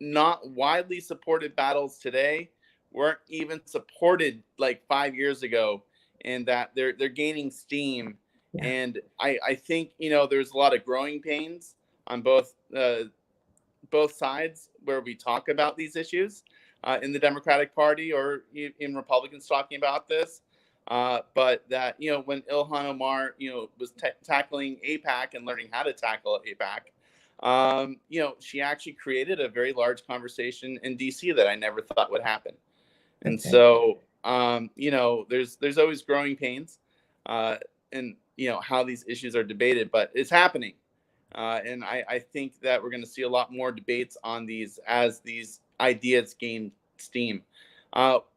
S14: not widely supported battles today weren't even supported like 5 years ago, and that they're gaining steam. Yeah. And I think, there's a lot of growing pains on both sides where we talk about these issues in the Democratic Party or in Republicans talking about this. But that, when Ilhan Omar, was tackling AIPAC and learning how to tackle AIPAC, she actually created a very large conversation in DC that I never thought would happen. And so, there's always growing pains in, how these issues are debated, but it's happening. And I think that we're going to see a lot more debates on these as these ideas gain steam.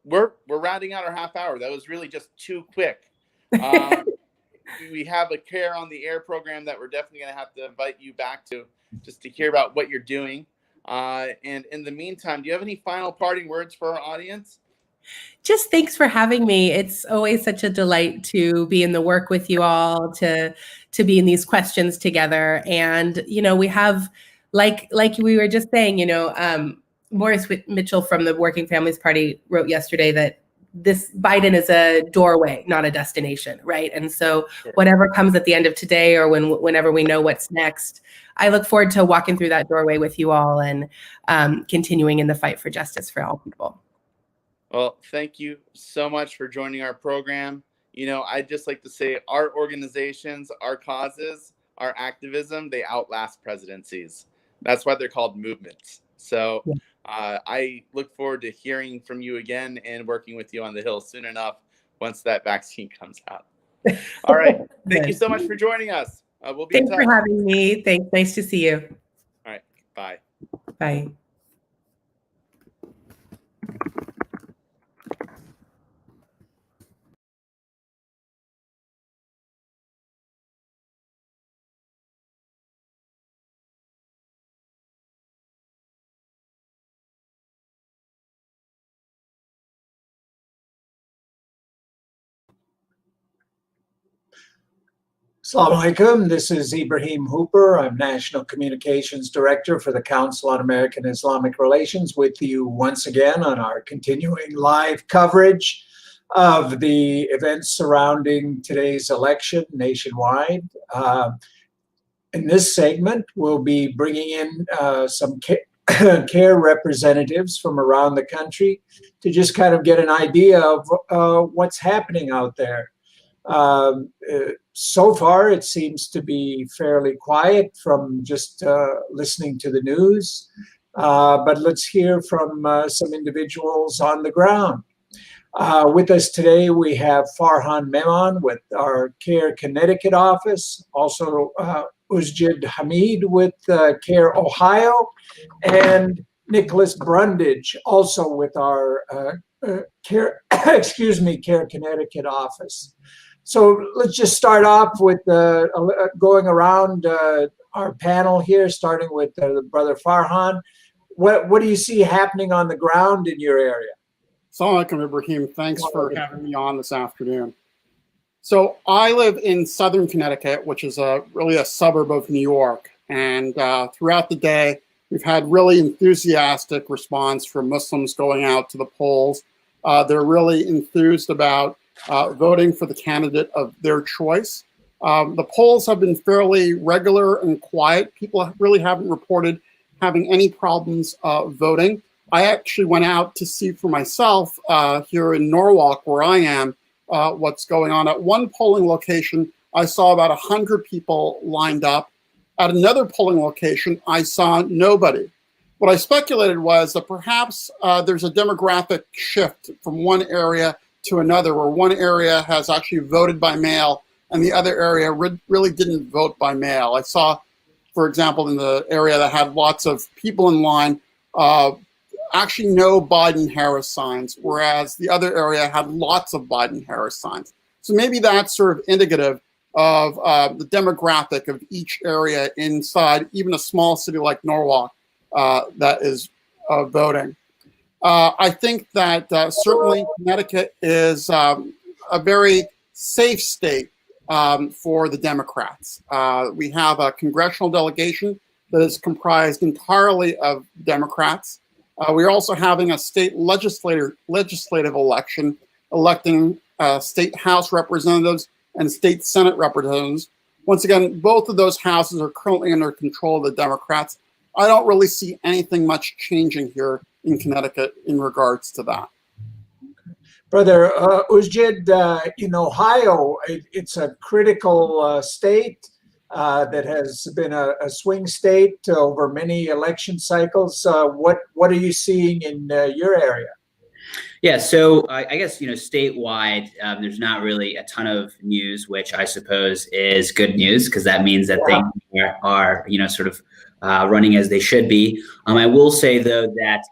S14: We're rounding out our half hour. That was really just too quick. We have a CAIR on the Air program that we're definitely going to have to invite you back to just to hear about what you're doing. And in the meantime, do you have any final parting words for our audience?
S5: Just thanks for having me. It's always such a delight to be in the work with you all, to be in these questions together. And, we have, like we were just saying, Morris Mitchell from the Working Families Party wrote yesterday that this Biden is a doorway, not a destination, right? And so whatever comes at the end of today or whenever we know what's next, I look forward to walking through that doorway with you all and continuing in the fight for justice for all people.
S14: Well, thank you so much for joining our program. I'd just like to say our organizations, our causes, our activism, they outlast presidencies. That's why they're called movements. So I look forward to hearing from you again and working with you on the Hill soon enough once that vaccine comes out. All right. Thank you so much for joining us. We'll be in touch.
S5: Thanks for having me. Thanks. Nice to see you.
S14: All right. Bye.
S5: Bye.
S8: Assalamu alaikum. This is Ibrahim Hooper. I'm National Communications Director for the Council on American Islamic Relations, with you once again on our continuing live coverage of the events surrounding today's election nationwide. In this segment, we'll be bringing in some CAIR representatives from around the country to just kind of get an idea of what's happening out there. So far, it seems to be fairly quiet from just listening to the news, but let's hear from some individuals on the ground. With us today, we have Farhan Memon with our CAIR Connecticut office, also Usjid Hamid with CAIR Ohio, and Nicholas Brundage, also with our CAIR, CAIR Connecticut office. So let's just start off with going around our panel here, starting with Brother Farhan. What do you see happening on the ground in your area?
S4: Assalamu alaikum, Ibrahim. Thanks for having me on this afternoon. So I live in Southern Connecticut, which is really a suburb of New York. And throughout the day, we've had really enthusiastic response from Muslims going out to the polls. They're really enthused about voting for the candidate of their choice. The polls have been fairly regular and quiet. People really haven't reported having any problems voting. I actually went out to see for myself here in Norwalk, where I am, what's going on. At one polling location, I saw about 100 people lined up. At another polling location, I saw nobody. What I speculated was that perhaps there's a demographic shift from one area to another, where one area has actually voted by mail and the other area really didn't vote by mail. I saw, for example, in the area that had lots of people in line, actually no Biden-Harris signs, whereas the other area had lots of Biden-Harris signs. So maybe that's sort of indicative of the demographic of each area inside even a small city like Norwalk that is voting. I think that certainly Connecticut is a very safe state for the Democrats. We have a congressional delegation that is comprised entirely of Democrats. We're also having a state legislative election, electing state House representatives and state Senate representatives. Once again, both of those houses are currently under control of the Democrats. I don't really see anything much changing here in Connecticut in regards to that.
S8: Brother Usjid, in Ohio, it's a critical state that has been a swing state over many election cycles. What are you seeing in your area?
S7: Yeah, so I guess, statewide, there's not really a ton of news, which I suppose is good news, because that means that things are sort of running as they should be. I will say, though, that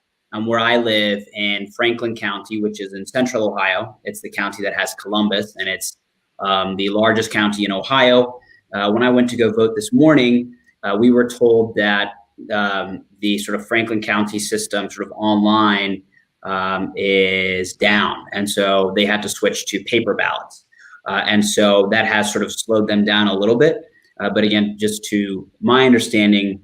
S7: where I live in Franklin County, which is in central Ohio, it's the county that has Columbus, and it's the largest county in Ohio. When I went to go vote this morning, we were told that the sort of Franklin County system sort of online is down. And so they had to switch to paper ballots. And so that has sort of slowed them down a little bit. But again, just to my understanding,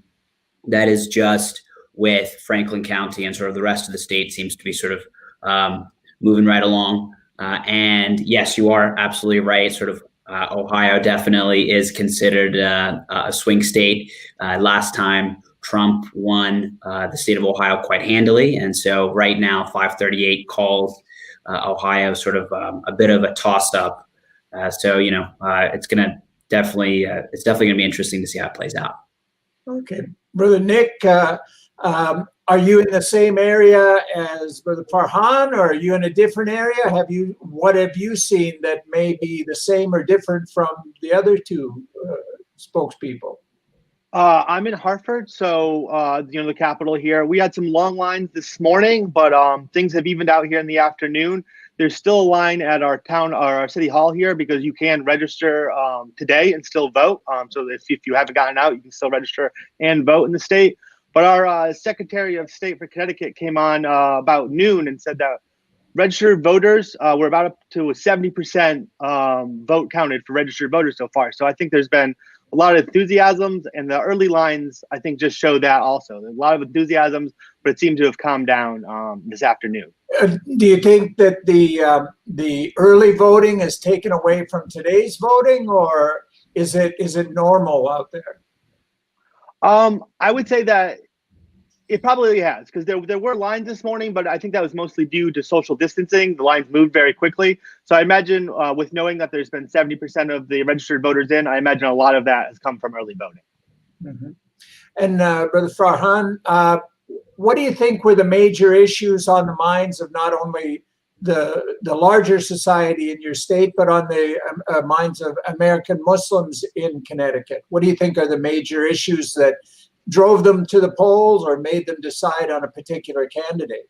S7: that is just with Franklin County, and sort of the rest of the state seems to be sort of moving right along. And yes, you are absolutely right. Sort of Ohio definitely is considered a swing state. Last time Trump won the state of Ohio quite handily. And so right now, 538 calls Ohio sort of a bit of a tossed up So it's definitely going to be interesting to see how it plays out.
S8: Okay, Brother Nick, are you in the same area as Brother Farhan, or are you in a different area? What have you seen that may be the same or different from the other two spokespeople?
S6: I'm in Hartford, so the capital here. We had some long lines this morning, but things have evened out here in the afternoon. There's still a line at our city hall here because you can register today and still vote. So if you haven't gotten out, you can still register and vote in the state. But our Secretary of State for Connecticut came on about noon and said that registered voters, we're about up to a 70% vote counted for registered voters so far. So I think there's been a lot of enthusiasms, and the early lines, I think, just show that also. There's a lot of enthusiasms, but it seemed to have calmed down this afternoon.
S8: Do you think that the early voting is taken away from today's voting, or is it normal out there?
S6: I would say that it probably has, because there were lines this morning, but I think that was mostly due to social distancing. The lines moved very quickly. So I imagine with knowing that there's been 70% of the registered voters in, I imagine a lot of that has come from early voting.
S8: Mm-hmm. And Brother Farhan, what do you think were the major issues on the minds of not only the larger society in your state, but on the minds of American Muslims in Connecticut? What do you think are the major issues that drove them to the polls or made them decide on a particular candidate?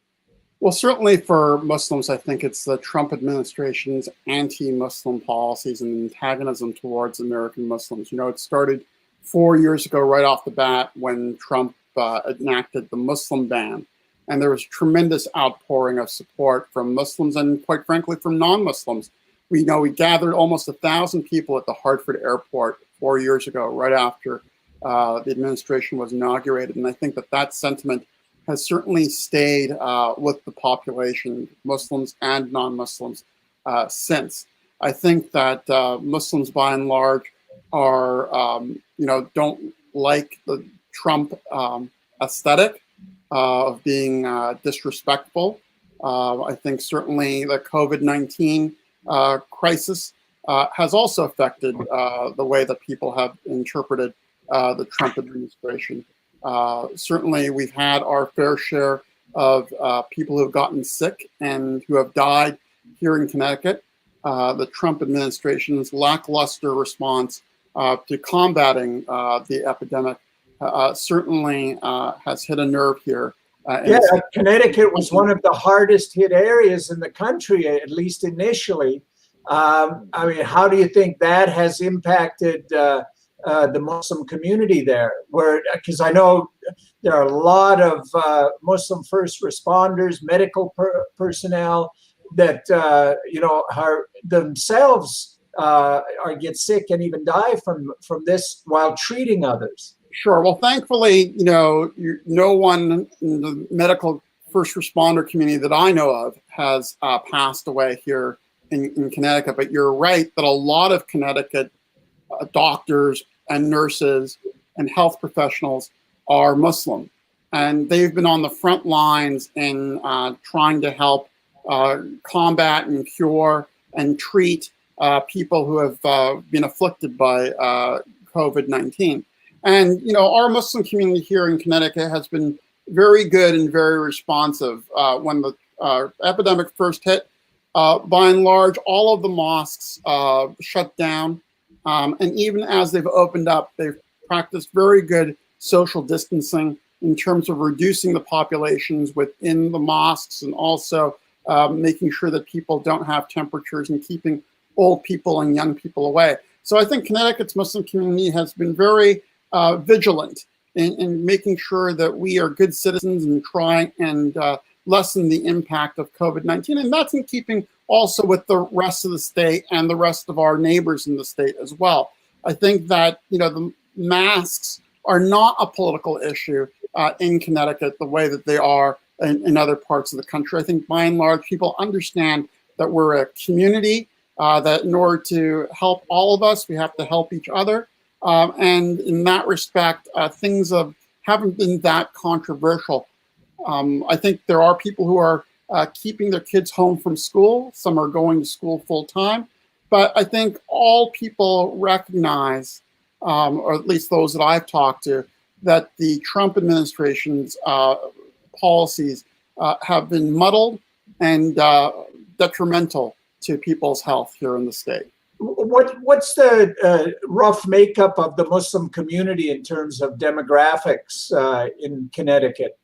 S4: Well, certainly for Muslims, I think it's the Trump administration's anti-Muslim policies and antagonism towards American Muslims. It started 4 years ago, right off the bat, when Trump enacted the Muslim ban. And there was tremendous outpouring of support from Muslims and, quite frankly, from non-Muslims. We gathered almost 1,000 people at the Hartford airport 4 years ago, right after the administration was inaugurated. And I think that sentiment has certainly stayed with the population, Muslims and non-Muslims, since. I think that Muslims, by and large, are, don't like the Trump aesthetic of being disrespectful. I think certainly the COVID-19 crisis has also affected the way that people have interpreted the Trump administration. Certainly, we've had our fair share of people who have gotten sick and who have died here in Connecticut. The Trump administration's lackluster response to combating the epidemic certainly has hit a nerve here.
S8: Connecticut was one of the hardest hit areas in the country, at least initially. How do you think that has impacted the Muslim community there? Because I know there are a lot of Muslim first responders, medical personnel that are themselves get sick and even die from this while treating others.
S4: Sure. Well, thankfully, no one in the medical first responder community that I know of has passed away here in Connecticut. But you're right that a lot of Connecticut doctors and nurses and health professionals are Muslim. And they've been on the front lines in trying to help combat and cure and treat people who have been afflicted by COVID-19. And, our Muslim community here in Connecticut has been very good and very responsive. When the epidemic first hit, by and large, all of the mosques shut down. And even as they've opened up, they've practiced very good social distancing in terms of reducing the populations within the mosques and also making sure that people don't have temperatures and keeping old people and young people away. So I think Connecticut's Muslim community has been very vigilant in making sure that we are good citizens and try and lessen the impact of COVID-19. And that's in keeping also with the rest of the state and the rest of our neighbors in the state as well. I think that, the masks are not a political issue in Connecticut the way that they are in other parts of the country. I think by and large, people understand that we're a community, that in order to help all of us, we have to help each other. And in that respect, things haven't been that controversial. I think there are people who are keeping their kids home from school. Some are going to school full time. But I think all people recognize, or at least those that I've talked to, that the Trump administration's policies have been muddled and detrimental to people's health here in the state.
S8: What's the rough makeup of the Muslim community in terms of demographics in Connecticut?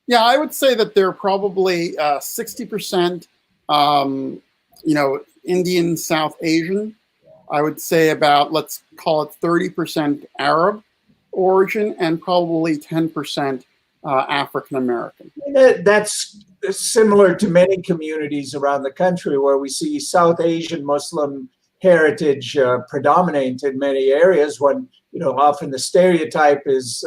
S4: Yeah, I would say that they're probably 60%, Indian, South Asian. I would say about, let's call it 30% Arab origin, and probably 10% African American.
S8: That's similar to many communities around the country where we see South Asian Muslim heritage predominate in many areas, when often the stereotype is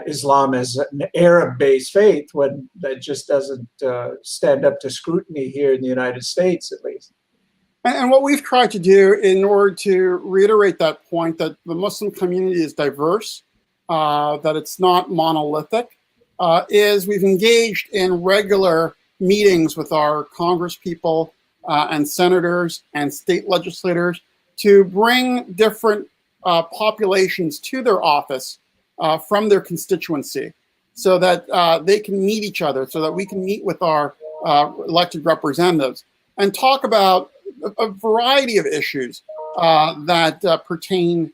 S8: Islam as an Arab-based faith, when that just doesn't stand up to scrutiny here in the United States, at least.
S4: And what we've tried to do in order to reiterate that point, that the Muslim community is diverse, that it's not monolithic, is we've engaged in regular meetings with our congresspeople and senators and state legislators to bring different populations to their office from their constituency, so that they can meet each other, so that we can meet with our elected representatives and talk about a variety of issues that pertain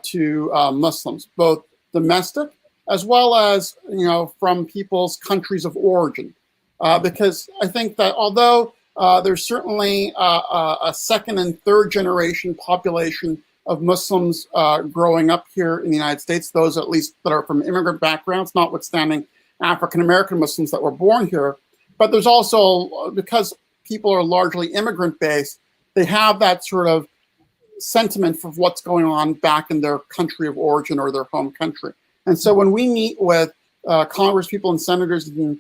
S4: to Muslims, both domestic as well as from people's countries of origin. Because I think that although there's certainly a second and third generation population of Muslims growing up here in the United States, those at least that are from immigrant backgrounds, notwithstanding African American Muslims that were born here, but there's also, because people are largely immigrant based, they have that sort of sentiment for what's going on back in their country of origin or their home country. And so when we meet with Congress people and senators and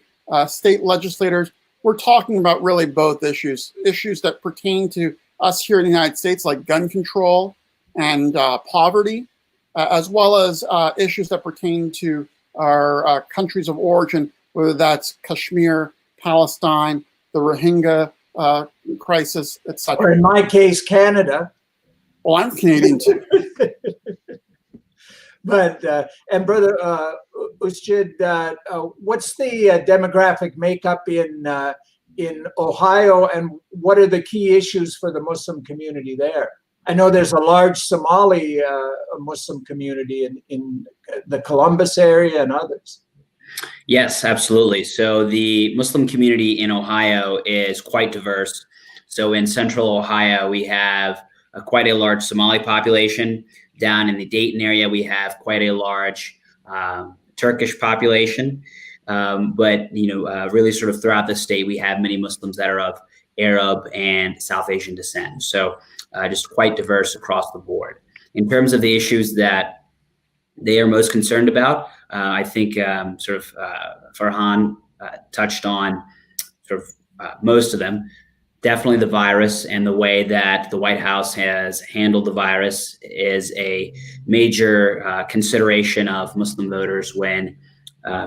S4: state legislators, we're talking about really both issues that pertain to us here in the United States, like gun control and poverty, as well as issues that pertain to our countries of origin, whether that's Kashmir, Palestine, the Rohingya crisis, etc.
S8: Or in my case, Canada.
S4: Oh, I'm Canadian too.
S8: But and brother Usjid, what's the demographic makeup in Ohio, and what are the key issues for the Muslim community there? I know there's a large Somali Muslim community in the Columbus area and others.
S7: Yes, absolutely. So the Muslim community in Ohio is quite diverse. So in central Ohio, we have quite a large Somali population. Down in the Dayton area, we have quite a large Turkish population. But really sort of throughout the state, we have many Muslims that are of Arab and South Asian descent. So just quite diverse across the board. In terms of the issues that they are most concerned about, I think Farhan touched on most of them. Definitely the virus, and the way that the White House has handled the virus is a major consideration of Muslim voters when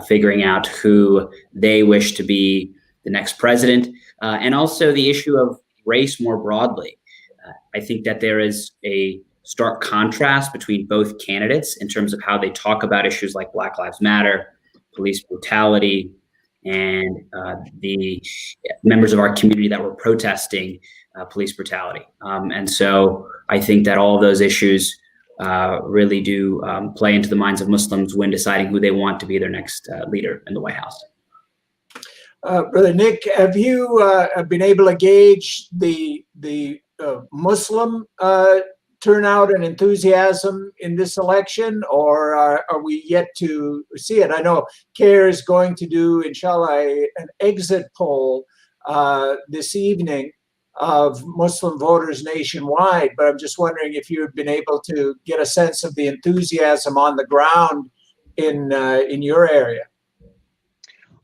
S7: figuring out who they wish to be the next president, and also the issue of race more broadly. I think that there is a stark contrast between both candidates in terms of how they talk about issues like Black Lives Matter, police brutality, and the members of our community that were protesting police brutality. And so I think that all of those issues really do play into the minds of Muslims when deciding who they want to be their next leader in the White House.
S8: Brother Nick, have you been able to gauge the Muslim turnout and enthusiasm in this election, or are we yet to see it? I know CAIR is going to do, inshallah, an exit poll this evening of Muslim voters nationwide, but I'm just wondering if you've been able to get a sense of the enthusiasm on the ground in your area.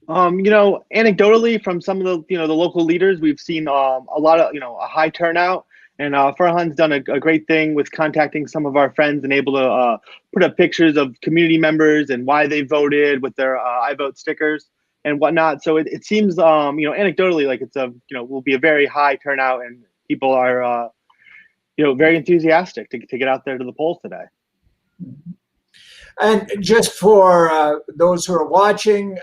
S6: Anecdotally from some of the the local leaders, we've seen a lot of a high turnout. And Farhan's done a great thing with contacting some of our friends and able to put up pictures of community members and why they voted with their I vote stickers and whatnot. So it seems, anecdotally, like it's will be a very high turnout, and people are, very enthusiastic to get out there to the polls today.
S8: And just for those who are watching,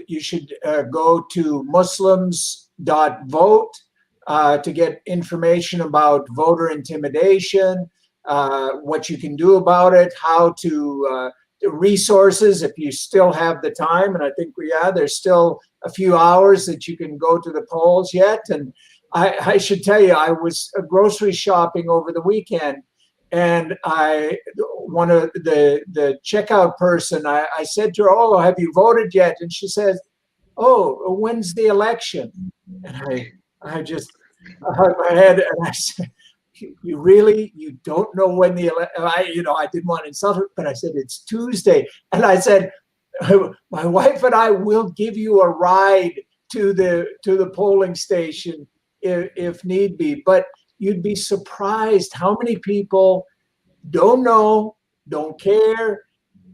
S8: you should go to muslims.vote to get information about voter intimidation, what you can do about it, how to resources if you still have the time. And I think there's still a few hours that you can go to the polls yet. And I should tell you, I was grocery shopping over the weekend. And one of the checkout person, I said to her, "Oh, have you voted yet?" And she says, "Oh, when's the election?" And I just hung my head and I said, you don't know when the election?" I didn't want to insult her, but I said, "It's Tuesday." And I said, "My wife and I will give you a ride to the polling station if need be." But you'd be surprised how many people don't know, don't care,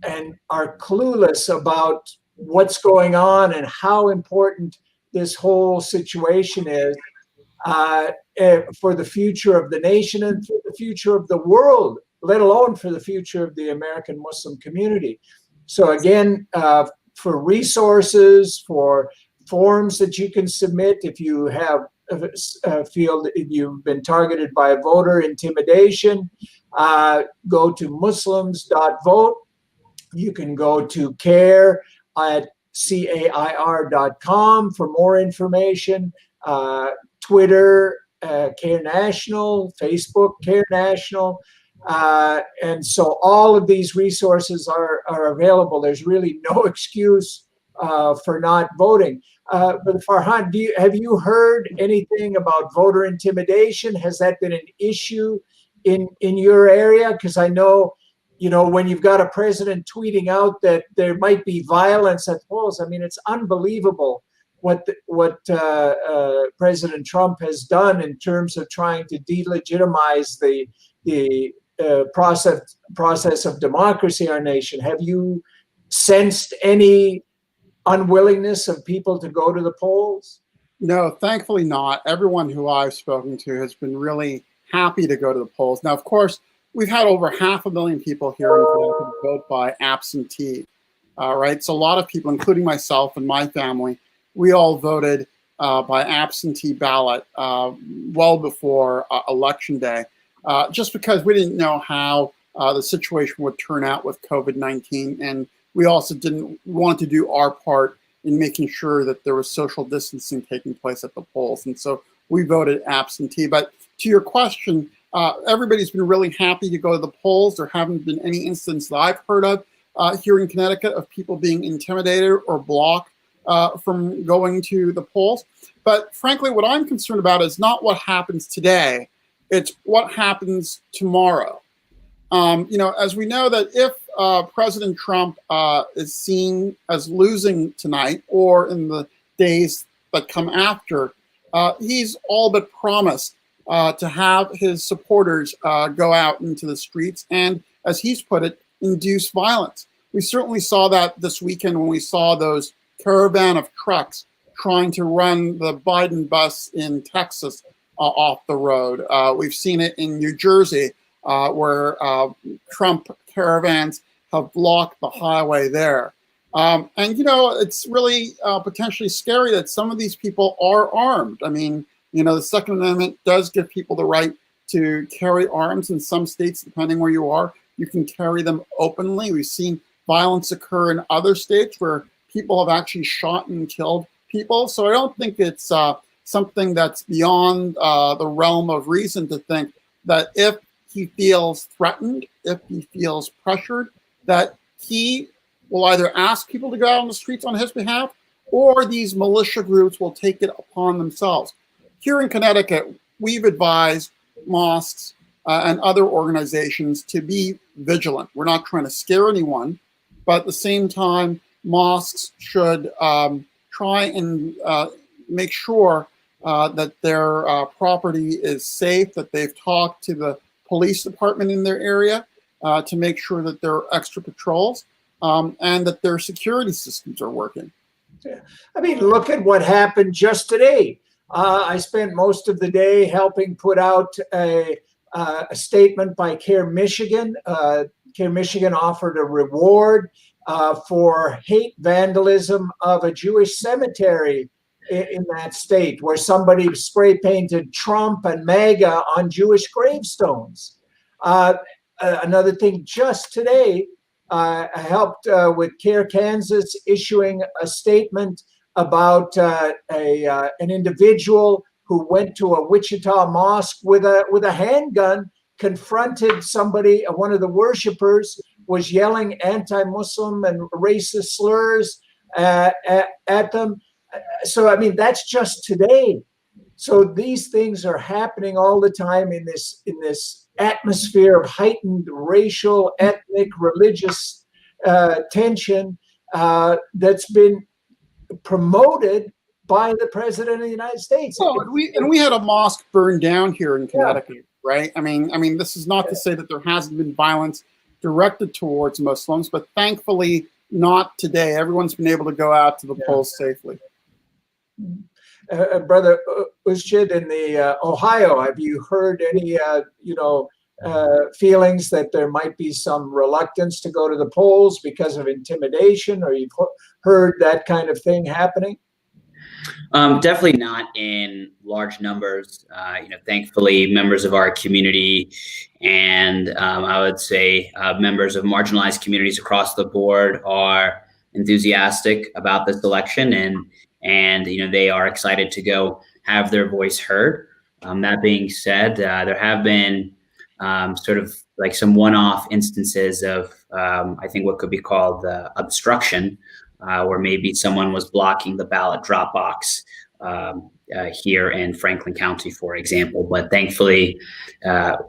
S8: and are clueless about what's going on and how important this whole situation is for the future of the nation and for the future of the world, let alone for the future of the American Muslim community. So again, for resources, for forms that you can submit if you feel that you've been targeted by voter intimidation, go to muslims.vote. You can go to CAIR at CAIR.com for more information. Twitter, CAIR National, Facebook, CAIR National. And so all of these resources are available. There's really no excuse for not voting. But Farhan, have you heard anything about voter intimidation? Has that been an issue in your area? Because I know, when you've got a president tweeting out that there might be violence at polls, I mean, it's unbelievable what President Trump has done in terms of trying to delegitimize the process of democracy in our nation. Have you sensed any unwillingness of people to go to the polls?
S4: No, thankfully not. Everyone who I've spoken to has been really happy to go to the polls. Now, of course, we've had over 500,000 people here in Connecticut vote by absentee, right? So a lot of people, including myself and my family, we all voted by absentee ballot well before Election Day, just because we didn't know how the situation would turn out with COVID-19. And we also didn't want to do our part in making sure that there was social distancing taking place at the polls. And so we voted absentee. But to your question, everybody's been really happy to go to the polls. There haven't been any incidents that I've heard of here in Connecticut of people being intimidated or blocked from going to the polls. But frankly, what I'm concerned about is not what happens today, it's what happens tomorrow. As we know that if President Trump is seen as losing tonight or in the days that come after, he's all but promised to have his supporters go out into the streets and, as he's put it, induce violence. We certainly saw that this weekend when we saw those caravan of trucks trying to run the Biden bus in Texas off the road. We've seen it in New Jersey where Trump caravans have blocked the highway there. And, it's really potentially scary that some of these people are armed. I mean, the Second Amendment does give people the right to carry arms in some states, depending where you are. You can carry them openly. We've seen violence occur in other states where people have actually shot and killed people. So I don't think it's something that's beyond the realm of reason to think that if he feels threatened, if he feels pressured, that he will either ask people to go out on the streets on his behalf, or these militia groups will take it upon themselves. Here in Connecticut, we've advised mosques and other organizations to be vigilant. We're not trying to scare anyone, but at the same time, mosques should try and make sure that their property is safe, that they've talked to the police department in their area to make sure that there are extra patrols and that their security systems are working.
S8: I mean, look at what happened just today. I spent most of the day helping put out a statement by CAIR Michigan. CAIR Michigan offered a reward for hate vandalism of a Jewish cemetery in that state, where somebody spray painted Trump and MAGA on Jewish gravestones. Another thing, just today, I helped with CAIR Kansas issuing a statement about an individual who went to a Wichita mosque with a handgun, confronted somebody, one of the worshipers was yelling anti-Muslim and racist slurs at them. So, I mean, that's just today. So these things are happening all the time in this atmosphere of heightened racial, ethnic, religious tension that's been promoted by the president of the United States.
S4: Oh, and we had a mosque burned down here in Connecticut, right? I mean, this is not to say that there hasn't been violence directed towards Muslims, but thankfully not today. Everyone's been able to go out to the polls safely.
S8: Brother Ushid, in the Ohio, have you heard any, feelings that there might be some reluctance to go to the polls because of intimidation, or you've heard that kind of thing happening?
S7: Definitely not in large numbers. Thankfully, members of our community and I would say members of marginalized communities across the board are enthusiastic about this election, and they are excited to go have their voice heard. That being said, there have been sort of like some one-off instances of I think what could be called obstruction, where maybe someone was blocking the ballot drop box here in Franklin County, for example. But thankfully,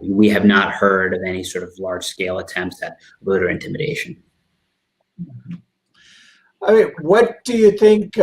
S7: we have not heard of any sort of large-scale attempts at voter intimidation.
S8: I mean, what do you think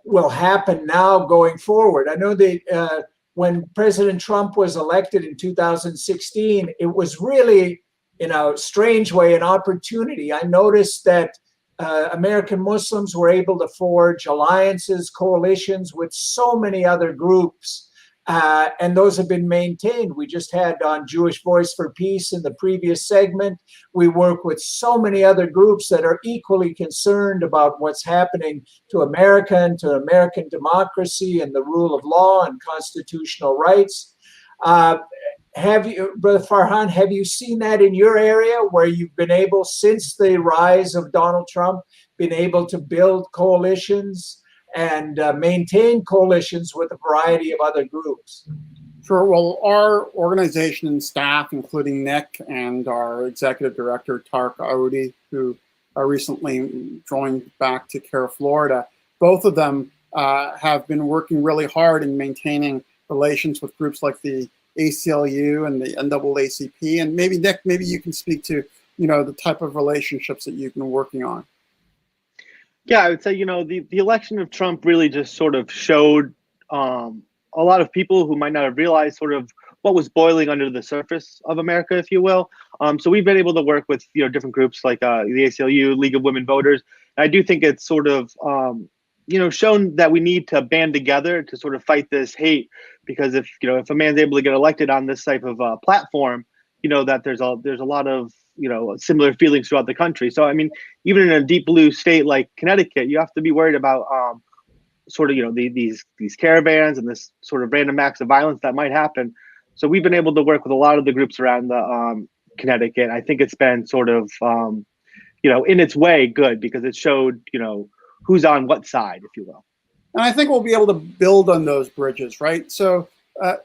S8: will happen now going forward? I know that when President Trump was elected in 2016, it was really, in a strange way, an opportunity. I noticed that American Muslims were able to forge alliances, coalitions with so many other groups, and those have been maintained. We just had on Jewish Voice for Peace in the previous segment. We work with so many other groups that are equally concerned about what's happening to America and to American democracy and the rule of law and constitutional rights. Have you, Brother Farhan, have you seen that in your area where you've been able, since the rise of Donald Trump, been able to build coalitions and maintain coalitions with a variety of other groups?
S4: Sure. Well, our organization and staff, including Nick and our executive director, Tarek Aoudi, who recently joined back to CAIR Florida, both of them have been working really hard in maintaining relations with groups like the ACLU and the NAACP. And maybe, Nick, maybe you can speak to, the type of relationships that you've been working on.
S6: Yeah, I would say, the election of Trump really just sort of showed a lot of people who might not have realized sort of what was boiling under the surface of America, if you will. So we've been able to work with, different groups like the ACLU, League of Women Voters. And I do think it's sort of, shown that we need to band together to sort of fight this hate, because if a man's able to get elected on this type of platform, that there's a lot of similar feelings throughout the country. So I mean, even in a deep blue state like Connecticut, you have to be worried about sort of these caravans and this sort of random acts of violence that might happen. So we've been able to work with a lot of the groups around the Connecticut. I think it's been sort of in its way good, because it showed who's on what side, if you will.
S4: And I think we'll be able to build on those bridges, right? So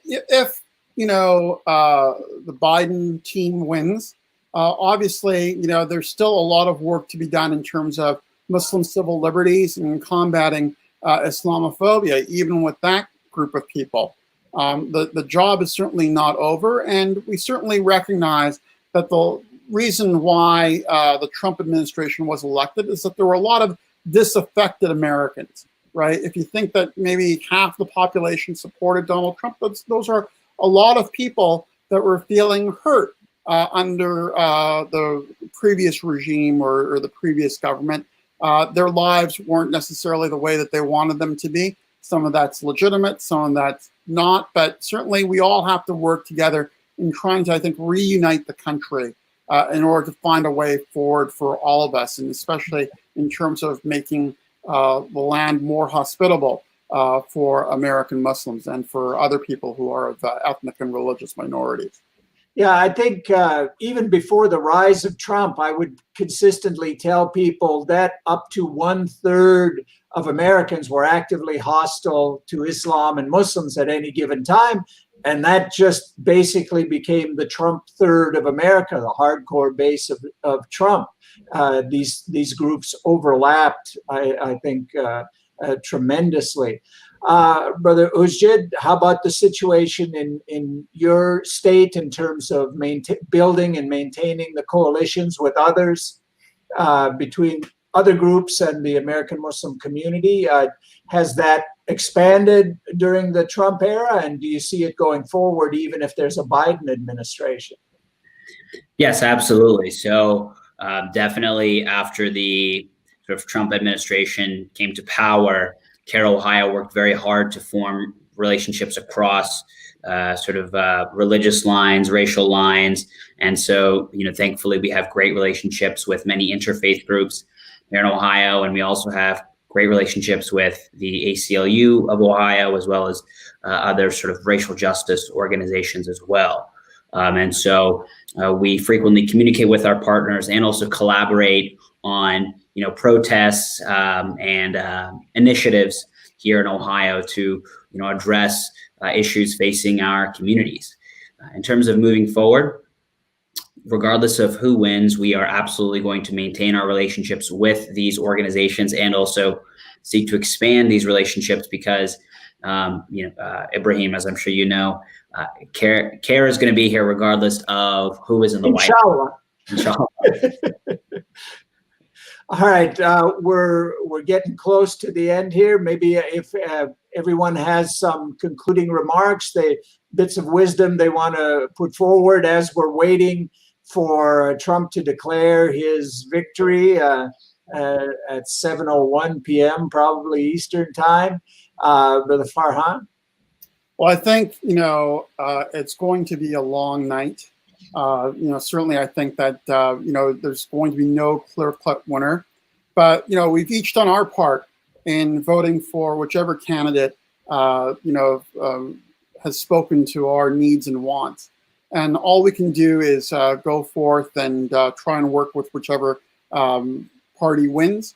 S4: if the Biden team wins, obviously, there's still a lot of work to be done in terms of Muslim civil liberties and combating Islamophobia, even with that group of people. The job is certainly not over, and we certainly recognize that the reason why the Trump administration was elected is that there were a lot of disaffected Americans, right? If you think that maybe half the population supported Donald Trump, those are a lot of people that were feeling hurt under the previous regime or the previous government. Their lives weren't necessarily the way that they wanted them to be. some of that's legitimate, some of that's not, but certainly we all have to work together in trying to, I think, reunite the country in order to find a way forward for all of us, and especially in terms of making the land more hospitable for American Muslims and for other people who are of ethnic and religious minorities.
S8: Yeah, I think even before the rise of Trump, I would consistently tell people that up to 1/3 of Americans were actively hostile to Islam and Muslims at any given time. And that just basically became the Trump third of America, the hardcore base of Trump. These groups overlapped, I think, tremendously. Brother Ujjid, how about the situation in your state in terms of building and maintaining the coalitions with others between other groups and the American Muslim community? Has that expanded during the Trump era, and do you see it going forward even if there's a Biden administration?
S7: Yes, absolutely. So definitely after the sort of Trump administration came to power, CAIR Ohio worked very hard to form relationships across religious lines, racial lines. And so, thankfully we have great relationships with many interfaith groups here in Ohio. And we also have great relationships with the ACLU of Ohio, as well as other sort of racial justice organizations as well. And so we frequently communicate with our partners and also collaborate on, protests and initiatives here in Ohio to, address issues facing our communities. In terms of moving forward, regardless of who wins, we are absolutely going to maintain our relationships with these organizations and also seek to expand these relationships because, Ibrahim, as I'm sure you know, CAIR is going to be here regardless of who is in the White House. Inshallah.
S8: All right, we're getting close to the end here. Maybe if everyone has some concluding remarks, bits of wisdom they want to put forward as we're waiting for Trump to declare his victory at 7:01 p.m. probably Eastern time. Brother Farhan?
S4: Well, I think, it's going to be a long night. Certainly I think that, there's going to be no clear-cut winner. But, we've each done our part in voting for whichever candidate, has spoken to our needs and wants. And all we can do is go forth and try and work with whichever party wins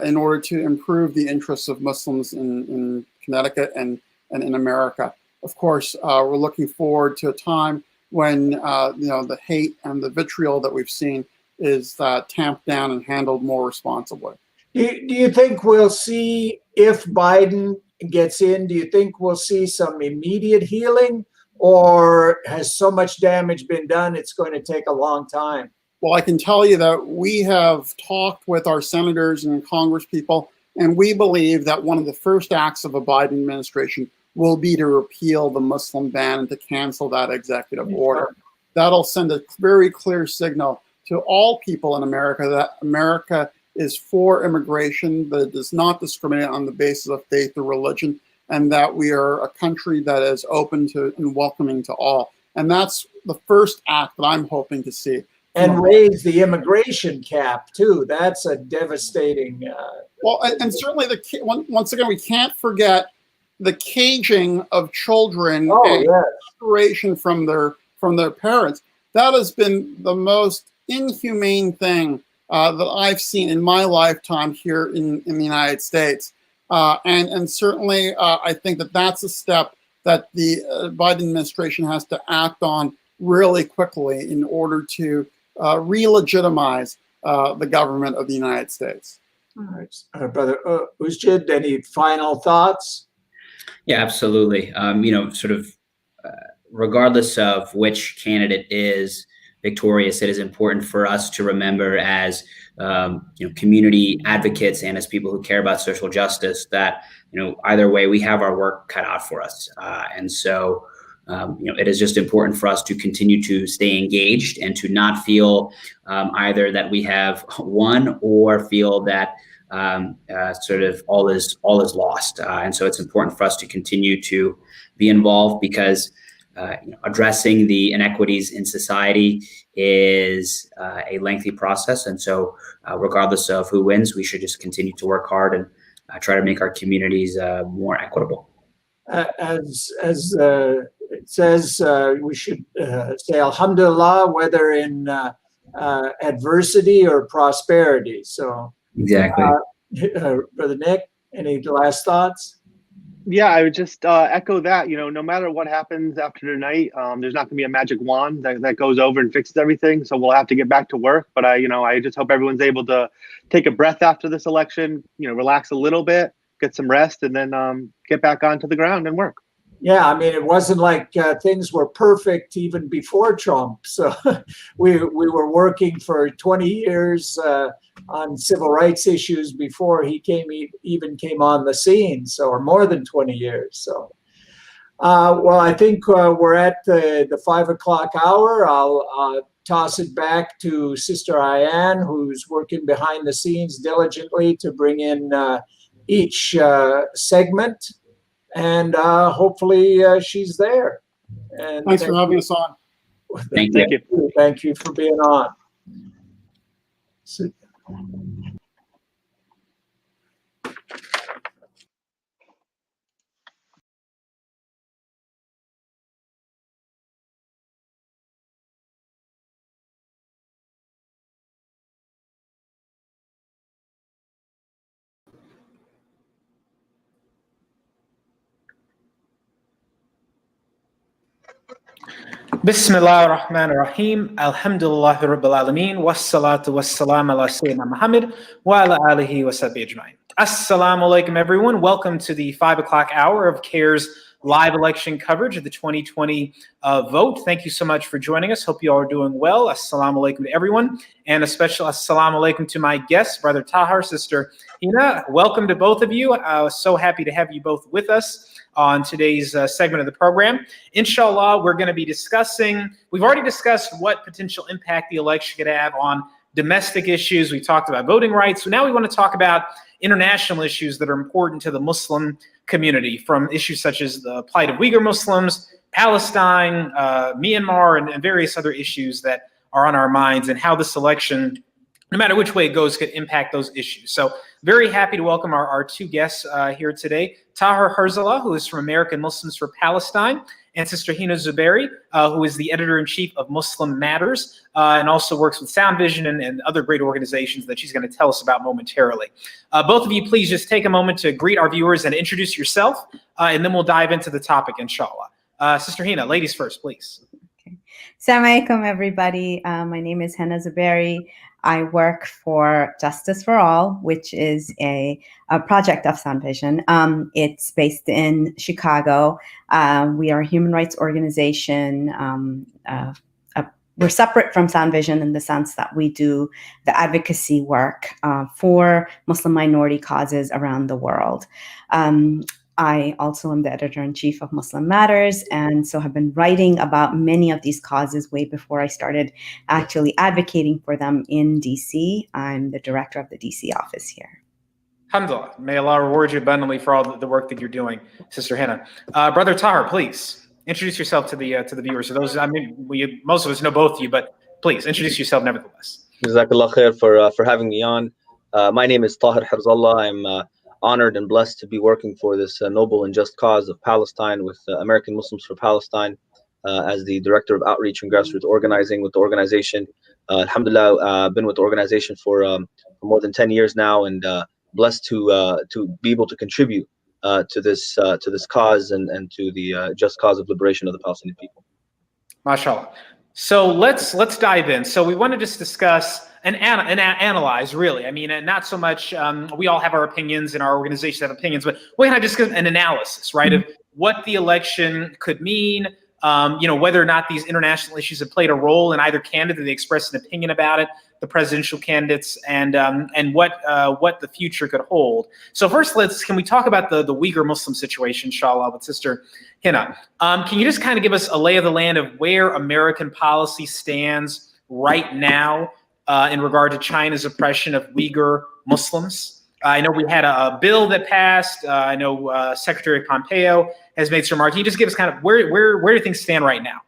S4: in order to improve the interests of Muslims in Connecticut and in America. Of course, we're looking forward to a time when the hate and the vitriol that we've seen is tamped down and handled more responsibly.
S8: Do you think we'll see, if Biden gets in, do you think we'll see some immediate healing, or has so much damage been done it's going to take a long time?
S4: Well, I can tell you that we have talked with our senators and congresspeople, and we believe that one of the first acts of a Biden administration will be to repeal the Muslim ban and to cancel that executive order. That'll send a very clear signal to all people in America that America is for immigration, that it does not discriminate on the basis of faith or religion, and that we are a country that is open to and welcoming to all. And that's the first act that I'm hoping to see.
S8: And raise the immigration cap too. That's a devastating.
S4: Well, and certainly once again, we can't forget the caging of children and separation from their parents. That has been the most inhumane thing that I've seen in my lifetime here in the United States. And certainly I think that that's a step that the Biden administration has to act on really quickly in order to re-legitimize the government of the United States.
S8: All right. Brother Ujjid, any final thoughts?
S7: Yeah, absolutely. Regardless of which candidate is victorious, it is important for us to remember as community advocates and as people who care about social justice that either way we have our work cut out for us. And so it is just important for us to continue to stay engaged and to not feel either that we have won or feel that sort of all is lost. And so it's important for us to continue to be involved because addressing the inequities in society is a lengthy process. And so regardless of who wins, we should just continue to work hard and try to make our communities more equitable.
S8: As it says, we should say Alhamdulillah, whether in adversity or prosperity. So,
S7: exactly.
S8: Brother Nick, any last thoughts?
S6: Yeah, I would just echo that. No matter what happens after tonight, there's not going to be a magic wand that goes over and fixes everything. So we'll have to get back to work. But I just hope everyone's able to take a breath after this election. Relax a little bit, get some rest, and then get back onto the ground and work.
S8: Yeah, I mean, it wasn't like things were perfect even before Trump. So we were working for 20 years on civil rights issues before he even came on the scene. So, or more than 20 years. So, well, I think we're at the 5 o'clock hour. I'll toss it back to Sister Ayan, who's working behind the scenes diligently to bring in each segment. And hopefully she's there. And
S4: thanks for having us on.
S8: Thank you. Thank you for being on.
S1: Bismillah ar-Rahman ar-Rahim. Alhamdulillah Rabbil Alameen. Wassalatu wassalam ala Sayyidina Muhammad wa ala alihi wa sahbihi ajma'in. Assalamu alaikum, everyone. Welcome to the 5 o'clock hour of CAIR's live election coverage of the 2020 vote. Thank you so much for joining us. Hope you all are doing well. Assalamu alaikum to everyone. And a special assalamu alaikum to my guests, Brother Tahar, Sister Hina. Welcome to both of you. So happy to have you both with us on today's segment of the program. Inshallah, we're going to be discussing, we've already discussed what potential impact the election could have on domestic issues. We talked about voting rights. So now we want to talk about international issues that are important to the Muslim community, from issues such as the plight of Uyghur Muslims, Palestine, Myanmar, and various other issues that are on our minds, and how this election, no matter which way it goes, could impact those issues. So very happy to welcome our two guests here today. Tahir Herzallah, who is from American Muslims for Palestine, and Sister Hina Zuberi, who is the editor-in-chief of Muslim Matters, and also works with Sound Vision and other great organizations that she's going to tell us about momentarily. Both of you, please just take a moment to greet our viewers and introduce yourself, and then we'll dive into the topic, inshallah. Sister Hina, ladies first, please.
S9: Assalamu alaikum, everybody. My name is Hina Zuberi. I work for Justice for All, which is a project of Sound Vision. It's based in Chicago. We are a human rights organization. We're separate from Sound Vision in the sense that we do the advocacy work for Muslim minority causes around the world. I also am the editor-in-chief of Muslim Matters, and so have been writing about many of these causes way before I started actually advocating for them in DC. I'm the director of the DC office here.
S1: Alhamdulillah. May Allah reward you abundantly for all the work that you're doing, Sister Hina. Brother Tahir, please introduce yourself to the viewers. So those, I mean, most of us know both of you, but please introduce yourself nevertheless.
S11: Jazakallah khair for having me on. My name is Tahir Herzallah. I'm honored and blessed to be working for this noble and just cause of Palestine with American Muslims for Palestine as the director of outreach and grassroots organizing with the organization. Alhamdulillah, I've been with the organization for more than 10 years now, and blessed to be able to contribute to this cause and to the just cause of liberation of the Palestinian people.
S1: MashaAllah. So let's dive in. So we want to just discuss and analyze, really. I mean, not so much, we all have our opinions and our organizations have opinions, but we're going to just get an analysis, right, of what the election could mean, whether or not these international issues have played a role in either candidate. They expressed an opinion about it, the presidential candidates, and what the future could hold. So first, can we talk about the Uyghur Muslim situation, inshallah, with Sister Hina? Can you just kind of give us a lay of the land of where American policy stands right now in regard to China's oppression of Uyghur Muslims? I know we had a bill that passed. I know Secretary Pompeo has made some remarks. Can you just give us kind of where do things stand right now?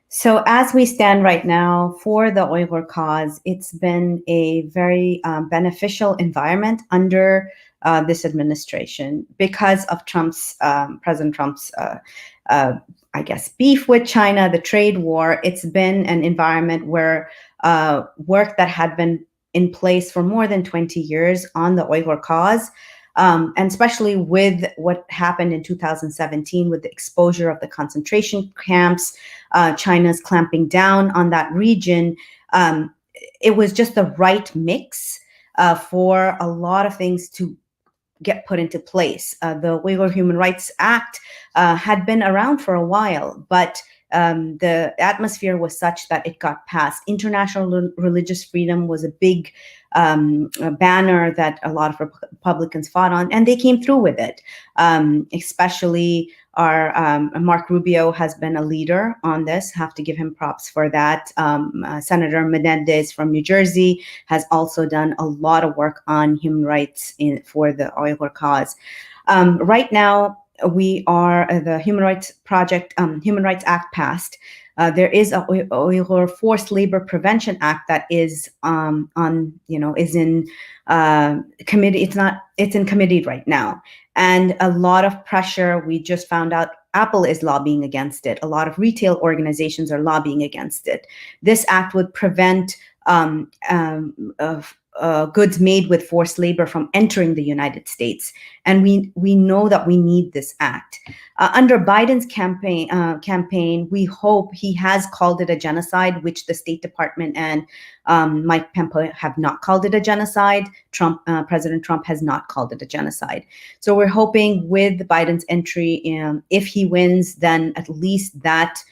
S9: So as we stand right now for the Uyghur cause, it's been a very beneficial environment under this administration because of President Trump's, I guess, beef with China, the trade war. It's been an environment where work that had been in place for more than 20 years on the Uyghur cause, and especially with what happened in 2017 with the exposure of the concentration camps, China's clamping down on that region. It was just the right mix for a lot of things to get put into place. The Uyghur Human Rights Act had been around for a while, but the atmosphere was such that it got passed. International religious freedom was a big banner that a lot of Republicans fought on, and they came through with it. Especially our Mark Rubio has been a leader on this. Have to give him props for that. Senator Menendez from New Jersey has also done a lot of work on human rights for the Uyghur cause. Right now, we are the Human Rights Project, Human Rights Act passed. There is a Uyghur Forced Labor Prevention Act that is is in committee. It's in committee right now, and a lot of pressure. We just found out Apple is lobbying against it. A lot of retail organizations are lobbying against it. This act would prevent goods made with forced labor from entering the United States. And we know that we need this act. Under Biden's campaign, we hope he has called it a genocide, which the State Department and Mike Pompeo have not called it a genocide. President Trump has not called it a genocide. So we're hoping with Biden's entry, if he wins, then at least that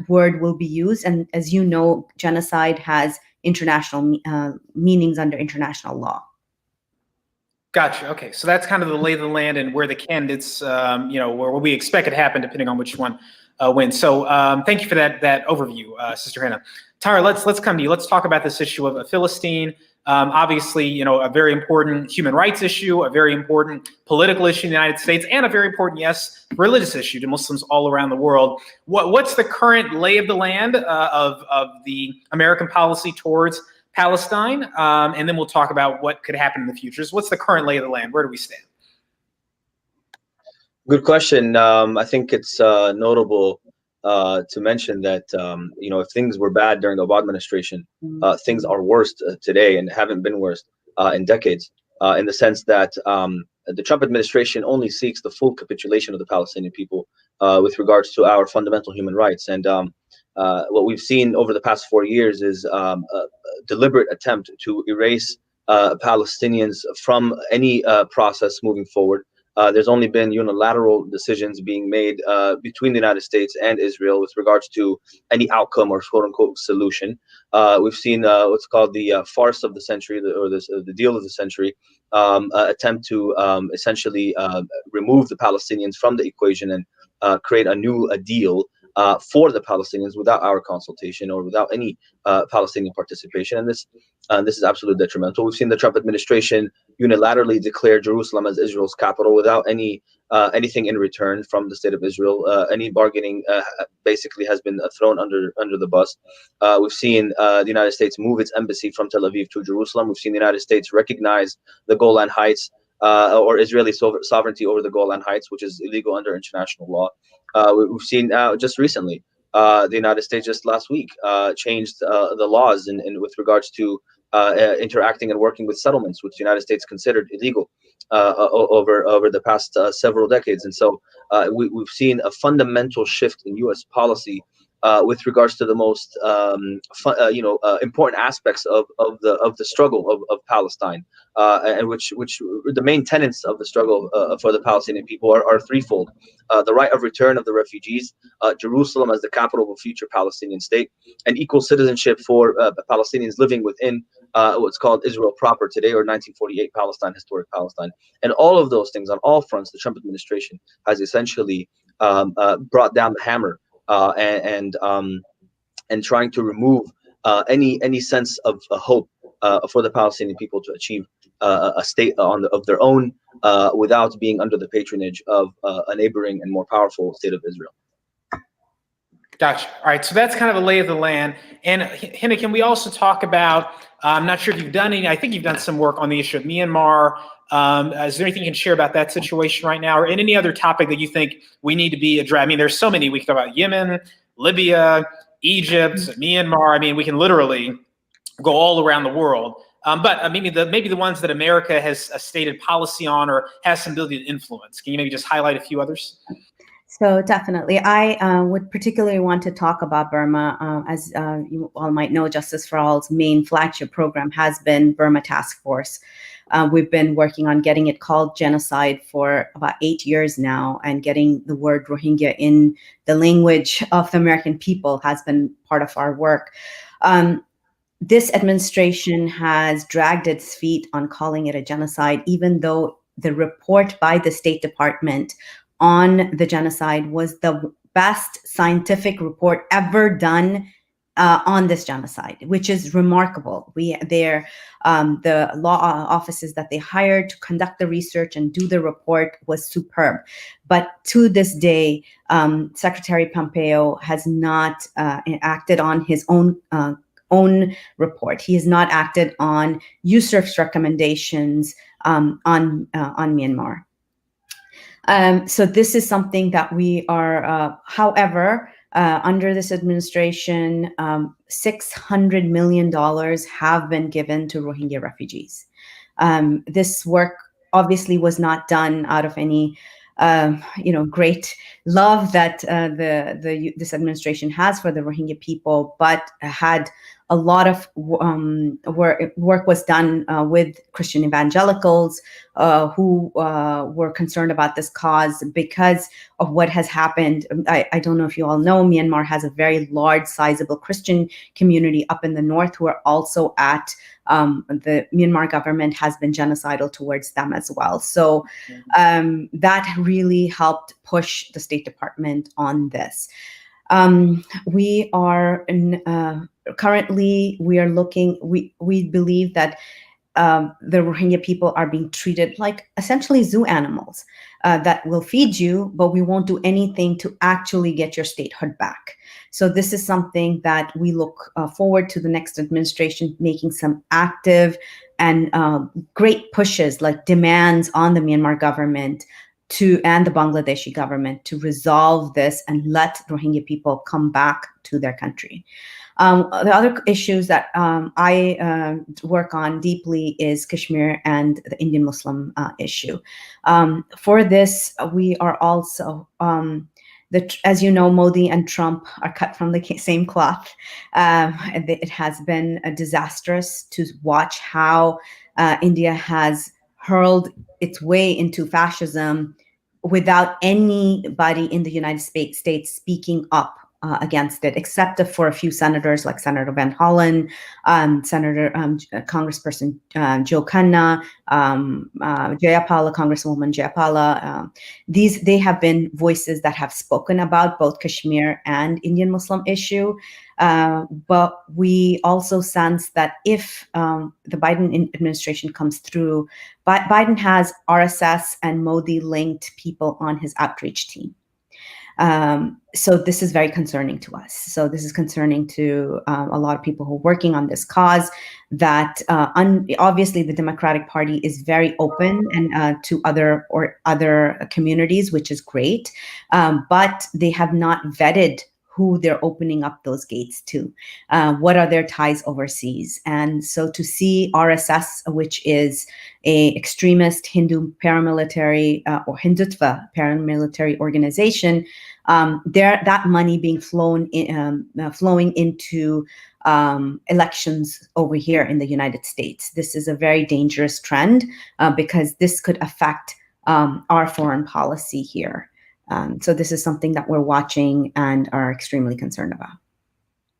S9: word will be used. And as you know, genocide has international meanings under international law.
S1: Gotcha. Okay, so that's kind of the lay of the land and where the candidates, where we expect it to happen, depending on which one wins. So thank you for that overview, Sister Hannah. Tara, let's come to you. Let's talk about this issue of Philistine. Obviously, a very important human rights issue, a very important political issue in the United States, and a very important, yes, religious issue to Muslims all around the world. What's the current lay of the land of the American policy towards Palestine? And then we'll talk about what could happen in the future. So what's the current lay of the land? Where do we stand?
S11: Good question. I think it's notable to mention that if things were bad during the Obama administration, things are worse today and haven't been worse in decades. In the sense that the Trump administration only seeks the full capitulation of the Palestinian people with regards to our fundamental human rights. And what we've seen over the past 4 years is a deliberate attempt to erase Palestinians from any process moving forward. There's only been unilateral decisions being made between the United States and Israel with regards to any outcome or quote unquote solution. We've seen what's called the farce of the century, the deal of the century, attempt to essentially remove the Palestinians from the equation and create a new deal for the Palestinians without our consultation or without any Palestinian participation. And this is absolutely detrimental. We've seen the Trump administration unilaterally declare Jerusalem as Israel's capital without anything in return from the state of Israel. Any bargaining basically has been thrown under the bus. We've seen the United States move its embassy from Tel Aviv to Jerusalem. We've seen the United States recognize the Golan Heights or Israeli sovereignty over the Golan Heights, which is illegal under international law. We've seen just recently the United States just last week changed the laws in with regards to interacting and working with settlements, which the United States considered illegal over the past several decades. And so we've seen a fundamental shift in U.S. policy with regards to the most important aspects of the struggle of Palestine, and which the main tenets of the struggle for the Palestinian people are threefold: the right of return of the refugees, Jerusalem as the capital of a future Palestinian state, and equal citizenship for Palestinians living within what's called Israel proper today, or 1948 Palestine, historic Palestine. And all of those things on all fronts, the Trump administration has essentially brought down the hammer and trying to remove any sense of hope for the Palestinian people to achieve a state of their own without being under the patronage of a neighboring and more powerful state of Israel.
S1: Gotcha. All right. So that's kind of a lay of the land. And Hina, can we also talk about, I'm not sure if you've done any, I think you've done some work on the issue of Myanmar. Is there anything you can share about that situation right now, or any other topic that you think we need to be addressed? I mean, there's so many. We can talk about Yemen, Libya, Egypt, Myanmar. I mean, we can literally go all around the world. But maybe the ones that America has a stated policy on or has some ability to influence. Can you maybe just highlight a few others?
S9: So definitely, I would particularly want to talk about Burma. As you all might know, Justice for All's main flagship program has been Burma Task Force. We've been working on getting it called genocide for about 8 years now, and getting the word Rohingya in the language of the American people has been part of our work. This administration has dragged its feet on calling it a genocide, even though the report by the State Department on the genocide was the best scientific report ever done on this genocide, which is remarkable. The law offices that they hired to conduct the research and do the report was superb. But to this day, Secretary Pompeo has not acted on his own report. He has not acted on Yusuf's recommendations on Myanmar. So this is something that we are, however, under this administration, $600 million have been given to Rohingya refugees. This work obviously was not done out of any, great love that this administration has for the Rohingya people, but had a lot of work was done with Christian evangelicals who were concerned about this cause because of what has happened. I don't know if you all know, Myanmar has a very large, sizable Christian community up in the north who are also at the Myanmar government has been genocidal towards them as well. So that really helped push the State Department on this. We are currently looking. We believe that the Rohingya people are being treated like essentially zoo animals that will feed you, but we won't do anything to actually get your statehood back. So this is something that we look forward to the next administration making some active and great pushes, like demands on the Myanmar government and the Bangladeshi government to resolve this and let Rohingya people come back to their country. The other issues that I work on deeply is Kashmir and the Indian Muslim issue. For this, we are also, as you know, Modi and Trump are cut from the same cloth. It has been disastrous to watch how India has hurled its way into fascism without anybody in the United States speaking up against it, except for a few senators like Senator Van Hollen, Congressperson Joe Khanna, Jayapala, Congresswoman Jayapala. They have been voices that have spoken about both Kashmir and Indian Muslim issue. But we also sense that if the Biden administration comes through, Biden has RSS and Modi linked people on his outreach team. So this is very concerning to us. So this is concerning to a lot of people who are working on this cause, that obviously the Democratic Party is very open and to other communities, which is great, but they have not vetted who they're opening up those gates to. What are their ties overseas? And so to see RSS, which is a extremist Hindu paramilitary or Hindutva paramilitary organization, that money being flowing into elections over here in the United States. This is a very dangerous trend because this could affect our foreign policy here. So this is something that we're watching and are extremely concerned about.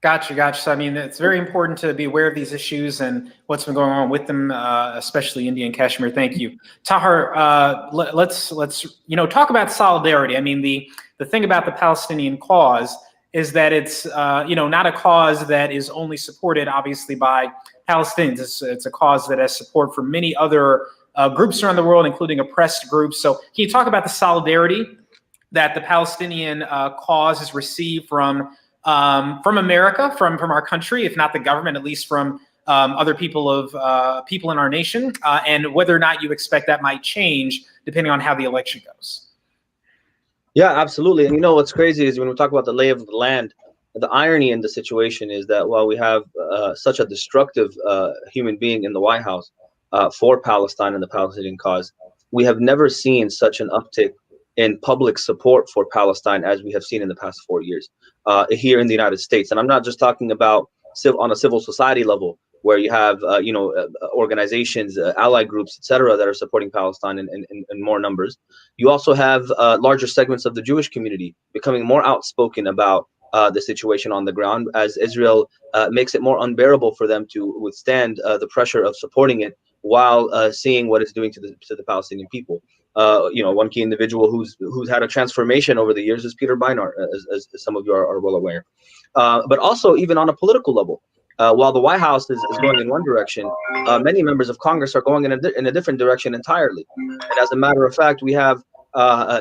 S1: Gotcha. So, I mean, it's very important to be aware of these issues and what's been going on with them, especially India and Kashmir. Thank you. Tahir, let's talk about solidarity. I mean, the thing about the Palestinian cause is that it's not a cause that is only supported obviously by Palestinians. It's a cause that has support from many other groups around the world, including oppressed groups. So can you talk about the solidarity that the Palestinian cause has received from America, from our country, if not the government, at least from other people in our nation, and whether or not you expect that might change depending on how the election goes?
S11: Yeah, absolutely. And what's crazy is when we talk about the lay of the land, the irony in the situation is that while we have such a destructive human being in the White House for Palestine and the Palestinian cause, we have never seen such an uptick in public support for Palestine as we have seen in the past 4 years here in the United States. And I'm not just talking about on a civil society level, where you have organizations, allied groups, etc., that are supporting Palestine in more numbers. You also have larger segments of the Jewish community becoming more outspoken about the situation on the ground, as Israel makes it more unbearable for them to withstand the pressure of supporting it while seeing what it's doing to the Palestinian people. One key individual who's had a transformation over the years is Peter Beinart, as some of you are well aware. But also, even on a political level, while the White House is going in one direction, many members of Congress are going in a different direction entirely. And as a matter of fact, we have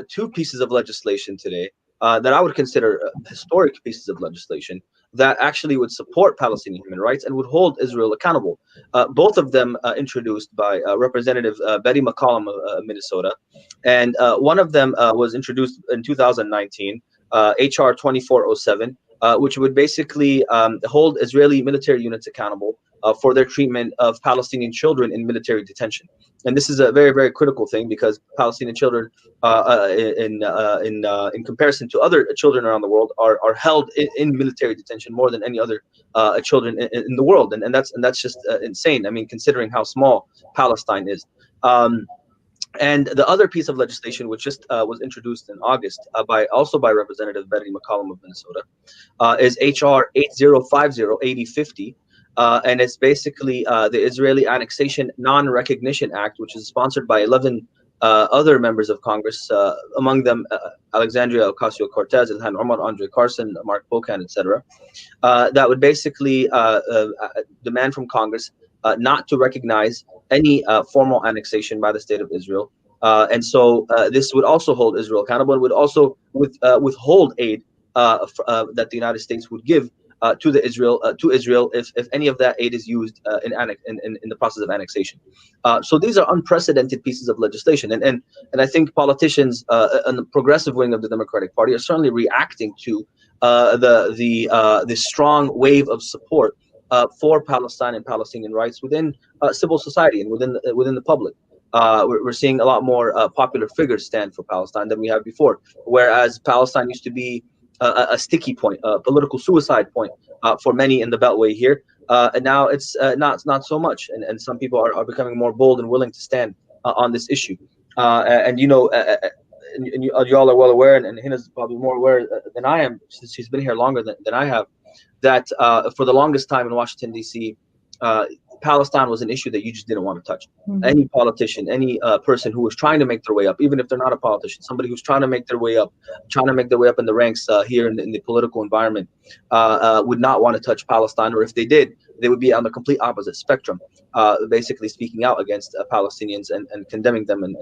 S11: two pieces of legislation today that I would consider historic pieces of legislation that actually would support Palestinian human rights and would hold Israel accountable. Both of them introduced by Representative Betty McCollum of Minnesota. And one of them was introduced in 2019, HR 2407. Which would basically hold Israeli military units accountable for their treatment of Palestinian children in military detention. And this is a very, very critical thing, because Palestinian children, in comparison to other children around the world, are held in military detention more than any other children in the world. And that's just insane. I mean, considering how small Palestine is. And the other piece of legislation, which just was introduced in August by Representative Betty McCollum of Minnesota, is HR 8050, and it's basically the Israeli Annexation Non-Recognition Act, which is sponsored by 11 other members of Congress, among them Alexandria Ocasio-Cortez, Ilhan Omar, Andre Carson, Mark Pocan, etc. That would basically demand from Congress not to recognize any formal annexation by the state of Israel. And so this would also hold Israel accountable, and would also withhold aid that the United States would give to Israel if any of that aid is used in the process of annexation. So these are unprecedented pieces of legislation, and I think politicians on the progressive wing of the Democratic Party are certainly reacting to the strong wave of support for Palestine and Palestinian rights within civil society and within the public. We're seeing a lot more popular figures stand for Palestine than we have before, whereas Palestine used to be a sticky point, a political suicide point for many in the Beltway here, and now it's not so much, and some people are becoming more bold and willing to stand on this issue. And y'all are well aware, and Hina's probably more aware than I am, since she's been here longer than I have, that for the longest time in Washington, D.C., Palestine was an issue that you just didn't want to touch. Mm-hmm. Any politician, any person who was trying to make their way up, even if they're not a politician, somebody who's trying to make their way up in the ranks here in the political environment, would not want to touch Palestine, or if they did, they would be on the complete opposite spectrum, basically speaking out against Palestinians and condemning them and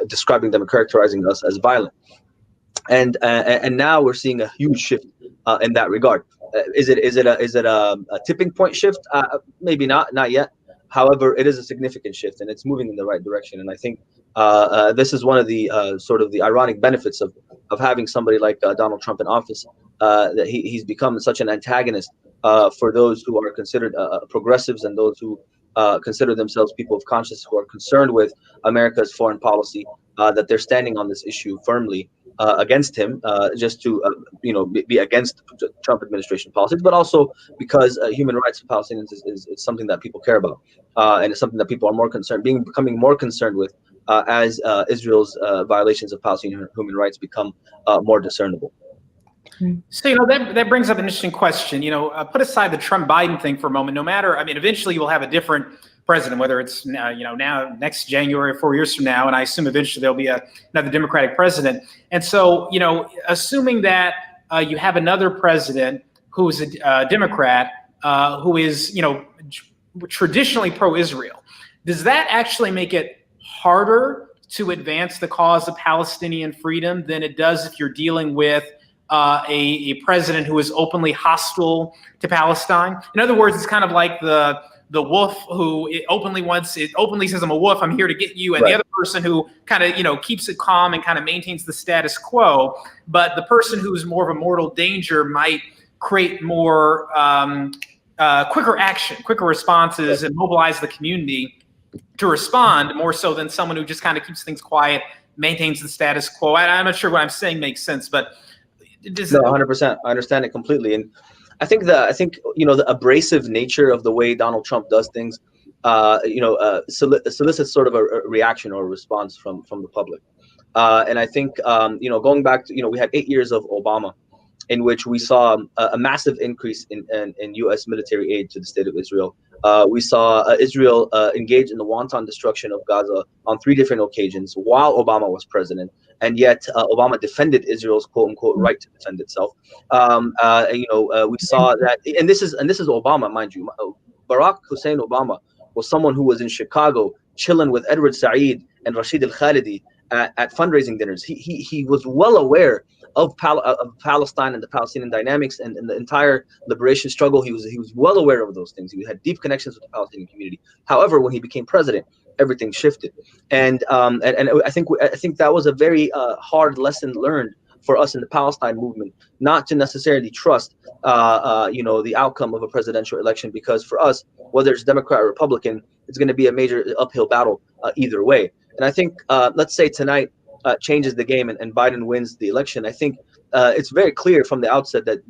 S11: describing them and characterizing us as violent. And now we're seeing a huge shift in that regard. Is it a tipping point shift? Maybe not yet. However, it is a significant shift, and it's moving in the right direction. And I think this is one of the sort of the ironic benefits of having somebody like Donald Trump in office. That he's become such an antagonist for those who are considered progressives, and those who consider themselves people of conscience, who are concerned with America's foreign policy. That they're standing on this issue firmly against him, just to be against the Trump administration policies, but also because human rights of Palestinians is something that people care about, and it's something that people are becoming more concerned with as Israel's violations of Palestinian human rights become more discernible.
S1: So, that brings up an interesting question. Put aside the Trump-Biden thing for a moment. No matter, eventually you will have a different president, whether it's now next January, 4 years from now, and I assume eventually there'll be another Democratic president. And so, assuming that you have another president who's a Democrat who is, traditionally pro-Israel. Does that actually make it harder to advance the cause of Palestinian freedom than it does if you're dealing with a president who is openly hostile to Palestine? In other words, it's kind of like the wolf who openly says, I'm a wolf, I'm here to get you, and the other person who kind of keeps it calm and kind of maintains the status quo. But the person who's more of a mortal danger might create more quicker action, quicker responses, and mobilize the community to respond more so than someone who just kind of keeps things quiet, maintains the status quo. I'm not sure what I'm saying makes sense, but
S11: no, 100%. I understand it completely, and I think the abrasive nature of the way Donald Trump does things, solicits sort of a reaction or a response from the public, and I think going back to we had 8 years of Obama, in which we saw a massive increase in U.S. military aid to the state of Israel. We saw Israel engage in the wanton destruction of Gaza on 3 different occasions while Obama was president, and yet Obama defended Israel's "quote-unquote" right to defend itself. We saw that, and this is Obama, mind you. Barack Hussein Obama was someone who was in Chicago chilling with Edward Said and Rashid al-Khalidi at fundraising dinners. He was well aware of Palestine and the Palestinian dynamics and the entire liberation struggle. He was well aware of those things. He had deep connections with the Palestinian community. However, when he became president, everything shifted, and I think that was a very hard lesson learned for us in the Palestine movement, not to necessarily trust the outcome of a presidential election, because for us, whether it's Democrat or Republican, it's going to be a major uphill battle either way. And I think let's say tonight changes the game and Biden wins the election. I think it's very clear from the outset that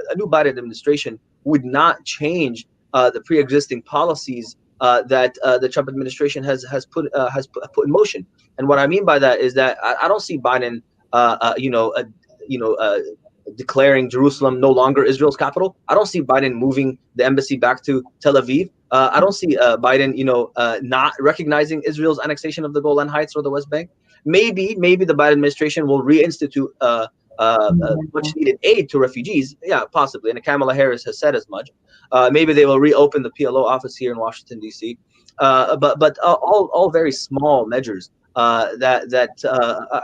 S11: a new Biden administration would not change the pre-existing policies that the Trump administration has put in motion. And what I mean by that is that I don't see Biden declaring Jerusalem no longer Israel's capital. I don't see Biden moving the embassy back to Tel Aviv. I don't see Biden not recognizing Israel's annexation of the Golan Heights or the West Bank. Maybe the Biden administration will reinstitute much needed aid to refugees. Yeah, possibly. And Kamala Harris has said as much. Maybe they will reopen the PLO office here in Washington, D.C. But all very small measures that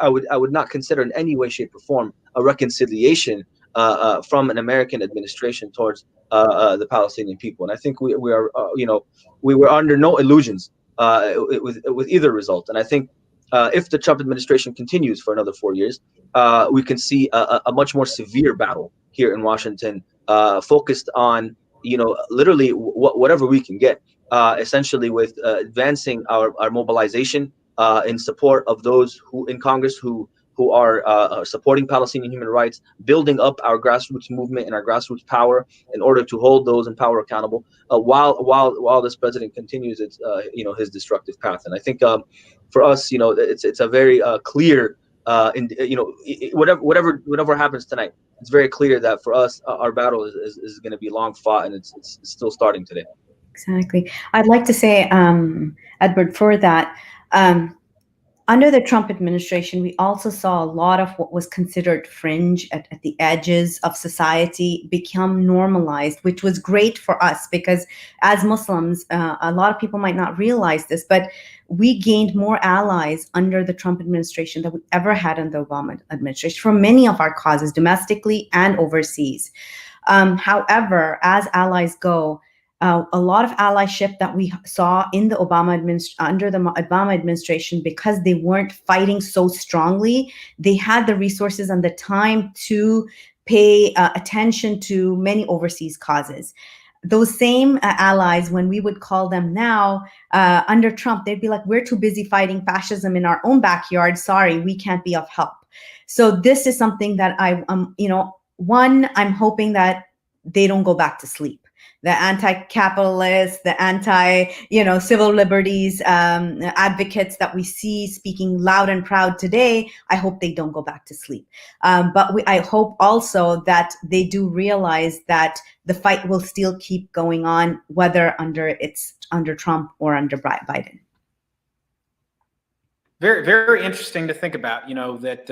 S11: I would not consider in any way, shape, or form a reconciliation from an American administration towards the Palestinian people. And I think we were under no illusions with either result. And I think if the Trump administration continues for another 4 years, we can see a much more severe battle here in Washington, focused on literally whatever we can get, essentially with advancing our mobilization in support of those who in Congress who are supporting Palestinian human rights, building up our grassroots movement and our grassroots power in order to hold those in power accountable, while this president continues his destructive path. And I think for us, it's a very clear, whatever happens tonight, it's very clear that for us, our battle is going to be long fought, and it's still starting today.
S9: Exactly. I'd like to say, Edward, for that, under the Trump administration, we also saw a lot of what was considered fringe at the edges of society become normalized, which was great for us because as Muslims, a lot of people might not realize this, but we gained more allies under the Trump administration than we ever had in the Obama administration for many of our causes, domestically and overseas. However, as allies go, a lot of allyship that we saw in the under the Obama administration, because they weren't fighting so strongly, they had the resources and the time to pay attention to many overseas causes. Those same allies, when we would call them now, under Trump, they'd be like, we're too busy fighting fascism in our own backyard. Sorry, we can't be of help. So this is something that I'm hoping that they don't go back to sleep. The anti-capitalist, the civil liberties advocates that we see speaking loud and proud today, I hope they don't go back to sleep. But I hope also that they do realize that the fight will still keep going on, whether it's under Trump or under Biden.
S1: Very, very interesting to think about. That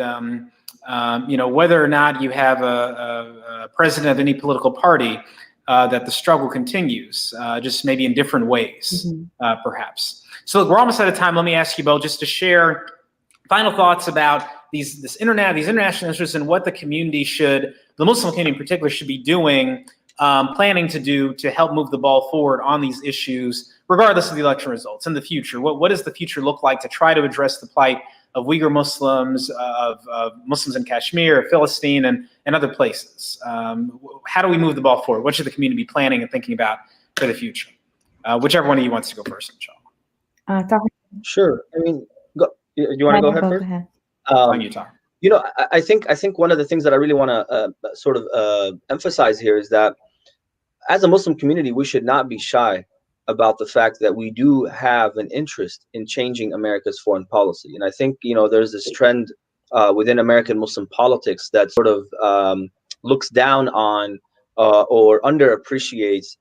S1: whether or not you have a president of any political party, that the struggle continues, just maybe in different ways, perhaps. So look, we're almost out of time. Let me ask you both just to share final thoughts about these international interests and what the community the Muslim community in particular, should be doing, planning to do to help move the ball forward on these issues, regardless of the election results in the future. What does the future look like to try to address the plight of Uyghur Muslims, of Muslims in Kashmir, Philistine, and other places? How do we move the ball forward? What should the community be planning and thinking about for the future? Whichever one of you wants to go first, inshallah.
S11: Sure. I mean, you want to go ahead first?
S2: Go ahead.
S1: On you, Tahir.
S11: I think one of the things that I really want to sort of emphasize here is that as a Muslim community, we should not be shy about the fact that we do have an interest in changing America's foreign policy. And I think, there's this trend within American Muslim politics that sort of looks down on or underappreciates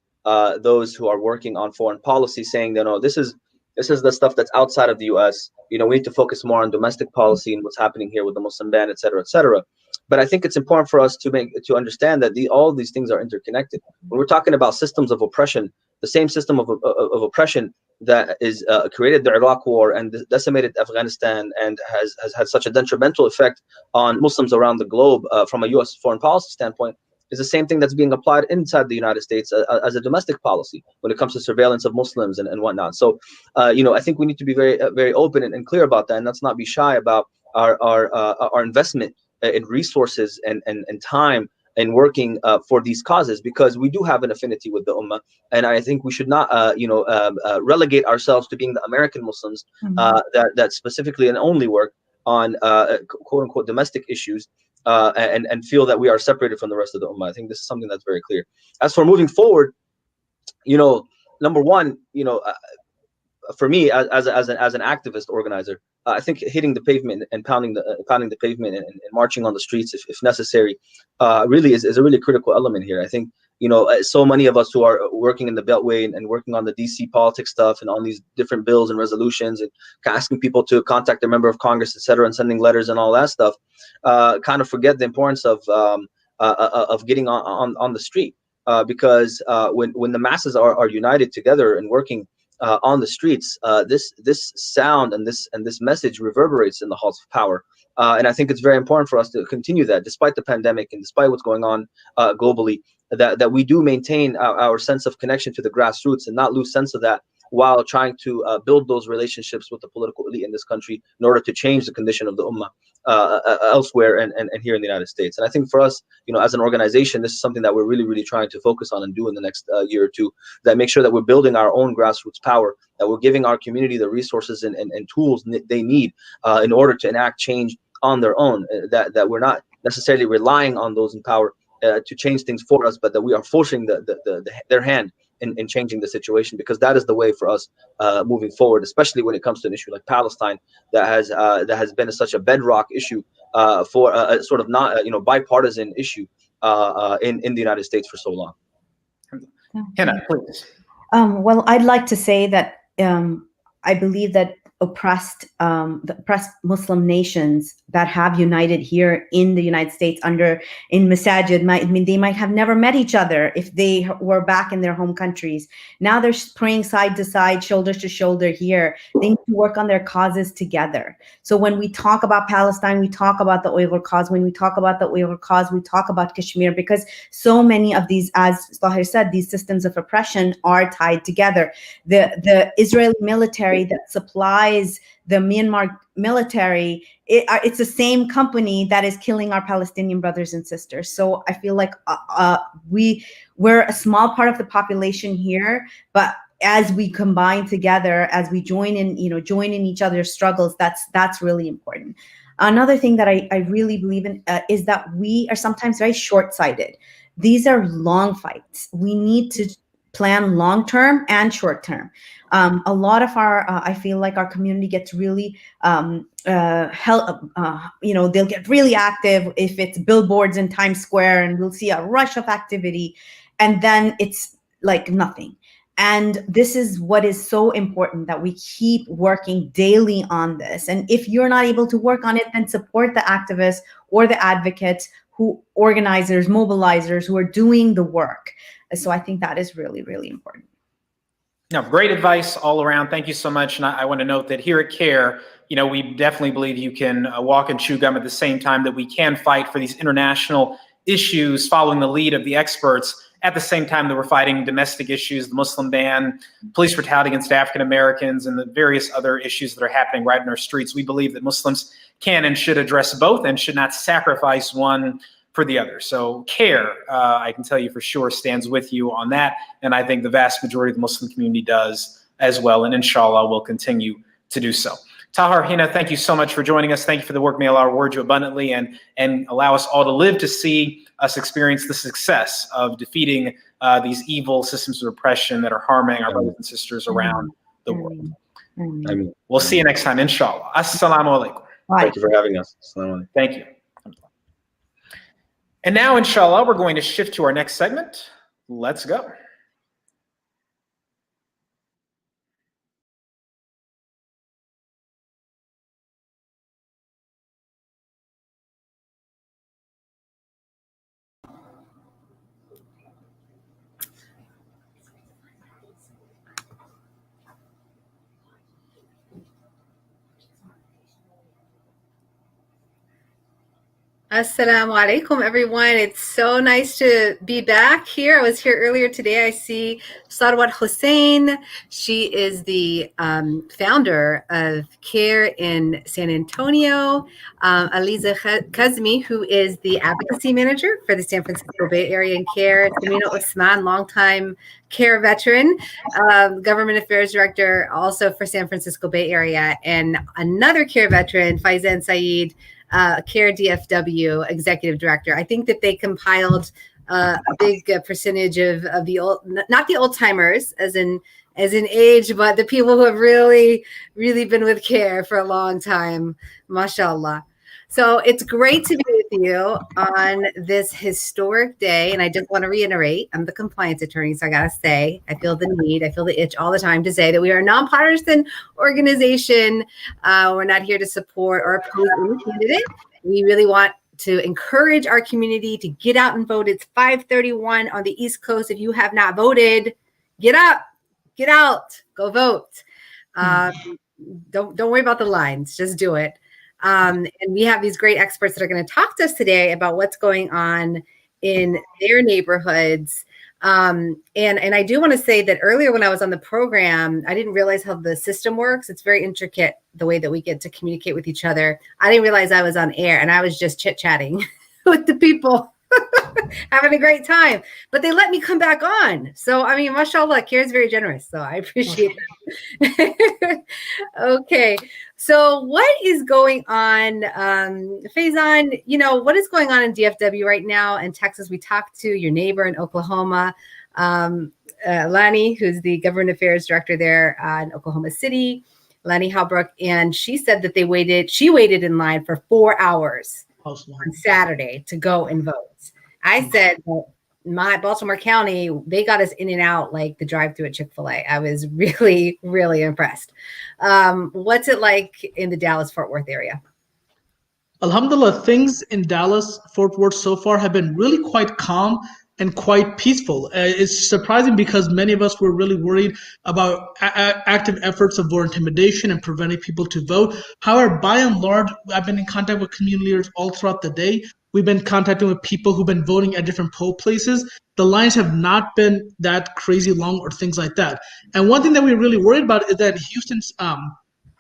S11: those who are working on foreign policy, saying that, no, this is the stuff that's outside of the U.S. We need to focus more on domestic policy and what's happening here with the Muslim ban, et cetera, et cetera. But I think it's important for us to understand that all these things are interconnected. When we're talking about systems of oppression, the same system of oppression that is created the Iraq War and decimated Afghanistan and has had such a detrimental effect on Muslims around the globe from a U.S. foreign policy standpoint is the same thing that's being applied inside the United States as a domestic policy when it comes to surveillance of Muslims and whatnot. So, I think we need to be very, very open and clear about that, and let's not be shy about our investment in resources and time in working for these causes, because we do have an affinity with the Ummah, and I think we should not, relegate ourselves to being the American Muslims that specifically and only work on quote unquote domestic issues. And feel that we are separated from the rest of the Ummah. I think this is something that's very clear. As for moving forward, number one, for me as an activist organizer, I think hitting the pavement and pounding the pavement and marching on the streets if necessary, really is a really critical element here. I think so many of us who are working in the Beltway and working on the DC politics stuff and on these different bills and resolutions and asking people to contact their member of Congress, et cetera, and sending letters and all that stuff, kind of forget the importance of getting on the street, because when the masses are united together and working on the streets, this sound and this message reverberates in the halls of power. And I think it's very important for us to continue that, despite the pandemic and despite what's going on globally, that we do maintain our sense of connection to the grassroots and not lose sense of that while trying to build those relationships with the political elite in this country in order to change the condition of the Ummah elsewhere and here in the United States. And I think for us, as an organization, this is something that we're really, really trying to focus on and do in the next year or two, that make sure that we're building our own grassroots power, that we're giving our community the resources and tools they need in order to enact change on their own, that we're not necessarily relying on those in power to change things for us, but that we are forcing their hand in changing the situation, because that is the way for us moving forward, especially when it comes to an issue like Palestine that has been such a bedrock issue for a sort of not bipartisan issue in the United States for so long.
S1: Hannah, please.
S9: Well, I'd like to say that I believe that the oppressed Muslim nations that have united here in the United States in Masajid, they might have never met each other if they were back in their home countries. Now they're praying side to side, shoulder to shoulder here. They need to work on their causes together. So when we talk about Palestine, we talk about the Uyghur cause. When we talk about the Uyghur cause, we talk about Kashmir, because so many of these, as Tahir said, these systems of oppression are tied together. The Israeli military that supplies the Myanmar military, it's the same company that is killing our Palestinian brothers and sisters. So I feel like we're a small part of the population here, but as we combine together, as we join in each other's struggles, that's really important. Another thing that I really believe in is that we are sometimes very short-sighted. These are long fights. We need to plan long-term and short-term. A lot of I feel like our community gets really, they'll get really active if it's billboards in Times Square, and we'll see a rush of activity, and then it's like nothing. And this is what is so important, that we keep working daily on this. And if you're not able to work on it, then support the activists or the advocates, organizers, mobilizers who are doing the work. So I think that is really, really important.
S1: No, great advice all around. Thank you so much. And I want to note that here at CAIR, we definitely believe you can walk and chew gum at the same time, that we can fight for these international issues following the lead of the experts at the same time that we're fighting domestic issues, the Muslim ban, police brutality against African Americans, and the various other issues that are happening right in our streets. We believe that Muslims can and should address both and should not sacrifice one for the other. So CAIR, I can tell you for sure, stands with you on that. And I think the vast majority of the Muslim community does as well. And inshallah, will continue to do so. Tahar, Hina, thank you so much for joining us. Thank you for the work. May Allah reward you abundantly and allow us all to live to see us experience the success of defeating these evil systems of oppression that are harming our brothers and sisters around the world. We'll see you next time, inshallah. Assalamu alaikum.
S11: Thank you for having us.
S1: Thank you. And now, inshallah, we're going to shift to our next segment. Let's go.
S22: Assalamu alaikum, everyone. It's so nice to be back here. I was here earlier today. I see Sarwat Hussain. She is the founder of CAIR in San Antonio. Aliza Kazmi, who is the advocacy manager for the San Francisco Bay Area in CAIR. Tamina Osman, longtime CAIR veteran, government affairs director also for San Francisco Bay Area. And another CAIR veteran, Faizan Saeed, CAIR DFW executive director. I think that they compiled a big percentage of the old, not the old timers as in age, but the people who have really been with CAIR for a long time. MashaAllah. So it's great to be with you on this historic day. And I just want to reiterate, I'm the compliance attorney, so I got to say, I feel the need, I feel the itch all the time to say that we are a nonpartisan organization. We're not here to support or oppose any candidate. We really want to encourage our community to get out and vote. It's 5:31 on the East Coast. If you have not voted, get up, get out, go vote. Don't worry about the lines, just do it. And we have these great experts that are going to talk to us today about what's going on in their neighborhoods. And I do want to say that earlier when I was on the program, I didn't realize how the system works. It's very intricate, the way that we get to communicate with each other. I didn't realize I was on air and I was just chit-chatting with the people. Having a great time, but they let me come back on. So, I mean, mashallah, CAIR is very generous. So I appreciate that. Okay. So what is going on, Faizan, what is going on in DFW right now in Texas? We talked to your neighbor in Oklahoma, Lani, who's the government affairs director there in Oklahoma City, Lani Halbrook. And she said that she waited in line for 4 hours on Saturday to go and vote. I said, well, my Baltimore County, they got us in and out like the drive-thru at Chick-fil-A. I was really, really impressed. What's it like in the Dallas-Fort Worth area?
S12: Alhamdulillah, things in Dallas, Fort Worth so far have been really quite calm and quite peaceful. It's surprising because many of us were really worried about active efforts of voter intimidation and preventing people to vote. However, by and large, I've been in contact with community leaders all throughout the day. We've been contacting with people who've been voting at different poll places. The lines have not been that crazy long or things like that. And one thing that we're really worried about is that Houston's,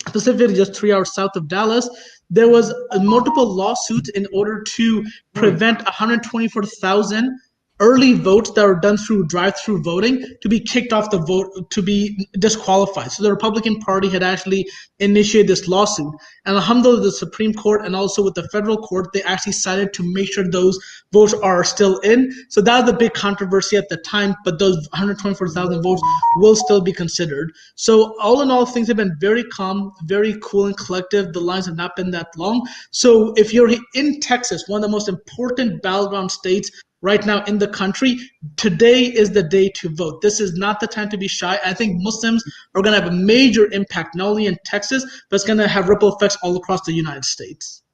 S12: specifically just 3 hours south of Dallas, there was multiple lawsuits in order to prevent 124,000 early votes that were done through drive-through voting to be kicked off the vote, to be disqualified. So the Republican Party had actually initiated this lawsuit. And alhamdulillah, the Supreme Court and also with the federal court, they actually decided to make sure those votes are still in. So that was the big controversy at the time, but those 124,000 votes will still be considered. So all in all, things have been very calm, very cool and collective. The lines have not been that long. So if you're in Texas, one of the most important battleground states right now in the country, today is the day to vote. This is not the time to be shy. I think Muslims are going to have a major impact, not only in Texas, but it's going to have ripple effects all across the United States.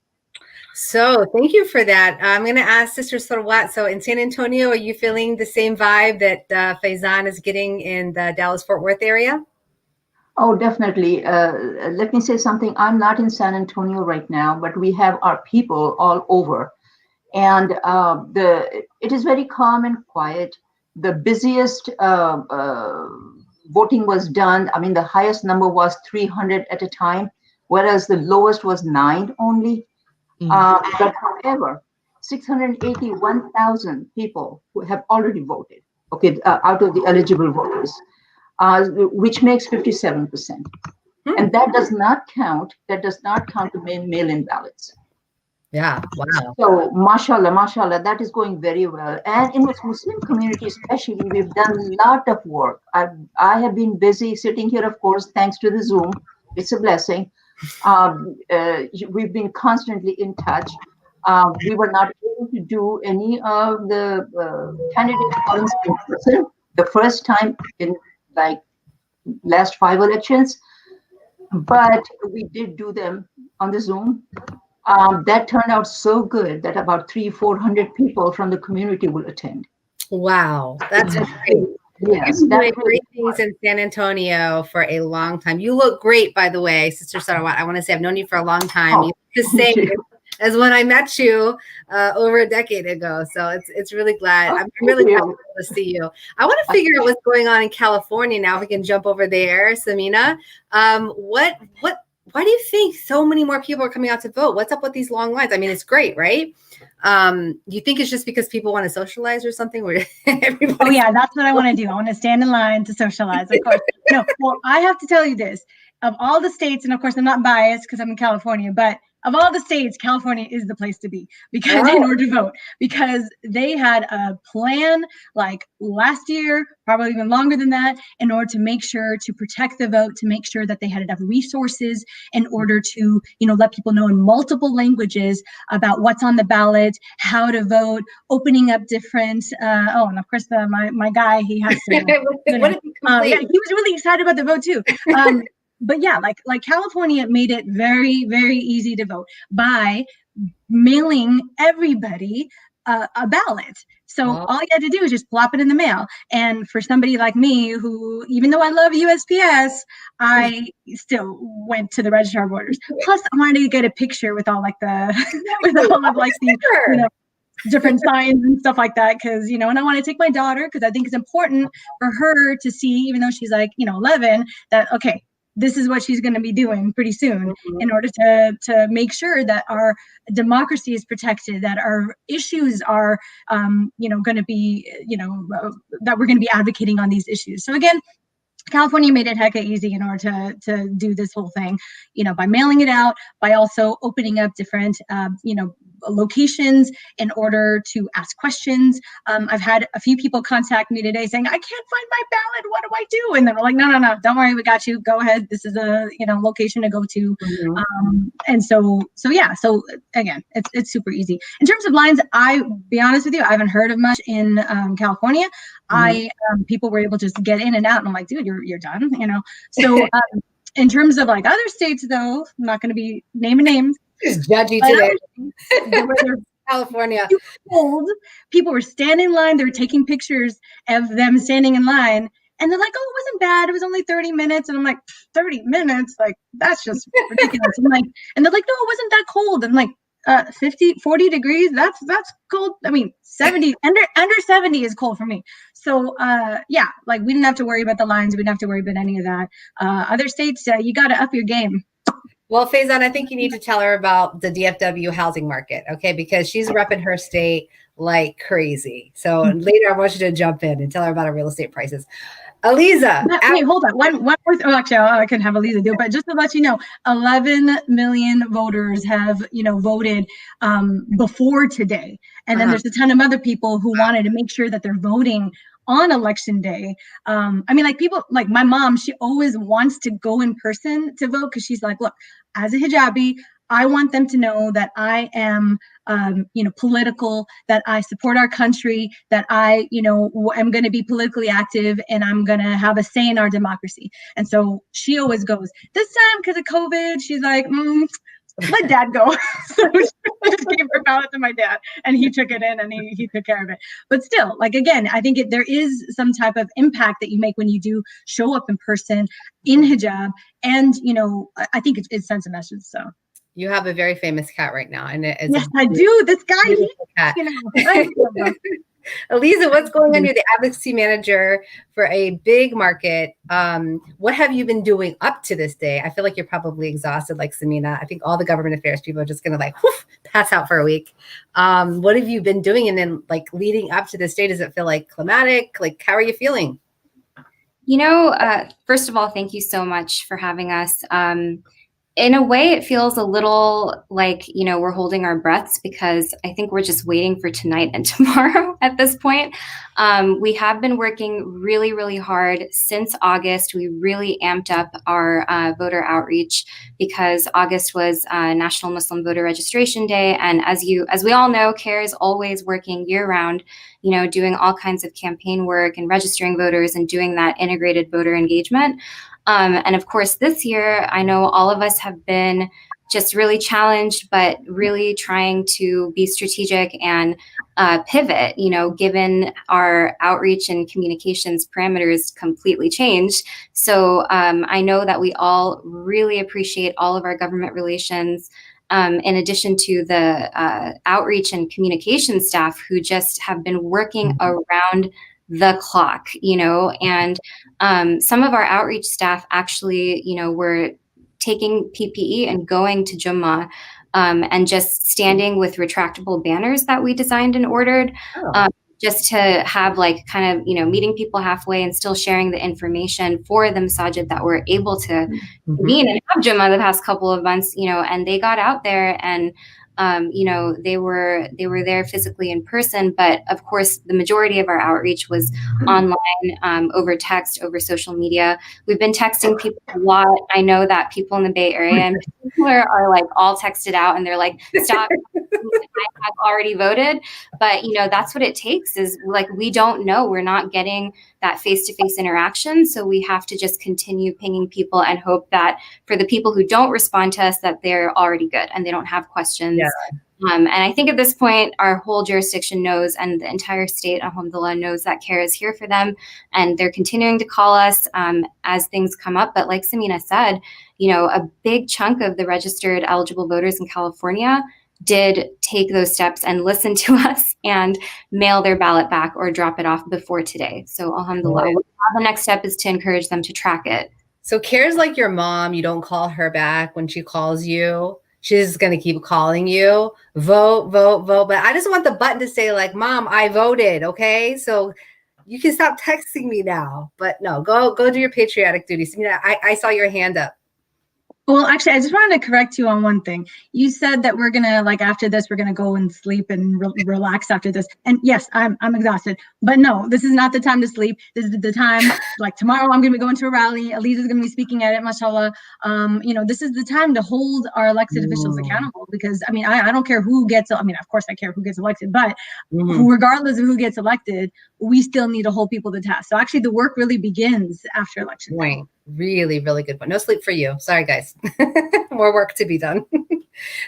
S22: So thank you for that. I'm going to ask Sister Sarwat. So in San Antonio, are you feeling the same vibe that Faizan is getting in the Dallas-Fort Worth area?
S13: Oh, definitely. Let me say something. I'm not in San Antonio right now, but we have our people all over. And it is very calm and quiet. The busiest voting was done. I mean, the highest number was 300 at a time, whereas the lowest was 9 only. But however, 681,000 people who have already voted, okay, out of the eligible voters, which makes 57%. And that does not count the mail-in ballots.
S22: Yeah, wow.
S13: So, mashallah, that is going very well. And in the Muslim community especially, we've done a lot of work. I have been busy sitting here, of course, thanks to the Zoom. It's a blessing. We've been constantly in touch. We were not able to do any of the candidate forums in person the first time in like last 5 elections, but we did do them on the Zoom. That turned out so good that about 300-400 people from the community will attend.
S22: Wow, that's great.
S13: Yes,
S22: You've been doing great things in San Antonio for a long time. You look great, by the way, Sister Sarawat. I want to say I've known you for a long time. You look the same as when I met you over a decade ago. So it's really glad. I'm really happy to see you. I want to figure out what's going on in California now. If we can jump over there, Samina. Why do you think so many more people are coming out to vote? What's up with these long lines? I mean, it's great, right? You think it's just because people want to socialize or something? Where
S15: oh yeah, that's what I want to do. I want to stand in line to socialize, of course. No, well, I have to tell you this. Of all the states, and of course I'm not biased because I'm in California, but of all the states, California is the place to be because in order to vote, because they had a plan like last year, probably even longer than that, in order to make sure to protect the vote, to make sure that they had enough resources in order to, let people know in multiple languages about what's on the ballot, how to vote, opening up different, and of course my guy, he has to, yeah, he was really excited about the vote too. But yeah, like California made it very, very easy to vote by mailing everybody a ballot. So all you had to do is just plop it in the mail. And for somebody like me, who, even though I love USPS, I still went to the registrar of voters. Plus, I wanted to get a picture with all like with all of like the, different signs and stuff like that, because and I want to take my daughter because I think it's important for her to see, even though she's like 11, that okay, this is what she's going to be doing pretty soon in order to make sure that our democracy is protected, that our issues are going to be that we're going to be advocating on these issues. So again, California made it hecka easy in order to do this whole thing, by mailing it out, by also opening up different, locations in order to ask questions. I've had a few people contact me today saying, I can't find my ballot. What do I do? And then we're like, no, don't worry. We got you. Go ahead. This is a, location to go to. And so yeah. So again, it's super easy. In terms of lines, I be honest with you, I haven't heard of much in California. People were able to just get in and out, and I'm like, dude, you're done, So in terms of like other states, though, I'm not going to be naming names.
S22: Just judge you today. California.
S15: Cold. People were standing in line. They were taking pictures of them standing in line, and they're like, "Oh, it wasn't bad. It was only 30 minutes." And I'm like, 30 minutes? Like that's just ridiculous. I'm like, and they're like, "No, it wasn't that cold." I'm like, 40 degrees, that's cold. I mean, 70 under 70 is cold for me. So yeah, like we didn't have to worry about the lines. We didn't have to worry about any of that. Other states, you got to up your game.
S22: Well, Faizan, I think you need to tell her about the DFW housing market, okay? Because she's repping her state like crazy. So later I want you to jump in and tell her about our real estate prices. Aliza.
S15: Wait, hold on. One more. Oh, actually, I can have Aliza do it. But just to let you know, 11 million voters have, voted before today. And then there's a ton of other people who wanted to make sure that they're voting on election day. I mean, like people, like my mom, she always wants to go in person to vote because she's like, look, as a hijabi, I want them to know that I am, political, that I support our country, that I, am going to be politically active and I'm going to have a say in our democracy. And so she always goes, this time because of COVID, she's like, let dad go. So she just gave her ballot to my dad and he took it in and he took care of it. But still, like, again, I think there is some type of impact that you make when you do show up in person in hijab. And, I think it sends a message. So
S22: You have a very famous cat right now. And
S15: yes, I do. This guy,
S22: cat.
S15: I love him.
S22: Eliza, what's going on? You're the advocacy manager for a big market. What have you been doing up to this day? I feel like you're probably exhausted like Samina. I think all the government affairs people are just going to pass out for a week. What have you been doing? And then leading up to this day, does it feel like climatic? How are you feeling?
S16: First of all, thank you so much for having us. In a way, it feels a little like, we're holding our breaths because I think we're just waiting for tonight and tomorrow at this point. We have been working really, really hard since August. We really amped up our voter outreach because August was National Muslim Voter Registration Day. And as we all know, CAIR is always working year round, doing all kinds of campaign work and registering voters and doing that integrated voter engagement. And of course, this year, I know all of us have been just really challenged, but really trying to be strategic and pivot, given our outreach and communications parameters completely changed. So I know that we all really appreciate all of our government relations, in addition to the outreach and communication staff who just have been working around the clock, and some of our outreach staff actually, were taking PPE and going to Jummah and just standing with retractable banners that we designed and ordered, just to have meeting people halfway and still sharing the information for the masajid that were able to convene and have Jummah the past couple of months, and they got out there and they were there physically in person, but of course the majority of our outreach was online, over text, over social media. We've been texting people a lot. I know that people in the Bay Area in particular are all texted out and they're like, stop, I've already voted. But that's what it takes is we don't know, we're not getting that face-to-face interaction. So we have to just continue pinging people and hope that for the people who don't respond to us, that they're already good and they don't have questions. Yeah. And I think at this point, our whole jurisdiction knows, and the entire state, alhamdulillah, knows that CAIR is here for them. And they're continuing to call us as things come up. But like Samina said, a big chunk of the registered eligible voters in California did take those steps and listen to us and mail their ballot back or drop it off before today. So alhamdulillah,
S22: Right.
S16: the next step is to encourage them to track it.
S22: So CAIR's like your mom. You don't call her back when she calls you. She's going to keep calling you. Vote, vote, vote. But I just want the button to say Mom, I voted. Okay. So you can stop texting me now. But no, go do your patriotic duties. I saw your hand up.
S15: Well, actually, I just wanted to correct you on one thing. You said that we're gonna after this, we're gonna go and sleep and relax after this. And yes, I'm exhausted. But no, this is not the time to sleep. This is the time. Tomorrow, I'm gonna be going to a rally. Eliza's gonna be speaking at it. Mashallah. This is the time to hold our elected officials accountable because I don't care who gets. Of course, I care who gets elected, but regardless of who gets elected, we still need to hold people to task. So actually, the work really begins after election.
S22: Right. Really, really good one. No sleep for you. Sorry, guys. More work to be done.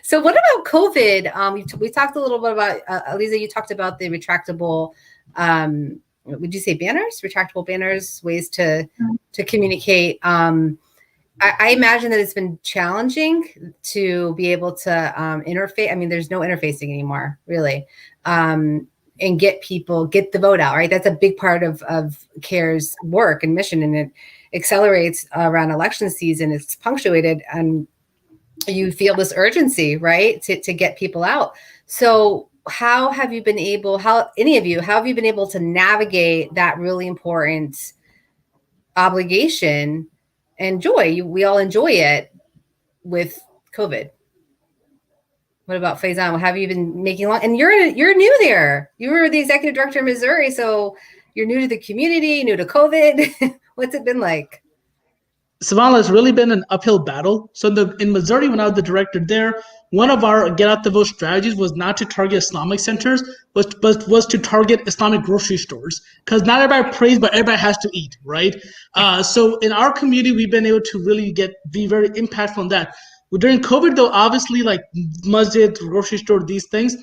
S22: So what about COVID? We talked a little bit about, Eliza, you talked about the retractable, would you say banners? Retractable banners, ways to communicate. I imagine that it's been challenging to be able to interface. There's no interfacing anymore, really. And get the vote out, right? That's a big part of CAIR's work and mission, and it accelerates around election season. It's punctuated, and you feel this urgency, right, to get people out. So how have you been able, how have you been able to navigate that really important obligation and joy? We all enjoy it with COVID. What about Faizan? What have you been making and you're new there. You were the executive director in Missouri, so you're new to the community, new to COVID. What's it been like?
S12: Savannah, has really been an uphill battle. So in Missouri, when I was the director there, one of our get out the vote strategies was not to target Islamic centers, but was to target Islamic grocery stores. Because not everybody prays, but everybody has to eat, right? So in our community, we've been able to really be very impactful on that. During COVID, though, obviously, like masjid, grocery store, these things,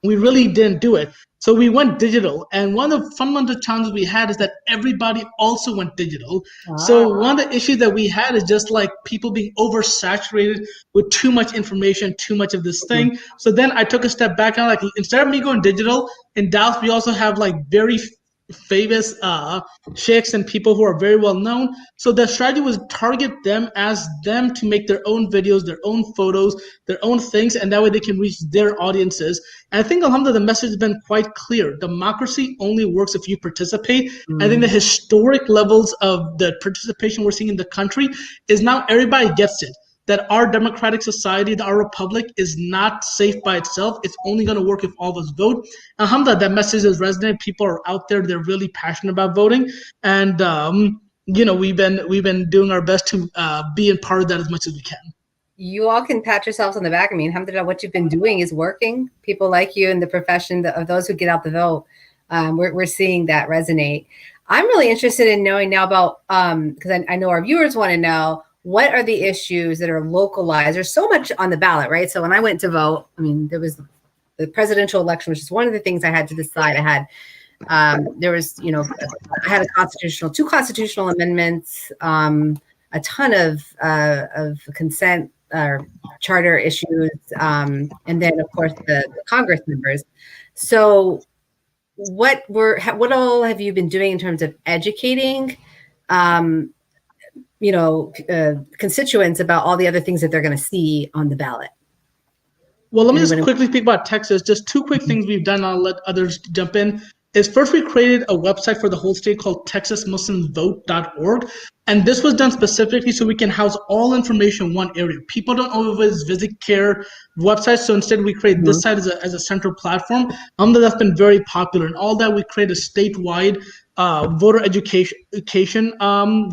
S12: we really didn't do it. So we went digital. And one of the fundamental challenges we had is that everybody also went digital. So one of the issues that we had is just like people being oversaturated with too much information, too much of this thing. So then I took a step back and like, instead of me going digital, in Dallas, we also have like very famous sheikhs and people who are very well known. So the strategy was target them as them to make their own videos, their own photos, their own things, and that way they can reach their audiences. And I think, alhamdulillah, the message has been quite clear. Democracy only works if you participate. I think the historic levels of the participation we're seeing in the country is now everybody gets it. That our democratic society, that our republic is not safe by itself. It's only going to work if all of us vote. Alhamdulillah, that message is resonating. People are out there; they're really passionate about voting, and we've been doing our best to be in part of that as much as we can.
S22: You all can pat yourselves on the back. I mean, alhamdulillah, what you've been doing is working. People like you in the profession of those who get out the vote, we're seeing that resonate. I'm really interested in knowing now about because I know our viewers want to know. What are the issues that are localized? There's so much on the ballot, right? So when I went to vote, I mean, there was the presidential election, which is one of the things I had to decide. I had, there was, I had two constitutional amendments, a ton of consent or charter issues, and then of course the Congress members. So what all have you been doing in terms of educating constituents about all the other things that they're going to see on the ballot?
S12: Well, let me just quickly speak about Texas. Just two quick things we've done. I'll let others jump in. Is first, we created a website for the whole state called texasmuslimsvote.org. And this was done specifically so we can house all information in one area. People don't always visit CAIR websites, so instead we create this site as a central platform. That's been very popular. And all that, we create a statewide voter education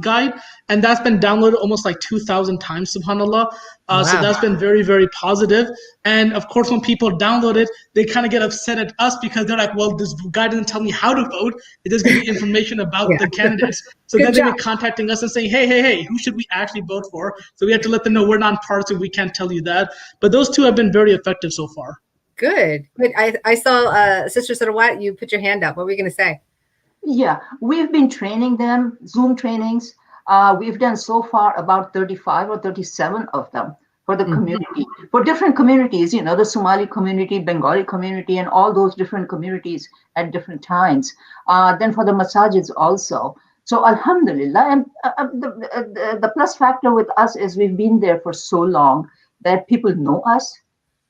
S12: guide, and that's been downloaded almost like 2,000 times, subhanallah.
S22: Wow.
S12: So that's been very, very positive. And of course, when people download it, they kind of get upset at us because they're like, well, this guy doesn't tell me how to vote. It doesn't give me information about the candidates. So then they've been contacting us and saying, hey, who should we actually vote for? So we have to let them know we're nonpartisan. We can't tell you that. But those two have been very effective so far.
S22: Good. I saw Sister Sarawat, you put your hand up. What were you going to say?
S13: Yeah, we've been training them, Zoom trainings. We've done so far about 35 or 37 of them for the community, for different communities, the Somali community, Bengali community, and all those different communities at different times. Then for the masajids also. So alhamdulillah, and the plus factor with us is we've been there for so long that people know us,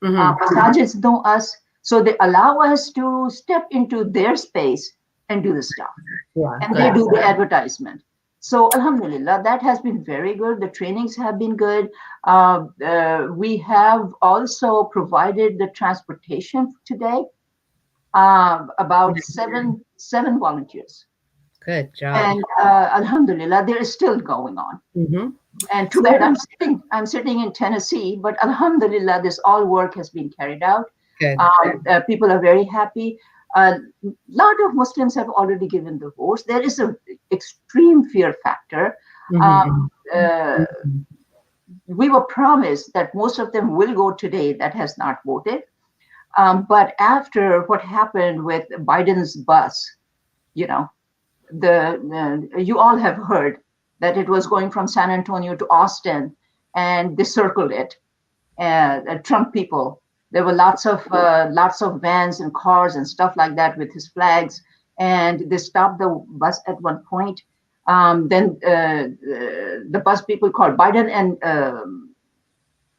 S13: masajids know us, so they allow us to step into their space and do the stuff. And they do the advertisement. So alhamdulillah, that has been very good. The trainings have been good. We have also provided the transportation today, about seven volunteers.
S22: Good job.
S13: And alhamdulillah, there is still going on. And too bad I'm sitting in Tennessee, but alhamdulillah, this all work has been carried out. People are very happy. A lot of Muslims have already given the votes. There is an extreme fear factor. We were promised that most of them will go today that has not voted. But after what happened with Biden's bus, you all have heard that it was going from San Antonio to Austin, and they circled it. Trump people. There were lots of vans and cars and stuff like that with his flags, and they stopped the bus at one point. Then the bus people called Biden, and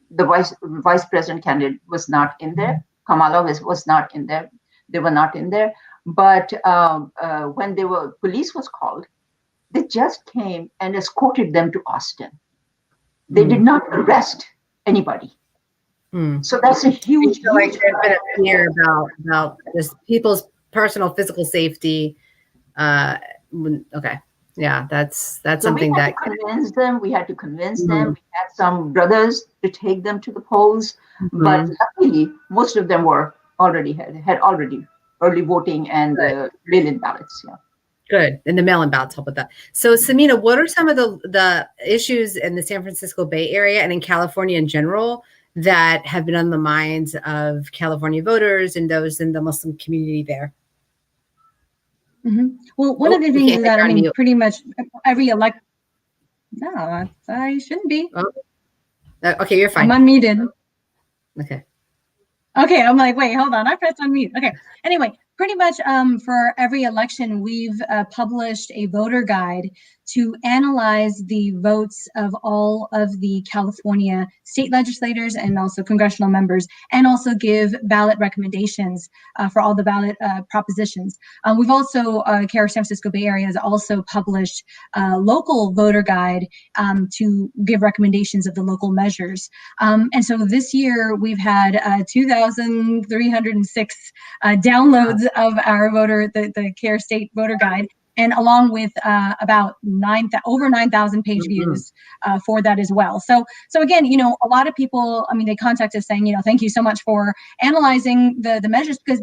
S13: the vice president candidate was not in there. Kamala was not in there. They were not in there. But when police was called, they just came and escorted them to Austin. They did not arrest anybody. So that's a huge.
S22: I feel like there's been a fear about just people's personal physical safety. Okay, Yeah, that's
S13: So
S22: something
S13: we had
S22: that.
S13: to convince them. We had to convince them. We had some brothers to take them to the polls, but luckily most of them were already had already early voting and mail-in ballots. Yeah.
S22: Good. And the mail-in ballots help with that. So, Samina, what are some of the issues in the San Francisco Bay Area and in California in general that have been on the minds of California voters and those in the Muslim community there?
S15: Well, one of the things is that, I mean,
S22: mute.
S15: pretty much every no, I shouldn't be.
S22: Okay, you're fine.
S15: I'm unmuted.
S22: Okay.
S15: Okay, I'm like, wait, hold on. I pressed unmute. Okay. Anyway, pretty much for every election, we've published a voter guide to analyze the votes of all of the California state legislators and also congressional members, and also give ballot recommendations for all the ballot propositions. We've also, CAIR San Francisco Bay Area has also published a local voter guide to give recommendations of the local measures. And so this year we've had 2,306 downloads of our the CAIR State Voter Guide, and along with about over 9,000 page views for that as well. So again, you know, a lot of people, I mean, they contact us saying, you know, thank you so much for analyzing the measures, because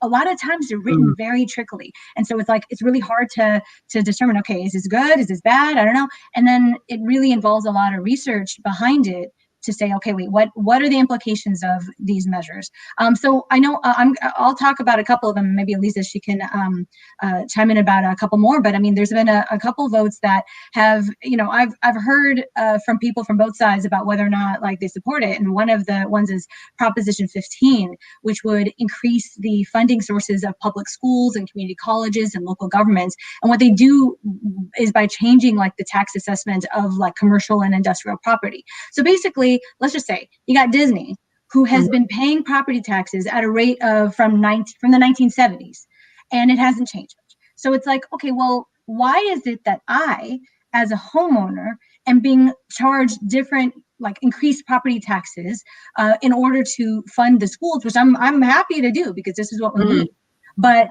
S15: a lot of times they're written very trickily, and so it's like it's really hard to determine, okay, is this good, is this bad, I don't know, and then it really involves a lot of research behind it to say, okay, wait, what are the implications of these measures? So I know I'll talk about a couple of them. Maybe Elisa, she can chime in about a couple more. But I mean, there's been a couple votes that have, you know, I've heard from people from both sides about whether or not like they support it. And one of the ones is Proposition 15, which would increase the funding sources of public schools and community colleges and local governments. And what they do is by changing like the tax assessment of like commercial and industrial property. So basically, let's just say you got Disney, who has been paying property taxes at a rate of from the 1970s, and it hasn't changed much. So it's like, okay, well, why is it that I, as a homeowner, am being charged different, like increased property taxes in order to fund the schools, which I'm happy to do because this is what we need, but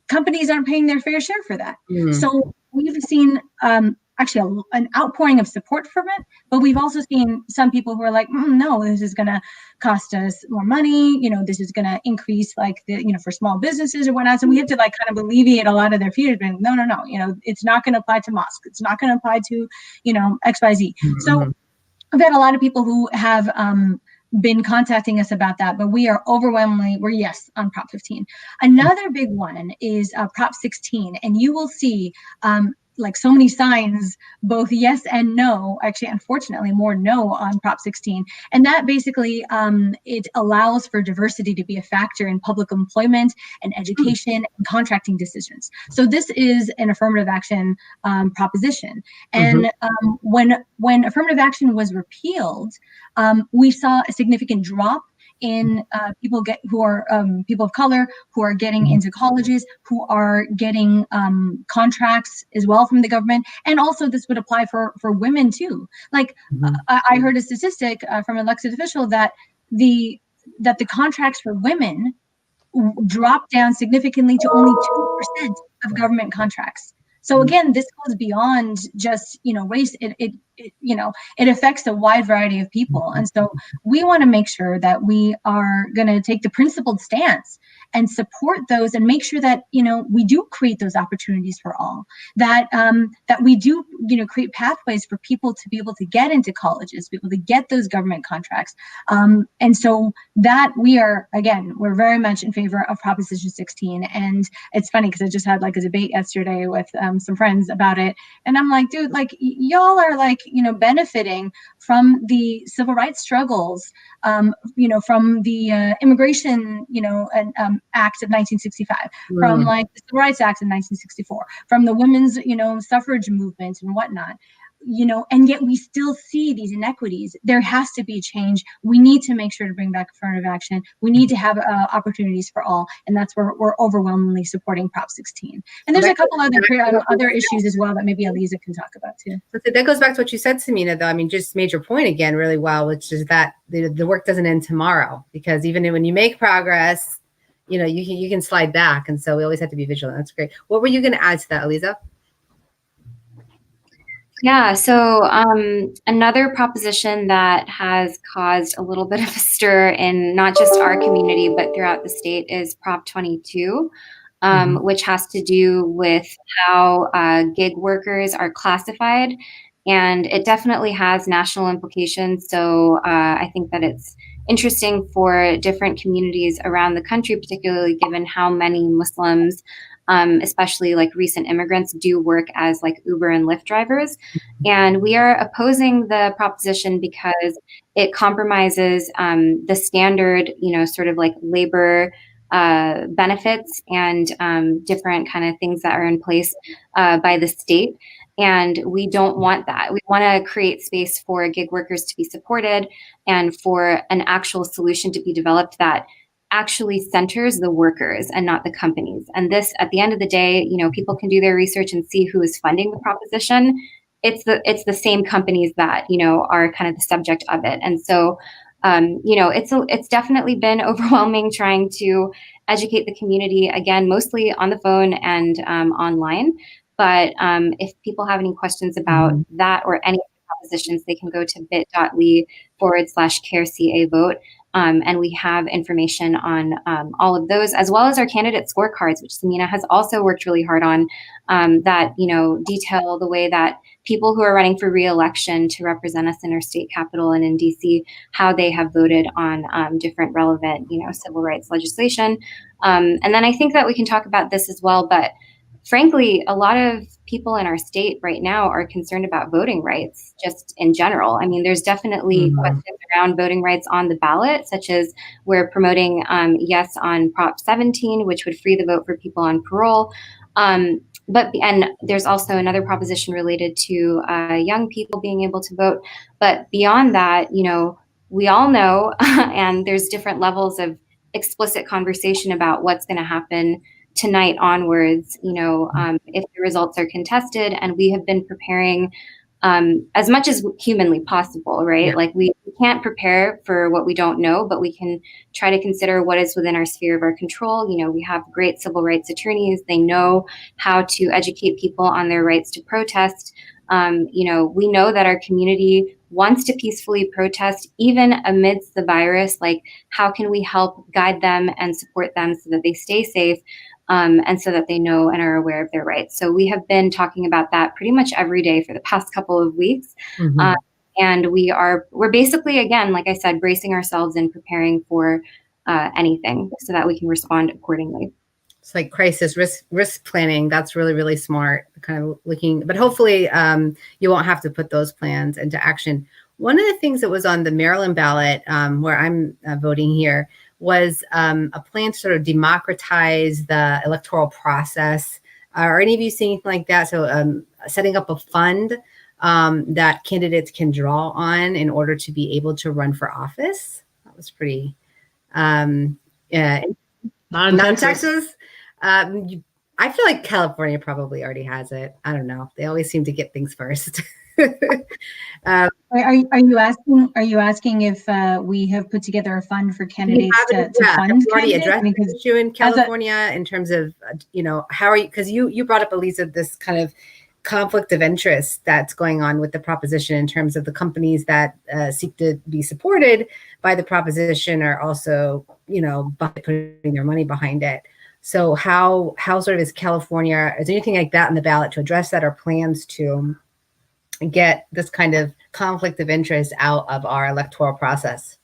S15: companies aren't paying their fair share for that. So we've seen actually an outpouring of support from it, but we've also seen some people who are like, no, this is going to cost us more money. You know, this is going to increase like the, you know, for small businesses or whatnot. So we have to like kind of alleviate a lot of their fears. But no, you know, it's not going to apply to mosques. It's not going to apply to, you know, XYZ. So I've had a lot of people who have been contacting us about that, but we are overwhelmingly, we're yes on Prop 15. Another big one is Prop 16, and you will see like so many signs, both yes and no, actually, unfortunately, more no on Prop 16. And that basically, it allows for diversity to be a factor in public employment and education and contracting decisions. So this is an affirmative action proposition. And when affirmative action was repealed, we saw a significant drop in people who are people of color who are getting into colleges, who are getting contracts as well from the government, and also this would apply for women too. Like I heard a statistic from an elected official that the contracts for women dropped down significantly to only 2% of government contracts. So again, this goes beyond just, you know, race. It you know, it affects a wide variety of people. And so we want to make sure that we are going to take the principled stance and support those and make sure that, you know, we do create those opportunities for all, that that we do, you know, create pathways for people to be able to get into colleges, be able to get those government contracts. And so that we are, again, we're very much in favor of Proposition 16. And it's funny because I just had like a debate yesterday with some friends about it. And I'm like, dude, like y'all are like, you know, benefiting from the civil rights struggles, you know, from the Immigration, you know, Act of 1965, from like the Civil Rights Act of 1964, from the women's, you know, suffrage movement and whatnot. You know, and yet we still see these inequities. There has to be change. We need to make sure to bring back affirmative action. We need to have opportunities for all, and that's where we're overwhelmingly supporting Prop 16. And there's a couple other issues as well that maybe Elisa can talk about too.
S22: So that goes back to what you said, Samina, though. I mean, just made your point again really well, which is that the work doesn't end tomorrow, because even when you make progress, you know, you can slide back, and so we always have to be vigilant. That's great. What were you going to add to that, Elisa?
S16: Yeah, so another proposition that has caused a little bit of a stir in not just our community, but throughout the state is Prop 22, which has to do with how gig workers are classified. And it definitely has national implications. So I think that it's interesting for different communities around the country, particularly given how many Muslims, especially like recent immigrants, do work as like Uber and Lyft drivers. And we are opposing the proposition because it compromises the standard, sort of like labor benefits and different kind of things that are in place by the state. And we don't want that. We want to create space for gig workers to be supported and for an actual solution to be developed that actually centers the workers and not the companies. And this, at the end of the day, people can do their research and see who is funding the proposition. It's the same companies that, are kind of the subject of it. And so, it's definitely been overwhelming trying to educate the community, again, mostly on the phone and online. But if people have any questions about that or any propositions, they can go to bit.ly/CAIR vote. And we have information on all of those, as well as our candidate scorecards, which Samina has also worked really hard on, that, detail the way that people who are running for re-election to represent us in our state capital and in DC, how they have voted on different relevant, civil rights legislation. And then I think that we can talk about this as well, but frankly, a lot of people in our state right now are concerned about voting rights just in general. I mean, there's definitely questions around voting rights on the ballot, such as we're promoting yes on Prop 17, which would free the vote for people on parole. And there's also another proposition related to young people being able to vote. But beyond that, we all know, and there's different levels of explicit conversation about what's going to happen tonight onwards, if the results are contested. And we have been preparing as much as humanly possible, right? Like we can't prepare for what we don't know, but we can try to consider what is within our sphere of our control. We have great civil rights attorneys. They know how to educate people on their rights to protest. We know that our community wants to peacefully protest, even amidst the virus. Like, how can we help guide them and support them so that they stay safe? And so that they know and are aware of their rights. So we have been talking about that pretty much every day for the past couple of weeks. And we're basically, again, like I said, bracing ourselves and preparing for anything so that we can respond accordingly.
S22: It's like crisis risk planning. That's really, really smart, kind of looking, but hopefully you won't have to put those plans into action. One of the things that was on the Maryland ballot, where I'm voting here, was a plan to sort of democratize the electoral process. Are any of you seeing anything like that? So setting up a fund that candidates can draw on in order to be able to run for office. That was pretty non-Texas. I feel like California probably already has it. I don't know. They always seem to get things first.
S15: Are you asking if we have put together a fund for candidates to fund?
S22: Already addressed the issue in California in terms of how are you? Because you brought up, Elisa, this kind of conflict of interest that's going on with the proposition in terms of the companies that seek to be supported by the proposition are also putting their money behind it. So how sort of is California? Is there anything like that in the ballot to address that, or plans to get this kind of conflict of interest out of our electoral process?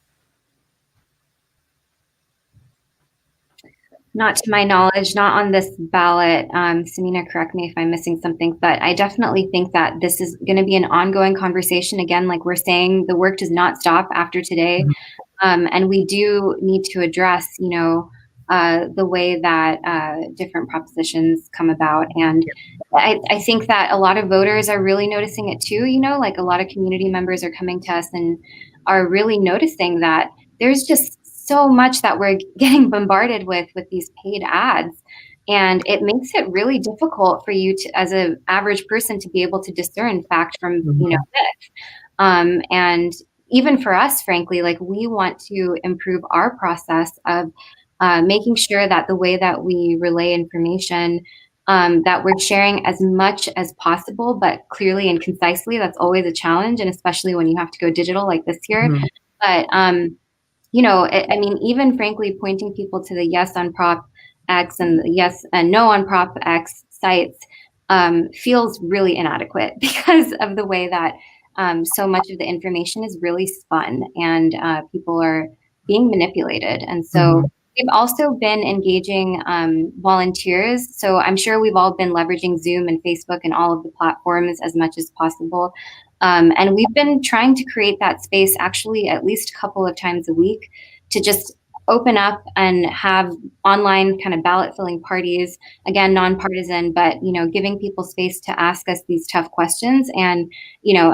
S16: Not to my knowledge, not on this ballot. Samina, correct me if I'm missing something, but I definitely think that this is going to be an ongoing conversation. Again, like we're saying, the work does not stop after today. And we do need to address, the way that different propositions come about. And I think that a lot of voters are really noticing it too, like a lot of community members are coming to us and are really noticing that there's just so much that we're getting bombarded with these paid ads. And it makes it really difficult for you to, as an average person, to be able to discern fact from, myth. And even for us, frankly, like we want to improve our process of making sure that the way that we relay information that we're sharing as much as possible, but clearly and concisely. That's always a challenge, and especially when you have to go digital like this year.
S22: Mhm.
S16: But I mean, even frankly, pointing people to the yes on Prop X and the yes and no on Prop X sites feels really inadequate because of the way that so much of the information is really spun and people are being manipulated. And so we've also been engaging volunteers. So I'm sure we've all been leveraging Zoom and Facebook and all of the platforms as much as possible. And we've been trying to create that space actually at least a couple of times a week to just open up and have online kind of ballot filling parties, again, nonpartisan, but, giving people space to ask us these tough questions. And,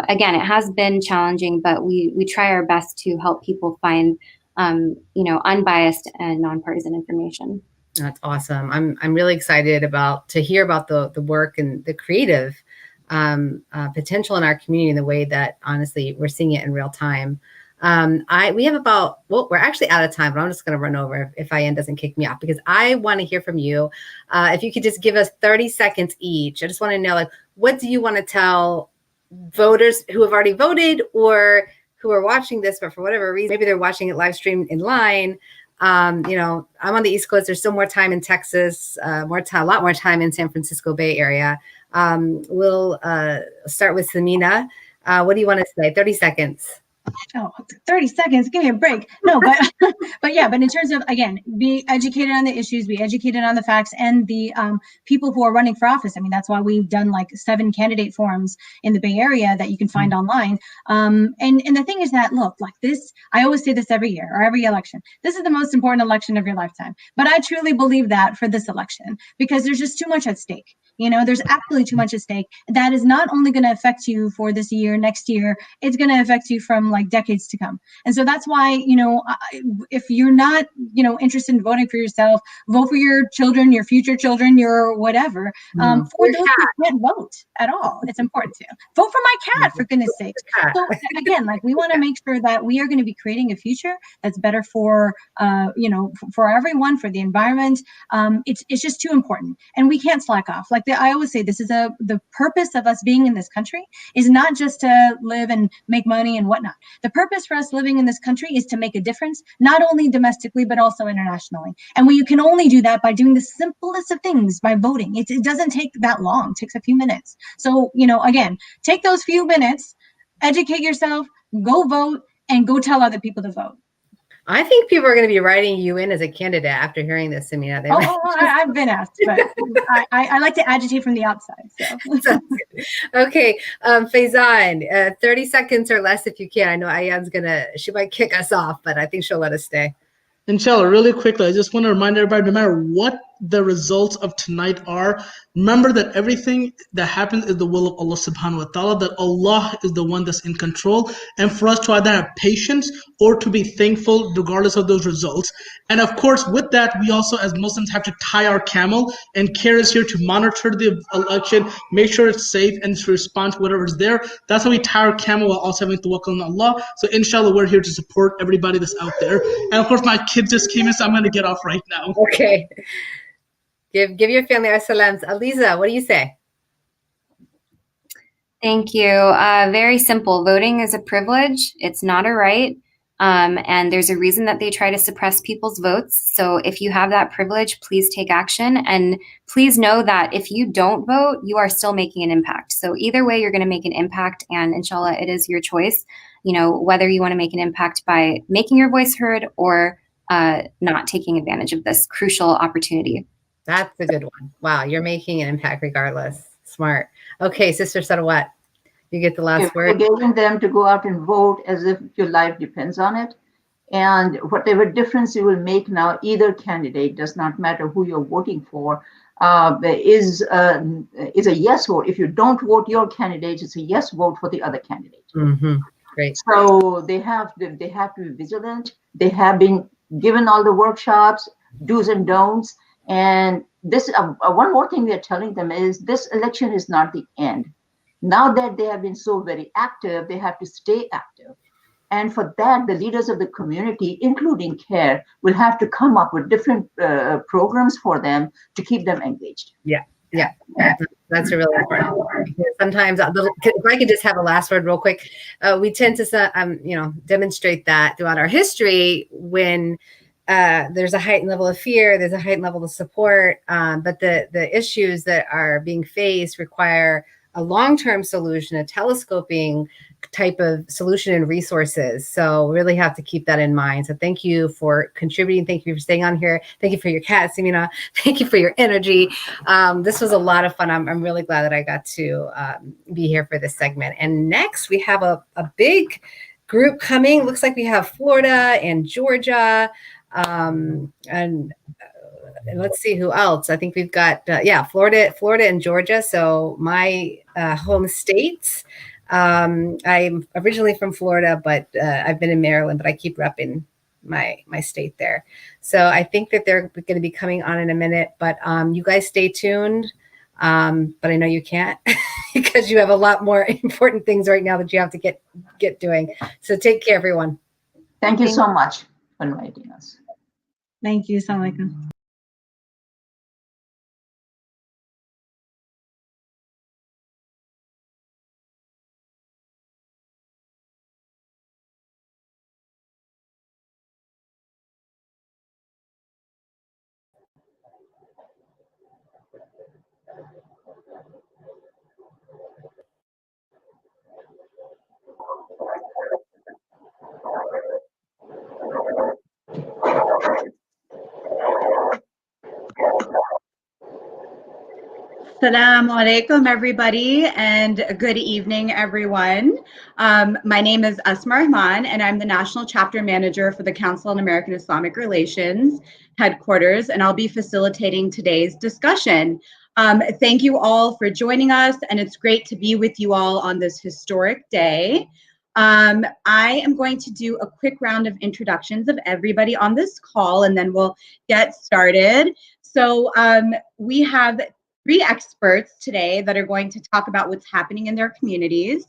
S16: again, it has been challenging, but we try our best to help people find, unbiased and nonpartisan information.
S22: That's awesome. I'm really excited to hear about the work and the creative potential in our community in the way that honestly we're seeing it in real time. We have we're actually out of time, but I'm just going to run over if IN doesn't kick me off because I want to hear from you. If you could just give us 30 seconds each. I just want to know, what do you want to tell voters who have already voted or who are watching this, but for whatever reason, maybe they're watching it live streamed in line. I'm on the East Coast. There's still more time in Texas, a lot more time in San Francisco Bay Area. We'll start with Samina. What do you want to say? 30 seconds.
S15: Oh, 30 seconds. Give me a break. No, but in terms of, again, be educated on the issues, be educated on the facts and the people who are running for office. I mean, that's why we've done 7 candidate forums in the Bay Area that you can find online. And the thing is that, look, this, I always say this every year or every election, this is the most important election of your lifetime. But I truly believe that for this election, because there's just too much at stake. There's absolutely too much at stake. That is not only going to affect you for this year, next year, it's going to affect you from decades to come. And so that's why, if you're not, interested in voting for yourself, vote for your children, your future children, your whatever. For those who can't vote at all, it's important to vote for my cat, for goodness sakes. So again, we want to make sure that we are going to be creating a future that's better for, for everyone, for the environment. It's just too important. And we can't slack off. I always say, this is the purpose of us being in this country is not just to live and make money and whatnot. The purpose for us living in this country is to make a difference, not only domestically, but also internationally. And you can only do that by doing the simplest of things, by voting. It doesn't take that long. It takes a few minutes. So, again, take those few minutes, educate yourself, go vote, and go tell other people to vote.
S22: I think people are going to be writing you in as a candidate after hearing this, Samina.
S15: I've been asked, but I like to agitate from the outside. So.
S22: Okay, Faizan, 30 seconds or less if you can. I know Ayan's she might kick us off, but I think she'll let us stay.
S12: Inshallah, really quickly, I just want to remind everybody, no matter what the results of tonight are, remember that everything that happens is the will of Allah subhanahu wa ta'ala, that Allah is the one that's in control, and for us to either have patience or to be thankful regardless of those results. And of course, with that, we also as Muslims have to tie our camel, and CAIR is here to monitor the election, make sure it's safe, and to respond to whatever is there. That's how we tie our camel while also having tawakkul on Allah. So inshallah, we're here to support everybody that's out there. And of course, my kids just came in, so I'm going to get off right now.
S22: Okay. Give your family our salams. Aliza, what do you say?
S16: Thank you. Very simple. Voting is a privilege. It's not a right. And there's a reason that they try to suppress people's votes. So if you have that privilege, please take action. And please know that if you don't vote, you are still making an impact. So either way, you're going to make an impact. And inshallah, it is your choice, whether you want to make an impact by making your voice heard or not taking advantage of this crucial opportunity.
S22: That's a good one. Wow, you're making an impact regardless. Smart. Okay, Sister Sarawat, you get the last word.
S13: You're getting them to go out and vote as if your life depends on it. And whatever difference you will make now, either candidate, does not matter who you're voting for, is a yes vote. If you don't vote your candidate, it's a yes vote for the other candidate.
S22: Mm-hmm. Great.
S13: So they have to be vigilant. They have been given all the workshops, do's and don'ts. And this one more thing we are telling them is this election is not the end. Now that they have been so very active, they have to stay active. And for that, the leaders of the community, including CAIR, will have to come up with different programs for them to keep them engaged.
S22: Yeah, Yeah, that's really important. Because sometimes if I could just have a last word real quick, we tend to demonstrate that throughout our history when there's a heightened level of fear, there's a heightened level of support, but the issues that are being faced require a long-term solution, a telescoping type of solution and resources. So really have to keep that in mind. So thank you for contributing. Thank you for staying on here. Thank you for your cat, Simina. Thank you for your energy. This was a lot of fun. I'm really glad that I got to be here for this segment. And next we have a big group coming. Looks like we have Florida and Georgia. And let's see who else. I think we've got Florida and Georgia. So my home states. I'm originally from Florida, but I've been in Maryland, but I keep repping my state there. So I think that they're going to be coming on in a minute, but you guys stay tuned. But I know you can't because you have a lot more important things right now that you have to get doing. So take care, everyone.
S13: Thank you so much for inviting us.
S15: Thank you. Assalamu alaikum. Assalamu alaikum, everybody, and good evening, everyone. My name is Asma Rahman, and I'm the National Chapter Manager for the Council on American Islamic Relations headquarters, and I'll be facilitating today's discussion. Thank you all for joining us, and it's great to be with you all on this historic day. I am going to do a quick round of introductions of everybody on this call, and then we'll get started. So we have 3 experts today that are going to talk about what's happening in their communities.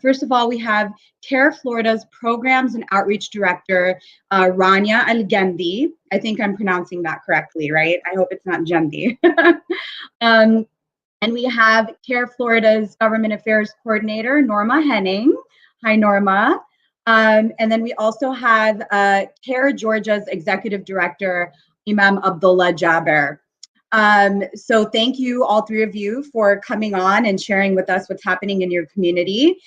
S15: First of all, we have CAIR Florida's Programs and Outreach Director, Rania Al-Gendi. I think I'm pronouncing that correctly, right? I hope it's not Gendi. And we have CAIR Florida's Government Affairs Coordinator, Norma Henning. Hi, Norma. And then we also have CAIR Georgia's Executive Director, Imam Abdullah Jaber. So thank you, all 3 of you, for coming on and sharing with us what's happening in your community.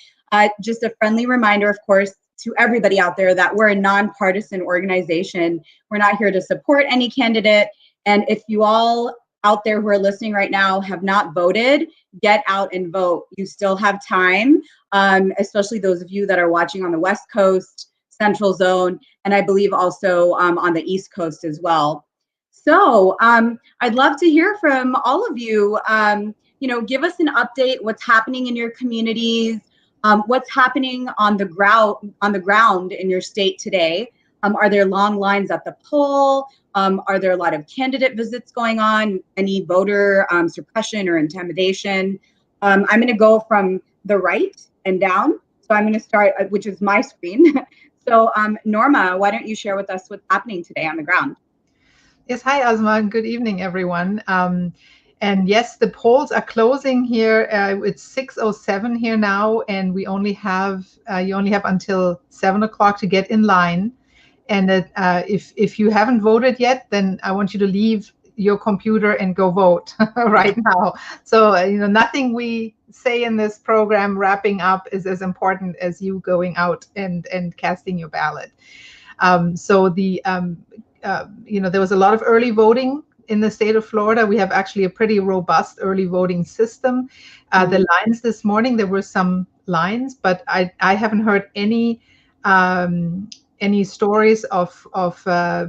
S15: Just a friendly reminder, of course, to everybody out there that we're a nonpartisan organization. We're not here to support any candidate. And if you all out there who are listening right now have not voted, get out and vote. You still have time, especially those of you that are watching on the West Coast, Central Zone, and I believe also on the East Coast as well. So I'd love to hear from all of you. Give us an update. What's happening in your communities? What's happening on the ground in your state today? Are there long lines at the poll? Are there a lot of candidate visits going on? Any voter suppression or intimidation? I'm going to go from the right and down. So I'm going to start, which is my screen. So Norma, why don't you share with us what's happening today on the ground?
S17: Yes, hi, Asma. Good evening, everyone. And yes, the polls are closing here. It's 6:07 here now, and we only have you only have until 7 o'clock to get in line. And if you haven't voted yet, then I want you to leave your computer and go vote right now. So nothing we say in this program wrapping up is as important as you going out and casting your ballot. There was a lot of early voting in the state of Florida. We have actually a pretty robust early voting system. The lines this morning, there were some lines, but I haven't heard any stories of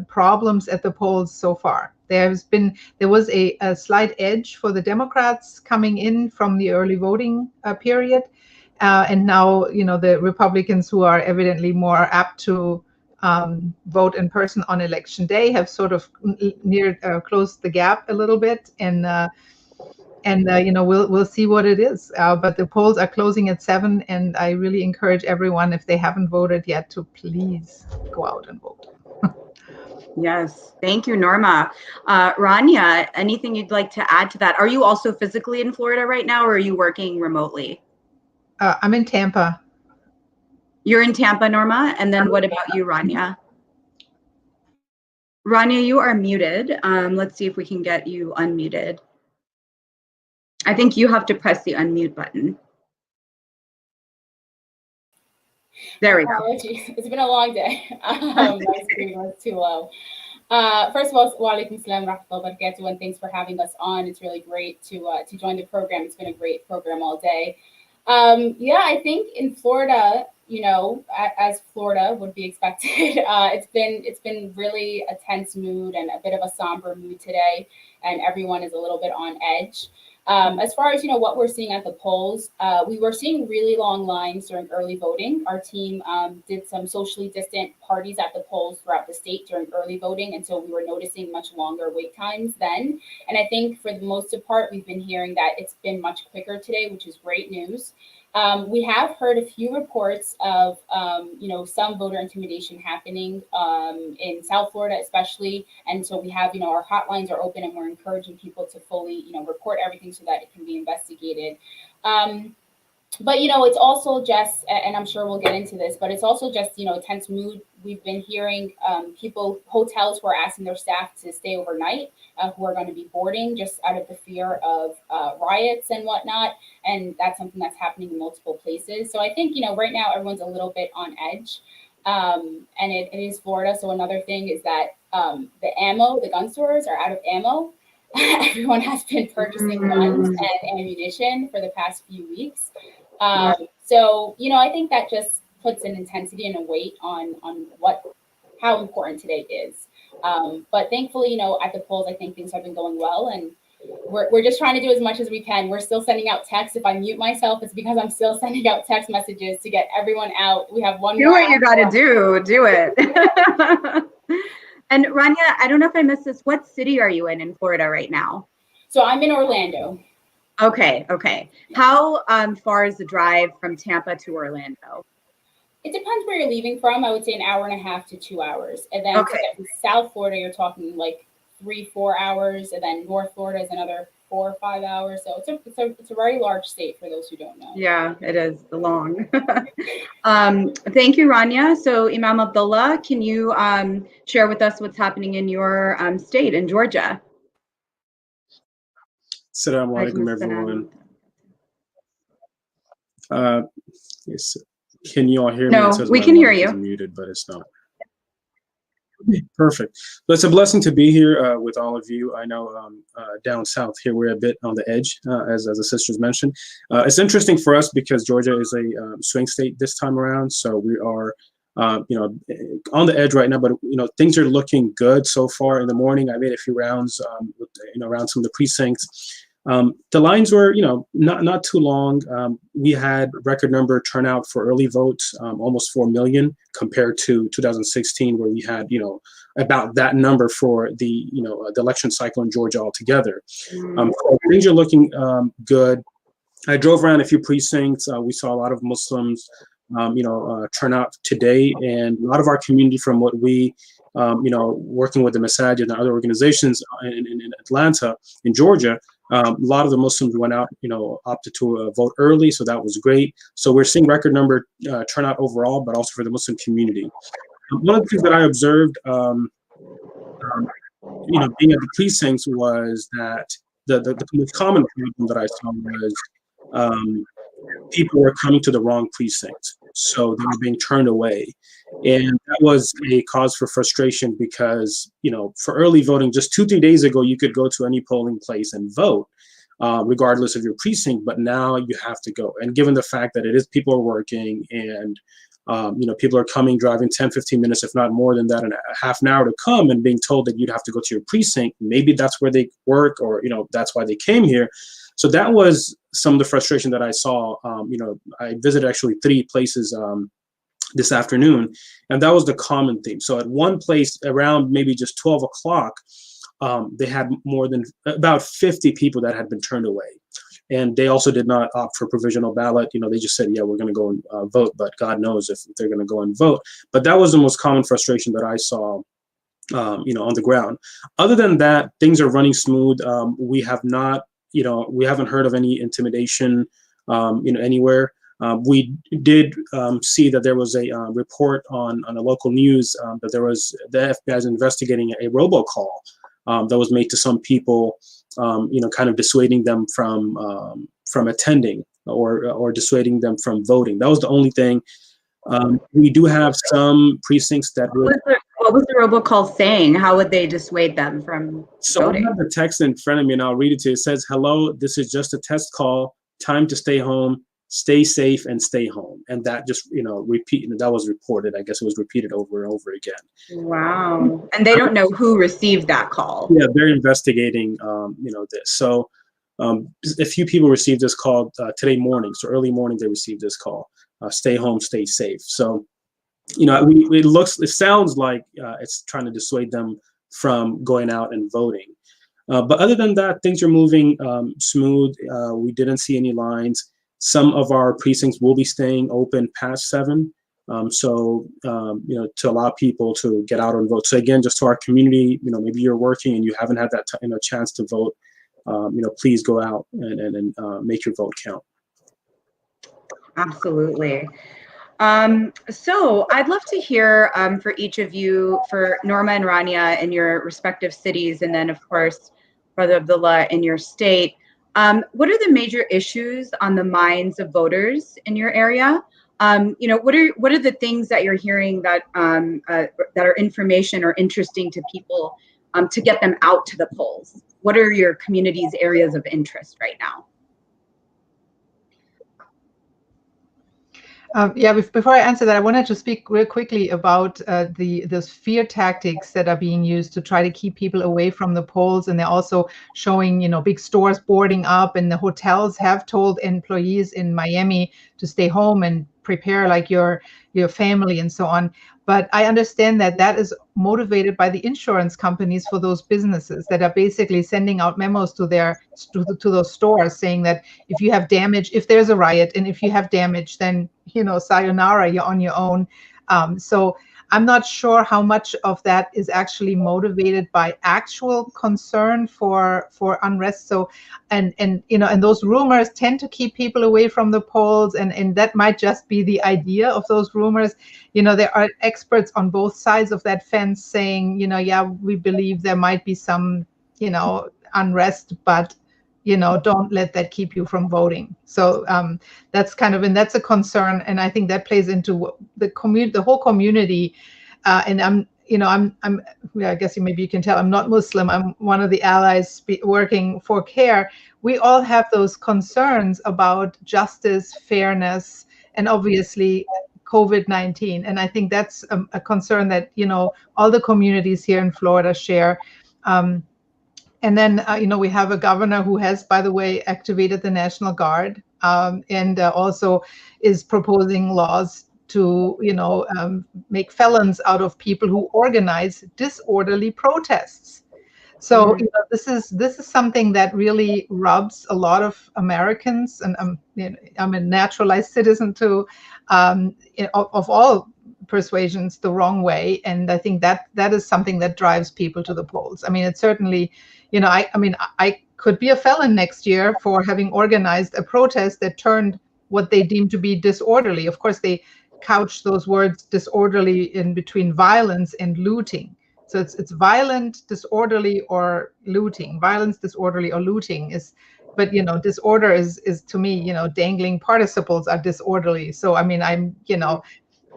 S17: problems at the polls so far. There was a slight edge for the Democrats coming in from the early voting period, and now the Republicans, who are evidently more apt to vote in person on election day, have sort of closed the gap a little bit, and we'll see what it is. But the polls are closing at 7, and I really encourage everyone, if they haven't voted yet, to please go out and vote.
S18: Yes, thank you, Norma. Rania, anything you'd like to add to that? Are you also physically in Florida right now, or are you working remotely?
S17: I'm in Tampa.
S18: You're in Tampa, Norma? And then what about you, Rania? Rania, you are muted. Let's see if we can get you unmuted. I think you have to press the unmute button. There we go.
S20: Apologies. It's been a long day. My screen was too low. First of all, wa alaikum salam wa rahmatullahi wa barakatuh, and thanks for having us on. It's really great to join the program. It's been a great program all day. Yeah, I think in Florida, you know, as Florida would be expected, it's been really a tense mood and a bit of a somber mood today, and everyone is a little bit on edge. As far as, you know, what we're seeing at the polls, we were seeing really long lines during early voting. Our team did some socially distant parties at the polls throughout the state during early voting, and so we were noticing much longer wait times then. And I think for the most part, we've been hearing that it's been much quicker today, which is great news. We have heard a few reports of, you know, some voter intimidation happening in South Florida, especially. And so we have, you know, our hotlines are open and we're encouraging people to fully, you know, report everything so that it can be investigated. But, you know, it's also just, and I'm sure we'll get into this, but it's also just, you know, a tense mood. We've been hearing hotels who are asking their staff to stay overnight, who are going to be boarding just out of the fear of riots and whatnot. And that's something that's happening in multiple places. So I think, you know, right now everyone's a little bit on edge. And it is Florida. So another thing is that the gun stores are out of ammo. Everyone has been purchasing guns and ammunition for the past few weeks. So, you know, I think that just puts an intensity and a weight on how important today is. But thankfully, you know, at the polls, I think things have been going well, and we're just trying to do as much as we can. We're still sending out texts. If I mute myself, it's because I'm still sending out text messages to get everyone out. We have one.
S18: Do what you got to do. Do it. And Rania, I don't know if I missed this. What city are you in Florida right now?
S20: So I'm in Orlando.
S18: Okay. How far is the drive from Tampa to Orlando?
S20: It depends where you're leaving from. I would say an hour and a half to 2 hours. And then to get to South Florida, you're talking like 3-4 hours. And then North Florida is another 4 or 5 hours. So it's a very large state for those who don't know.
S18: Yeah, it is long. Thank you, Rania. So Imam Abdullah, can you share with us what's happening in your state in Georgia?
S23: Assalamu alaikum, everyone. Yes. Can you all hear me?
S18: No,
S23: it says
S18: we
S23: my
S18: can hear
S23: mic
S18: you.
S23: is muted, but it's not. Perfect. So it's a blessing to be here with all of you. I know down south here we're a bit on the edge, as the sisters mentioned. It's interesting for us because Georgia is a swing state this time around, so we are, you know, on the edge right now. But you know, things are looking good so far. In the morning, I made a few rounds, you know, around some of the precincts. The lines were, you know, not too long. We had record number turnout for early votes, almost 4 million compared to 2016, where we had, you know, about that number for the, you know, the election cycle in Georgia altogether. So things are looking good. I drove around a few precincts. We saw a lot of Muslims, you know, turn out today, and a lot of our community, from what we, you know, working with the Masajid and other organizations in Atlanta, in Georgia. A lot of the Muslims went out, you know, opted to vote early, so that was great. So we're seeing record number turnout overall, but also for the Muslim community. One of the things that I observed, you know, being at the precincts, was that the most common problem that I saw was people were coming to the wrong precinct, so they were being turned away. And that was a cause for frustration because, you know, for early voting, just 2-3 days ago, you could go to any polling place and vote, regardless of your precinct, but now you have to go. And given the fact that it is, people are working, and, you know, people are coming, driving 10-15 minutes, if not more than that, and a half an hour to come, and being told that you'd have to go to your precinct, maybe that's where they work, or, you know, that's why they came here. So that was some of the frustration that I saw. You know, I visited actually 3 places this afternoon, and that was the common theme. So at one place around maybe just 12 o'clock, they had more than about 50 people that had been turned away. And they also did not opt for provisional ballot. You know, they just said, yeah, we're going to go and vote, but God knows if they're going to go and vote. But that was the most common frustration that I saw on the ground. Other than that, things are running smooth. We have not, we haven't heard of any intimidation, anywhere. We did see that there was a report on a local news that the FBI is investigating a robocall that was made to some people, kind of dissuading them from attending or dissuading them from voting. That was the only thing. We do have some precincts that
S18: What was the robocall saying? How would they dissuade them from voting?
S23: I have the text in front of me and I'll read it to you. It says, "Hello, this is just a test call. Time to stay home. Stay safe and stay home." And that just, that was reported. I guess it was repeated over and over again.
S18: Wow. And they don't know who received that call.
S23: Yeah, they're investigating, this. So a few people received this call today morning. So early morning, they received this call. Stay home, stay safe. So, it sounds like it's trying to dissuade them from going out and voting. But other than that, things are moving smooth. We didn't see any lines. Some of our precincts will be staying open past 7. To allow people to get out and vote. So again, just to our community, maybe you're working and you haven't had that chance to vote, please go out and make your vote count.
S18: Absolutely. So I'd love to hear for each of you, for Norma and Rania in your respective cities, and then of course, Brother Abdullah in your state. What are the major issues on the minds of voters in your area? What are the things that you're hearing that are information or interesting to people to get them out to the polls? What are your community's areas of interest right now?
S17: Before I answer that, I wanted to speak real quickly about those fear tactics that are being used to try to keep people away from the polls. And they're also showing, big stores boarding up, and the hotels have told employees in Miami to stay home and prepare like your family and so on. But I understand that is motivated by the insurance companies for those businesses that are basically sending out memos to those stores saying that if you have damage, if there's a riot, and if you have damage, then sayonara, you're on your own. So I'm not sure how much of that is actually motivated by actual concern for unrest. So, and those rumors tend to keep people away from the polls, and that might just be the idea of those rumors. There are experts on both sides of that fence saying, yeah, we believe there might be some, unrest, but don't let that keep you from voting. So that's and that's a concern, and I think that plays into the whole community. And I guess maybe you can tell I'm not Muslim. I'm one of the allies working for CAIR. We all have those concerns about justice, fairness, and obviously COVID-19. And I think that's a concern that all the communities here in Florida share. And then, we have a governor who has, by the way, activated the National Guard and also is proposing laws to, make felons out of people who organize disorderly protests. So this is something that really rubs a lot of Americans, and I'm a naturalized citizen too, of all persuasions, the wrong way. And I think that is something that drives people to the polls. I mean, it's certainly, I could be a felon next year for having organized a protest that turned what they deemed to be disorderly. Of course, they couch those words disorderly in between violence and looting. So it's violent, disorderly, or looting. Violence, disorderly, or looting is, but disorder is to me, dangling participles are disorderly. So I mean,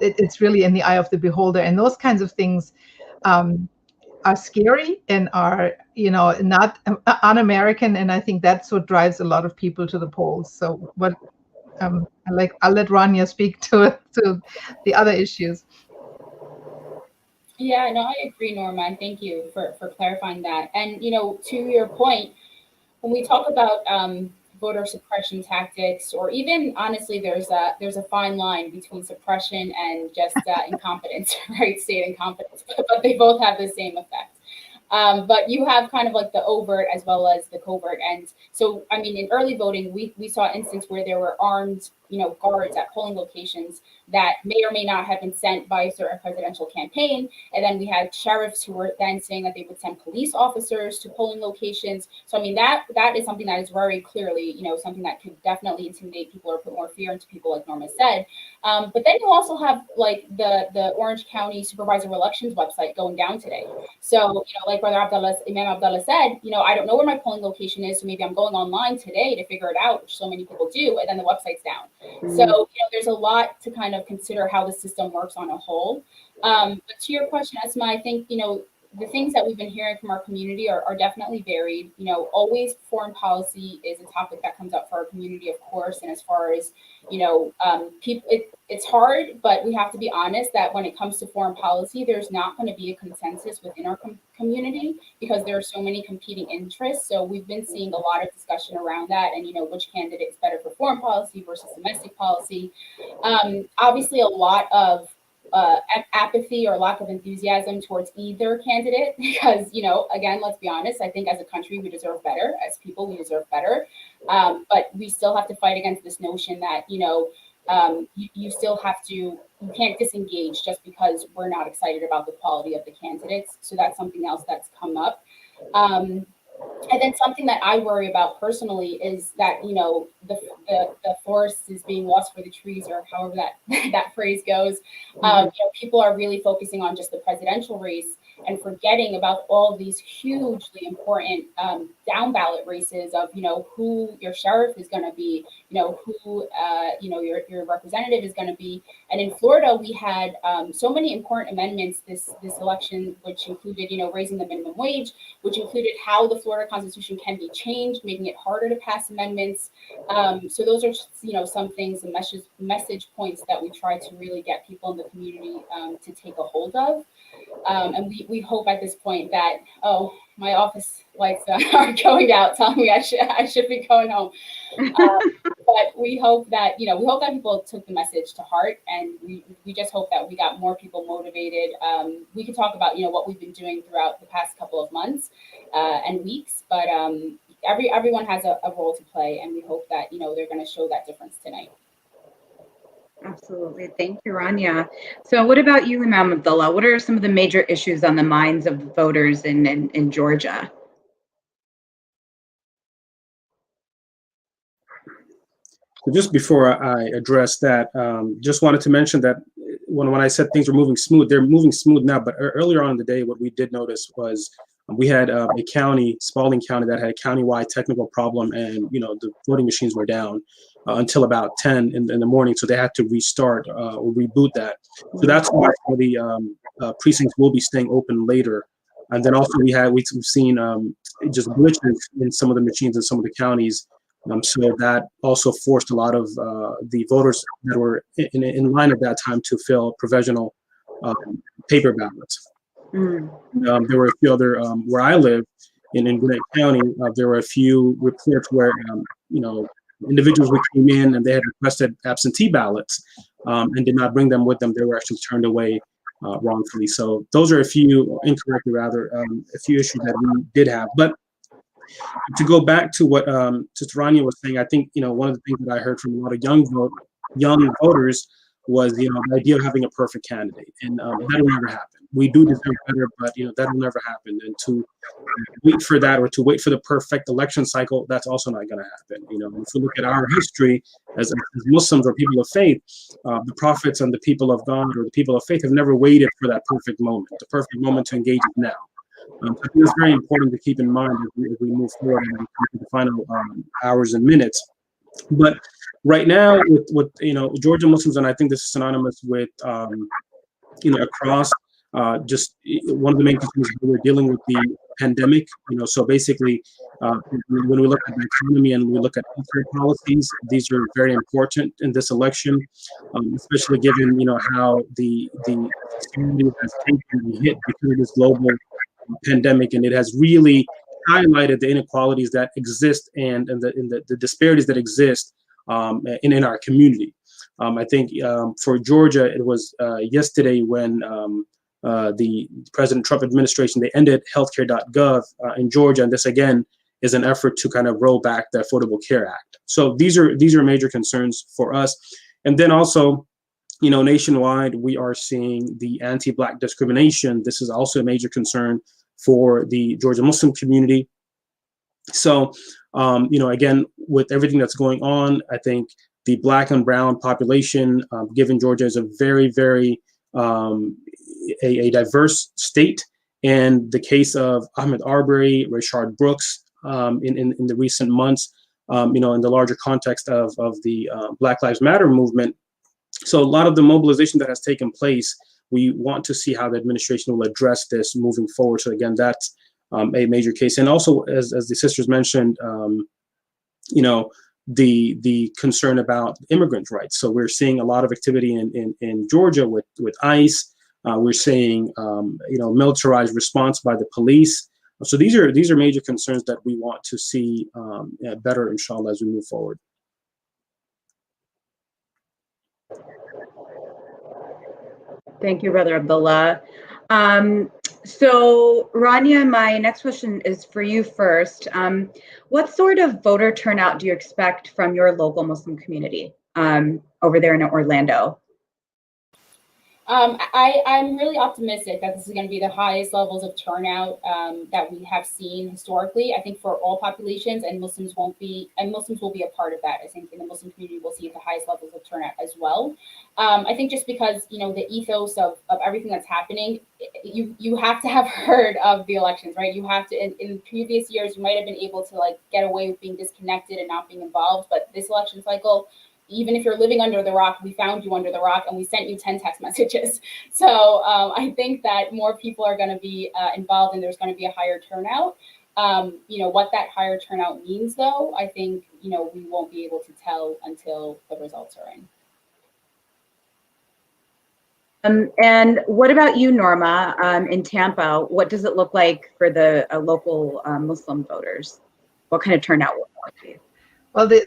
S17: it's really in the eye of the beholder, and those kinds of things are scary and are not un-American, and I think that's what drives a lot of people to the polls. So what I'll let Rania speak to the other issues.
S20: Yeah, no, I agree, Norma, and thank you for clarifying that. And to your point, when we talk about voter suppression tactics, or even honestly, there's a fine line between suppression and just incompetence, right? State incompetence, but they both have the same effect. But you have kind of like the overt as well as the covert. And so, I mean, in early voting, we saw an instance where there were armed guards at polling locations that may or may not have been sent by a certain presidential campaign. And then we had sheriffs who were then saying that they would send police officers to polling locations. So I mean, that is something that is very clearly, something that could definitely intimidate people or put more fear into people, like Norma said. But then you also have like the Orange County Supervisor of Elections website going down today. So, like Brother Imam Abdullah said, I don't know where my polling location is, so maybe I'm going online today to figure it out, which so many people do, and then the website's down. So, there's a lot to kind of consider how the system works on a whole. But to your question, Esma, I think, the things that we've been hearing from our community are definitely varied. Always foreign policy is a topic that comes up for our community, of course. And as far as, people, it's hard, but we have to be honest that when it comes to foreign policy, there's not going to be a consensus within our community because there are so many competing interests. So we've been seeing a lot of discussion around that and, which candidate is better for foreign policy versus domestic policy. Obviously, a lot of apathy or lack of enthusiasm towards either candidate because, again, let's be honest, I think as a country, we deserve better. As people, we deserve better. But we still have to fight against this notion that, you still have to, you can't disengage just because we're not excited about the quality of the candidates. So that's something else that's come up. And then something that I worry about personally is that, the forest is being lost for the trees, or however that phrase goes. People are really focusing on just the presidential race and forgetting about all of these hugely important down ballot races of, who your sheriff is going to be, who, your representative is going to be. And in Florida, we had so many important amendments this election, which included, raising the minimum wage, which included how the Florida Constitution can be changed, making it harder to pass amendments. So those are, some things, the message points that we try to really get people in the community to take a hold of. And we hope at this point that, my office lights are going out, telling me I should be going home. But we hope that, people took the message to heart, and we just hope that we got more people motivated. We could talk about, what we've been doing throughout the past couple of months and weeks, but everyone has a role to play, and we hope that, they're going to show that difference tonight.
S18: Absolutely. Thank you, Rania. So what about you, Imam Abdullah? What are some of the major issues on the minds of voters in Georgia?
S23: So just before I address that, just wanted to mention that when I said things were moving smooth, they're moving smooth now. But earlier on in the day, what we did notice was we had a county, Spalding County, that had a countywide technical problem, and the voting machines were down until about 10 in the morning, so they had to restart or reboot that. So that's why some of the precincts will be staying open later. And then also we've seen just glitches in some of the machines in some of the counties. So that also forced a lot of the voters that were in line at that time to fill provisional paper ballots. There were a few other, where I live in Gwinnett County, there were a few reports where, individuals who came in and they had requested absentee ballots and did not bring them with them. They were actually turned away wrongfully. So those are a few, incorrectly rather, a few issues that we did have. But to go back to what Sister Rania was saying, I think, one of the things that I heard from a lot of young voters was, the idea of having a perfect candidate. And that will never happen. We do deserve better, but, that will never happen. And to wait for that, or to wait for the perfect election cycle, that's also not going to happen. If you look at our history as Muslims or people of faith, the prophets and the people of God or the people of faith have never waited for that perfect moment. The perfect moment to engage is now. I think it's very important to keep in mind as we move forward and come to the final hours and minutes. But right now, with Georgia Muslims, and I think this is synonymous with across just one of the main concerns we're dealing with the pandemic. So basically, when we look at the economy and we look at healthcare policies, these are very important in this election, especially given how the community has taken the hit because of this global pandemic, and it has really highlighted the inequalities that exist and the disparities that exist in our community. I think for Georgia, it was yesterday when the President Trump administration, they ended healthcare.gov in Georgia, and this again is an effort to kind of roll back the Affordable Care Act. So these are major concerns for us. And then also, nationwide, we are seeing the anti-Black discrimination. This is also a major concern for the Georgia Muslim community. So, again, with everything that's going on, I think the Black and brown population, given Georgia is a very, very a diverse state. And the case of Ahmaud Arbery, Rayshard Brooks in the recent months, in the larger context of the Black Lives Matter movement. So a lot of the mobilization that has taken place, we want to see how the administration will address this moving forward. So again, that's a major case. And also, as the sisters mentioned, the concern about immigrant rights. So we're seeing a lot of activity in Georgia with ICE. We're seeing militarized response by the police. So these are major concerns that we want to see better, inshallah, as we move forward.
S18: Thank you, Brother Abdullah. So Rania, my next question is for you first. What sort of voter turnout do you expect from your local Muslim community over there in Orlando?
S20: I'm really optimistic that this is going to be the highest levels of turnout that we have seen historically. I think for all populations, and Muslims will be a part of that. I think in the Muslim community, we'll see the highest levels of turnout as well. I think just because the ethos of everything that's happening, you have to have heard of the elections, right? You have to. In previous years, you might have been able to get away with being disconnected and not being involved, but this election cycle, even if you're living under the rock, we found you under the rock and we sent you 10 text messages. So I think that more people are going to be involved and there's going to be a higher turnout. What that higher turnout means, though, I think, we won't be able to tell until the results are in.
S18: And what about you, Norma, in Tampa? What does it look like for the local Muslim voters? What kind of turnout will it be?
S17: Well, the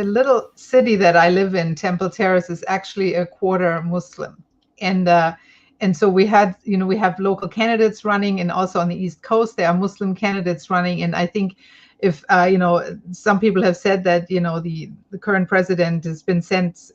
S17: little city that I live in, Temple Terrace, is actually a quarter Muslim, and so we have local candidates running, and also on the East Coast there are Muslim candidates running, and I think if some people have said that the current president has been sent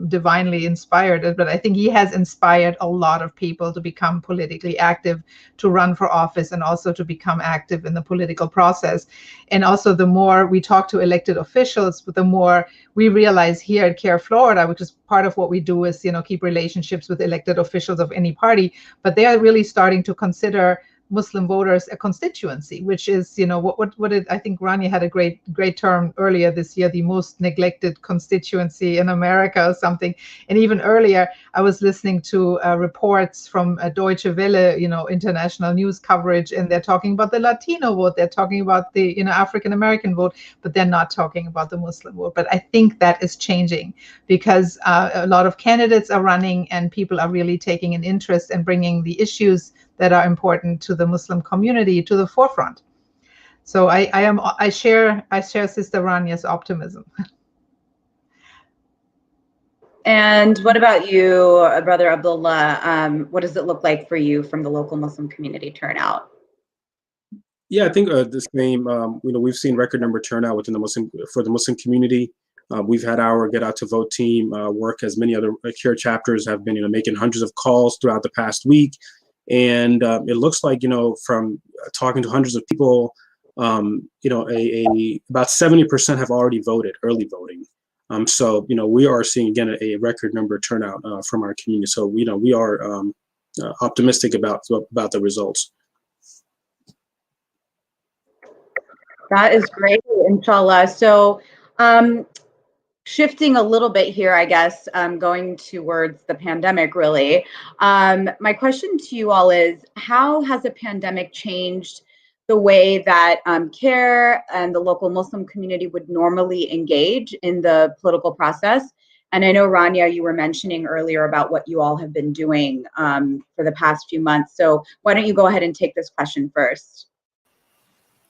S17: divinely inspired, but I think he has inspired a lot of people to become politically active, to run for office, and also to become active in the political process. And also, the more we talk to elected officials, the more we realize here at CAIR Florida, which is part of what we do, is keep relationships with elected officials of any party, but they are really starting to consider Muslim voters a constituency, which is, I think Rania had a great term earlier this year, the most neglected constituency in America or something. And even earlier, I was listening to reports from Deutsche Welle, international news coverage, and they're talking about the Latino vote, they're talking about the African American vote, but they're not talking about the Muslim vote. But I think that is changing because a lot of candidates are running and people are really taking an interest in bringing the issues that are important to the Muslim community to the forefront. So I share Sister Rania's optimism.
S18: And what about you, Brother Abdullah? What does it look like for you from the local Muslim community turnout?
S23: Yeah, I think the same. We've seen record number turnout within the Muslim community. We've had our Get Out to Vote team work, as many other CAIR chapters have been, making hundreds of calls throughout the past week. And it looks like, from talking to hundreds of people, about 70% have already voted, early voting. So, we are seeing, again, a record number turnout from our community. So, we are optimistic about the results.
S18: That is great, inshallah. So, shifting a little bit here, I guess, going towards the pandemic, really. My question to you all is, how has the pandemic changed the way that CAIR and the local Muslim community would normally engage in the political process? And I know, Rania, you were mentioning earlier about what you all have been doing for the past few months. So why don't you go ahead and take this question first?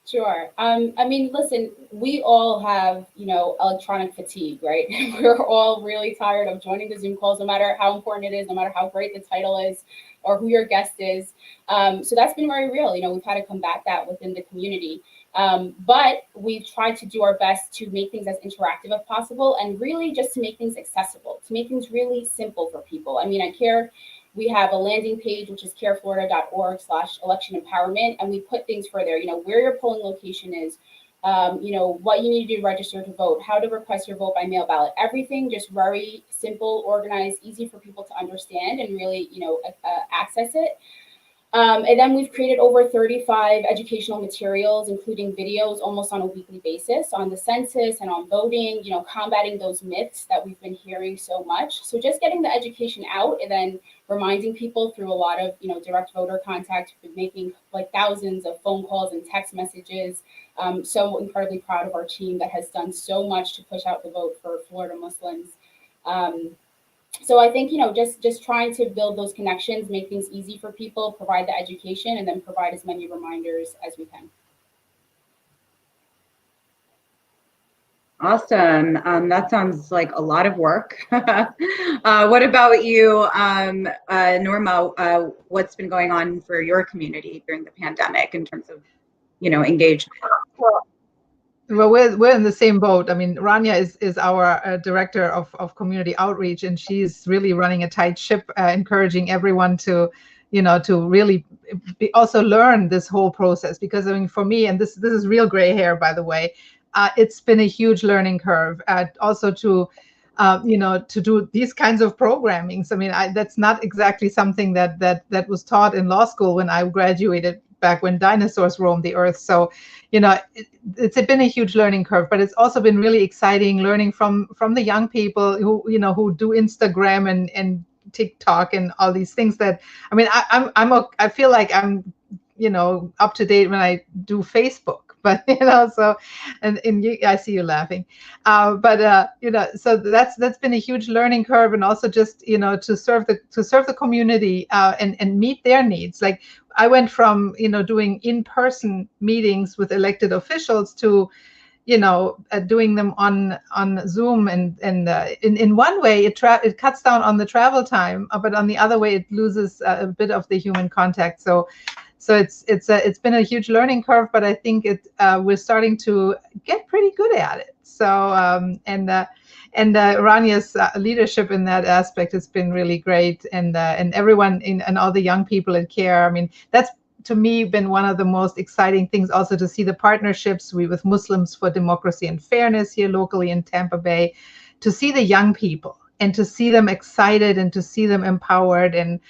S20: Sure. I mean, listen, we all have, electronic fatigue, right? We're all really tired of joining the Zoom calls, no matter how important it is, no matter how great the title is or who your guest is. So that's been very real. We've had to combat that within the community. But we've tried to do our best to make things as interactive as possible and really just to make things accessible, to make things really simple for people. I mean, at CAIR, we have a landing page, which is cairflorida.org/election empowerment. And we put things for there, where your polling location is, what you need to do to register to vote, how to request your vote by mail ballot, everything just very simple, organized, easy for people to understand and really, access it. And then we've created over 35 educational materials, including videos almost on a weekly basis on the census and on voting, combating those myths that we've been hearing so much. So just getting the education out and then reminding people through a lot of, direct voter contact, making like thousands of phone calls and text messages. So incredibly proud of our team that has done so much to push out the vote for Florida Muslims. So I think, just trying to build those connections, make things easy for people, provide the education, and then provide as many reminders as we can.
S18: Awesome. That sounds like a lot of work. What about you, Norma? What's been going on for your community during the pandemic in terms of, engagement?
S17: Well, we're in the same boat. I mean, Rania is our director of community outreach, and she's really running a tight ship, encouraging everyone to, to really also learn this whole process. Because I mean, for me, and this is real gray hair, by the way, it's been a huge learning curve. Also to to do these kinds of programmings. I mean, that's not exactly something that was taught in law school when I graduated back when dinosaurs roamed the earth. So, it's been a huge learning curve, but it's also been really exciting learning from the young people who do Instagram and TikTok and all these things that, I mean, I feel like I'm, up to date when I do Facebook. But so, and I see you laughing, but so that's been a huge learning curve, and also just to serve the community and meet their needs. Like I went from doing in-person meetings with elected officials to doing them on Zoom, and in one way it cuts down on the travel time, but on the other way it loses a bit of the human contact. So it's been a huge learning curve, but I think we're starting to get pretty good at it. So and Rania's leadership in that aspect has been really great, and everyone and all the young people at CAIR. I mean, that's to me been one of the most exciting things, also to see the partnerships with Muslims for Democracy and Fairness here locally in Tampa Bay, to see the young people and to see them excited and to see them empowered and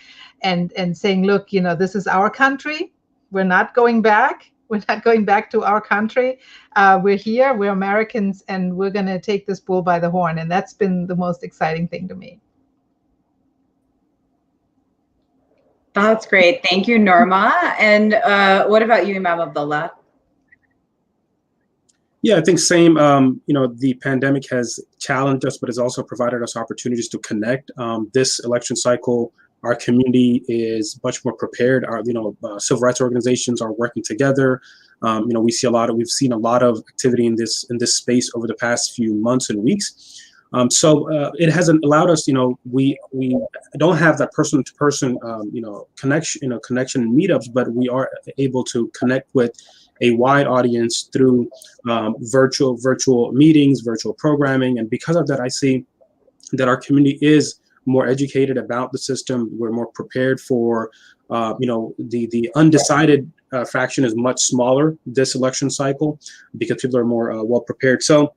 S17: saying, look, this is our country. We're not going back. We're not going back to our country. We're here. We're Americans, and we're going to take this bull by the horn. And that's been the most exciting thing to me.
S18: That's great. Thank you, Norma. And what about you, Imam Abdullah?
S23: Yeah, I think same. The pandemic has challenged us, but has also provided us opportunities to connect. This election cycle, our community is much more prepared. Our, civil rights organizations are working together. We've seen a lot of activity in this space over the past few months and weeks. So it hasn't allowed us. We don't have that person-to-person, connection meetups, but we are able to connect with a wide audience through virtual meetings, virtual programming, and because of that, I see that our community is more educated about the system. We're more prepared for, the undecided fraction is much smaller this election cycle because people are more well prepared. So,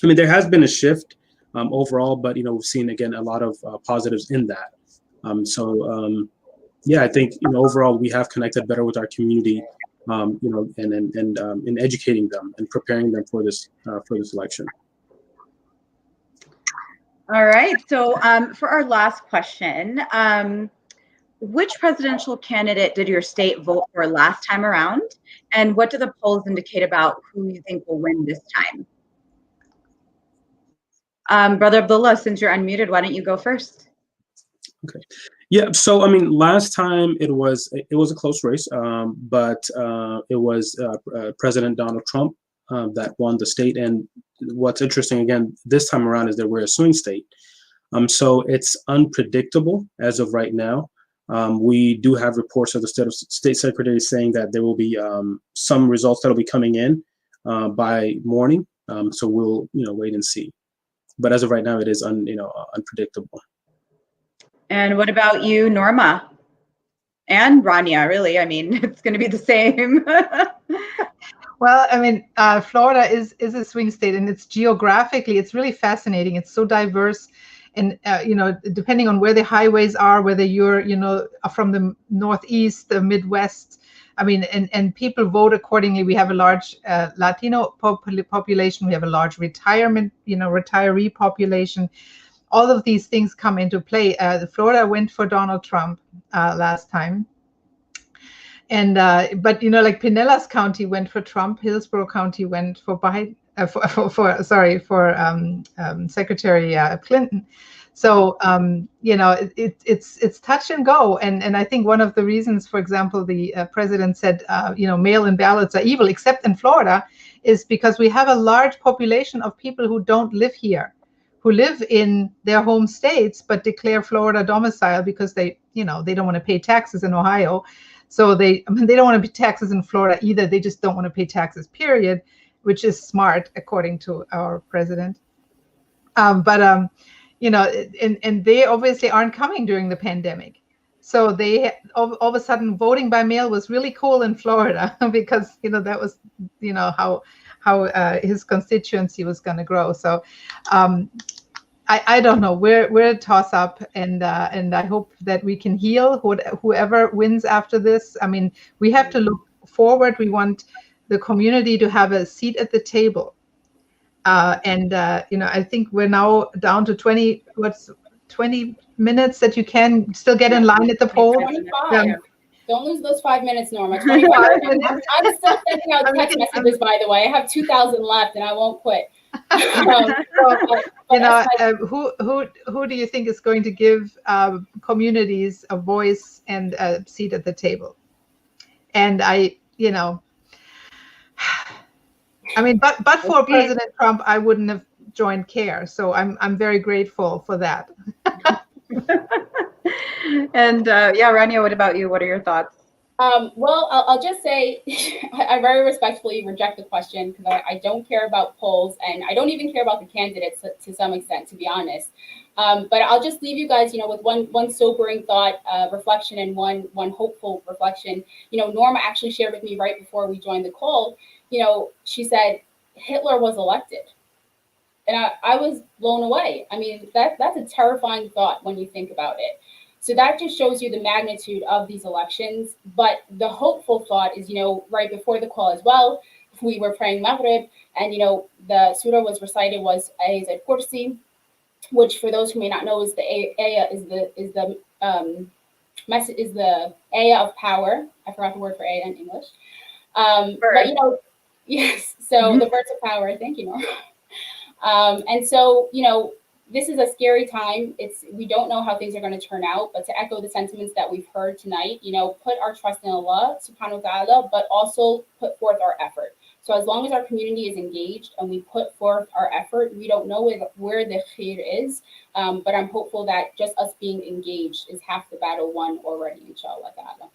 S23: I mean, there has been a shift overall, but we've seen again a lot of positives in that. Yeah, I think overall we have connected better with our community, and in educating them and preparing them for this election.
S18: All right. So for our last question, which presidential candidate did your state vote for last time around? And what do the polls indicate about who you think will win this time? Brother Abdullah, since you're unmuted, why don't you go first?
S23: Okay. Yeah, so I mean, last time it was a close race, but it was President Donald Trump that won the state. And what's interesting again this time around is that we're a swing state, so it's unpredictable as of right now. We do have reports of the state secretary saying that there will be some results that will be coming in by morning. So we'll wait and see. But as of right now, it is unpredictable.
S18: And what about you, Norma? And Rania, really? I mean, it's going to be the same.
S17: Well, I mean, Florida is a swing state, and it's geographically, it's really fascinating. It's so diverse, and depending on where the highways are, whether you're from the Northeast, the Midwest, I mean, and people vote accordingly. We have a large Latino population. We have a large retiree population. All of these things come into play. Florida went for Donald Trump last time. And but like Pinellas County went for Trump, Hillsborough County went for Biden, for Secretary Clinton. So it's touch and go, and I think one of the reasons, for example, the president said mail-in ballots are evil, except in Florida, is because we have a large population of people who don't live here, who live in their home states but declare Florida domicile because they don't want to pay taxes in Ohio. So they don't want to pay taxes in Florida either. They just don't want to pay taxes, period, which is smart according to our president. And they obviously aren't coming during the pandemic. So they all of a sudden voting by mail was really cool in Florida because that was how his constituency was going to grow. So I don't know. We're a toss up, and I hope that we can heal whoever wins after this. I mean, we have to look forward. We want the community to have a seat at the table, I think we're now down to 20 minutes that you can still get in line at the poll.
S20: 25. Don't lose those 5 minutes, Norma. 25 minutes. I'm still sending out text messages, by the way. I have 2,000 left, and I won't quit.
S17: Who do you think is going to give communities a voice and a seat at the table? And but for President Trump, I wouldn't have joined CAIR. So I'm very grateful for that.
S18: And Rania, what about you? What are your thoughts?
S20: Well, I'll just say I very respectfully reject the question because I don't care about polls, and I don't even care about the candidates to some extent, to be honest. But I'll just leave you guys, with one sobering thought, reflection, and one hopeful reflection. Norma actually shared with me right before we joined the call. She said Hitler was elected, and I was blown away. I mean, that's a terrifying thought when you think about it. So that just shows you the magnitude of these elections. But the hopeful thought is, right before the call as well, we were praying Maghrib, and the surah was recited was Ayat al-Kursi, which for those who may not know is the ayah is the ayah of power. I forgot the word for ayah in English. But yes. So the birds of power. Thank you, Norma. And so this is a scary time. We don't know how things are going to turn out, but to echo the sentiments that we've heard tonight, put our trust in Allah subhanahu wa ta'ala, but also put forth our effort. So as long as our community is engaged and we put forth our effort, we don't know where the khair is, but I'm hopeful that just us being engaged is half the battle won already, inshallah ta'ala.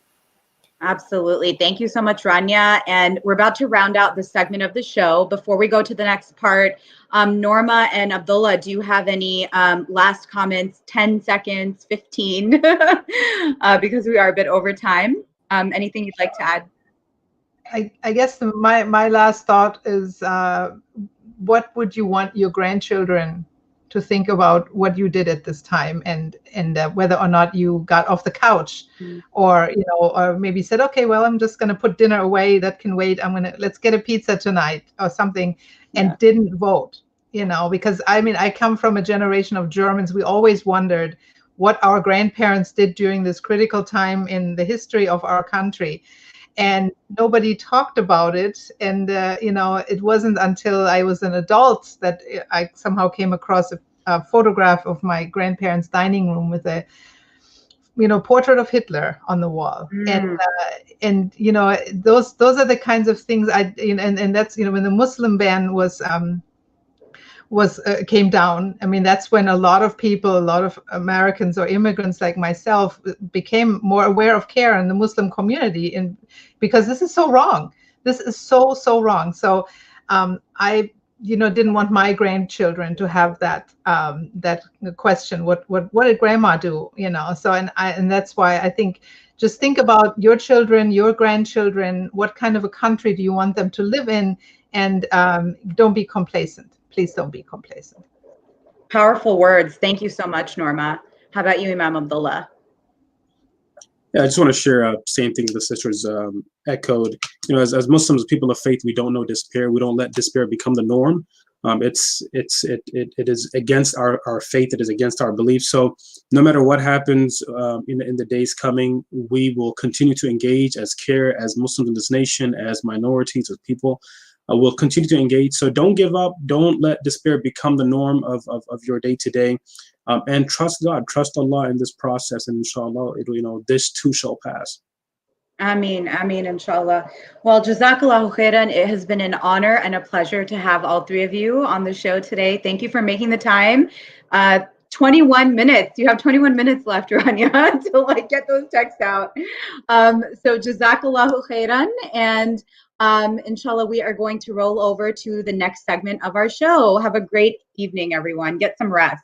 S18: Absolutely. Thank you so much, Rania. And we're about to round out this segment of the show. Before we go to the next part, Norma and Abdullah, do you have any last comments? 10 seconds, 15, because we are a bit over time. Anything you'd like to add?
S17: I guess my last thought is, what would you want your grandchildren to think about what you did at this time, and whether or not you got off the couch, or or maybe said, okay, well, I'm just going to put dinner away, that can wait, let's get a pizza tonight or something, and didn't vote, because I come from a generation of Germans. We always wondered what our grandparents did during this critical time in the history of our country, and nobody talked about it. And it wasn't until I was an adult that I somehow came across a photograph of my grandparents' dining room with a portrait of Hitler on the wall, and those are the kinds of things and that's when the Muslim ban came down. I mean, that's when a lot of people, a lot of Americans or immigrants like myself became more aware of CAIR in the Muslim community, and because this is so wrong. This is so wrong. So I didn't want my grandchildren to have that question, what did grandma do? So and that's why I think, just think about your children, your grandchildren, what kind of a country do you want them to live in, and don't be complacent. Please don't be complacent.
S18: Powerful words. Thank you so much, Norma. How about you, Imam Abdullah?
S23: Yeah, I just want to share same thing the sisters echoed. As Muslims, people of faith, we don't know despair. We don't let despair become the norm. It is against our faith. It is against our beliefs. So no matter what happens in the days coming, we will continue to engage as CAIR, as Muslims in this nation, as minorities, as people. We'll continue to engage. So don't give up. Don't let despair become the norm of your day to day. And trust God, trust Allah in this process, and inshallah, this too shall pass.
S18: Ameen, ameen, inshallah. Well, jazakallahu khairan. It has been an honor and a pleasure to have all three of you on the show today. Thank you for making the time. 21 minutes. You have 21 minutes left, Rania, to get those texts out. So jazakallahu khairan, and inshallah, we are going to roll over to the next segment of our show. Have a great evening, everyone. Get some rest.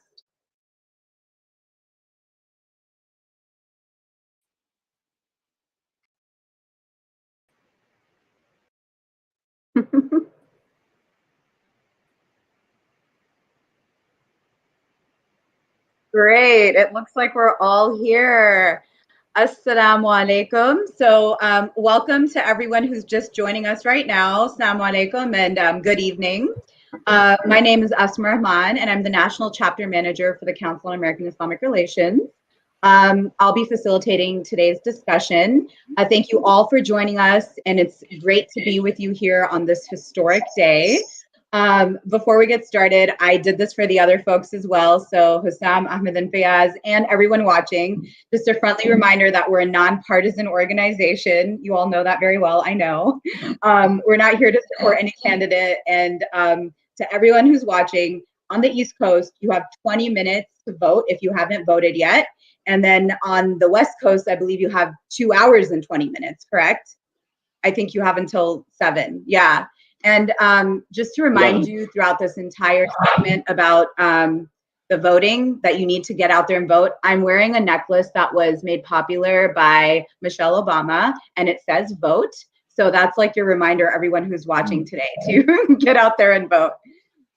S18: Great. It looks like we're all here. Assalamu alaikum. So welcome to everyone who's just joining us right now. Assalamu alaikum and good evening. My name is Asma Rahman, and I'm the National Chapter Manager for the Council on American Islamic Relations. I'll be facilitating today's discussion. Thank you all for joining us, and it's great to be with you here on this historic day. Before we get started, I did this for the other folks as well. So Hussam, Ahmed, and Fayaz, and everyone watching, just a friendly reminder that we're a nonpartisan organization. You all know that very well, I know. We're not here to support any candidate. And to everyone who's watching, on the East Coast, you have 20 minutes to vote if you haven't voted yet. And then on the West Coast, I believe you have 2 hours and 20 minutes, correct? I think you have until 7, yeah. And just to remind you throughout this entire segment about the voting, that you need to get out there and vote. I'm wearing a necklace that was made popular by Michelle Obama, and it says vote. So that's like your reminder, everyone who's watching today, to get out there and vote.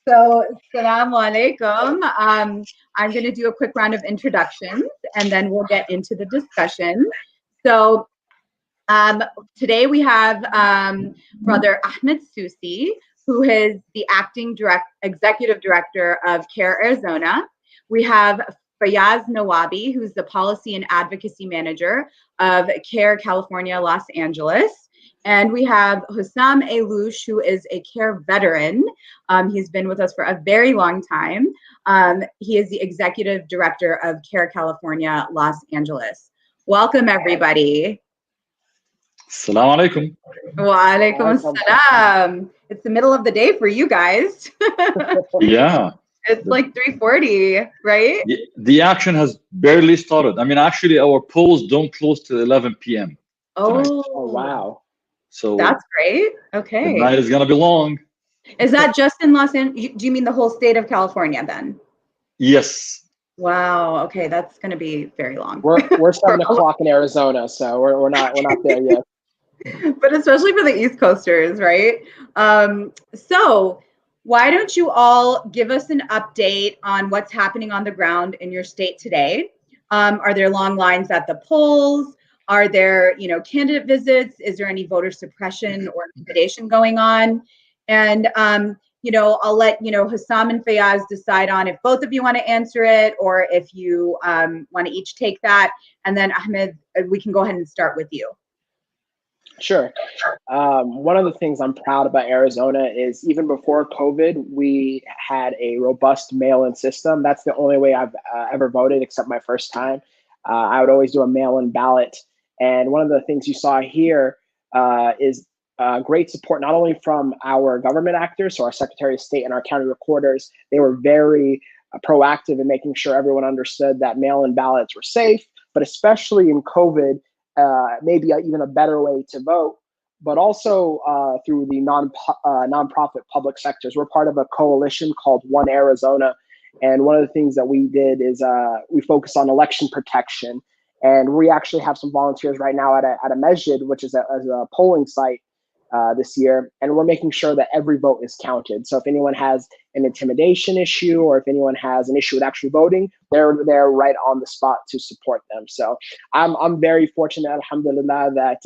S18: So, assalamu alaikum. I'm going to do a quick round of introductions, and then we'll get into the discussion. So, today we have Brother Ahmed Susi, who is the acting executive director of CAIR Arizona. We have Fayaz Nawabi, who's the policy and advocacy manager of CAIR California, Los Angeles. And we have Hussam Alouche, who is a CAIR veteran. He's been with us for a very long time. He is the executive director of CAIR California, Los Angeles. Welcome, everybody.
S3: Assalamu alaikum.
S18: Wa alaikum assalam. It's the middle of the day for you guys.
S3: Yeah.
S18: It's like 3:40, right?
S3: The action has barely started. I mean, actually, our polls don't close till 11 p.m.
S18: Oh,
S10: wow.
S3: So
S18: that's great. Okay.
S3: The night is going to be long.
S18: Is that just in Los Angeles? Do you mean the whole state of California then?
S3: Yes.
S18: Wow. Okay, that's going to be very long.
S10: We're starting to clock in Arizona, so we're not there yet.
S18: But especially for the East Coasters, right? So why don't you all give us an update on what's happening on the ground in your state today? Are there long lines at the polls? Are there, candidate visits? Is there any voter suppression or intimidation going on? And, I'll let, Hussam and Fayaz decide on if both of you want to answer it or if you want to each take that. And then Ahmed, we can go ahead and start with you.
S10: Sure. One of the things I'm proud about Arizona is even before COVID, we had a robust mail-in system. That's the only way I've ever voted, except my first time. I would always do a mail-in ballot. And one of the things you saw here is great support, not only from our government actors, so our Secretary of State and our county recorders. They were very proactive in making sure everyone understood that mail-in ballots were safe, but especially in COVID, maybe even a better way to vote, but also through the nonprofit public sectors. We're part of a coalition called One Arizona. And one of the things that we did is we focus on election protection. And we actually have some volunteers right now at a masjid, which is a polling site this year. And we're making sure that every vote is counted. So if anyone has an intimidation issue, or if anyone has an issue with actually voting, they're there right on the spot to support them. So I'm very fortunate, alhamdulillah, that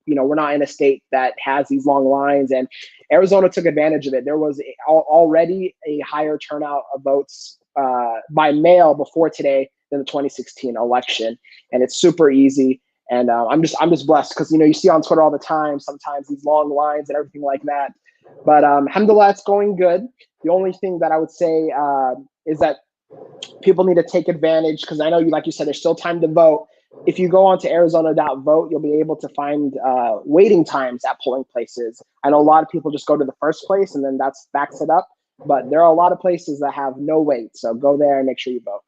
S10: we're not in a state that has these long lines, and Arizona took advantage of it. There was already a higher turnout of votes by mail before today than the 2016 election, and it's super easy. And I'm just blessed because you see on Twitter all the time sometimes these long lines and everything like that. But alhamdulillah, it's going good. The only thing that I would say is that people need to take advantage, because I know like you said, there's still time to vote. If you go on to Arizona.vote, you'll be able to find waiting times at polling places. I know a lot of people just go to the first place and then that backs it up, but there are a lot of places that have no wait. So go there and make sure you vote.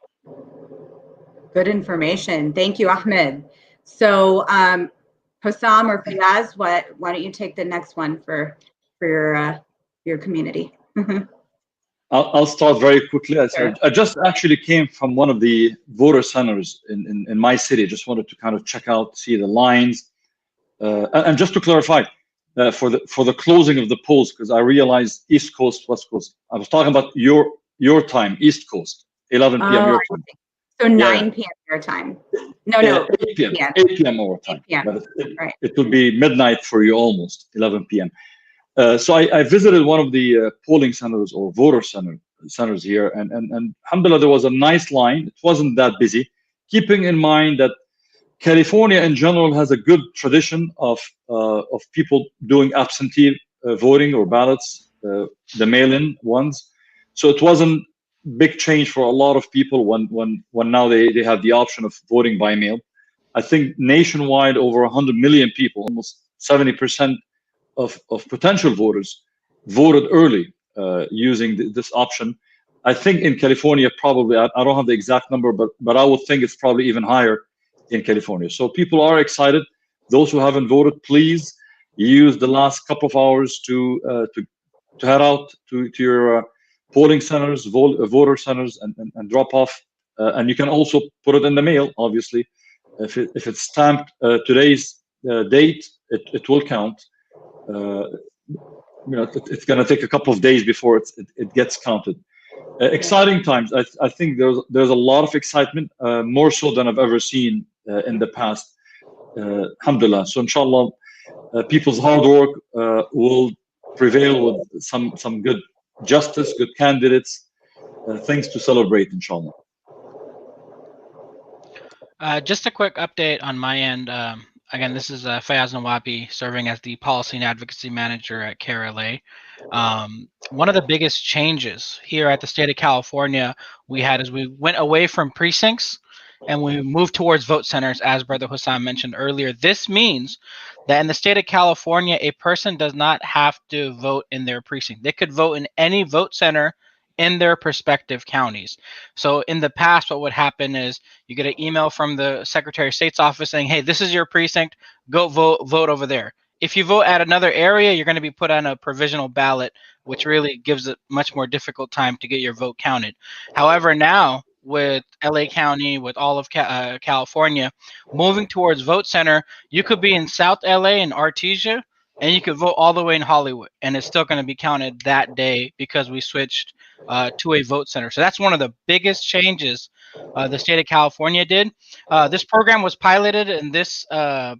S18: Good information. Thank you, Ahmed. So Hossam or Fayaz, why don't you take the next one for your community?
S3: I'll start very quickly. I just actually came from one of the voter centers in my city. Just wanted to kind of check out, see the lines, and just to clarify, for the closing of the polls, because I realized East Coast, West Coast. I was talking about your time, East Coast, 11 p.m. your time.
S18: So 9 p.m. your time. No,
S3: 8 p.m. 8 p.m. our time.
S18: 8 p.m.
S3: But
S18: Right.
S3: It will be midnight for you, almost 11 p.m. So I visited one of the polling centers or voter centers here, and alhamdulillah, there was a nice line. It wasn't that busy, keeping in mind that California in general has a good tradition of people doing absentee voting or ballots, the mail-in ones. So it wasn't big change for a lot of people when now they have the option of voting by mail. I think nationwide over 100 million people, almost 70% of potential voters voted early using this option. I think in California, probably, I don't have the exact number, but I would think it's probably even higher in California. So people are excited. Those who haven't voted, please use the last couple of hours to head out to your polling centers, voter centers, and drop off. And you can also put it in the mail, obviously. If it's stamped today's date, it will count. It's going to take a couple of days before it gets counted. Exciting times. I think there's a lot of excitement, more so than I've ever seen in the past. Alhamdulillah. So inshallah, people's hard work will prevail with some good justice, good candidates, things to celebrate, inshallah.
S14: Just a quick update on my end. Again, this is Fayaz Nawabi, serving as the Policy and Advocacy Manager at CAIR. One of the biggest changes here at the state of California we had is we went away from precincts and we moved towards vote centers, as Brother Hossam mentioned earlier. This means that in the state of California, a person does not have to vote in their precinct. They could vote in any vote center in their respective counties. So in the past, what would happen is you get an email from the Secretary of State's office saying, hey, this is your precinct, go vote over there. If you vote at another area, you're going to be put on a provisional ballot, which really gives it much more difficult time to get your vote counted. However, now with LA County, with all of California, moving towards vote center, you could be in South LA in Artesia, and you could vote all the way in Hollywood, and it's still going to be counted that day because we switched to a vote center. So that's one of the biggest changes the state of California did. This program was piloted in this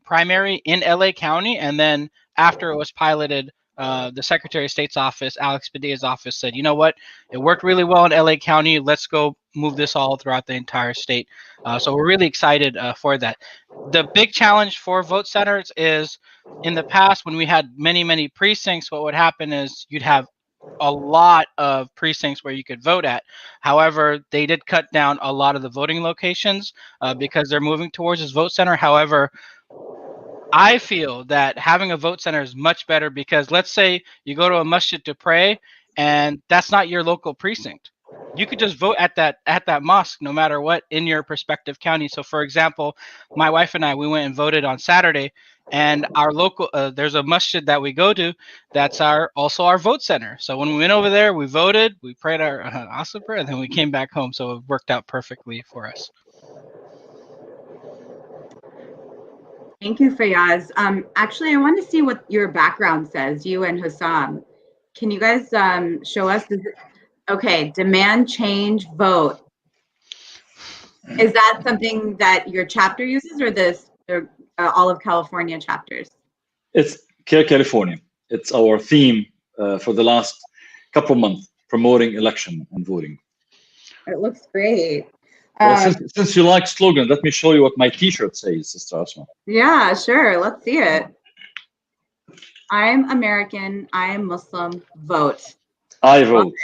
S14: primary in LA County, and then after it was piloted, the Secretary of State's office, Alex Padilla's office, said, you know what, it worked really well in LA County, let's go move this all throughout the entire state. So we're really excited for that. The big challenge for vote centers is in the past when we had many precincts, what would happen is you'd have a lot of precincts where you could vote at. However, they did cut down a lot of the voting locations because they're moving towards this vote center. However, I feel that having a vote center is much better because let's say you go to a masjid to pray and that's not your local precinct. You could just vote at that mosque no matter what in your respective county. So for example, my wife and I, we went and voted on Saturday, and our local there's a masjid that we go to that's also our vote center. So when we went over there, we voted, we prayed our Asr prayer, and then we came back home. So it worked out perfectly for us.
S18: Thank you, Fayaz. Actually, I want to see what your background says, you and Hussam. Can you guys show us? Okay, demand change, vote. Is that something that your chapter uses, or all of California chapters?
S3: It's CAIR California. It's our theme for the last couple of months, promoting election and voting.
S18: It looks great.
S3: Well, since you like slogan, let me show you what my T-shirt says, Sister Asma.
S18: Yeah, sure. Let's see it. I'm American. I am Muslim. Vote.
S3: I vote.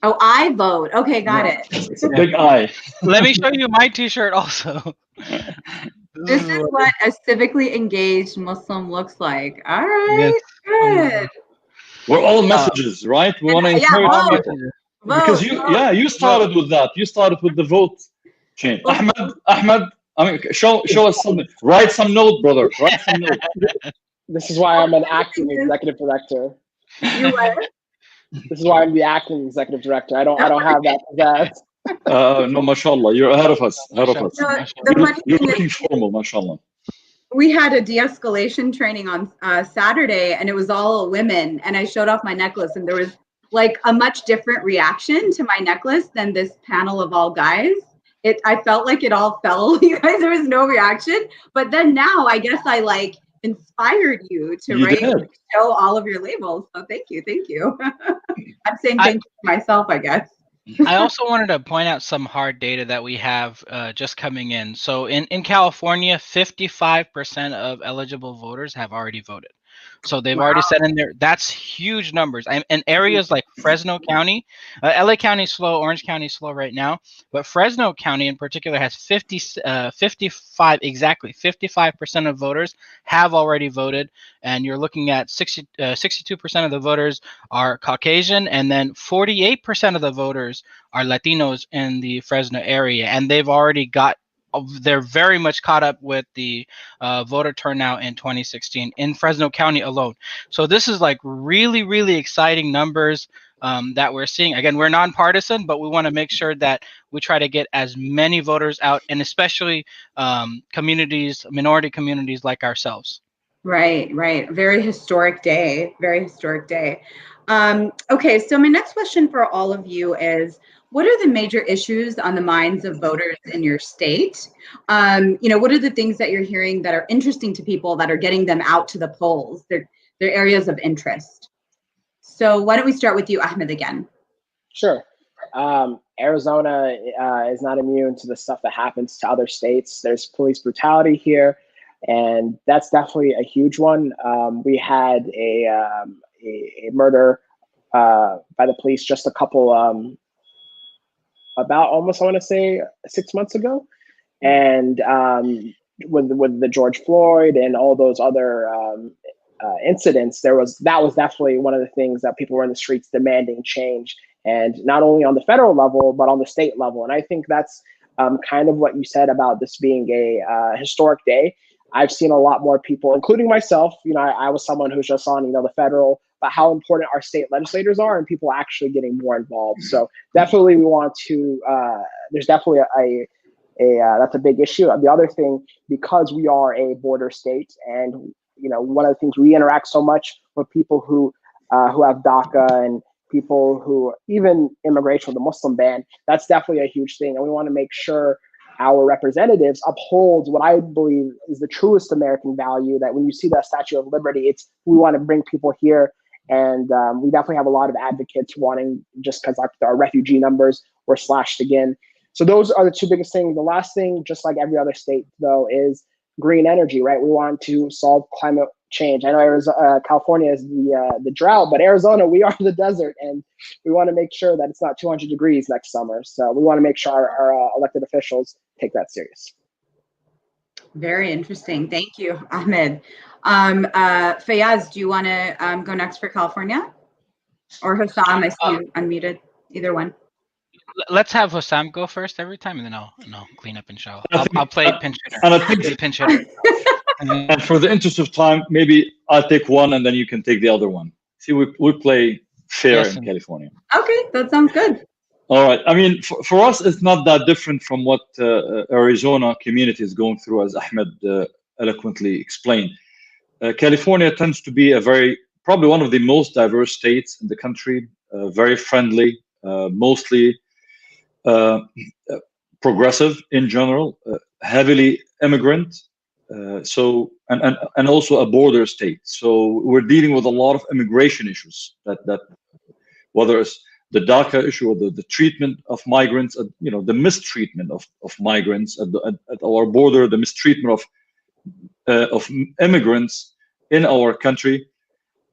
S18: Oh, I vote. Okay, got it.
S3: It's a big I.
S14: Let me show you my T-shirt also.
S18: This is what a civically engaged Muslim looks like. All right, good.
S3: We're all messages, right? We want to encourage people. Because you started with that. You started with the vote chain. Ahmed, I mean, show us something. Write some note, brother. Write some note.
S10: This is why I'm an acting executive director.
S18: You what?
S10: This is why I'm the acting executive director. I don't have that.
S3: No, mashallah, you're ahead of us. Ahead of us. You're looking formal, mashallah.
S18: We had a de-escalation training on Saturday, and it was all women. And I showed off my necklace, and there was like a much different reaction to my necklace than this panel of all guys. I felt like it all fell. You guys, there was no reaction. But then now, I guess I like inspired you to show all of your labels. So thank you. I'm saying thank you to myself, I guess.
S14: I also wanted to point out some hard data that we have just coming in. So in California, 55% of eligible voters have already voted. So they've already set in there. That's huge numbers. And areas like Fresno County, LA County is slow, Orange County is slow right now, but Fresno County in particular has 55% of voters have already voted. And you're looking at 62% of the voters are Caucasian, and then 48% of the voters are Latinos in the Fresno area. And they're very much caught up with the voter turnout in 2016 in Fresno County alone. So this is like really, really exciting numbers that we're seeing. Again, we're nonpartisan, but we want to make sure that we try to get as many voters out, and especially minority communities like ourselves.
S18: Right. Very historic day. Okay, so my next question for all of you is, what are the major issues on the minds of voters in your state? What are the things that you're hearing that are interesting to people that are getting them out to the polls? They're areas of interest. So why don't we start with you, Ahmed, again?
S10: Sure. Arizona is not immune to the stuff that happens to other states. There's police brutality here, and that's definitely a huge one. We had a murder by the police just a couple about almost, I want to say, 6 months ago. And with the George Floyd and all those other incidents, that was definitely one of the things that people were in the streets demanding change, and not only on the federal level, but on the state level. And I think that's kind of what you said about this being a historic day. I've seen a lot more people, including myself. I was someone who's just on, the federal, but how important our state legislators are, and people actually getting more involved. So definitely we want to, there's definitely that's a big issue. The other thing, because we are a border state, and one of the things, we interact so much with people who have DACA, and people who even immigration with the Muslim ban, that's definitely a huge thing. And we want to make sure our representatives uphold what I believe is the truest American value, that when you see the Statue of Liberty, we want to bring people here. And we definitely have a lot of advocates wanting, just because our refugee numbers were slashed again. So those are the two biggest things. The last thing, just like every other state, though, is green energy, right? We want to solve climate change. I know Arizona, California is the drought, but Arizona, we are the desert, and we want to make sure that it's not 200 degrees next summer. So we want to make sure our elected officials take that serious.
S18: Very interesting. Thank you, Ahmed. Fayaz, do you want to go next for California? Or Hussam, I see you unmuted. Either one.
S14: Let's have Hussam go first every time, and then I'll clean up and show. I'll play pinch hitter.
S3: And I think
S14: Be pinch hitter.
S3: and for the interest of time, maybe I'll take one and then you can take the other one. See, we play fair in California.
S18: Okay, that sounds good.
S3: All right. I mean, for us, it's not that different from what Arizona community is going through, as Ahmed eloquently explained. California tends to be probably one of the most diverse states in the country, very friendly, mostly progressive in general, heavily immigrant, and also a border state. So we're dealing with a lot of immigration issues that whether it's the DACA issue or the treatment of migrants, the mistreatment of migrants at our border, the mistreatment of immigrants in our country,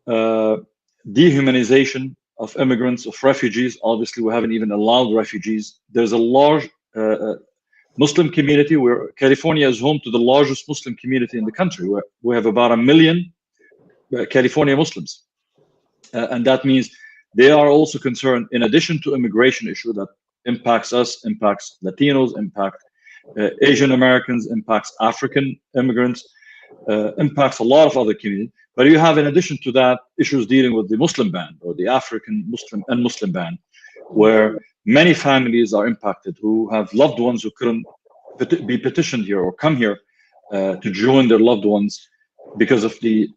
S3: dehumanization of immigrants, of refugees. Obviously, we haven't even allowed refugees. There's a large Muslim community where California is home to the largest Muslim community in the country. Where we have about 1 million California Muslims. And that means they are also concerned, in addition to immigration issue that impacts us, impacts Latinos, impact Asian Americans, impacts African immigrants, impacts a lot of other communities. But you have, in addition to that, issues dealing with the Muslim ban or the African Muslim and Muslim ban, where many families are impacted who have loved ones who couldn't be petitioned here or come here to join their loved ones because of the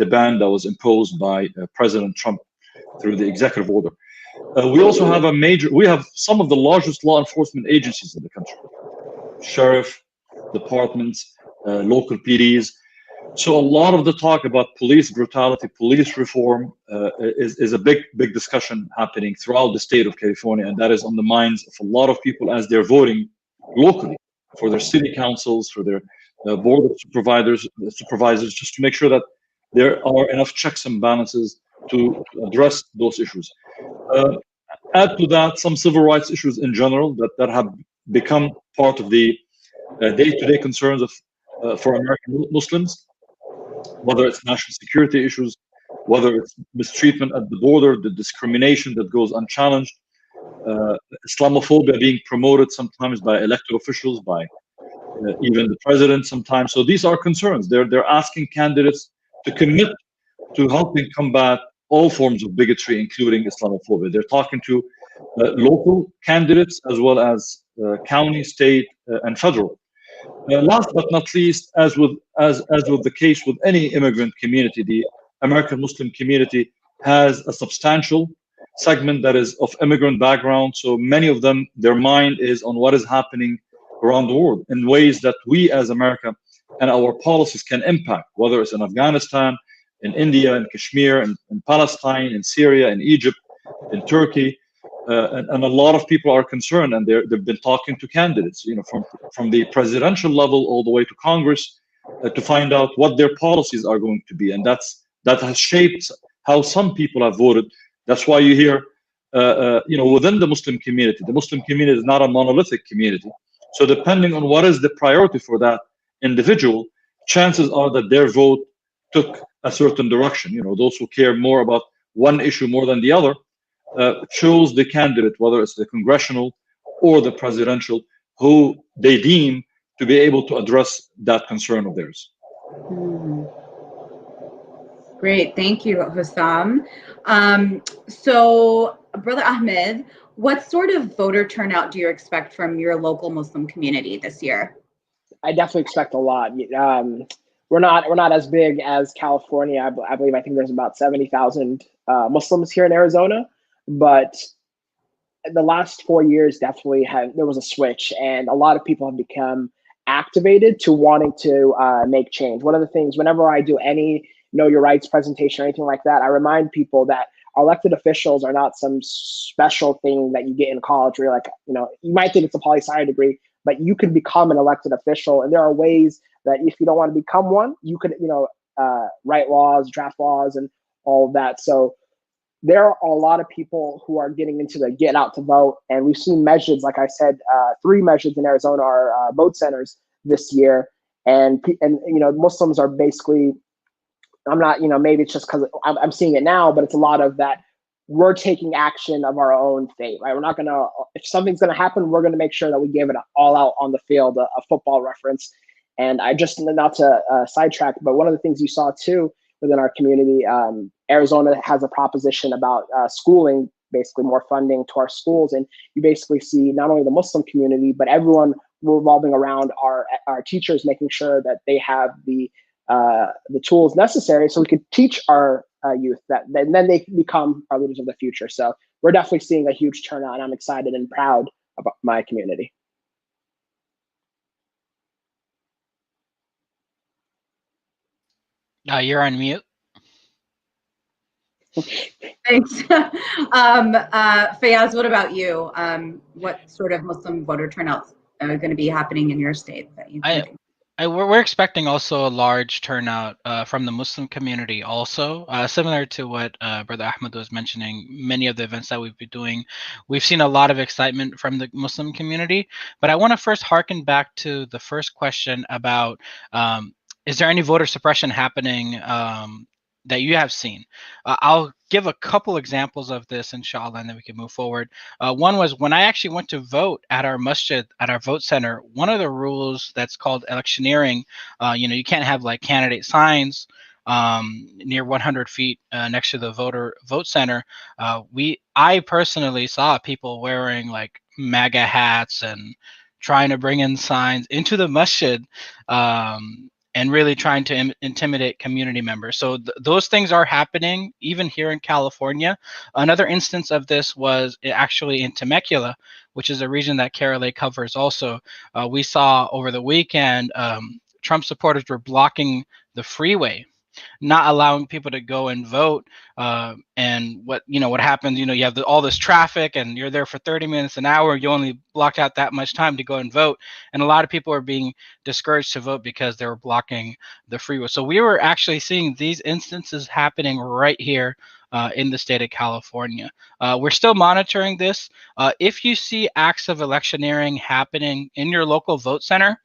S3: ban that was imposed by President Trump through the executive order. We also have we have some of the largest law enforcement agencies in the country, sheriff departments, local PDs. So a lot of the talk about police brutality, police reform is a big discussion happening throughout the state of California, and that is on the minds of a lot of people as they're voting locally for their city councils, for their board of supervisors, just to make sure that there are enough checks and balances to address those issues. Add to that some civil rights issues in general that have become part of the day-to-day concerns for American Muslims, whether it's national security issues, whether it's mistreatment at the border, the discrimination that goes unchallenged, Islamophobia being promoted sometimes by elected officials, by even the president sometimes. So these are concerns. They're asking candidates to commit to helping combat all forms of bigotry, including Islamophobia. They're talking to local candidates as well as county, state, and federal. Last but not least, as with the case with any immigrant community, the American Muslim community has a substantial segment that is of immigrant background. So many of them, their mind is on what is happening around the world in ways that we as America and our policies can impact, whether it's in Afghanistan, in India, in Kashmir, in Palestine, in Syria, in Egypt, in Turkey. And a lot of people are concerned, and they've been talking to candidates, from the presidential level all the way to Congress, to find out what their policies are going to be, and that has shaped how some people have voted. That's why you hear, within the Muslim community is not a monolithic community. So depending on what is the priority for that individual, chances are that their vote took a certain direction. Those who care more about one issue more than the other chose the candidate, whether it's the congressional or the presidential, who they deem to be able to address that concern of theirs.
S18: Great, thank you, Hussam. So, Brother Ahmed, what sort of voter turnout do you expect from your local Muslim community this year?
S10: I definitely expect a lot. We're not as big as California. I think there's about 70,000 Muslims here in Arizona, but the last 4 years definitely there was a switch, and a lot of people have become activated to wanting to make change. One of the things, whenever I do any Know Your Rights presentation or anything like that, I remind people that our elected officials are not some special thing that you get in college where you're like, you might think it's a poli-sci degree, but you can become an elected official. And there are ways that if you don't want to become one, you could, write laws, draft laws, and all of that. So there are a lot of people who are getting into the get out to vote. And we've seen measures, like I said, 3 measures in Arizona are vote centers this year. And Muslims are basically, I'm not, maybe it's just because I'm seeing it now, but it's a lot of that. We're taking action of our own fate, right? We're not going to, if something's going to happen, we're going to make sure that we give it all out on the field, a football reference. And I just, not to sidetrack, but one of the things you saw too within our community, Arizona has a proposition about schooling, basically more funding to our schools. And you basically see not only the Muslim community, but everyone revolving around our teachers, making sure that they have the tools necessary so we could teach our youth that then they can become our leaders of the future. So we're definitely seeing a huge turnout, and I'm excited and proud about my community.
S14: You're on mute.
S18: Thanks. Fayaz, what about you? What sort of Muslim voter turnouts are going to be happening in your state that you think?
S14: We're expecting also a large turnout from the Muslim community also, similar to what Brother Ahmed was mentioning. Many of the events that we've been doing, we've seen a lot of excitement from the Muslim community. But I want to first harken back to the first question about, is there any voter suppression happening that you have seen? I'll give a couple examples of this, inshallah, and then we can move forward. One was when I actually went to vote at our masjid, at our vote center, one of the rules that's called electioneering, you can't have like candidate signs near 100 feet next to the vote center. I personally saw people wearing like MAGA hats and trying to bring in signs into the masjid, and really trying to intimidate community members. So those things are happening even here in California. Another instance of this was actually in Temecula, which is a region that CAIR LA covers also. We saw over the weekend, Trump supporters were blocking the freeway, not allowing people to go and vote. And what happens, you have all this traffic and you're there for 30 minutes, an hour, you only blocked out that much time to go and vote. And a lot of people are being discouraged to vote because they were blocking the freeway. So we were actually seeing these instances happening right here in the state of California. We're still monitoring this. If you see acts of electioneering happening in your local vote center,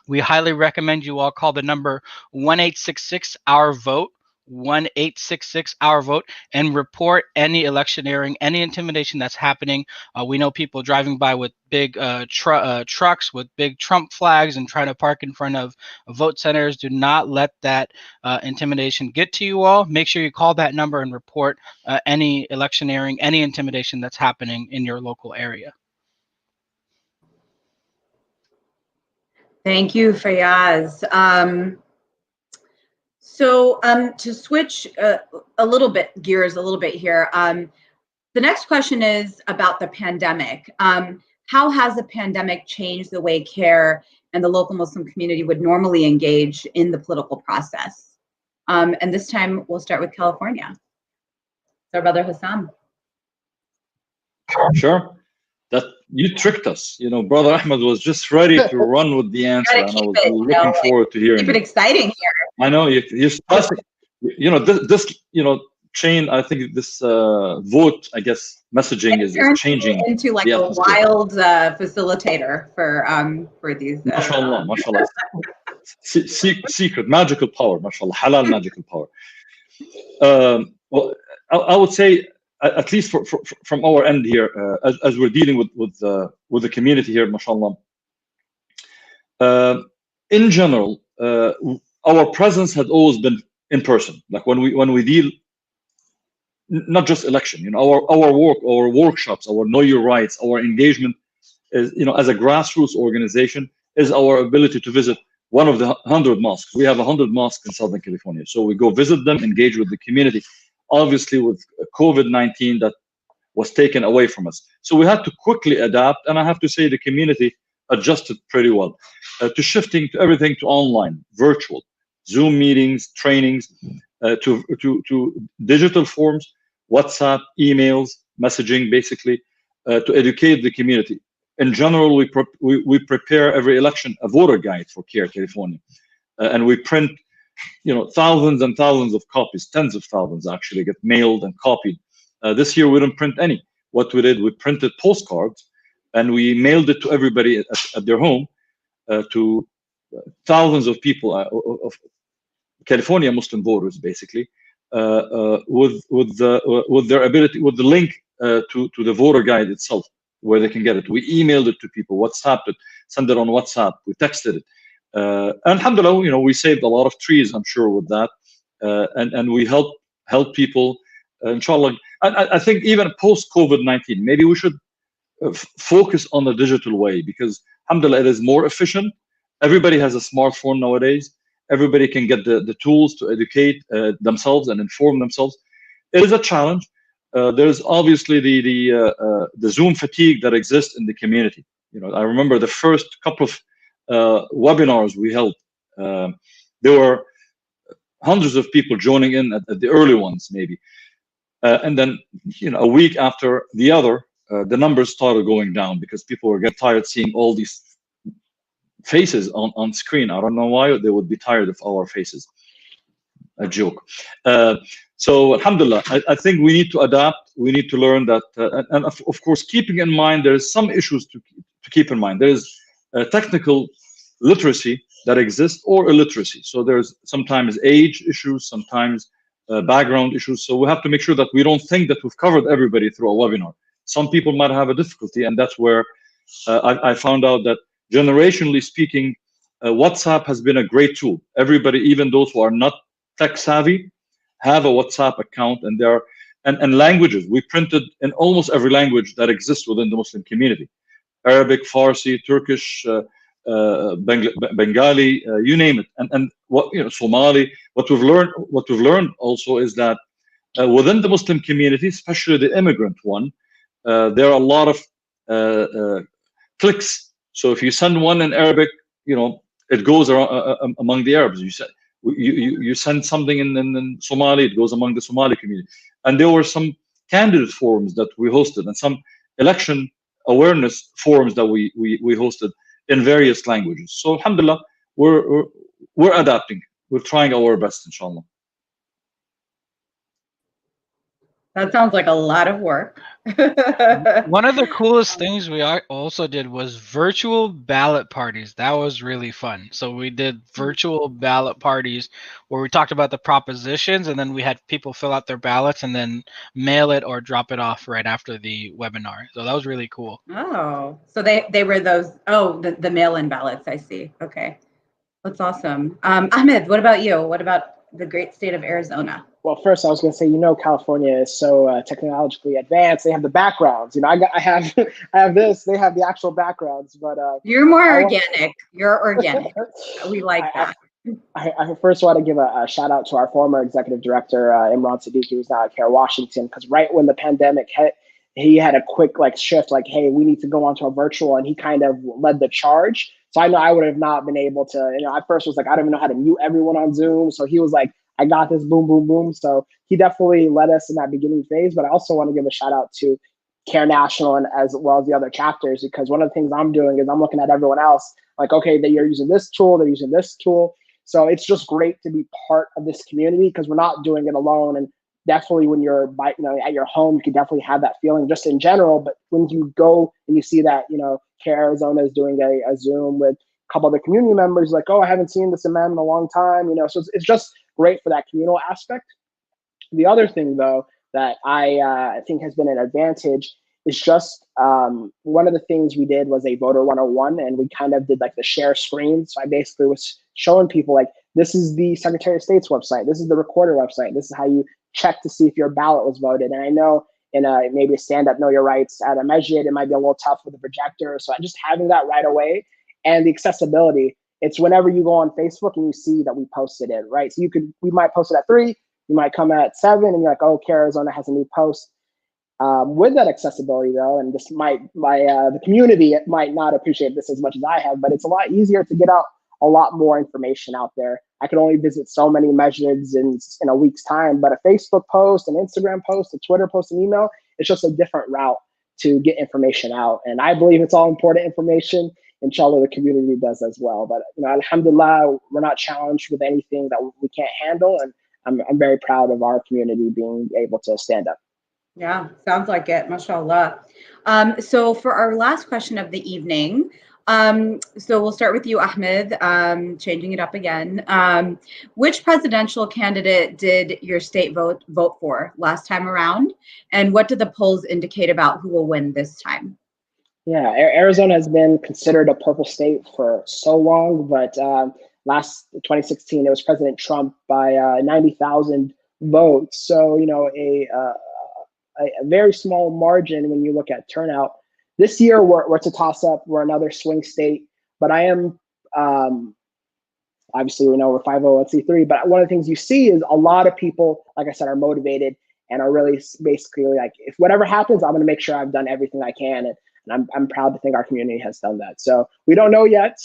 S14: we highly recommend you all call the number 1-866-OUR-VOTE, 1-866-OUR-VOTE, and report any electioneering, any intimidation that's happening. We know people driving by with big trucks with big Trump flags and trying to park in front of vote centers. Do not let that intimidation get to you all. Make sure you call that number and report any electioneering, any intimidation that's happening in your local area.
S18: Thank you, Fayaz. So to switch a little bit gears a little bit here, the next question is about the pandemic. How has the pandemic changed the way CAIR and the local Muslim community would normally engage in the political process? And this time we'll start with California. So Brother Hussam.
S3: Sure. That you tricked us. Brother Ahmed was just ready to run with the answer, and I was looking forward to hearing.
S18: Keep it exciting here.
S3: I know you're stressing. This chain. I think this vote, I guess, messaging is changing
S18: into like a wild facilitator for these.
S3: Mashallah, mashallah. Secret magical power, mashallah, halal magical power. Well, I would say, at least from our end here, as we're dealing with the community here, mashallah. In general, our presence had always been in person. Like when we deal, not just election, our work, our workshops, our Know Your Rights, our engagement is, as a grassroots organization, is our ability to visit one of the 100 mosques. We have 100 mosques in Southern California, so we go visit them, engage with the community. Obviously, with COVID-19, that was taken away from us. So we had to quickly adapt, and I have to say the community adjusted pretty well to shifting to everything to online, virtual, Zoom meetings, trainings, to digital forms, WhatsApp, emails, messaging, basically, to educate the community. in general, we prepare every election a voter guide for CAIR California, and we print, thousands and thousands of copies, tens of thousands actually get mailed and copied. This year we didn't print any. What we did, we printed postcards, and we mailed it to everybody at their home, to thousands of people, of California Muslim voters, basically, with their ability, with the link to the voter guide itself, where they can get it. We emailed it to people, WhatsApped it, sent it on WhatsApp, we texted it. Alhamdulillah, we saved a lot of trees, I'm sure, with that, and we help people, inshallah. I think even post COVID-19, maybe we should focus on the digital way, because alhamdulillah, it is more efficient. Everybody has a smartphone nowadays. Everybody can get the tools to educate themselves and inform themselves. It is a challenge. There's obviously the Zoom fatigue that exists in the community. I remember the first couple of webinars we held. There were hundreds of people joining in at the early ones, maybe, and then a week after the other, the numbers started going down because people were getting tired seeing all these faces on screen. I don't know why they would be tired of our faces. A joke. So alhamdulillah, I think we need to adapt. We need to learn that, and of course, keeping in mind there's some issues to keep in mind. There's technical literacy that exists, or illiteracy. So there's sometimes age issues, sometimes background issues. So we have to make sure that we don't think that we've covered everybody through a webinar. Some people might have a difficulty, and that's where I found out that, generationally speaking, WhatsApp has been a great tool. Everybody, even those who are not tech savvy, have a WhatsApp account, and there are and languages. We printed in almost every language that exists within the Muslim community: Arabic, Farsi, Turkish, Bengali, you name it, and what Somali. What we've learned also is that within the Muslim community, especially the immigrant one, there are a lot of clicks. So if you send one in Arabic, it goes around, among the Arabs. You send something in Somali, it goes among the Somali community. And there were some candidate forums that we hosted, and some election awareness forums that we hosted in various languages. So alhamdulillah, we're adapting. We're trying our best, inshallah.
S18: That sounds like a lot of work.
S14: One of the coolest things we also did was virtual ballot parties. That was really fun. So we did virtual ballot parties where we talked about the propositions, and then we had people fill out their ballots and then mail it or drop it off right after the webinar. So that was really cool.
S18: Oh, so they were those, the mail-in ballots, I see. Okay, that's awesome. Ahmed, what about you? What about the great state of Arizona?
S10: Well, first I was going to say, California is so technologically advanced. They have the backgrounds. I have this. They have the actual backgrounds. But
S18: you're more organic. You're organic. We like that.
S10: I first want to give a shout out to our former executive director, Imran Siddiqui, who's now at CAIR Washington, because right when the pandemic hit, he had a quick shift, hey, we need to go onto a virtual, and he kind of led the charge. So I know I would have not been able to, I first was I don't even know how to mute everyone on Zoom. So he was like, I got this, boom, boom, boom. So he definitely led us in that beginning phase. But I also want to give a shout out to CAIR National and as well as the other chapters, because one of the things I'm doing is I'm looking at everyone else okay, they are using this tool, they're using this tool. So it's just great to be part of this community because we're not doing it alone. And definitely when you're at your home, you can definitely have that feeling just in general. But when you go and you see that, CAIR Arizona is doing a Zoom with a couple of the community members, I haven't seen this man in a long time, so it's just great for that communal aspect. The other thing, though, that I think has been an advantage is just one of the things we did was a voter 101, and we kind of did the share screen. So I basically was showing people this is the Secretary of State's website, this is the recorder website, this is how you check to see if your ballot was voted. And I know in maybe a stand-up Know Your Rights at a masjid, it might be a little tough with a projector. So just having that right away, and the accessibility, it's whenever you go on Facebook and you see that we posted it, right? So we might post it at 3, you might come at 7, and you're like, oh, CAIR Arizona has a new post. With that accessibility, though, and this the community might not appreciate this as much as I have, but it's a lot easier to get out a lot more information out there. I can only visit so many masjids in a week's time, but a Facebook post, an Instagram post, a Twitter post, an email, it's just a different route to get information out. And I believe it's all important information. Inshallah, the community does as well. But alhamdulillah, we're not challenged with anything that we can't handle. And I'm very proud of our community being able to stand up.
S18: Yeah, sounds like it, mashallah. So for our last question of the evening, so we'll start with you, Ahmed, changing it up again. Which presidential candidate did your state vote for last time around? And what do the polls indicate about who will win this time?
S10: Yeah, Arizona has been considered a purple state for so long, but last 2016, it was President Trump by 90,000 votes. So, a very small margin when you look at turnout. This year, we're to toss up. We're another swing state, but I am, obviously we know we're 501c3, but one of the things you see is a lot of people, like I said, are motivated and are really basically like, if whatever happens, I'm gonna make sure I've done everything I can. And I'm proud to think our community has done that. So we don't know yet.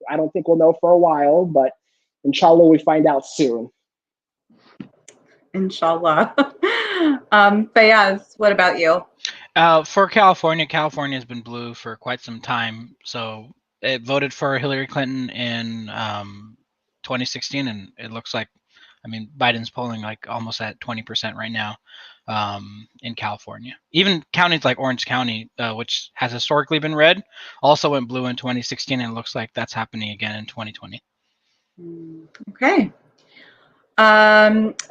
S10: I don't think we'll know for a while, but inshallah, we find out soon.
S18: Inshallah. Fayaz, what about you?
S14: For California, California has been blue for quite some time. So it voted for Hillary Clinton in 2016, and it looks like, Biden's polling like almost at 20% right now in California. Even counties like Orange County, which has historically been red, also went blue in 2016, and it looks like that's happening again in 2020.
S18: Okay.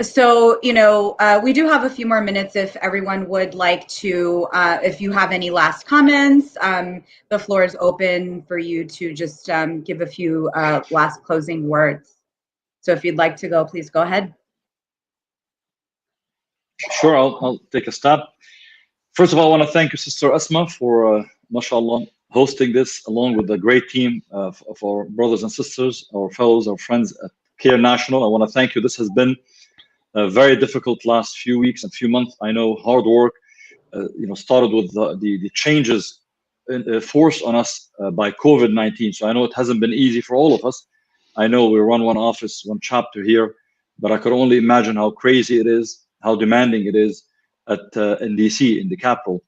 S18: So, we do have a few more minutes if everyone would like to, if you have any last comments, the floor is open for you to just give a few last closing words. So if you'd like to go, please go ahead.
S3: Sure, I'll take a stab. First of all, I want to thank you, Sister Asma, for, mashallah, hosting this along with the great team of our brothers and sisters, our fellows, our friends at CAIR National. I want to thank you. This has been a very difficult last few weeks and few months. I know hard work, started with the changes forced on us by COVID-19. So I know it hasn't been easy for all of us. I know we run one office, one chapter here, but I could only imagine how crazy it is, how demanding it is in DC, in the capital.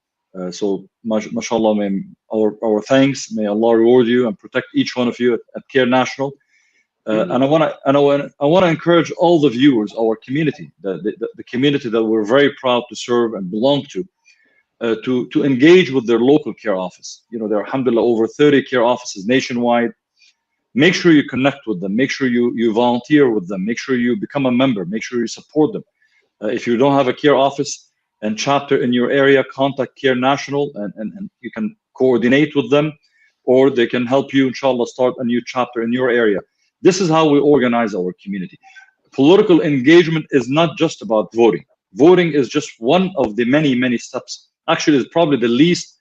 S3: So mashallah, our thanks. May Allah reward you and protect each one of you at CAIR National. And I want to encourage all the viewers, our community, the community that we're very proud to serve and belong to engage with their local CAIR office. There are, alhamdulillah, over 30 CAIR offices nationwide. Make sure you connect with them. Make sure you volunteer with them. Make sure you become a member. Make sure you support them. If you don't have a CAIR office and chapter in your area, contact CAIR National and you can coordinate with them, or they can help you, inshallah, start a new chapter in your area. This is how we organize our community. Political engagement is not just about voting. Voting is just one of the many, many steps. Actually, it's probably the least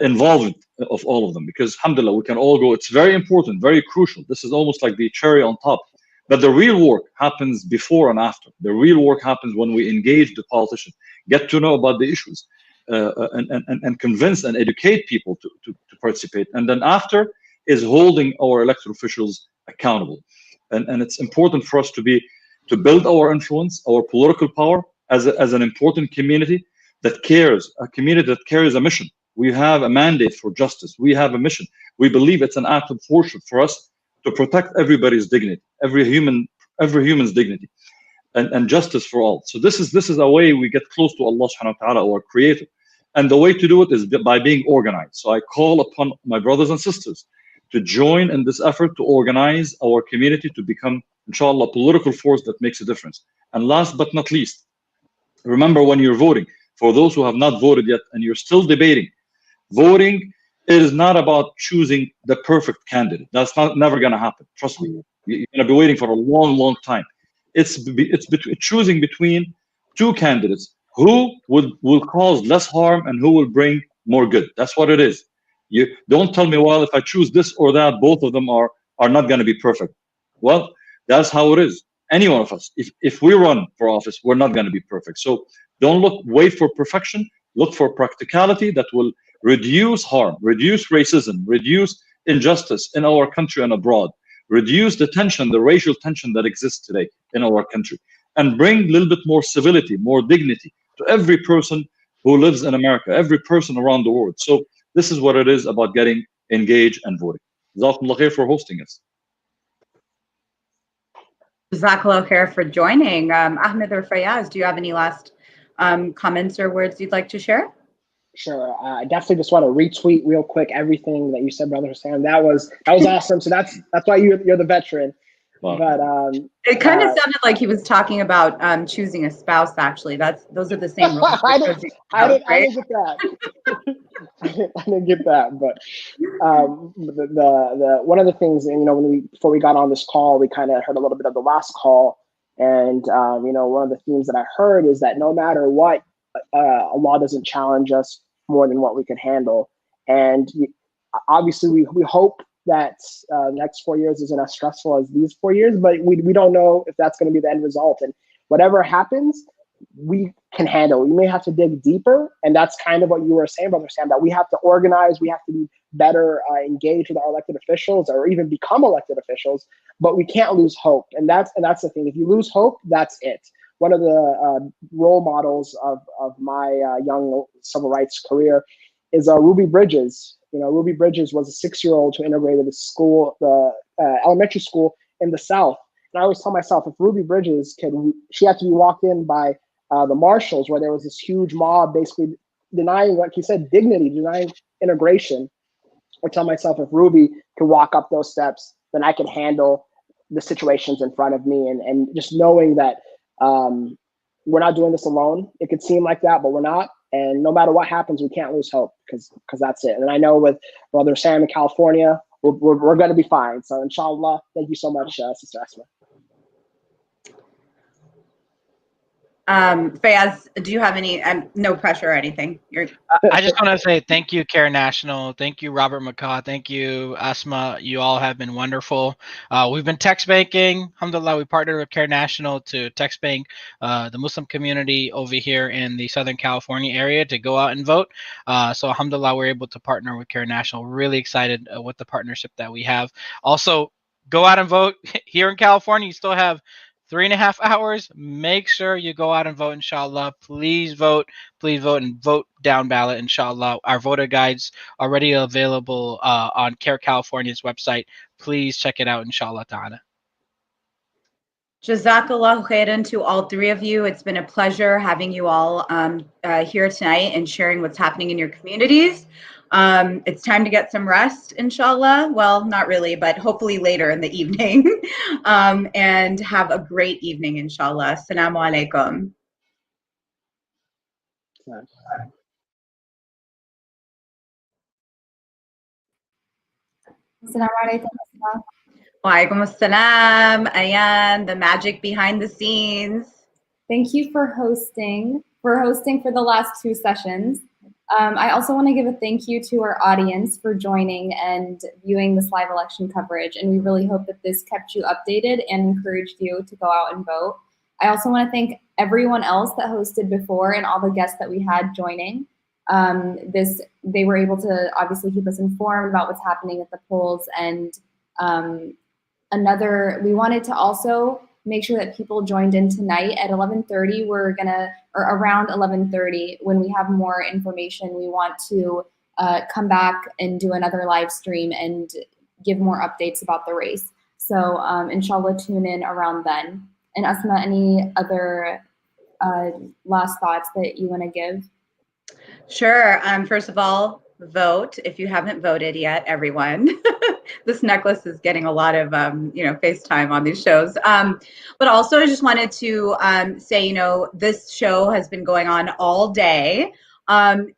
S3: involved of all of them, because alhamdulillah, we can all go. It's very important, very crucial. This is almost like the cherry on top. But the real work happens before and after. The real work happens when we engage the politicians, get to know about the issues, and convince and educate people to participate. And then after is holding our elected officials accountable. And it's important for us to build our influence, our political power as an important community that cares, a community that carries a mission. We have a mandate for justice. We have a mission. We believe it's an act of worship for us to protect everybody's dignity, every human's dignity, and justice for all. So this is a way we get close to Allah subhanahu wa ta'ala, our creator. And the way to do it is by being organized. So I call upon my brothers and sisters to join in this effort to organize our community to become, inshallah, a political force that makes a difference. And last but not least, remember when you're voting, for those who have not voted yet and you're still debating, voting is not about choosing the perfect candidate. That's never going to happen. Trust me. You're going to be waiting for a long, long time. It's choosing between two candidates who will cause less harm and who will bring more good. That's what it is. You don't tell me, well, if I choose this or that, both of them are not going to be perfect. Well, that's how it is. Any one of us, if we run for office, we're not going to be perfect. So don't wait for perfection. Look for practicality that will reduce harm, reduce racism, reduce injustice in our country and abroad, reduce the tension, the racial tension that exists today in our country, and bring a little bit more civility, more dignity to every person who lives in America, every person around the world. So this is what it is about getting engaged and voting. Jazakumullah khair for hosting us.
S18: Jazakallah khair for joining. Ahmed or Fayaz, do you have any last comments or words you'd like to share?
S10: Sure. I definitely just want to retweet real quick everything that you said, Brother Hussein. That was awesome. So that's why you're the veteran.
S3: Wow.
S10: But
S18: it kind of sounded like he was talking about choosing a spouse. Actually, those are the same rules.
S10: I didn't get that. I didn't get that. But the one of the things, and before we got on this call, we kind of heard a little bit of the last call, and one of the themes that I heard is that no matter what, Allah doesn't challenge us more than what we can handle. And obviously, we hope that the next 4 years isn't as stressful as these 4 years, but we don't know if that's going to be the end result. And whatever happens, we can handle. We may have to dig deeper, and that's kind of what you were saying, Brother Sam, that we have to organize, we have to be better engaged with our elected officials, or even become elected officials, but we can't lose hope. And that's the thing. If you lose hope, that's it. One of the role models of my young civil rights career is Ruby Bridges. Ruby Bridges was a 6-year-old who integrated the elementary school in the South. And I always tell myself, if Ruby Bridges she had to be walked in by the marshals, where there was this huge mob basically denying, like you said, dignity, denying integration. I tell myself, if Ruby can walk up those steps, then I can handle the situations in front of me. And just knowing that we're not doing this alone. It could seem like that, but we're not. And no matter what happens, we can't lose hope, because that's it. And I know with Brother Sam in California, we're going to be fine. So inshallah, thank you so much, Sister Asma.
S18: Fayaz, do you have any, no pressure or anything?
S14: I just want to say thank you, CAIR National. Thank you, Robert McCaw. Thank you, Asma. You all have been wonderful. We've been text banking. Alhamdulillah, we partnered with CAIR National to text bank the Muslim community over here in the Southern California area to go out and vote. So alhamdulillah, we're able to partner with CAIR National. Really excited with the partnership that we have. Also, go out and vote. Here in California, you still have 3.5 hours. Make sure you go out and vote, inshallah. Please vote and vote down ballot, inshallah. Our voter guides are already available on CAIR California's website. Please check it out, inshallah ta'ala.
S18: Jazakallah khairan to all three of you. It's been a pleasure having you all here tonight and sharing what's happening in your communities. It's time to get some rest, inshallah. Well, not really, but hopefully later in the evening. And have a great evening, inshallah. Assalamu alaikum.
S2: Assalamu alaikum.
S18: Wa alaikum assalam. Ayan, the magic behind the scenes.
S2: Thank you for hosting for the last 2 sessions. I also want to give a thank you to our audience for joining and viewing this live election coverage, and we really hope that this kept you updated and encouraged you to go out and vote. I also want to thank everyone else that hosted before and all the guests that we had joining. They were able to obviously keep us informed about what's happening at the polls, and we wanted to also make sure that people joined in tonight at 11:30. Or around 11:30, when we have more information, we want to come back and do another live stream and give more updates about the race. So inshallah, tune in around then. And Asma, any other last thoughts that you want to give?
S18: Sure. First of all, vote if you haven't voted yet, everyone. This necklace is getting a lot of FaceTime on these shows. But also I just wanted to say, this show has been going on all day.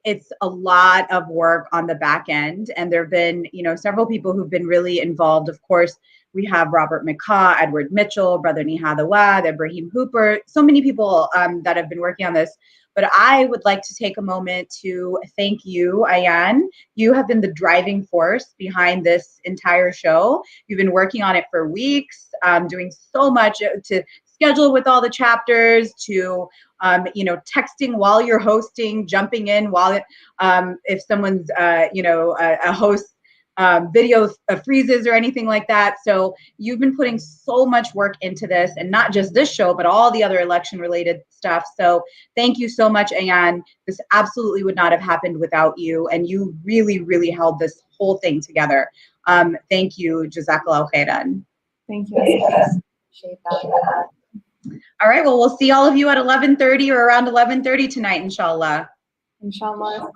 S18: It's a lot of work on the back end, and there have been, several people who've been really involved. Of course, we have Robert McCaw, Edward Mitchell, Brother Nihad Awad, Ibrahim Hooper, so many people that have been working on this. But I would like to take a moment to thank you, Ayan. You have been the driving force behind this entire show. You've been working on it for weeks, doing so much to schedule with all the chapters, to texting while you're hosting, jumping in while if someone's a host video freezes or anything like that. So you've been putting so much work into this, and not just this show, but all the other election related stuff. So thank you so much, Ayan. This absolutely would not have happened without you, and you really, really held this whole thing together. Thank you, Jazakallah khairan.
S2: Thank you. Appreciate that.
S18: All right, well, we'll see all of you at 11:30 or around 11:30 tonight, inshallah.
S2: Inshallah.